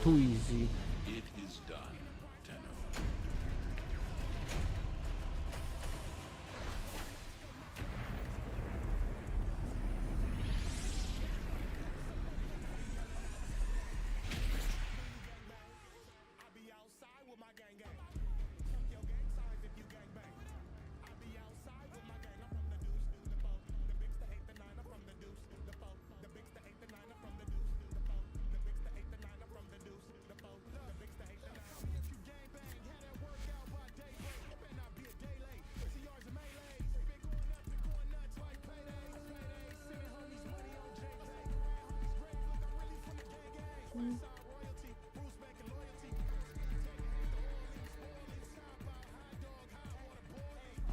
Too easy. It is done, Tenno.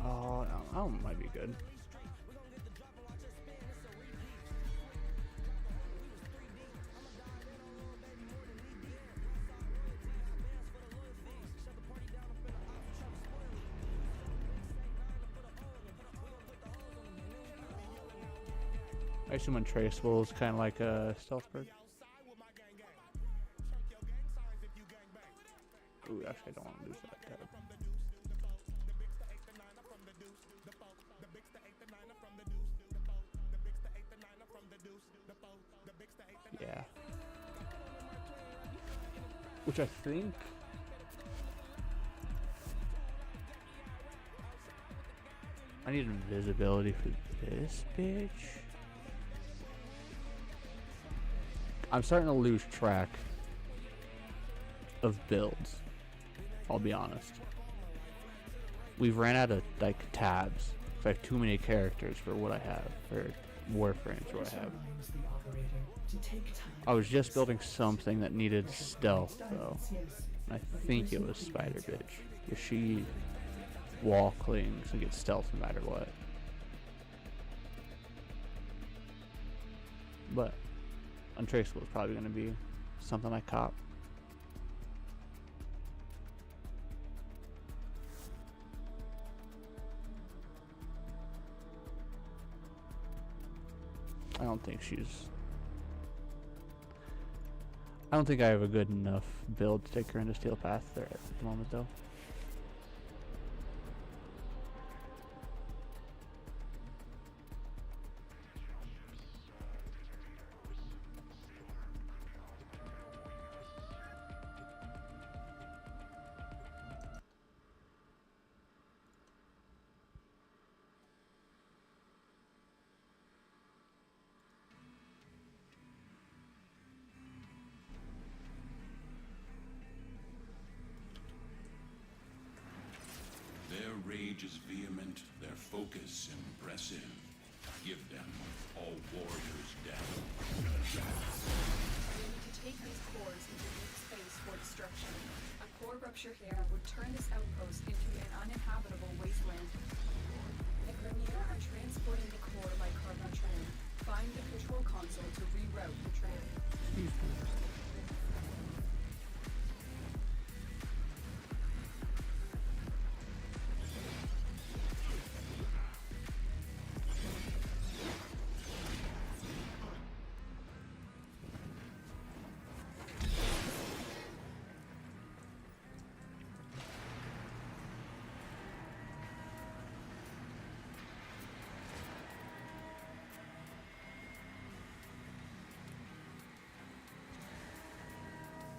Oh, that one might be good. I assume Untraceable is kind of like a stealth perk. Ooh, actually, I don't want to lose that tab. Yeah. Which I think... I need invisibility for this bitch. I'm starting to lose track of builds. I'll be honest. We've ran out of like tabs. I have too many characters for what I have, or Warframes what I have. I was just building something that needed stealth though. And I think it was Spider Bitch. If she wall clings and gets stealth no matter what. But Untraceable is probably going to be something I cop. I don't think I have a good enough build to take her into Steel Path there at the moment though. rage is vehement, their focus impressive. Give them all warriors down. We need to take these cores into deep space for destruction. A core rupture here would turn this outpost into an uninhabitable wasteland. The Premier are transporting the core by cargo train. Find the control console to reroute the train.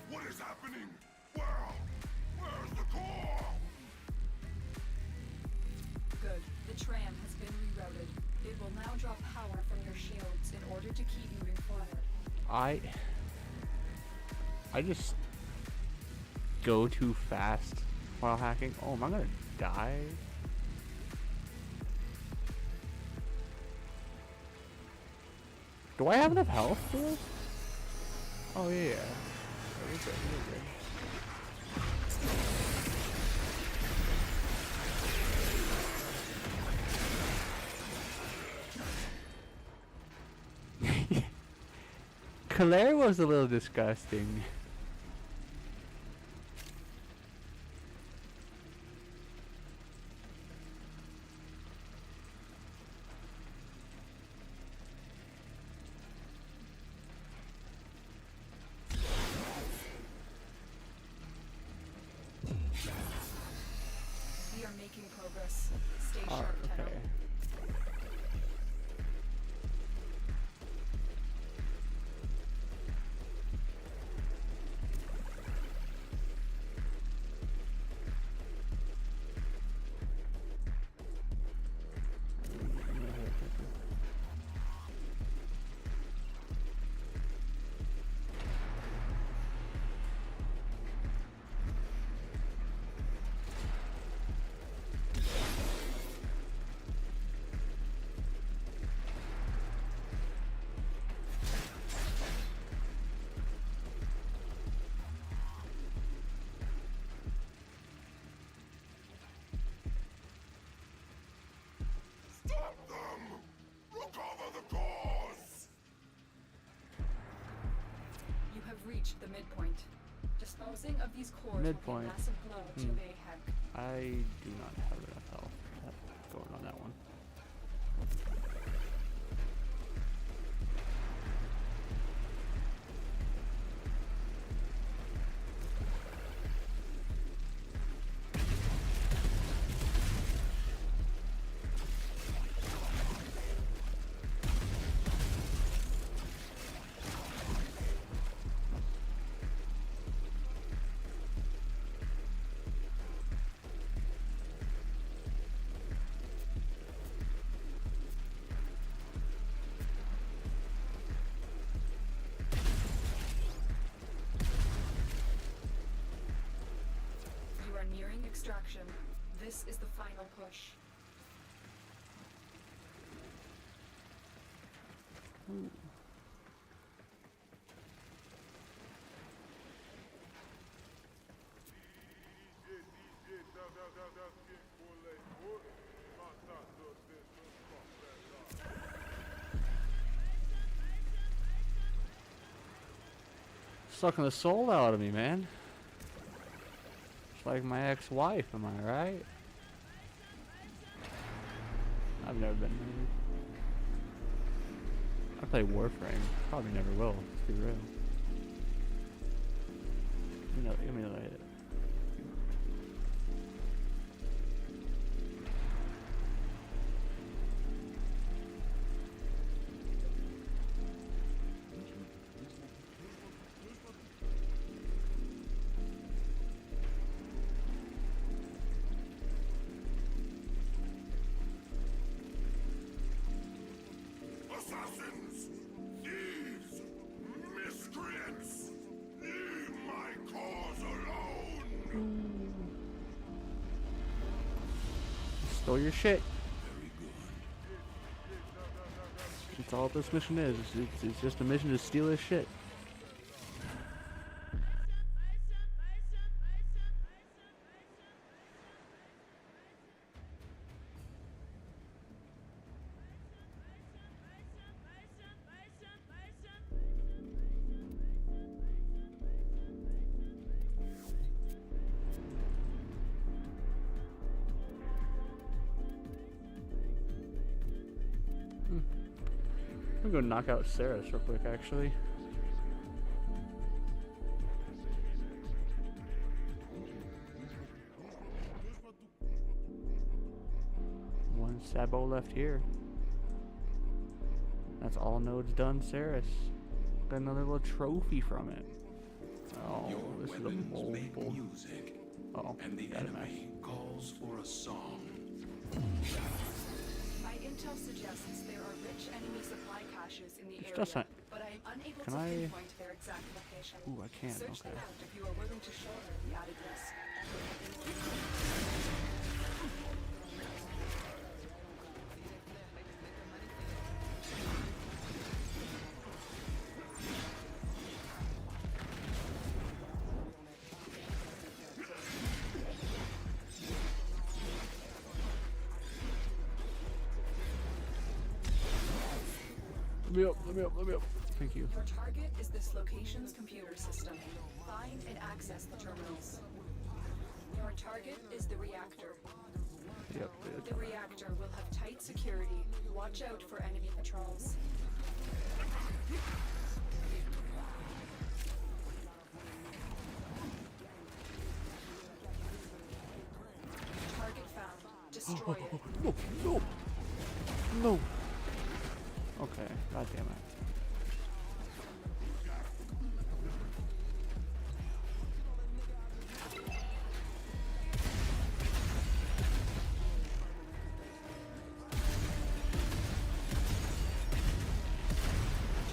What is happening? Where's the core? Good. The tram has been rerouted. It will now draw power from your shields in order to keep moving forward. I just go too fast while hacking. Oh, am I gonna die? Do I have enough health for this? Oh yeah. We're good, we're good. Claire was a little disgusting. We are making progress. Stay sharp, Tenno. Stop them! Recover the cores! You have reached the midpoint. Disposing of these cores Midpoint. will be a massive blow to Mayhem. I do not have enough health going on that one. You are nearing extraction. This is the final push. Sucking the soul out of me, man. It's like my ex-wife, am I right? I've never been married. I play Warframe. Probably never will, let's be real. Give me the light. Assassins! Thieves! Miscreants! Leave my cause alone! Stole your shit. That's all this mission is. It's just a mission to steal his shit. I'm gonna go knock out Saris real quick, actually. One Sabo left here. That's all nodes done, Saris. Got another little trophy from it. Oh, this is a mole. Oh, and the got it, enemy calls for a song. My intel suggests there are rich enemy supply caches in the It's area, just not- but I am unable Can to I- pinpoint their exact location. Ooh, I can't, Search them okay. out if you are willing to shoulder the added risk. Let me up. Thank you. Your target is this location's computer system. Find and access the terminals. Your target is the reactor. Yep. The reactor will have tight security. Watch out for enemy patrols. Target found. Destroy it. No. Okay, god damn it.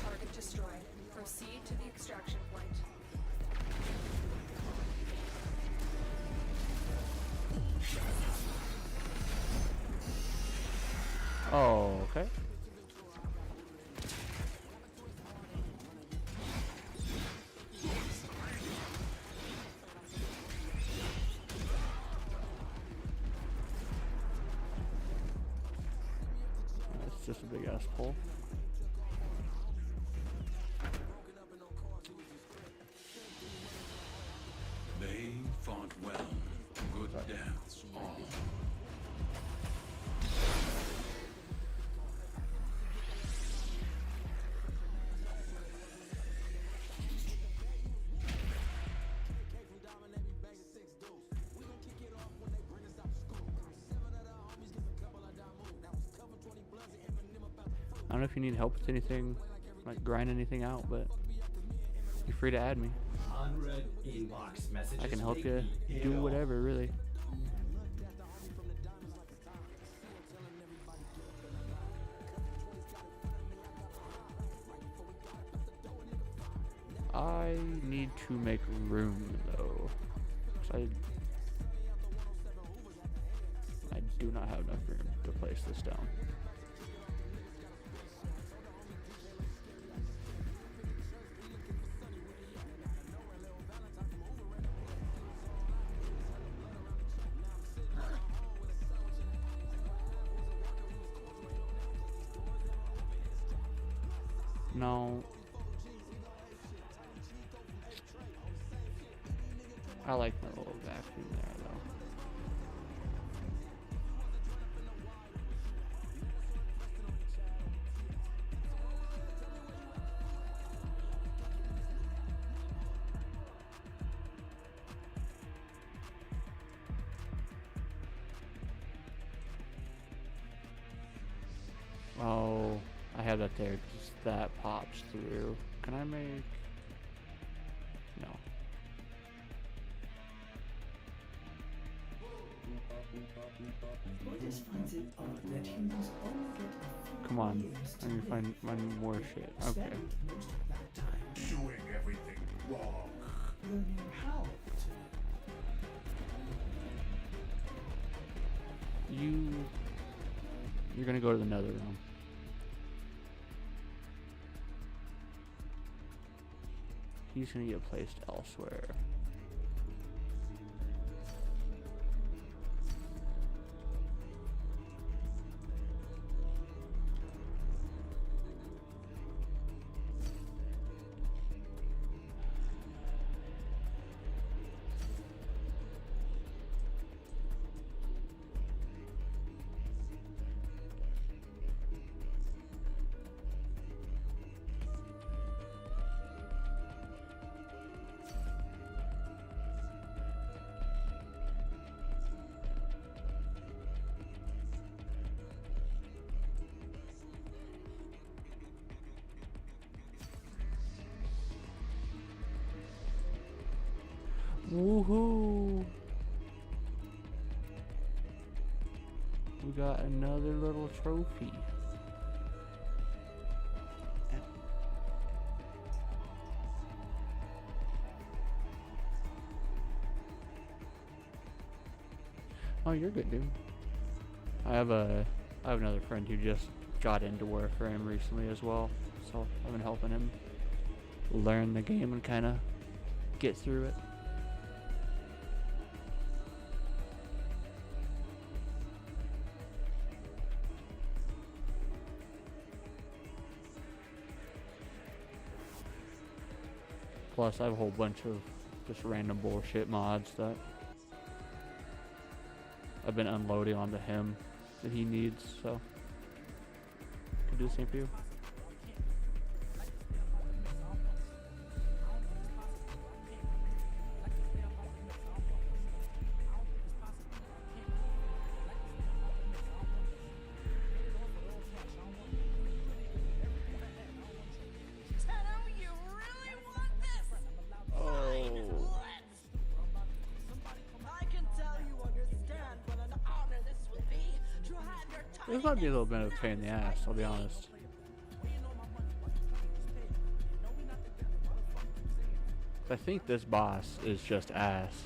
Target destroyed. Proceed to the extraction point. Oh, okay. That's just a big ass pole. They fought well. Good deaths all. I don't know if you need help with anything, like grind anything out, but you're free to add me. Unread inbox messages. I can help make you me do ill. whatever, really. I need to make room, though. 'Cause I do not have enough room to place this down. No. I like my little vacuum there, though. Oh, I have that there because that pops through. Can I make... No. Come on, I need to find more shit. Okay. Doing everything wrong. Learning how to. You're gonna go to the nether realm. He's gonna get placed elsewhere. Woohoo! We got another little trophy. Oh, you're good, dude. I have another friend who just got into Warframe recently as well, so I've been helping him learn the game and kind of get through it. Plus, I have a whole bunch of just random bullshit mods that I've been unloading onto him that he needs, so I can do the same for you. This might be a little bit of a pain in the ass, I'll be honest. I think this boss is just ass.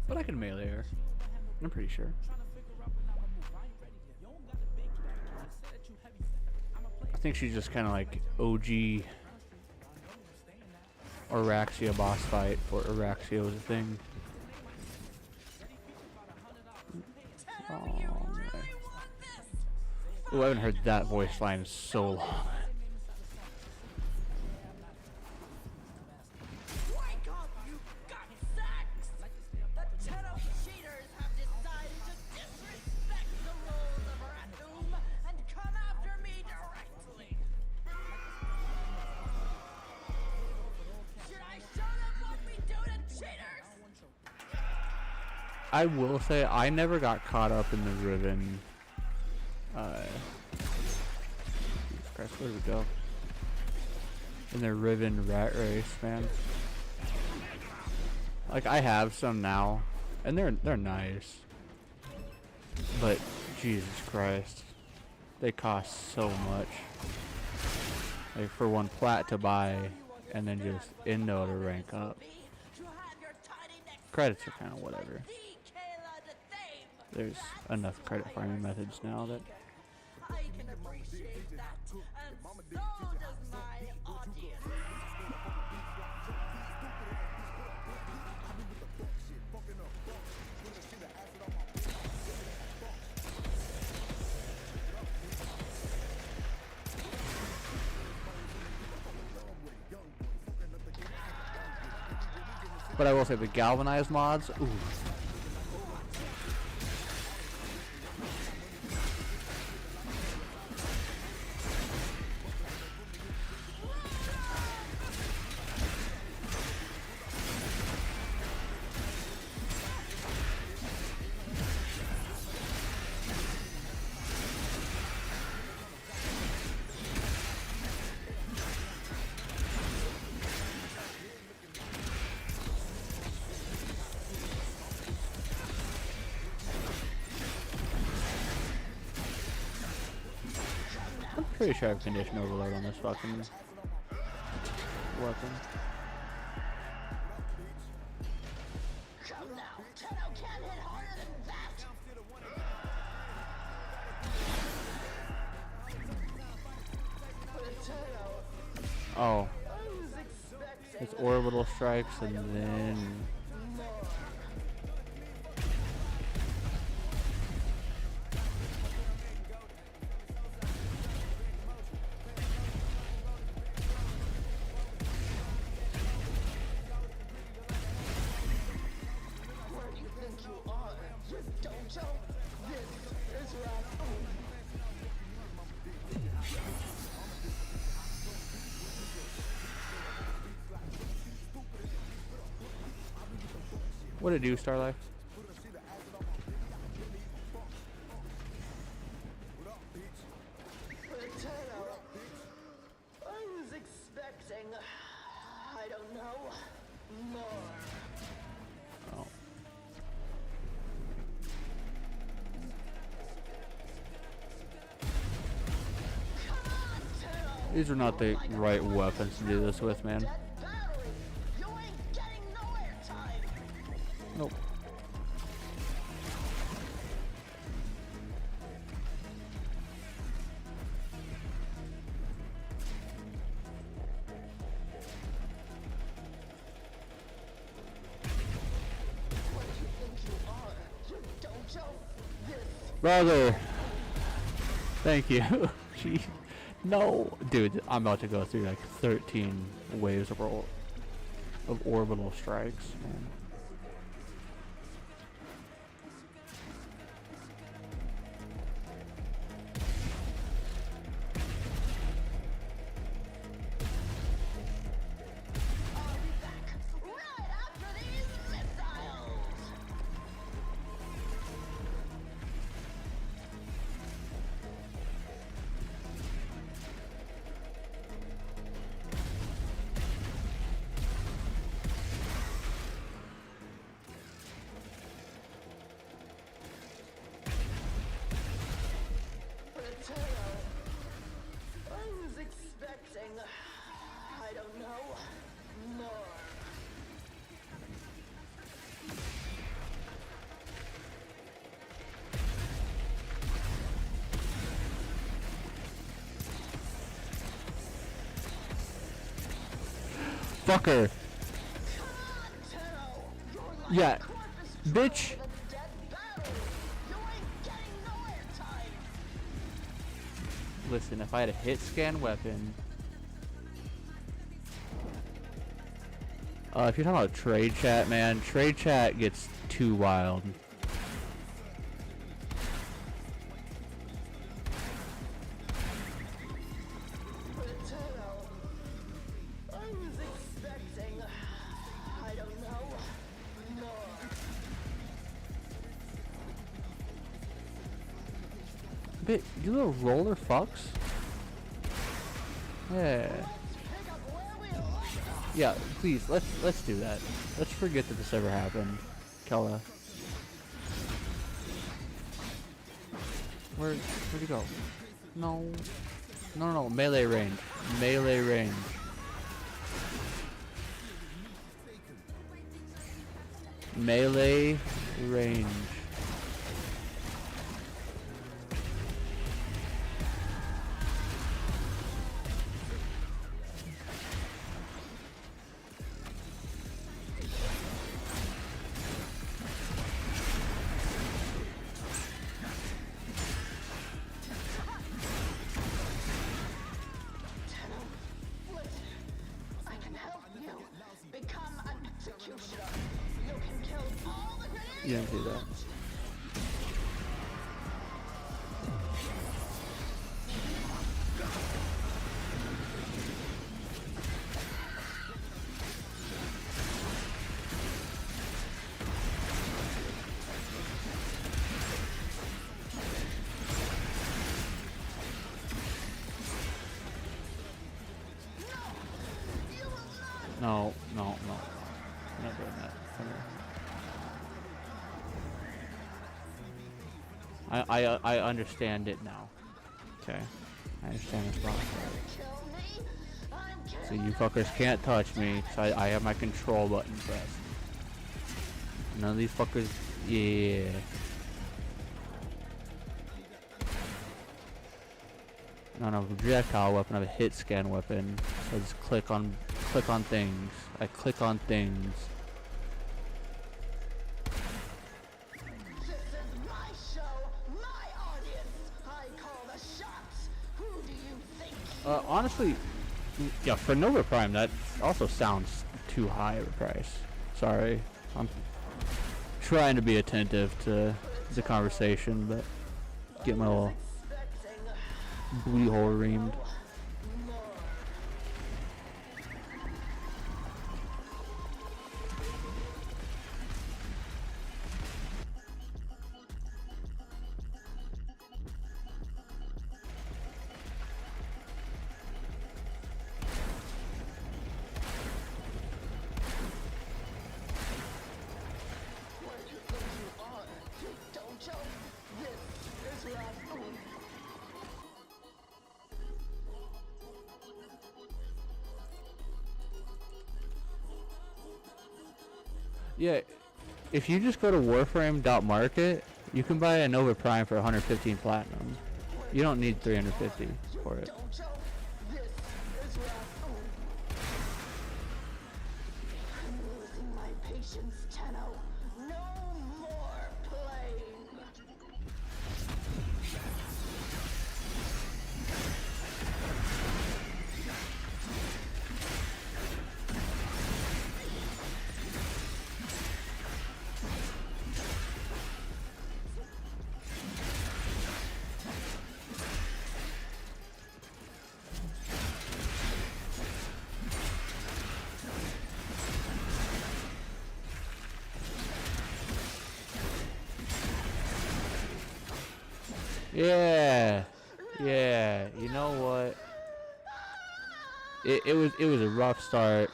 But I can melee her. I'm pretty sure. I think she's just kind of like OG Araxia boss fight for Araxia was a thing. Oh, I haven't heard that voice line in so long. I will say I never got caught up in the Riven. Jesus Christ, where did we go? In the Riven rat race, man. Like I have some now, and they're nice. But Jesus Christ, they cost so much. Like for one plat to buy, and then just Indo to rank up. Credits are kind of whatever. There's enough credit farming methods now that I can appreciate that, and so does my audience. But I will say the galvanized mods, ooh. Pretty sure I have condition overload on this fucking weapon. Oh. It's orbital strikes and then... What'd it do, Starlife? I was expecting, I don't know, more. Oh. These are not the right weapons to do this with, man. Nope. Brother! Thank you. Gee. No! Dude, I'm about to go through like 13 waves of orbital strikes, man. I don't know, more. Fucker! Yeah, bitch! Listen, if I had a hit scan weapon... if you're talking about trade chat, man, trade chat gets too wild. Bit, you little roller fucks. Yeah. Yeah, please, let's do that. Let's forget that this ever happened. Kella. Where'd he go? No. No, melee range. Melee range. Melee range. You didn't do that. No. I'm not doing that. Come here. I understand it now. Okay. I understand this process. So you fuckers can't touch me, so I have my control button pressed. None of these fuckers Yeah. I don't have a projectile weapon, I have a hit scan weapon. So I just click on things. I click on things. This is my show, my audience. I call the shots. Who do you think? Honestly, yeah, for Nova Prime, that also sounds too high of a price. Sorry, I'm trying to be attentive to the conversation, but get my little booty hole reamed. Yeah, if you just go to Warframe.market, you can buy a Nova Prime for 115 platinum. You don't need 350 for it. Yeah, you know what? It was a rough start,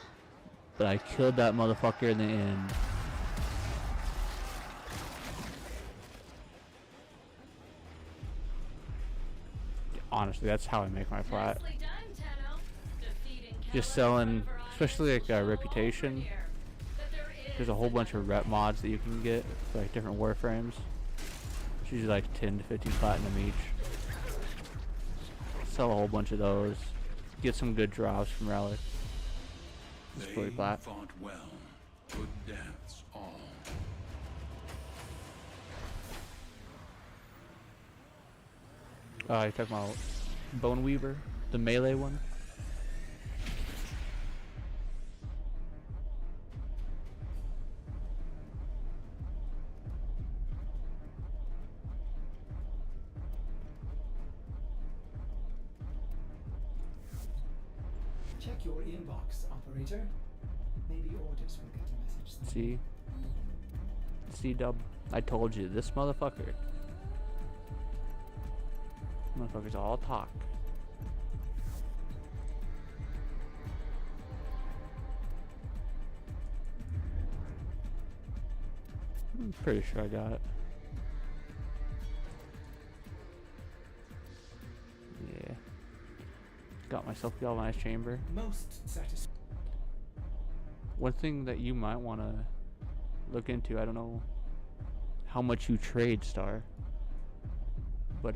but I killed that motherfucker in the end. Honestly, that's how I make my plat. Just selling, especially like Reputation. There's a whole bunch of rep mods that you can get for like different Warframes. It's usually like 10 to 15 platinum each. Sell a whole bunch of those. Get some good drops from relics. It's pretty plat. Fought well. Good deaths all. You're talking about Bone Weaver, the melee one? Check your inbox, operator. Maybe orders will get a message. C-dub. I told you, this motherfucker. Motherfuckers all talk. I'm pretty sure I got it. Yeah. Got myself a galvanized chamber. Most satisfying. One thing that you might want to look into, I don't know how much you trade, Star, but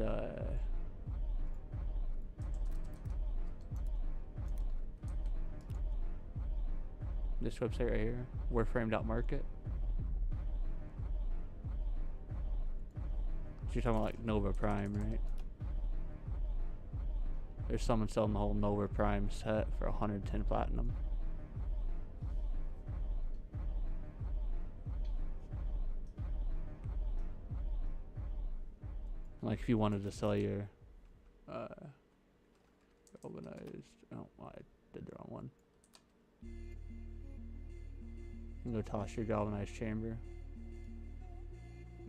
this website right here, Warframe.market. So you're talking about like Nova Prime, right? There's someone selling the whole Nova Prime set for 110 platinum. Like if you wanted to sell your galvanized, oh, I did the wrong one. You can go toss your galvanized chamber,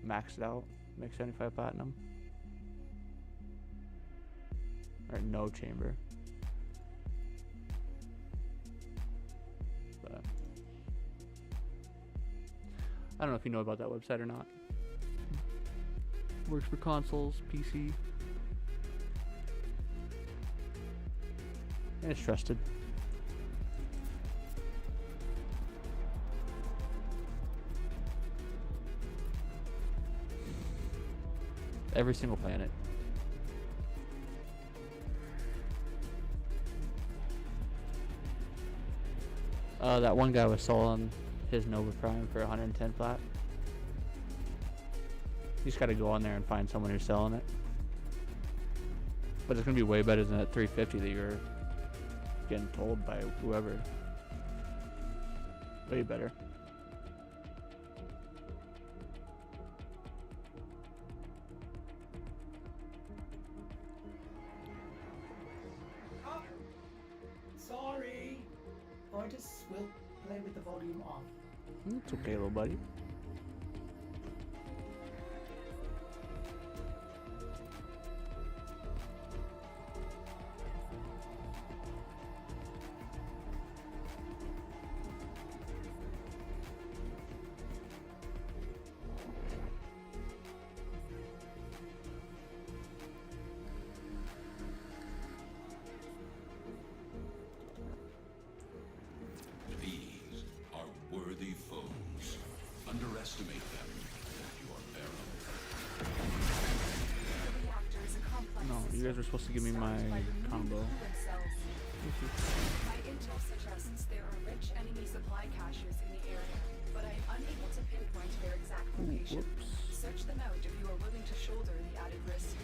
max it out, make 75 platinum, or no chamber. But I don't know if you know about that website or not. Works for consoles, PC, and it's trusted. Every single planet. That one guy was selling his Nova Prime for 110 flat. You just gotta go on there and find someone who's selling it. But it's gonna be way better than that 350 that you're getting told by whoever. Way better. Oh, sorry. Artists will play with the volume off. It's okay, little buddy. These are worthy foes. Underestimate them at your peril. The reactor is a complex No, you guys were supposed to give me my combo. My intel suggests there are rich enemy supply caches in the area, but I am unable to pinpoint their exact location. Search them out if you are willing to shoulder the added risk.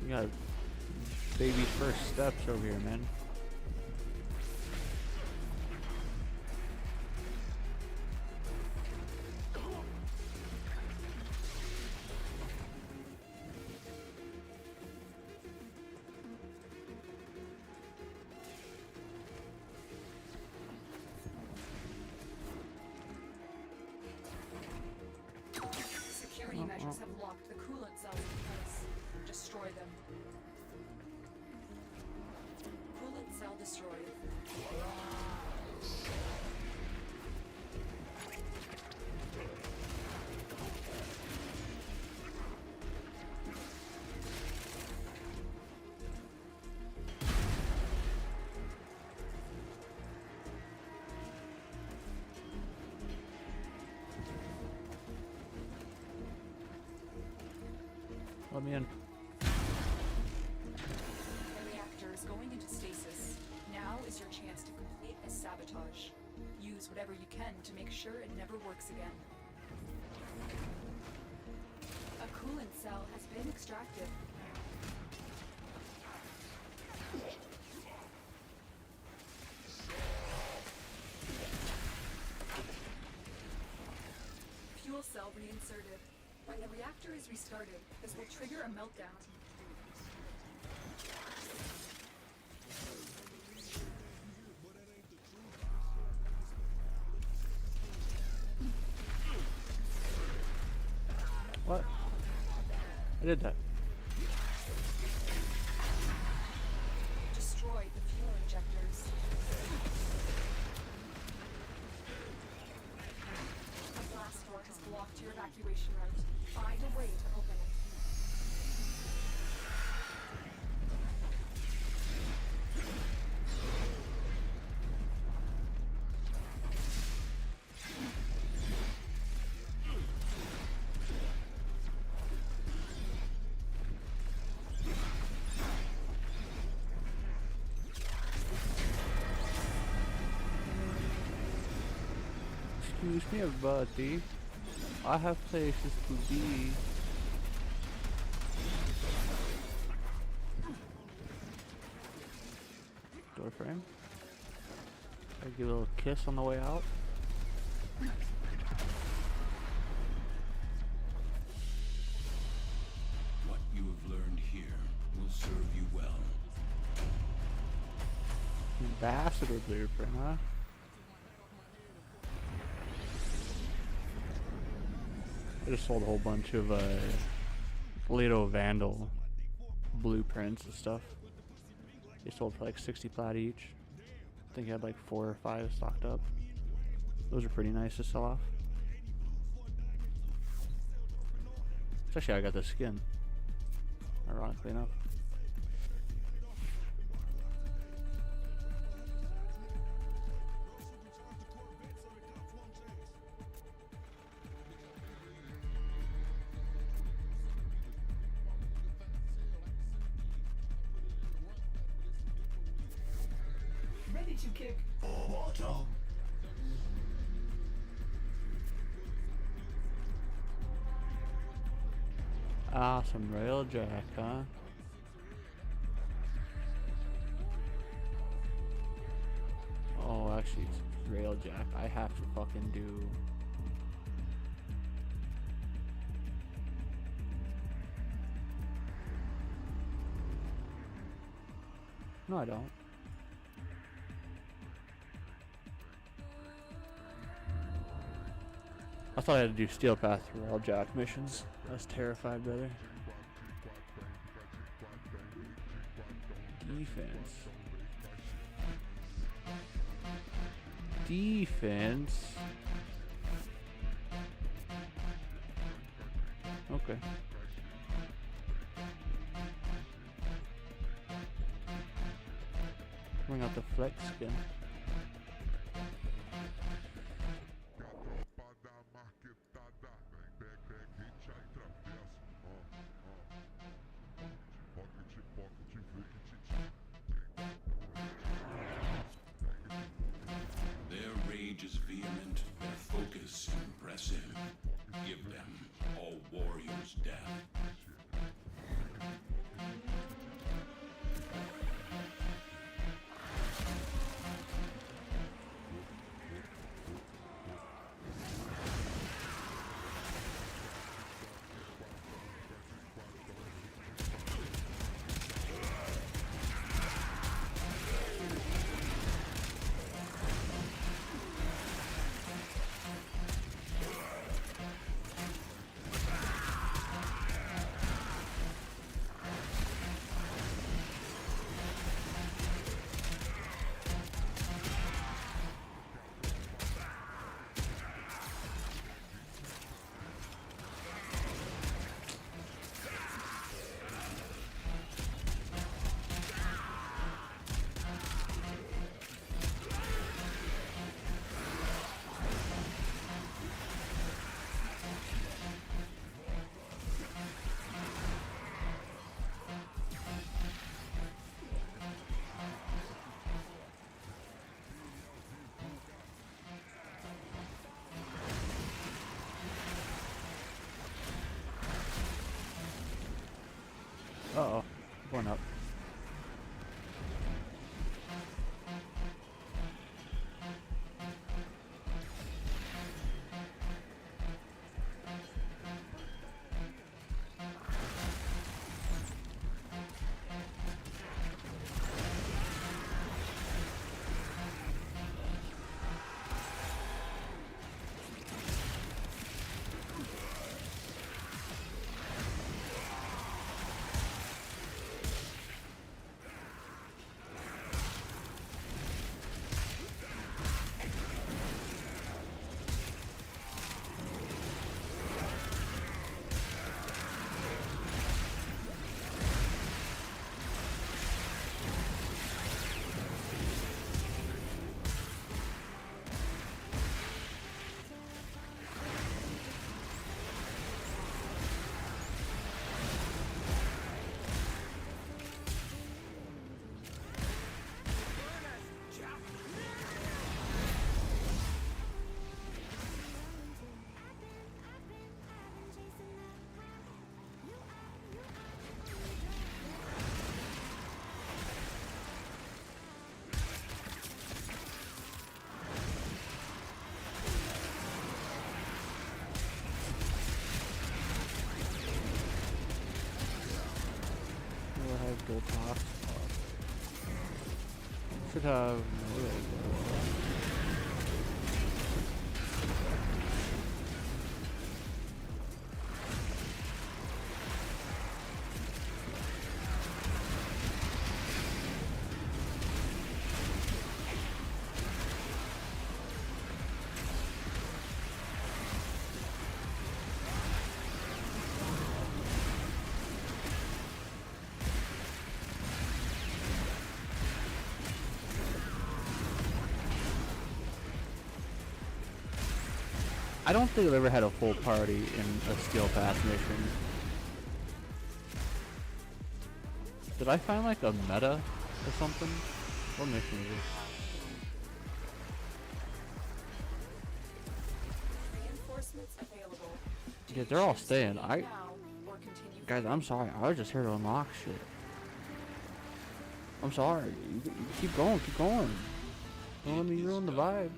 You got baby's first steps over here, man. Security measures have locked the coolant cells in place. Destroy them. Coolant cell destroyed. Let me in. The reactor is going into stasis. Now is your chance to complete a sabotage. Use whatever you can to make sure it never works again. A coolant cell has been extracted. Fuel cell reinserted. When the reactor is restarted, this will trigger a meltdown. What? I did that. Destroy the fuel injectors. A blast door has blocked your evacuation route. Find a way to open it. Excuse me, buddy. I have places to be. Warframe. I give a little kiss on the way out. What you have learned here will serve you well. Ambassador blueprint, huh? I just sold a whole bunch of Toledo Vandal blueprints and stuff. They sold for like 60 plat each. I think I had like 4 or 5 stocked up. Those are pretty nice to sell off. Especially I got the skin, ironically enough. V2 kick. Bottom. Ah, some railjack, huh? Oh, actually, it's railjack. I have to fucking do. No, I don't. I thought I had to do Steel Path railjack missions. I was terrified, brother. Defense. Defense. Okay. Bring out the flex skin. Their rage is vehement, their focus impressive. Give them all warriors' death. Uh-oh. One up. Go past. Should have no I don't think I've ever had a full party in a Steel Path mission. Did I find like a meta or something? What mission is this? Yeah, they're all staying. Guys, I'm sorry. I was just here to unlock shit. I'm sorry. You keep going, keep going. Don't let me ruin the vibe.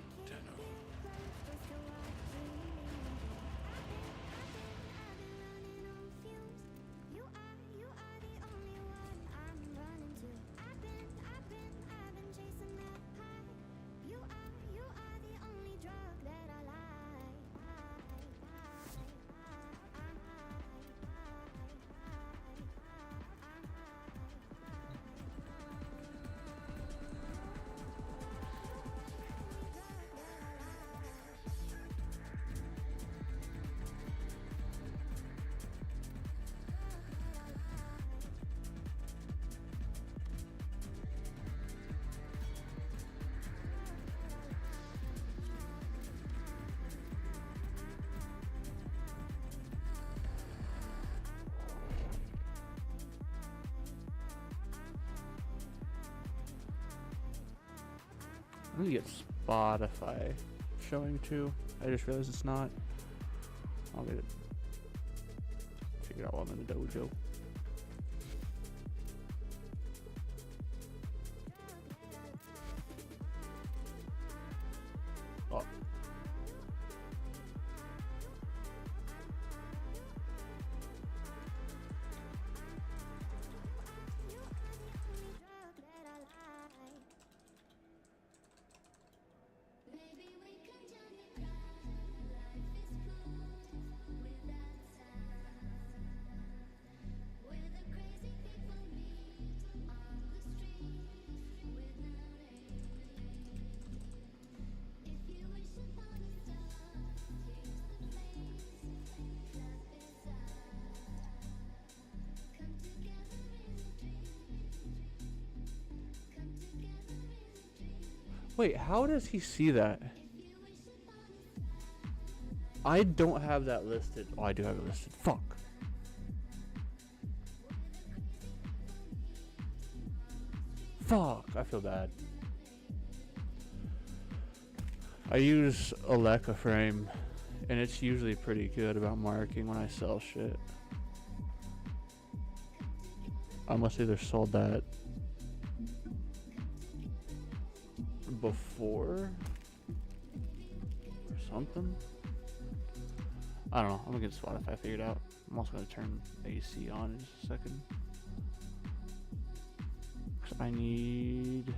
Let me get Spotify showing too. I just realized it's not. I'll get it. Figure out while I'm in the dojo. Oh. Wait, how does he see that? I don't have that listed. Oh, I do have it listed. Fuck. Fuck, I feel bad. I use a Warframe, and it's usually pretty good about marking when I sell shit. Unless either sold that before or something. I don't know. I'm gonna get Spotify figured out. I'm also gonna turn AC on in just a second. Cause I need.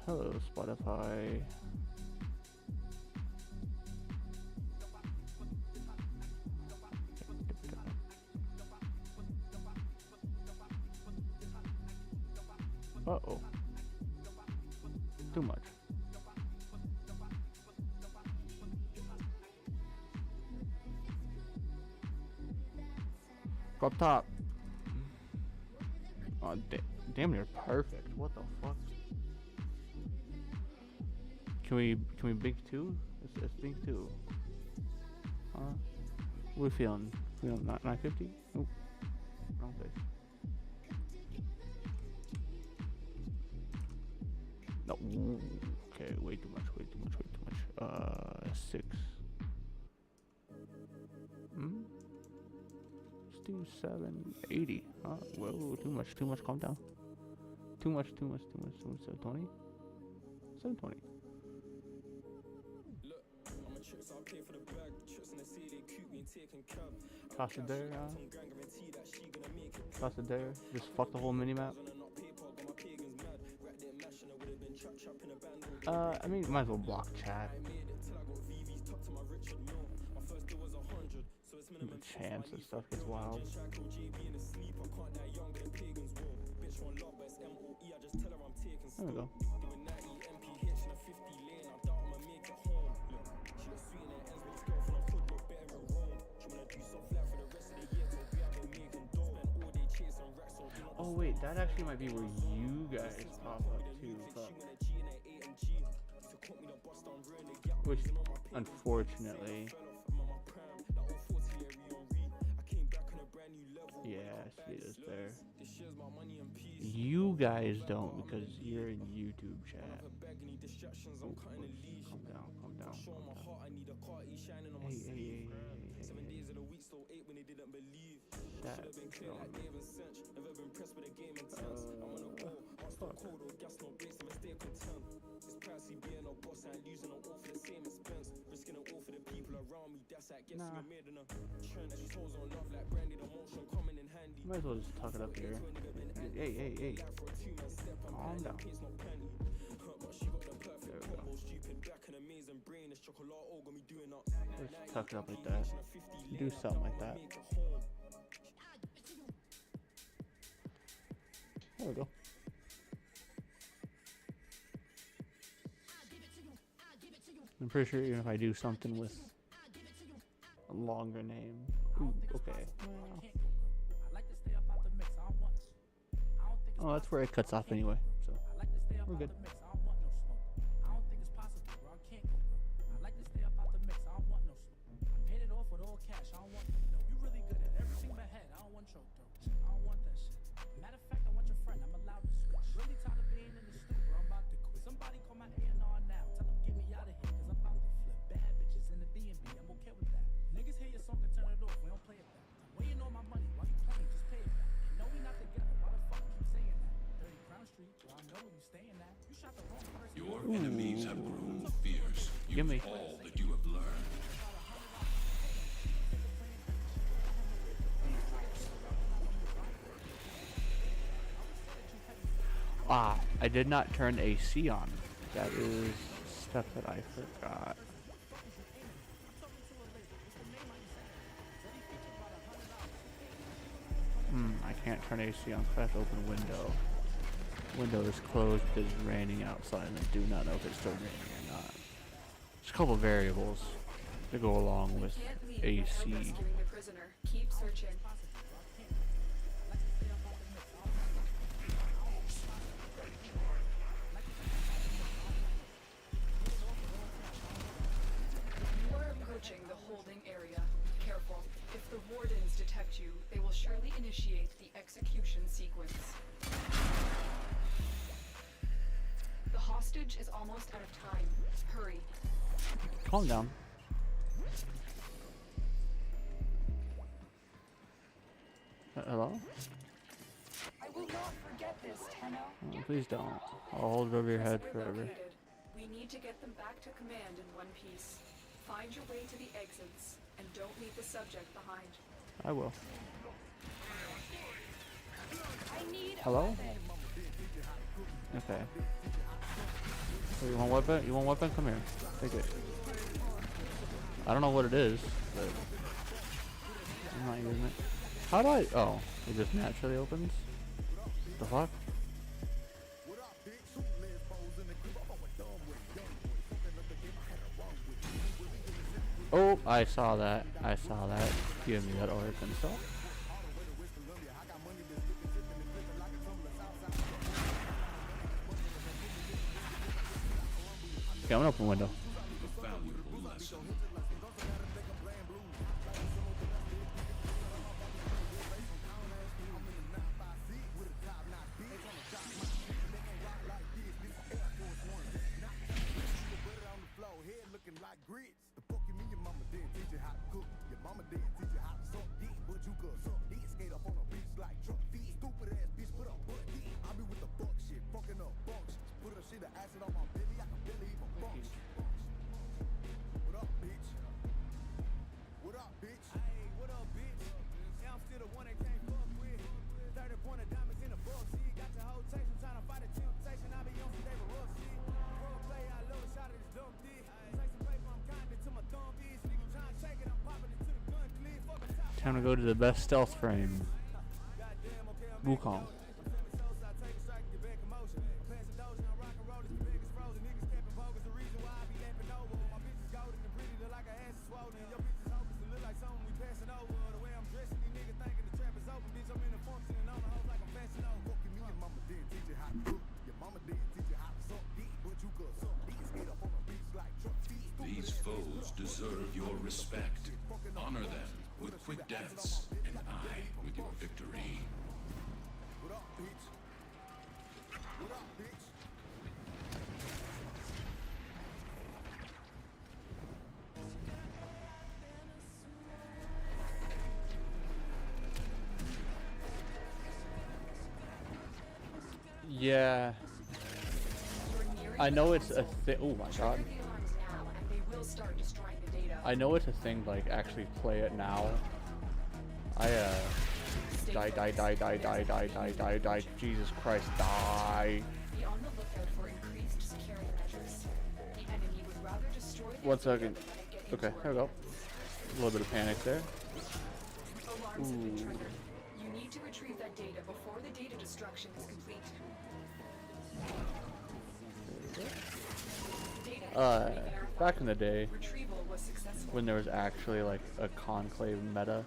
Hello, Spotify. Uh-oh. Too much. Go up top. Oh, damn near perfect. What the fuck? Can we big two? It's big two. What are we feeling? Feeling 950? Nope. Wrong place. No. Okay, way too much. 6. Let's do 780. Whoa, too much. Calm down. Too much. 720. 720. Casa there. Just fuck the whole minimap. I mean, might as well block chat. The chance and stuff gets wild. There we go. Oh wait, that actually might be where you guys pop up too. Fuck. Which, unfortunately, yeah, I see it is there. You guys don't because you're in YouTube chat. Oh, calm down. Hey. mates still ate when they didn't believe. That Should have been clear like Dave and Cinch. Never been pressed with a game intense. I'm on a go, heart's not cold or gas, no brakes, I'm a stay content. It's pricey being a boss and losing it all for the same expense. Risking it all for the people around me, that's that gets me made in a trend. These hoes on love like brandy, the motion coming in handy. Might as well just tuck it up here. Hey. Calm down. There we go. Just tuck it up like that. Do something like that. There we go. I'm pretty sure even if I do something with a longer name. Ooh, okay. Well. Oh, that's where it cuts off anyway, so we're good. Your enemies have grown fierce. Give me all that you have learned. Ah, I did not turn AC on. That is stuff that I forgot. I can't turn AC on, so I have to open window. Window is closed because it's raining outside and I do not know if it's still raining or not. There's a couple variables to go along with AC. Keep searching. You are approaching the holding area. Careful. If the wardens detect you, they will surely initiate the execution sequence. The hostage is almost out of time. Hurry. Calm down. Hello? I will not forget this, Tenno. Oh, please don't. I'll hold it over your head forever. We need to get them back to command in one piece. Find your way to the exits, and don't leave the subject behind. I will. I need Hello? Okay. So you want weapon? You want weapon? Come here. Take it. I don't know what it is, but I'm not using it. How do I? Oh, it just naturally opens? The fuck? Oh, I saw that. I saw that. Give me that organ stuff. Okay, I'm gonna open window. Valuable lesson. Time to go to the best stealth frame. Wukong. These foes deserve your respect. Honor them with quick deaths, and I with your victory. What up, bitch? What up, bitch? Yeah. I know it's a thing. Oh my god. I know it's a thing, like, actually play it now. Die. Jesus Christ, die. Be on the lookout for increased security measures. The enemy would rather destroy the 1 second. data than get Okay, into there we go. A little bit of panic there. Alarms have been triggered. You need to retrieve that data before the data destruction is complete. Back in the day, Retrieval was successful. when there was actually like a conclave meta,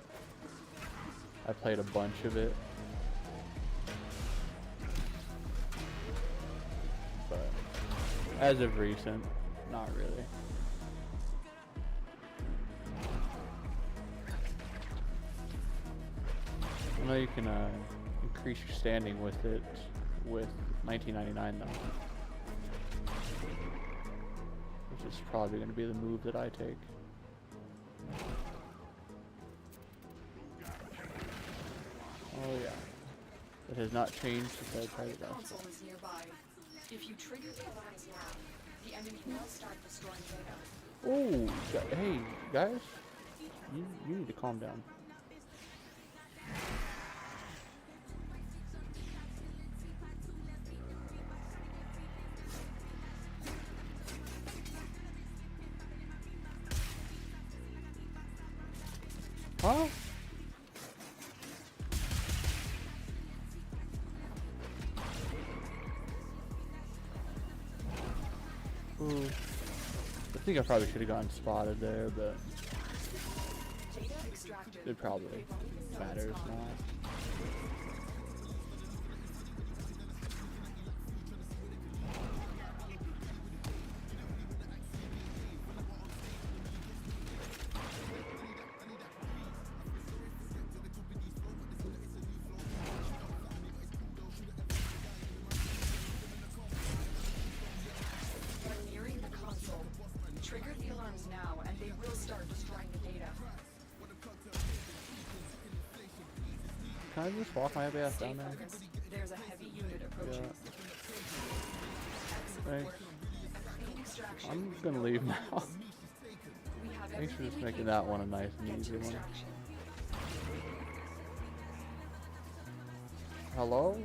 I played a bunch of it. But as of recent, not really. I know you can increase your standing with it with 1999 though. Which is probably going to be the move that I take. Oh yeah. It has not changed since I tried it last Console is nearby. If you trigger the alarms now, the enemy will start destroying data. Oh, hey guys, you need to calm down. Huh? Ooh. I think I probably should have gotten spotted there, but it probably matters not. We're nearing the console. Trigger the alarms now, and they will start destroying the data. Can I just walk my happy ass down there? Focused. There's a heavy unit approaching. Yeah. Thanks. I'm just gonna leave now. We have Thanks for just everything we making need that for one a it. nice and Get easy to one. extraction. Hello?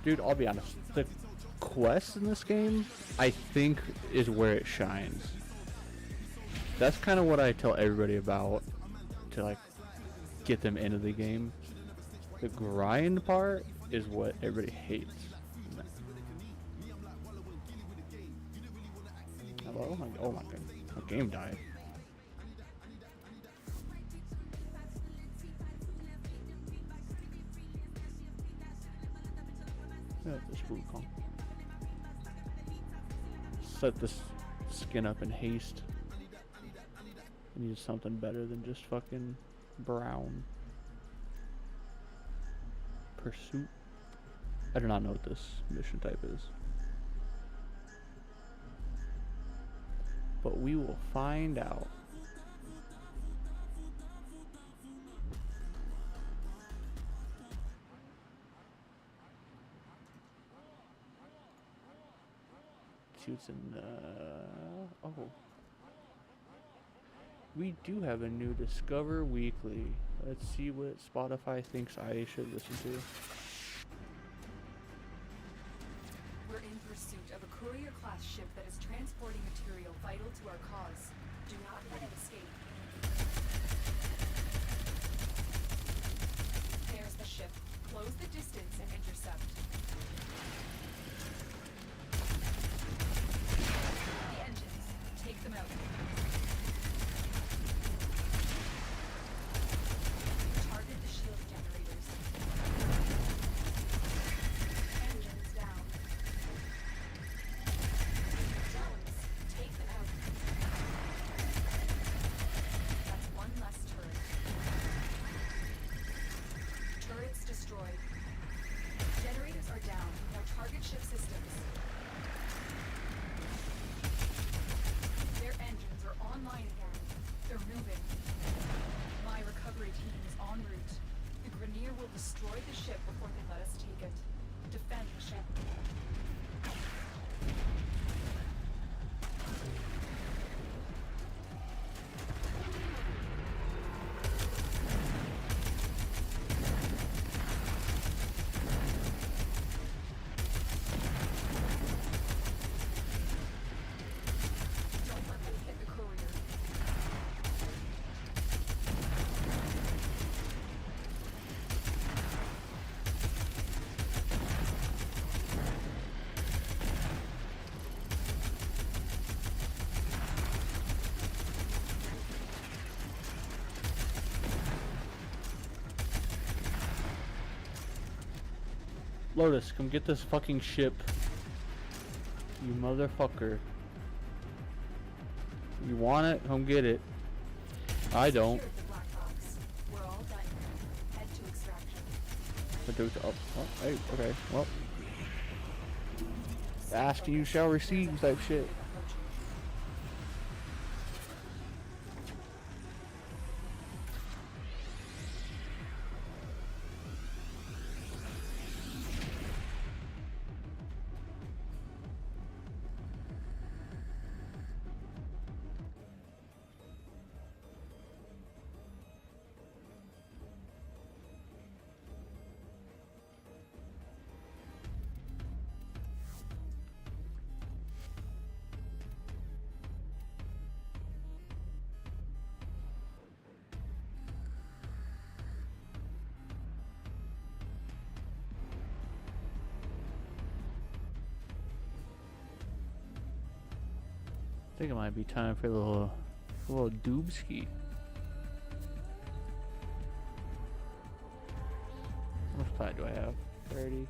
Dude, I'll be honest. The quest in this game, I think, is where it shines. That's kind of what I tell everybody about to, like, get them into the game. The grind part is what everybody hates. Hello? Oh my god. My game died. Yeah, this Wukong. Set this skin up in haste. I need something better than just fucking brown. Pursuit. I do not know what this mission type is. But we will find out. Shoots in oh, we do have a new Discover Weekly. Let's see what Spotify thinks I should listen to. We're in pursuit of a courier-class ship that is transporting material vital to our cause. Do not let it escape. There's the ship. Close the distance and intercept. The engines. Take them out. Lotus, come get this fucking ship. You motherfucker. You want it? Come get it. I don't. Oh, hey, okay, well. Ask and you shall receive type shit. I think it might be time for a little doobski. How much plat do I have? 30.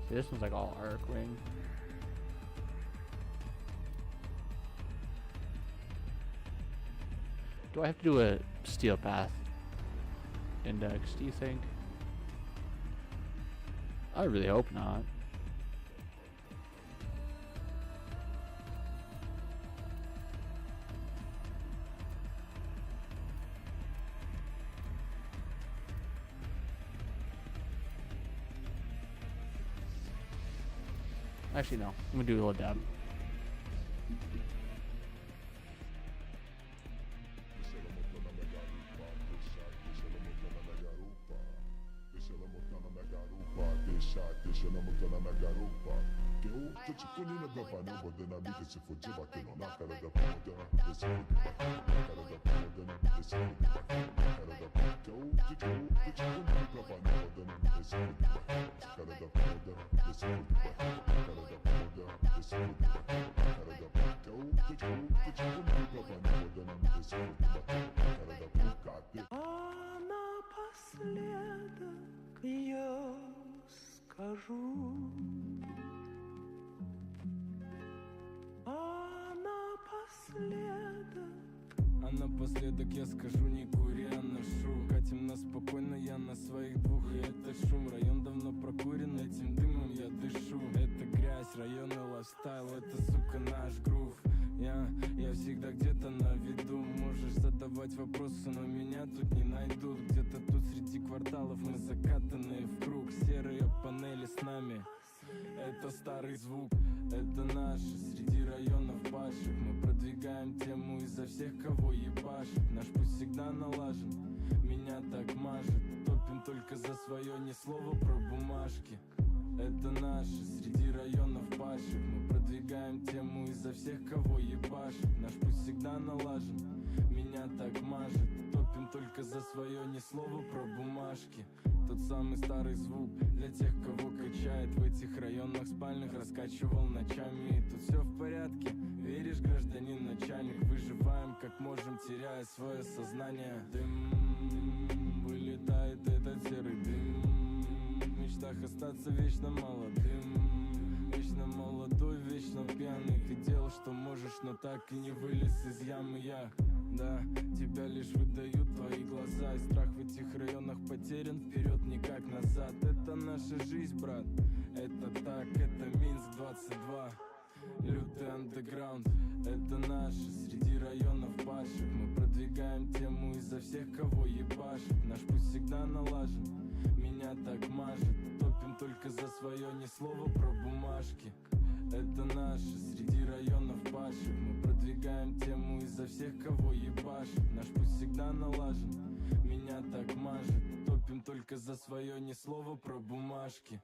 This one's like all arc ring. Do I have to do a steel path index, do you think? I really hope not. Actually, no. I'm gonna do a little dab. А напоследок я скажу, а напоследок я скажу, не кури, а ношу. Катим нас спокойно, я на своих двух, и это шум. Район давно прокурен, этим дымом я дышу. Это грязь, районный лайфстайл, это, сука, наш грув. Я всегда где-то на виду. Можешь задавать вопросы, но меня тут не найдут. Где-то тут среди кварталов мы закатанные в круг. Серые панели с нами, это старый звук. Это наши, среди районов пашек. Мы продвигаем тему изо всех, кого ебашит. Наш путь всегда налажен, меня так мажет. Топим только за свое, ни слова про бумажки. Это наши, среди районов пашек. Мы продвигаем тему изо всех, кого ебашит. Наш путь всегда налажен, меня так мажет. Топим только за свое, ни слова про бумажки. Тот самый старый звук для тех, кого качает. В этих районах спальных раскачивал ночами. И тут все в порядке, веришь, гражданин начальник? Выживаем как можем, теряя свое сознание. Дым, вылетает этот серый дым. В мечтах остаться вечно молодым. Вечно молодой, вечно пьяный. Ты делал, что можешь, но так и не вылез из ямы я. Да, тебя лишь выдают твои глаза. И страх в этих районах потерян, вперед никак назад. Это наша жизнь, брат, это так, это Минск 22. Лютый андеграунд, это наши, среди районов пашек. Мы продвигаем тему изо всех, кого ебашит. Наш путь всегда налажен, меня так мажет. Топим только за свое, ни слова про бумажки. Это наши, среди районов пашек. Мы продвигаем тему изо всех, кого ебашит. Наш путь всегда налажен, меня так мажет. Топим только за свое, ни слова про бумажки.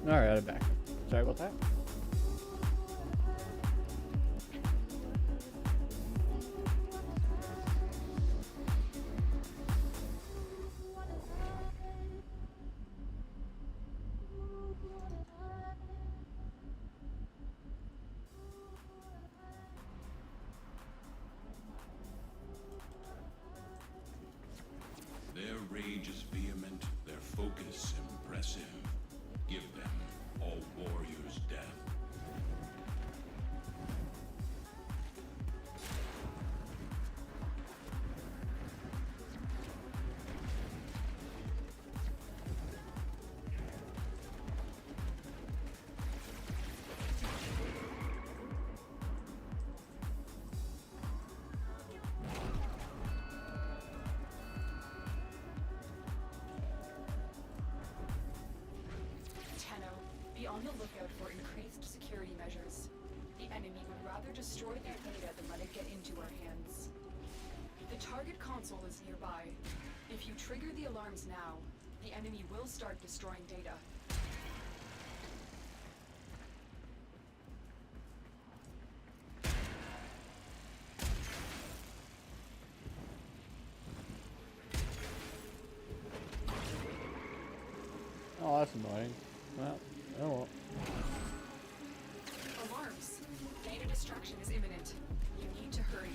Alright, I'm back. Sorry about that. Their rage is vehement, their focus impressive. Give them all warriors' death. Be on the lookout for increased security measures. The enemy would rather destroy their data than let it get into our hands. The target console is nearby. If you trigger the alarms now, the enemy will start destroying data. Oh, that's annoying. Well, oh well. Alarms. Data destruction is imminent. You need to hurry.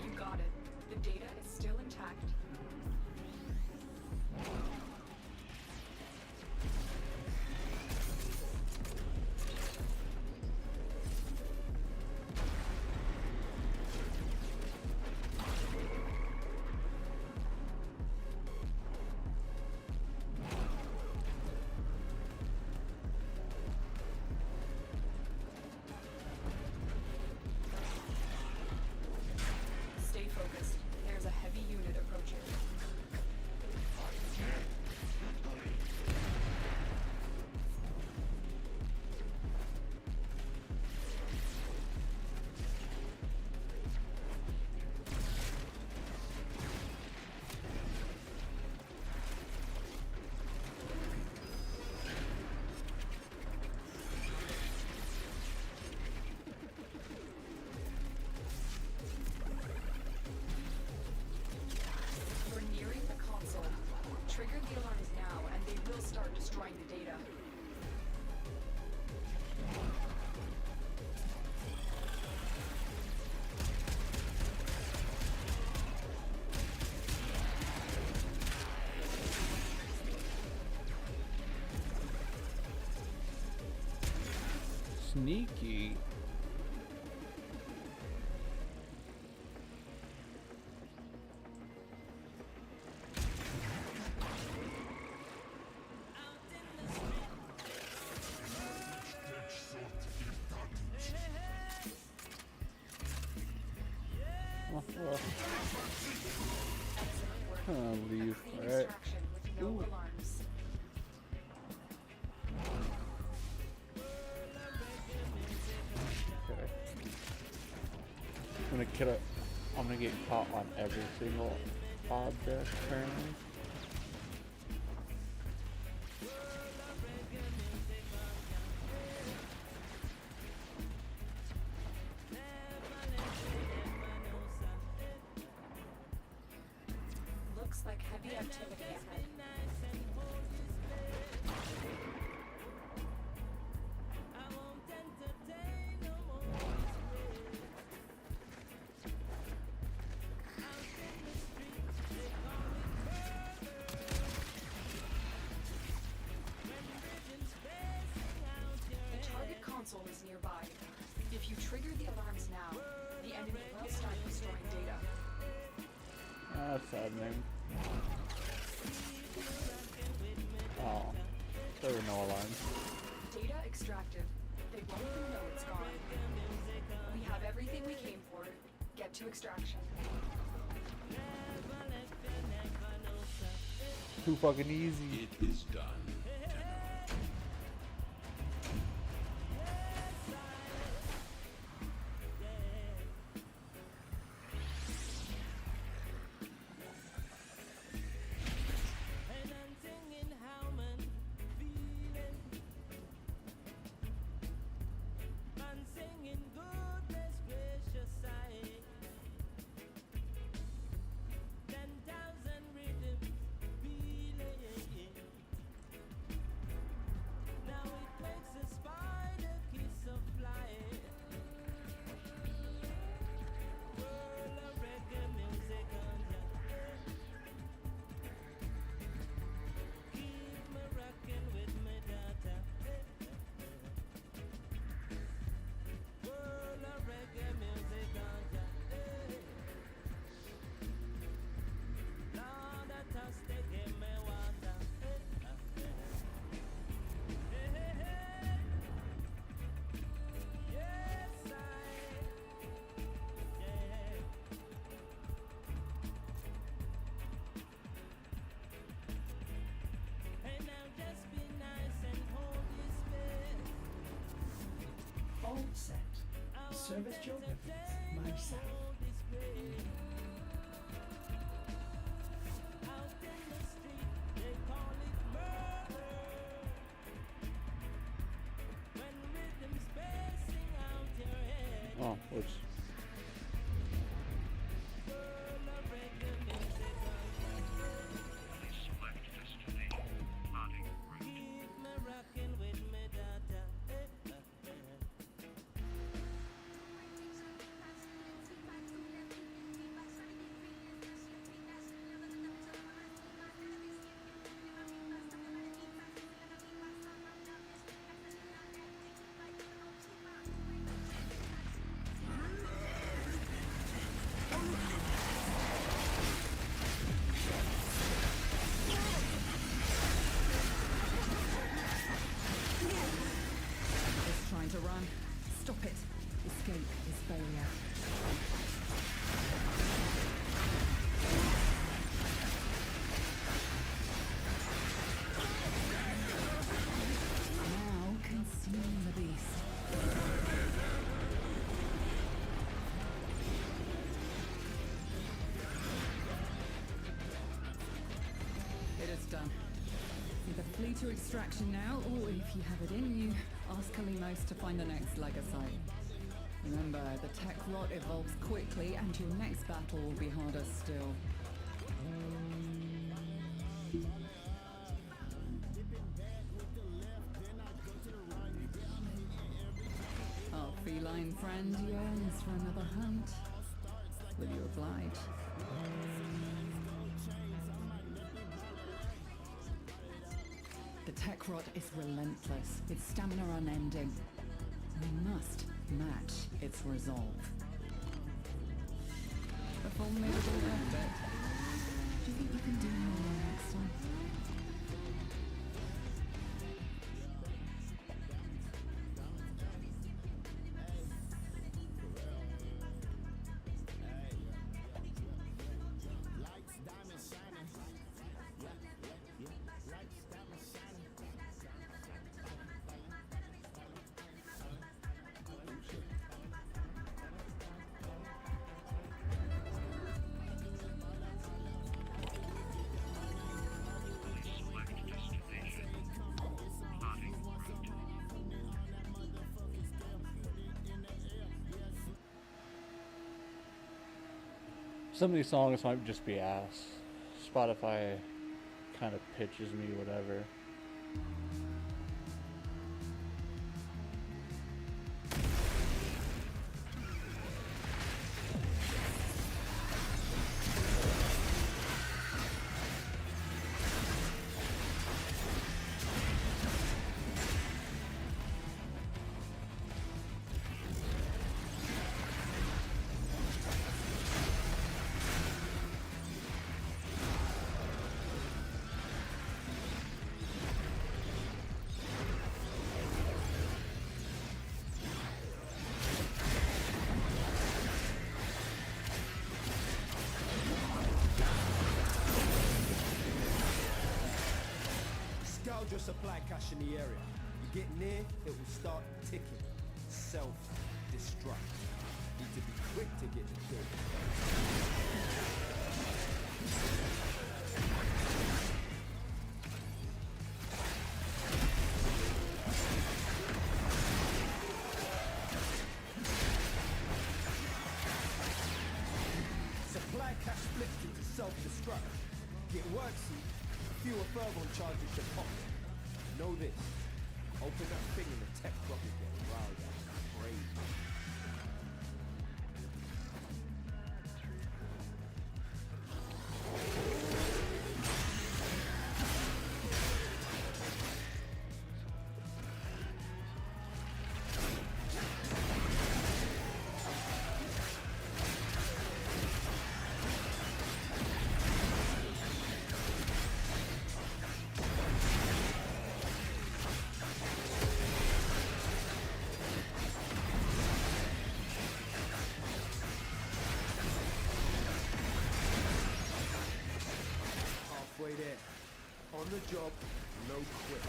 You got it. The data is still intact. Stay focused. There's a heavy unit approaching. We're nearing the console. Trigger the alarms now, and they will start destroying the data. Sneaky. Oh, well. Leave. Clean Alright. extraction with no alarms. Okay. I'm gonna get caught on every single object currently. Looks like heavy activity ahead. The target console is nearby. If you trigger the alarms now, the enemy will start destroying data. That's saddening. Oh, there were no alarms. Data extracted. They won't even know it's gone. We have everything we came for. Get to extraction. Too fucking easy. It is done. service job myself. Oh, whoops. It's trying to run. Stop it. Escape is failure. Now consume the beast. It is done. Either flee to extraction now, or if you have it in you, ask Kalimos to find the next Legasite. Remember, the tech rot evolves quickly, and your next battle will be harder still. Our feline friend yearns for another hunt. Will you oblige? The tech rot is relentless, its stamina unending. We must match its resolve. A formidable effort. Do you think you can do more next time? Some of these songs might just be ass. Spotify kind of pitches me whatever. Scourge your supply cache in the area. You get near, it will start ticking. Self-destruct. Need to be quick to get the kill. Supply cache splits into self-destruct. Get worksy, fewer fervor charges your pocket. Know this. Open that thing and the tech drop again. Wow, that's crazy. Halfway there. On the job, no quit.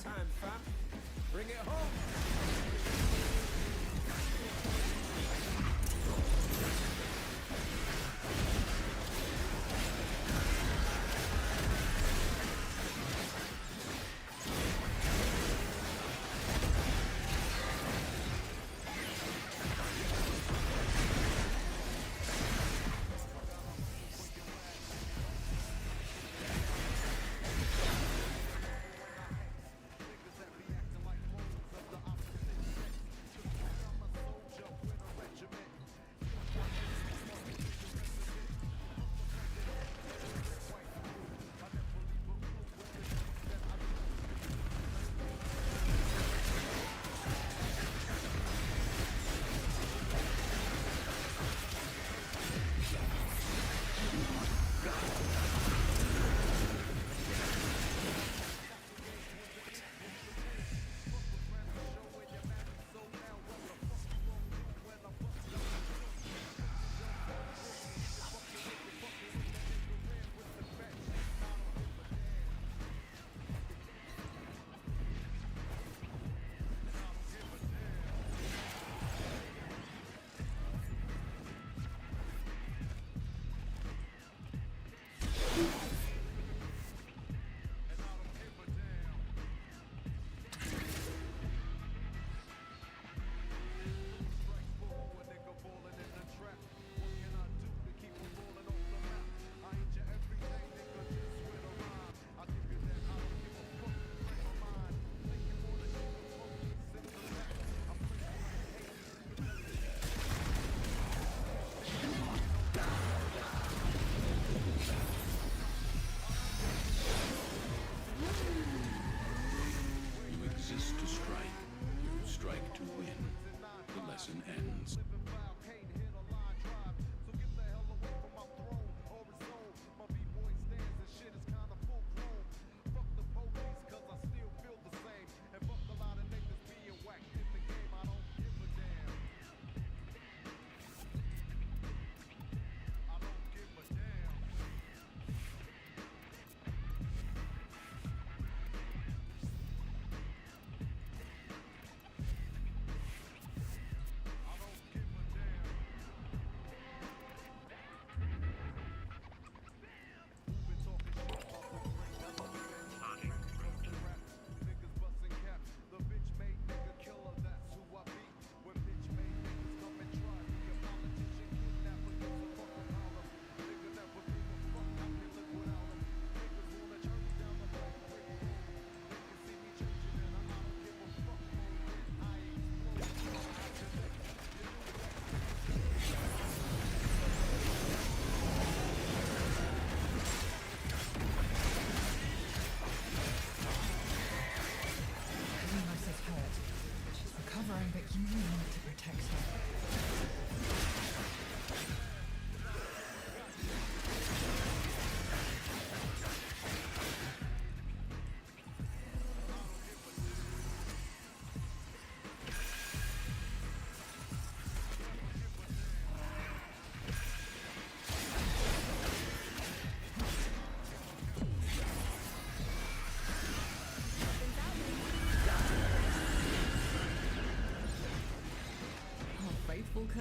Time, fam. Bring it home.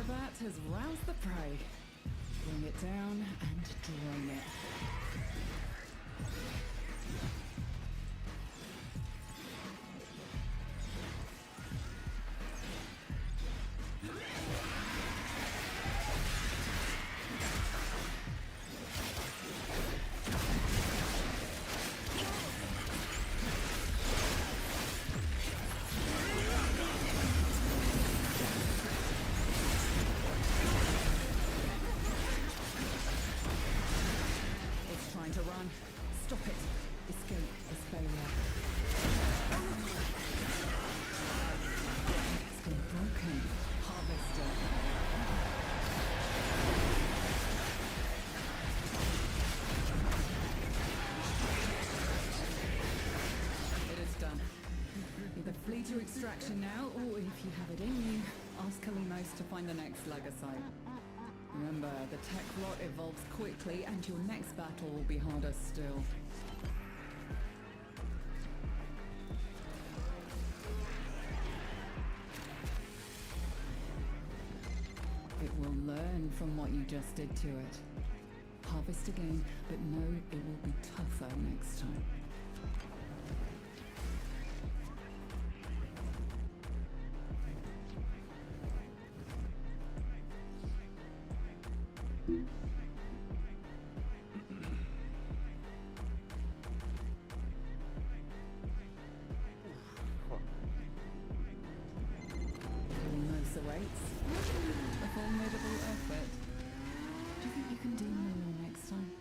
bat has roused the prey. Bring it down and drain it. To run. Stop it. Escape is failure. It's been broken. Harvester. It is done. Either flee to extraction now, or if you have it in you, ask Kalimos to find the next Legacy. Remember, the tech lot evolves quickly and your next battle will be harder still. It will learn from what you just did to it. Harvest again, but know it will be tougher next time. Kalimos awaits. A formidable effort. Do you think you can do more next time?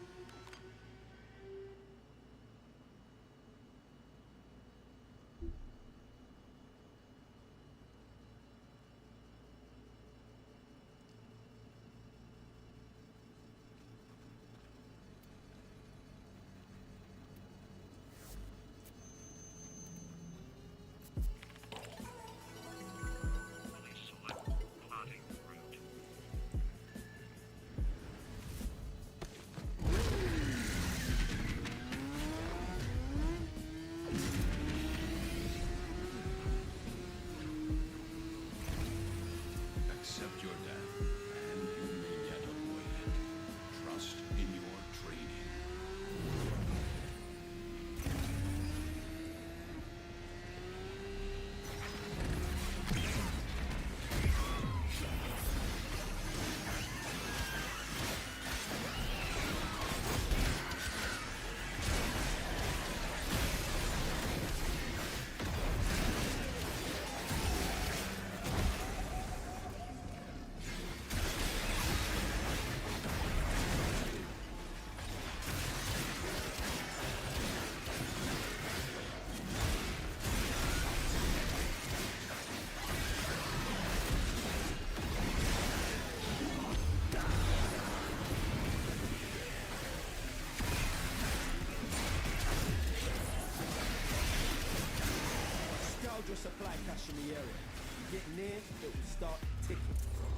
Accept your death, and you may yet avoid it. Trust in your training. Scourge your supply cache in the area. You get near, it will start ticking.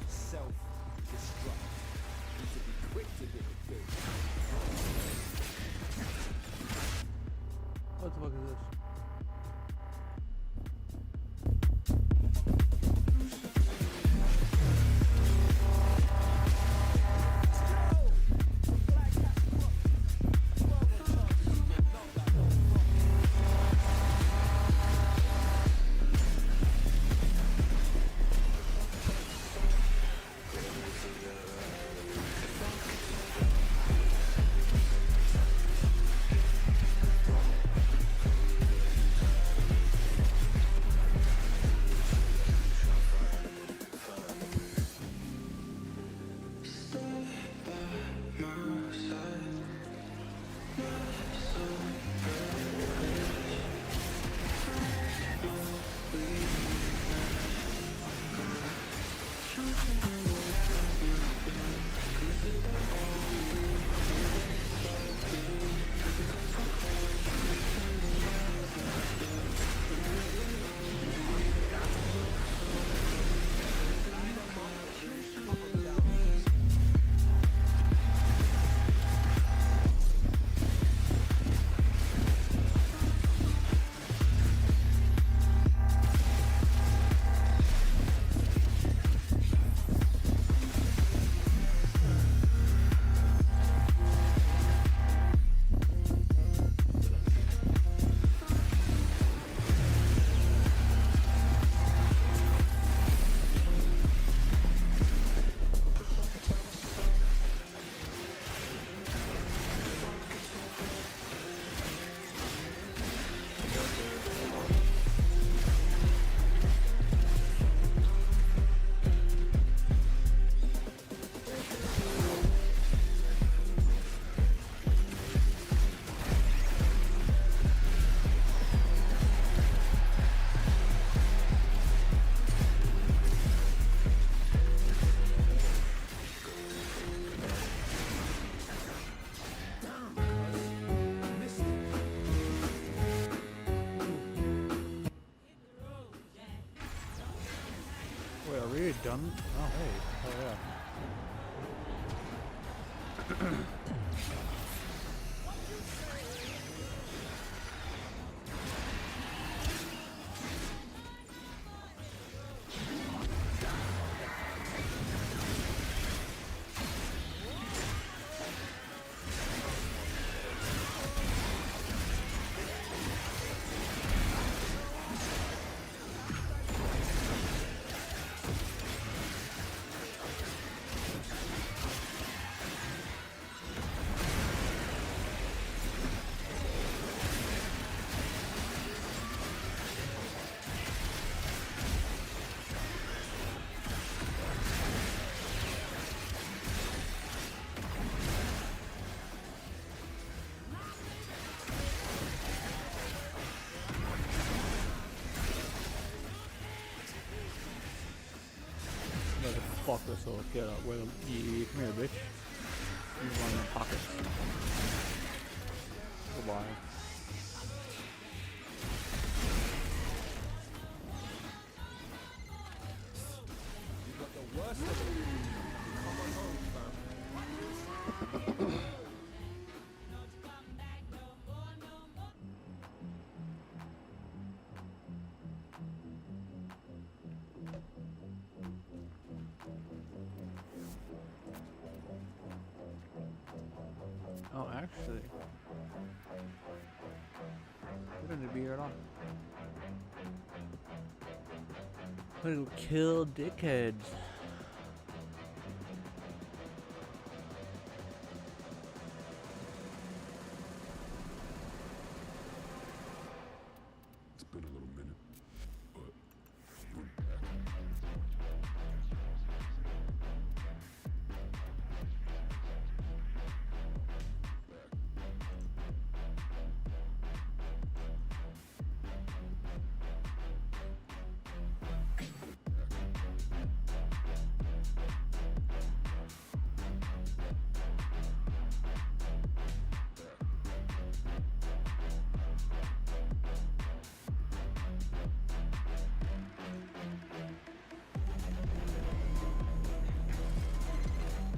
Self-destruct. Need to be quick to get the kill. What the fuck is this? done? Oh, hey. Oh, yeah. Fuck this little kid up. Where the come here, bitch. You run in my pockets. Goodbye. You got the worst of it. Come on home, fam. Oh, actually, we don't need to be here at all. We're gonna kill dickheads. It's been a little minute, but we're back.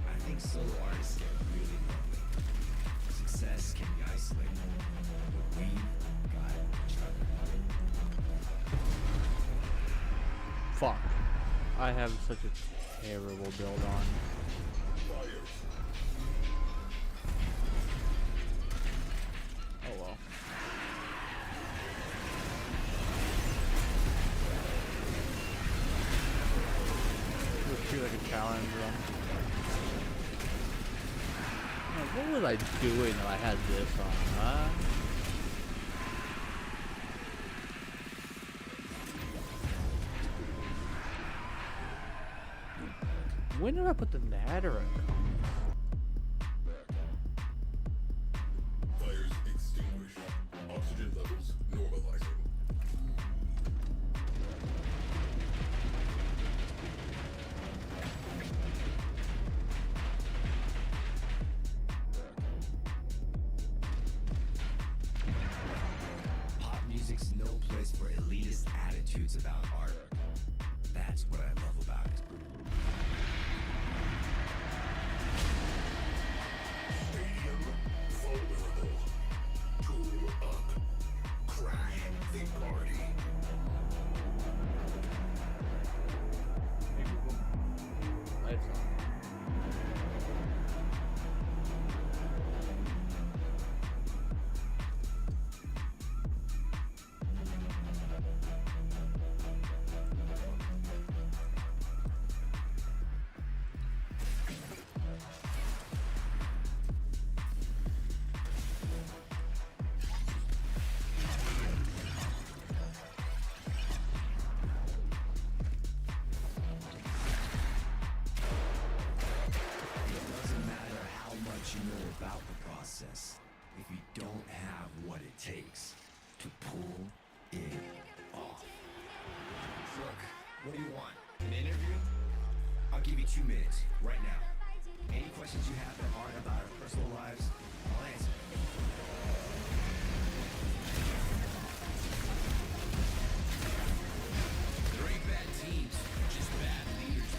I think solo artists get really lonely. Success can be isolating, but we got each other. Fuck. I have such a terrible build on. Oh well. This feels like a challenge run. What was I doing that I had this on, huh? When did I put the natter in? Fires extinguished. Oxygen levels normalizing. Pop music's no place for elitist attitudes about art. That's what I love about it. Stadium vulnerable. Tool up. Crash the party. Lights on. Doesn't matter how much you know about the process if you don't have what it takes to pull it off. Look, what do you want? An interview? I'll give you 2 minutes, right now. Any questions you have that aren't about our personal lives, I'll answer. There ain't bad teams, just bad leaders.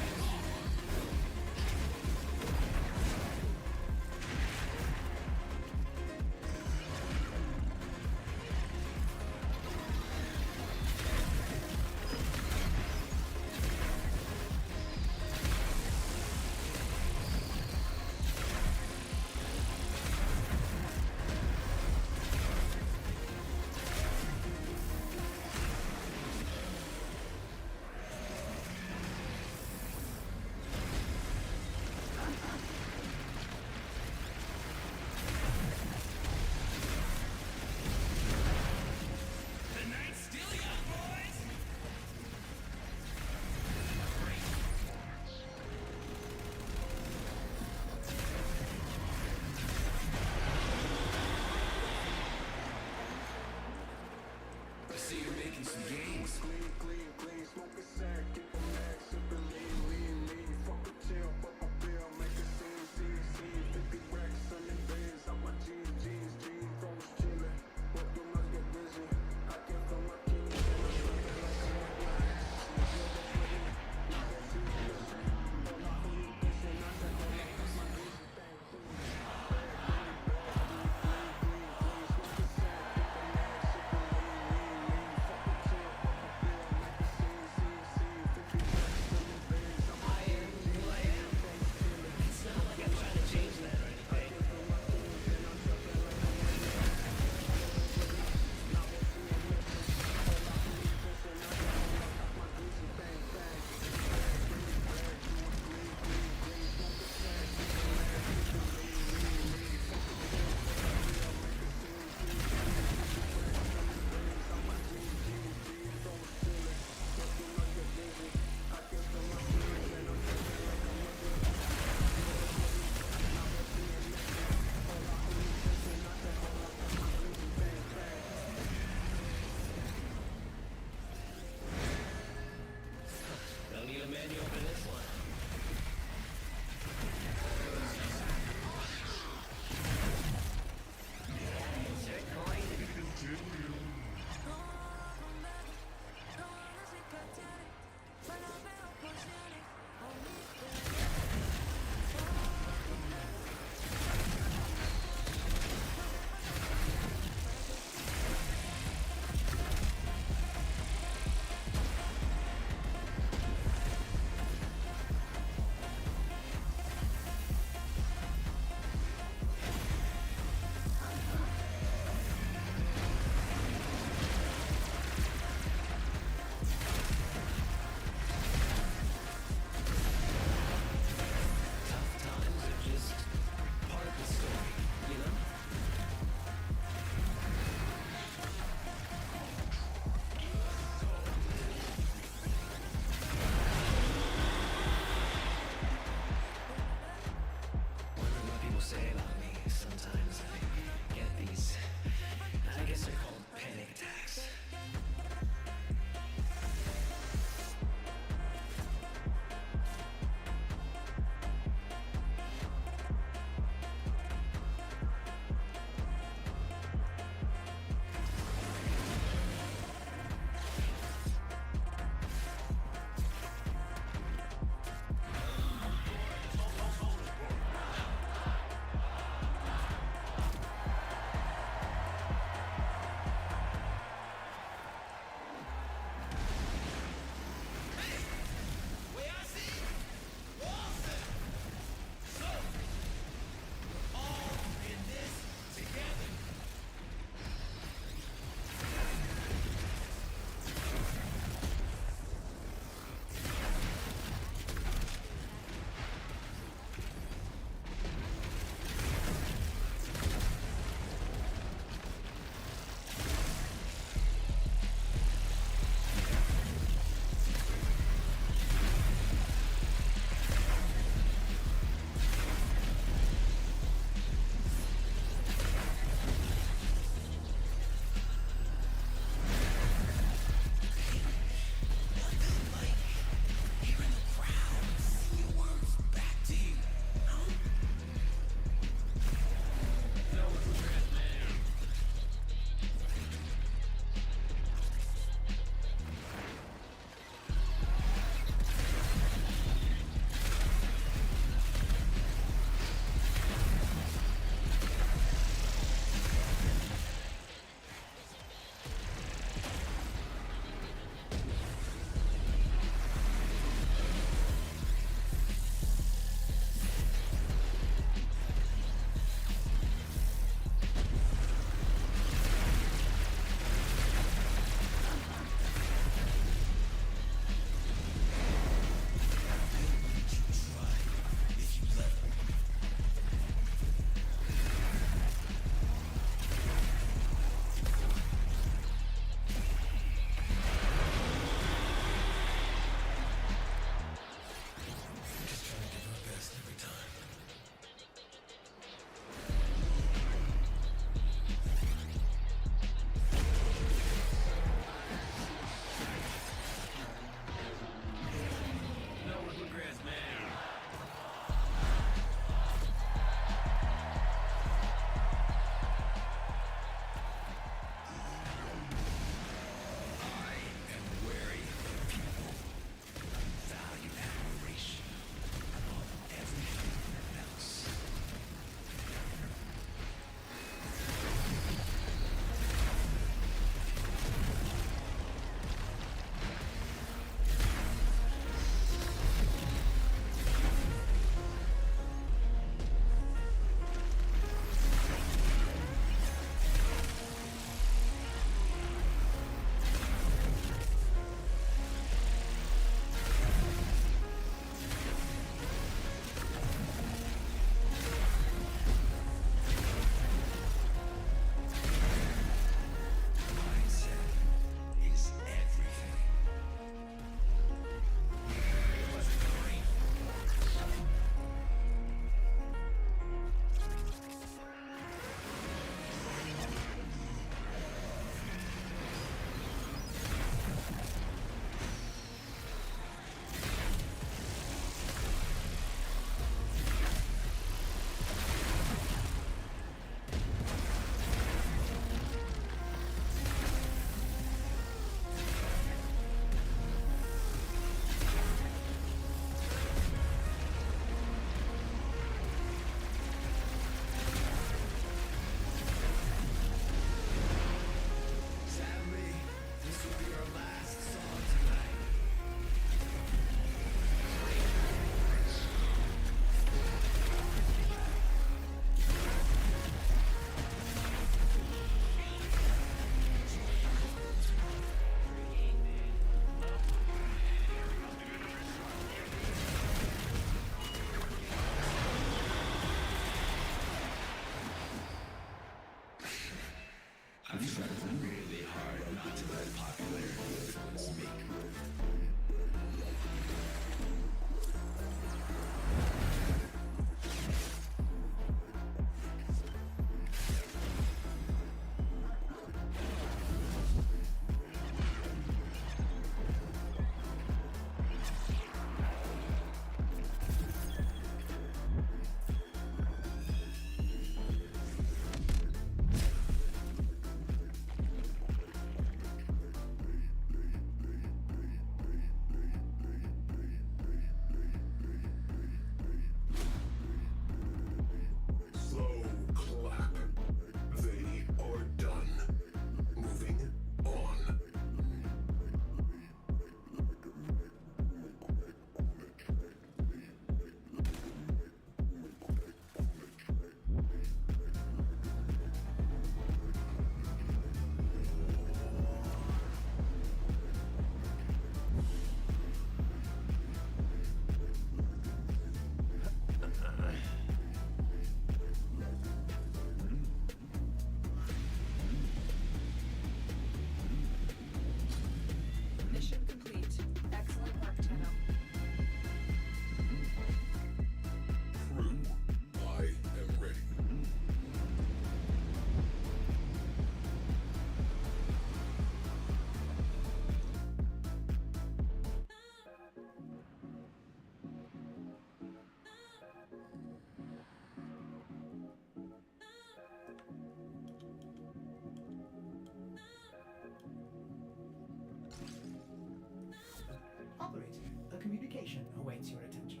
information awaits your attention.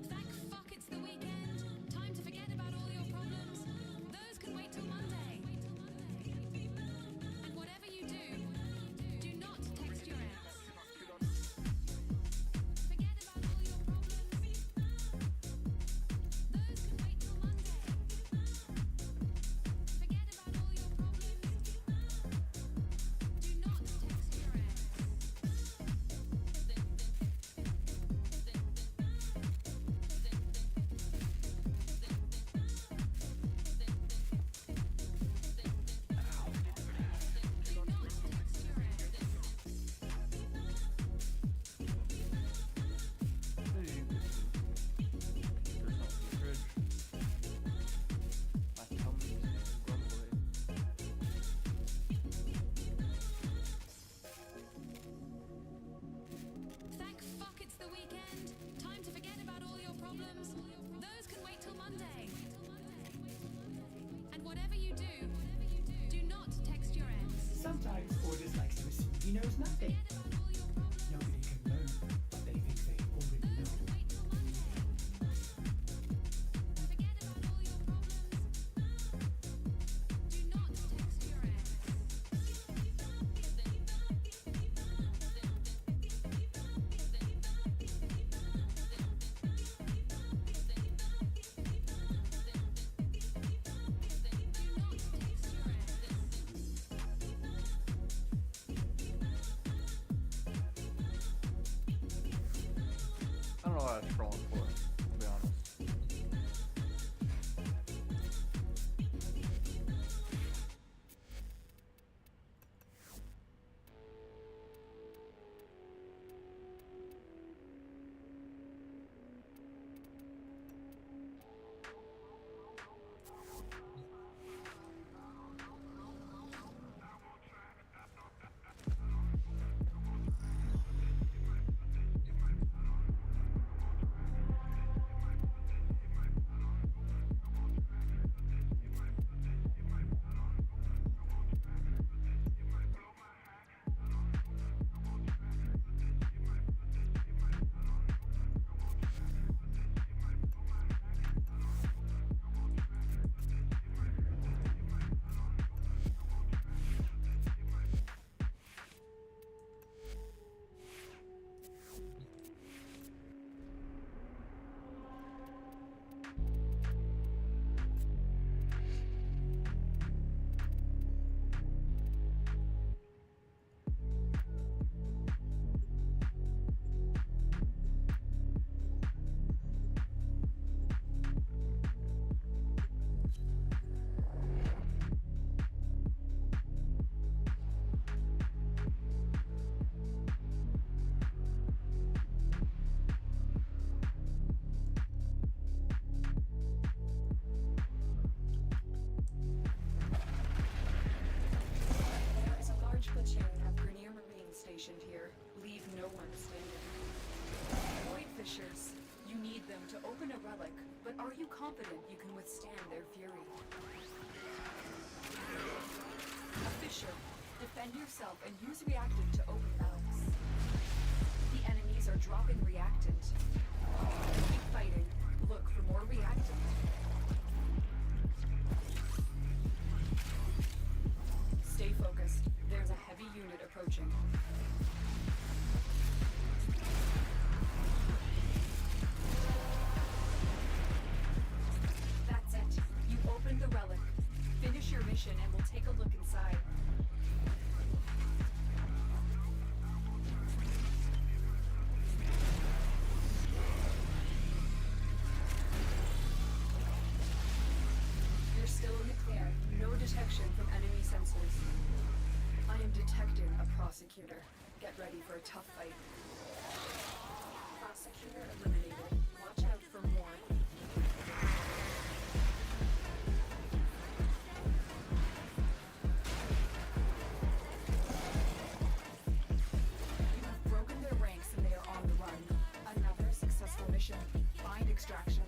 Thank fuck it's the weekend. Time to forget about all your problems. Those can wait till Monday. And whatever you do, do not text your ex. Forget about all your problems. Those can wait till Monday. Forget about all your problems. Do not text your ex. Thank fuck it's the weekend. Time to forget about all your problems. Those can wait till Monday. And whatever you do not text your ex. Sometimes Orders likes to assume he knows nothing. Nobody can learn what they think they already know. Do not text your ex. I don't know what I was scrolling for, to be honest. There is a large platoon of Grenier Marines stationed here. Leave no one standing. Void Fishers, you need them to open a relic, but are you confident you can withstand their fury? A Fisher, defend yourself and use reactant to open relics. The enemies are dropping reactant. Keep fighting. Look for more reactant. Stay focused. There's a heavy unit approaching. That's it. You opened the relic. Finish your mission and we'll take a look inside. You're still in the clear. No detection from enemy sensors. I am detecting a prosecutor. Get ready for a tough fight. Prosecutor eliminated. Watch out for more. You have broken their ranks and they are on the run. Another successful mission. Find extraction.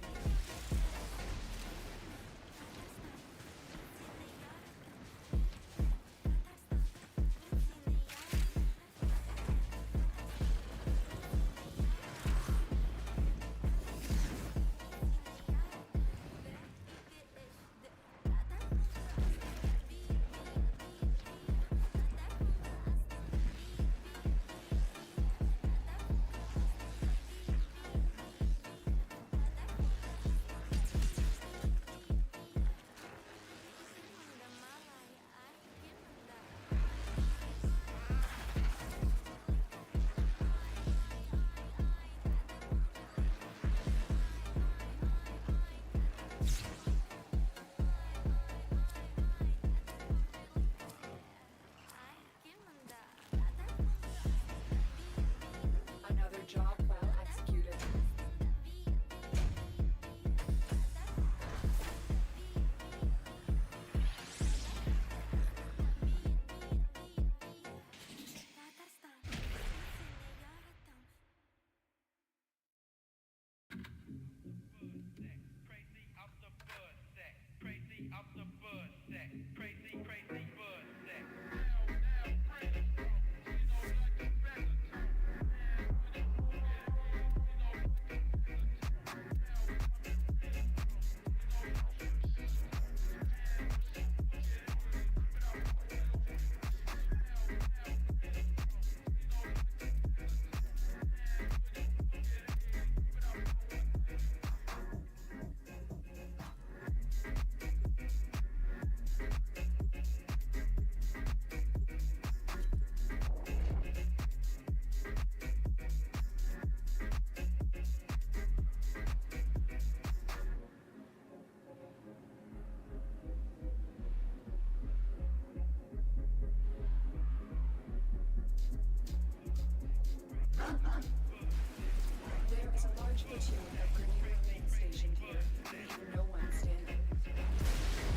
Search the tomb of grenade remains stationed here. Leave no one standing.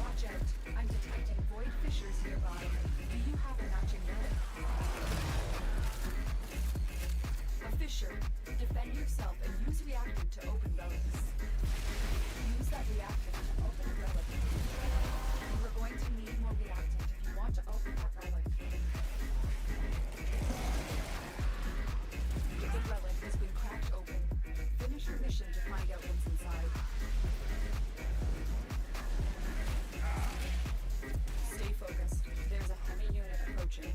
Watch out. I'm detecting void fissures nearby. Do you have a matching relic? A fissure. Defend yourself and use reactant to open relics. Use that reactant to open a relic. We're going to need more reactant if you want to open that relic. The relic has been cracked open. Finish your mission to find out what's inside. Stay focused. There's a heavy unit approaching.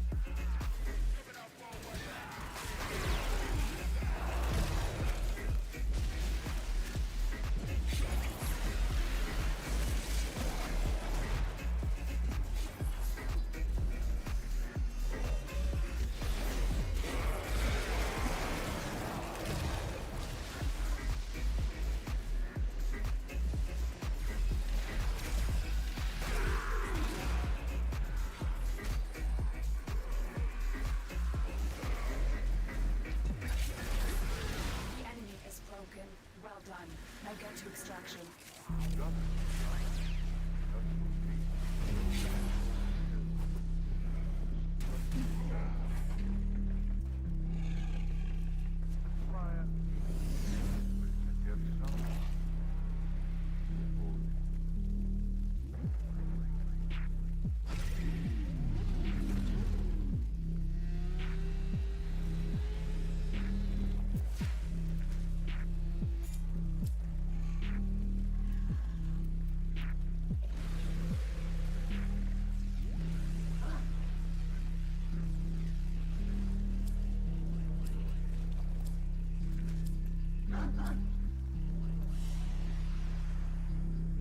Well done. Now get to extraction.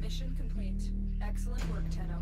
Mission complete. Excellent work, Tenno.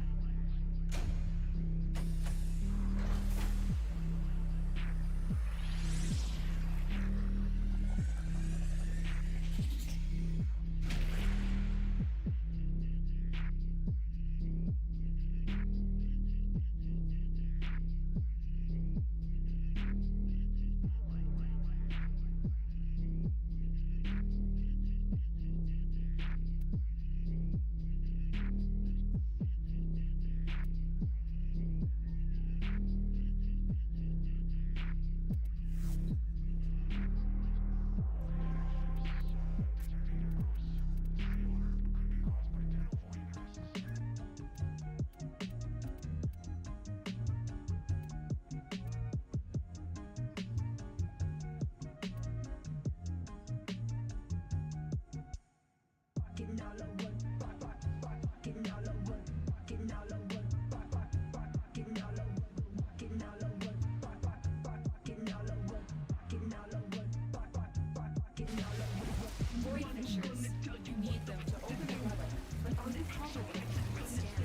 Void fissures. You need them to open the relic, but are they complicated to withstand?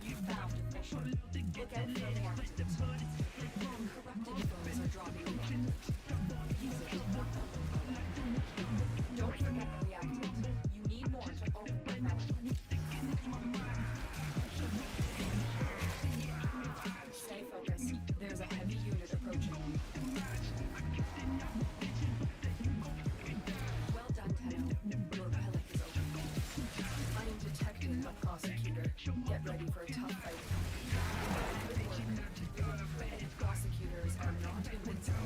You found a fissure. Look out for reactant. Corrupted foes are dropping in. Use it. Don't forget the reactant. You need more to open the relic. Stay focused. There's a heavy unit approaching. Well done, Tenno. Your relic is open. Undetected but prosecutor. Get ready for a tough fight. Good work. Prosecutors are not invincible.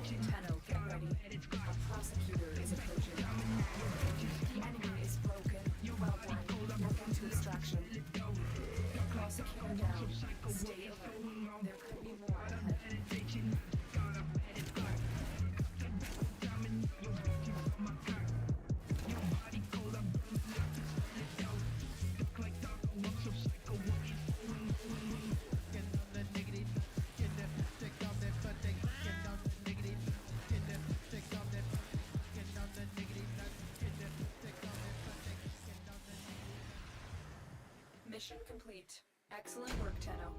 Tenno, get ready. A prosecutor is approaching. The enemy is broken. Well done. Now get to extraction. Prosecutor down. Stay alert. There could be more ahead. Mission complete. Excellent work, Tenno.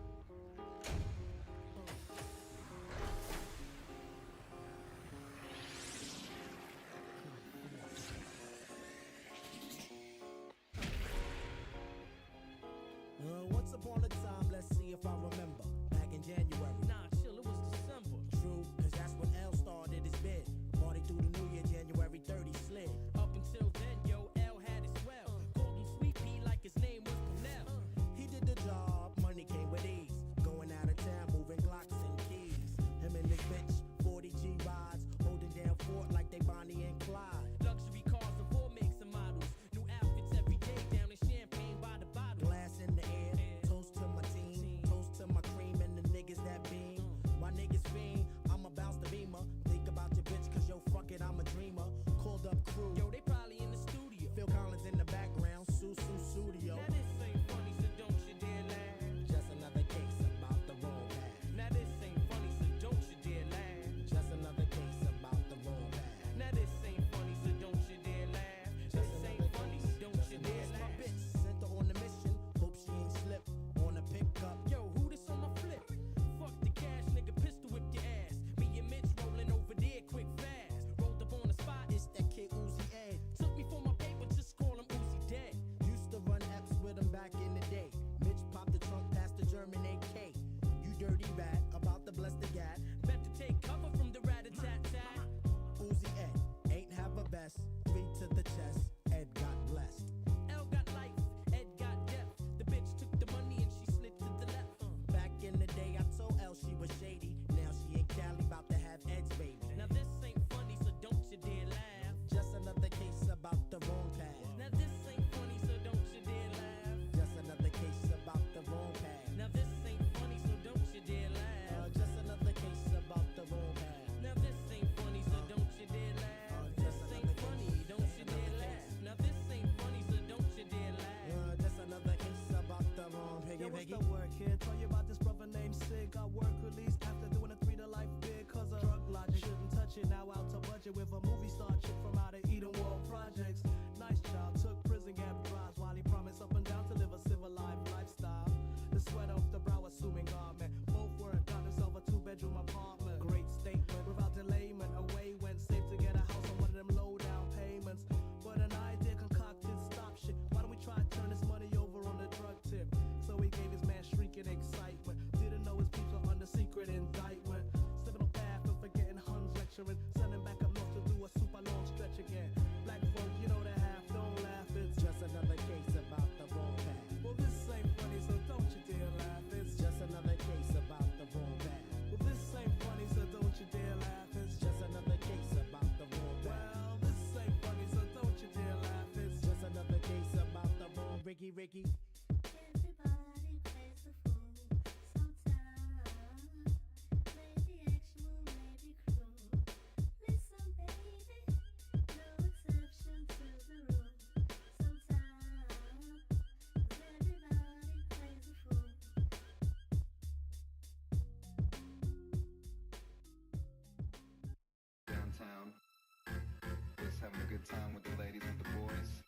having a good time with the ladies, with the boys.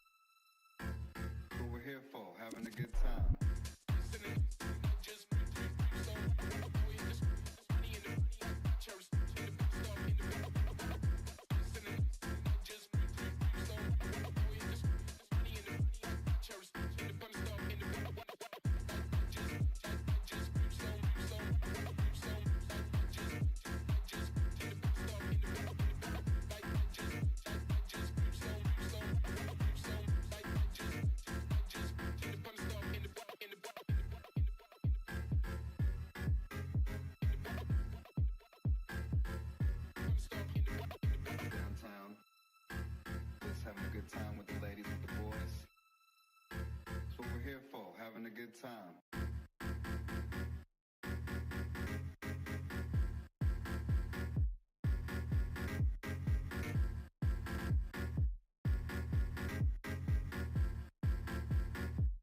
That's what we're here for, having a good time. Downtown, just having a good time with the ladies, with the boys. That's what we're here for, having a good time.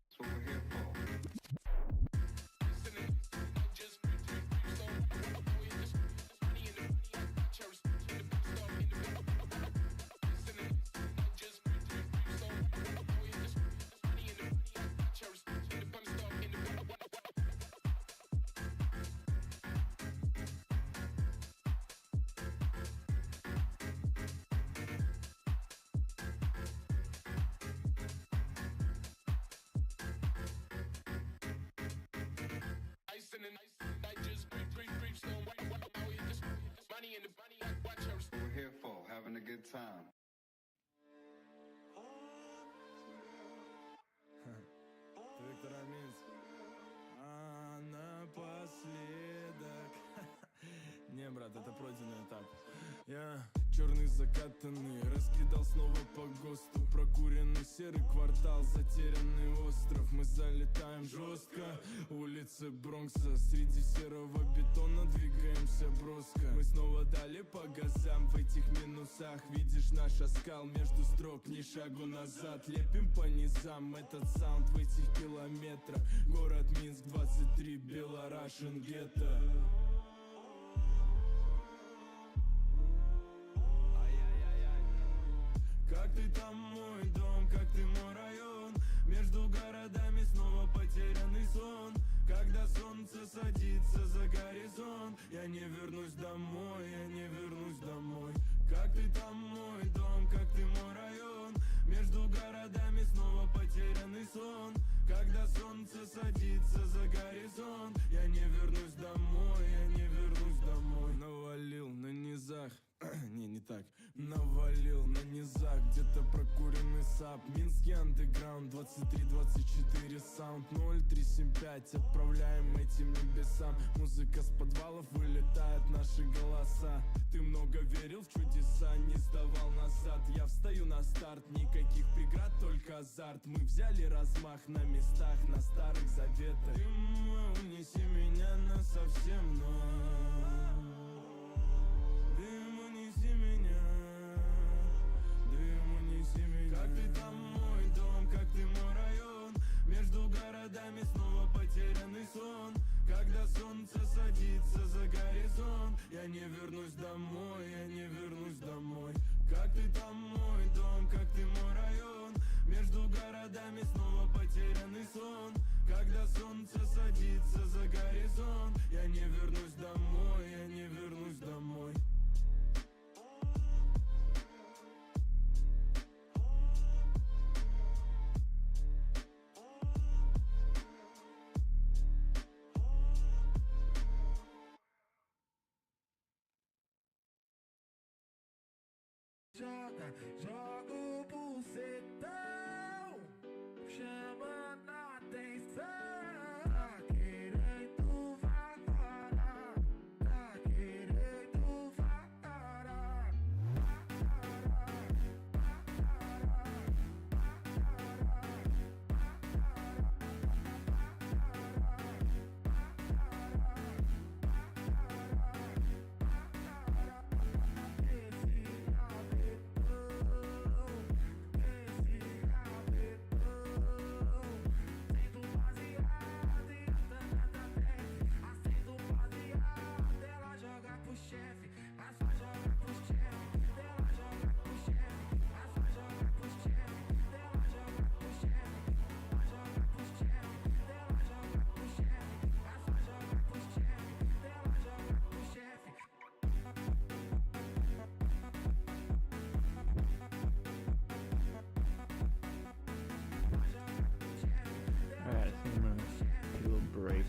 That's what we're here for. What we're here for, having a good time. Виктор Арминский. А напоследок. Не, брат, это пройденный этап. Я черный закатанный, раскидал снова по ГОСТу. Прокуренный серый квартал, затерянный остров. Мы залетаем жестко, улицы Бронкса. Среди серого бетона двигаемся броско. Мы снова дали по газам в этих минусах. Видишь наш оскал между строк, ни шагу назад. Лепим по низам этот саунд в этих километрах. Город Минск, 23, Белорашен, гетто. Как ты там, мой дом, как ты, мой район? Между городами снова потерянный сон. Когда солнце садится за горизонт, я не вернусь домой, я не вернусь домой. Как ты там, мой дом, как ты, мой район? Между городами снова потерянный сон. Когда солнце садится за горизонт, я не вернусь домой, я не вернусь домой. Навалил на низах. Не так. Навалил на низах, где-то прокуренный САП. Минский андеграунд, 23-24 саунд 0375. Отправляем этим небесам. Музыка с подвалов, вылетают наши голоса. Ты много верил в чудеса, не сдавал назад. Я встаю на старт, никаких преград, только азарт. Мы взяли размах на местах, на старых заветах. Ты мой, унеси меня на совсем, но... Как ты там, мой дом, как ты, мой район? Между городами снова потерянный сон. Когда солнце садится за горизонт, я не вернусь домой, я не вернусь домой. Как ты там, мой дом, как ты, мой район? Между городами снова потерянный сон. Когда солнце садится за горизонт, я не вернусь домой, я не вернусь домой. Joga o bucetão, chama na atenção. Tá querendo varar, tá querendo varar.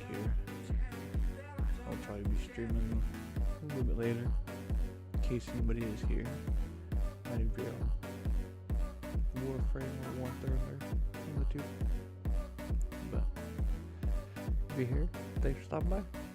here. I'll probably be streaming a little bit later in case anybody is here. Might even be on Warframe or Warframe or one of the two. But if you're here, thanks for stopping by.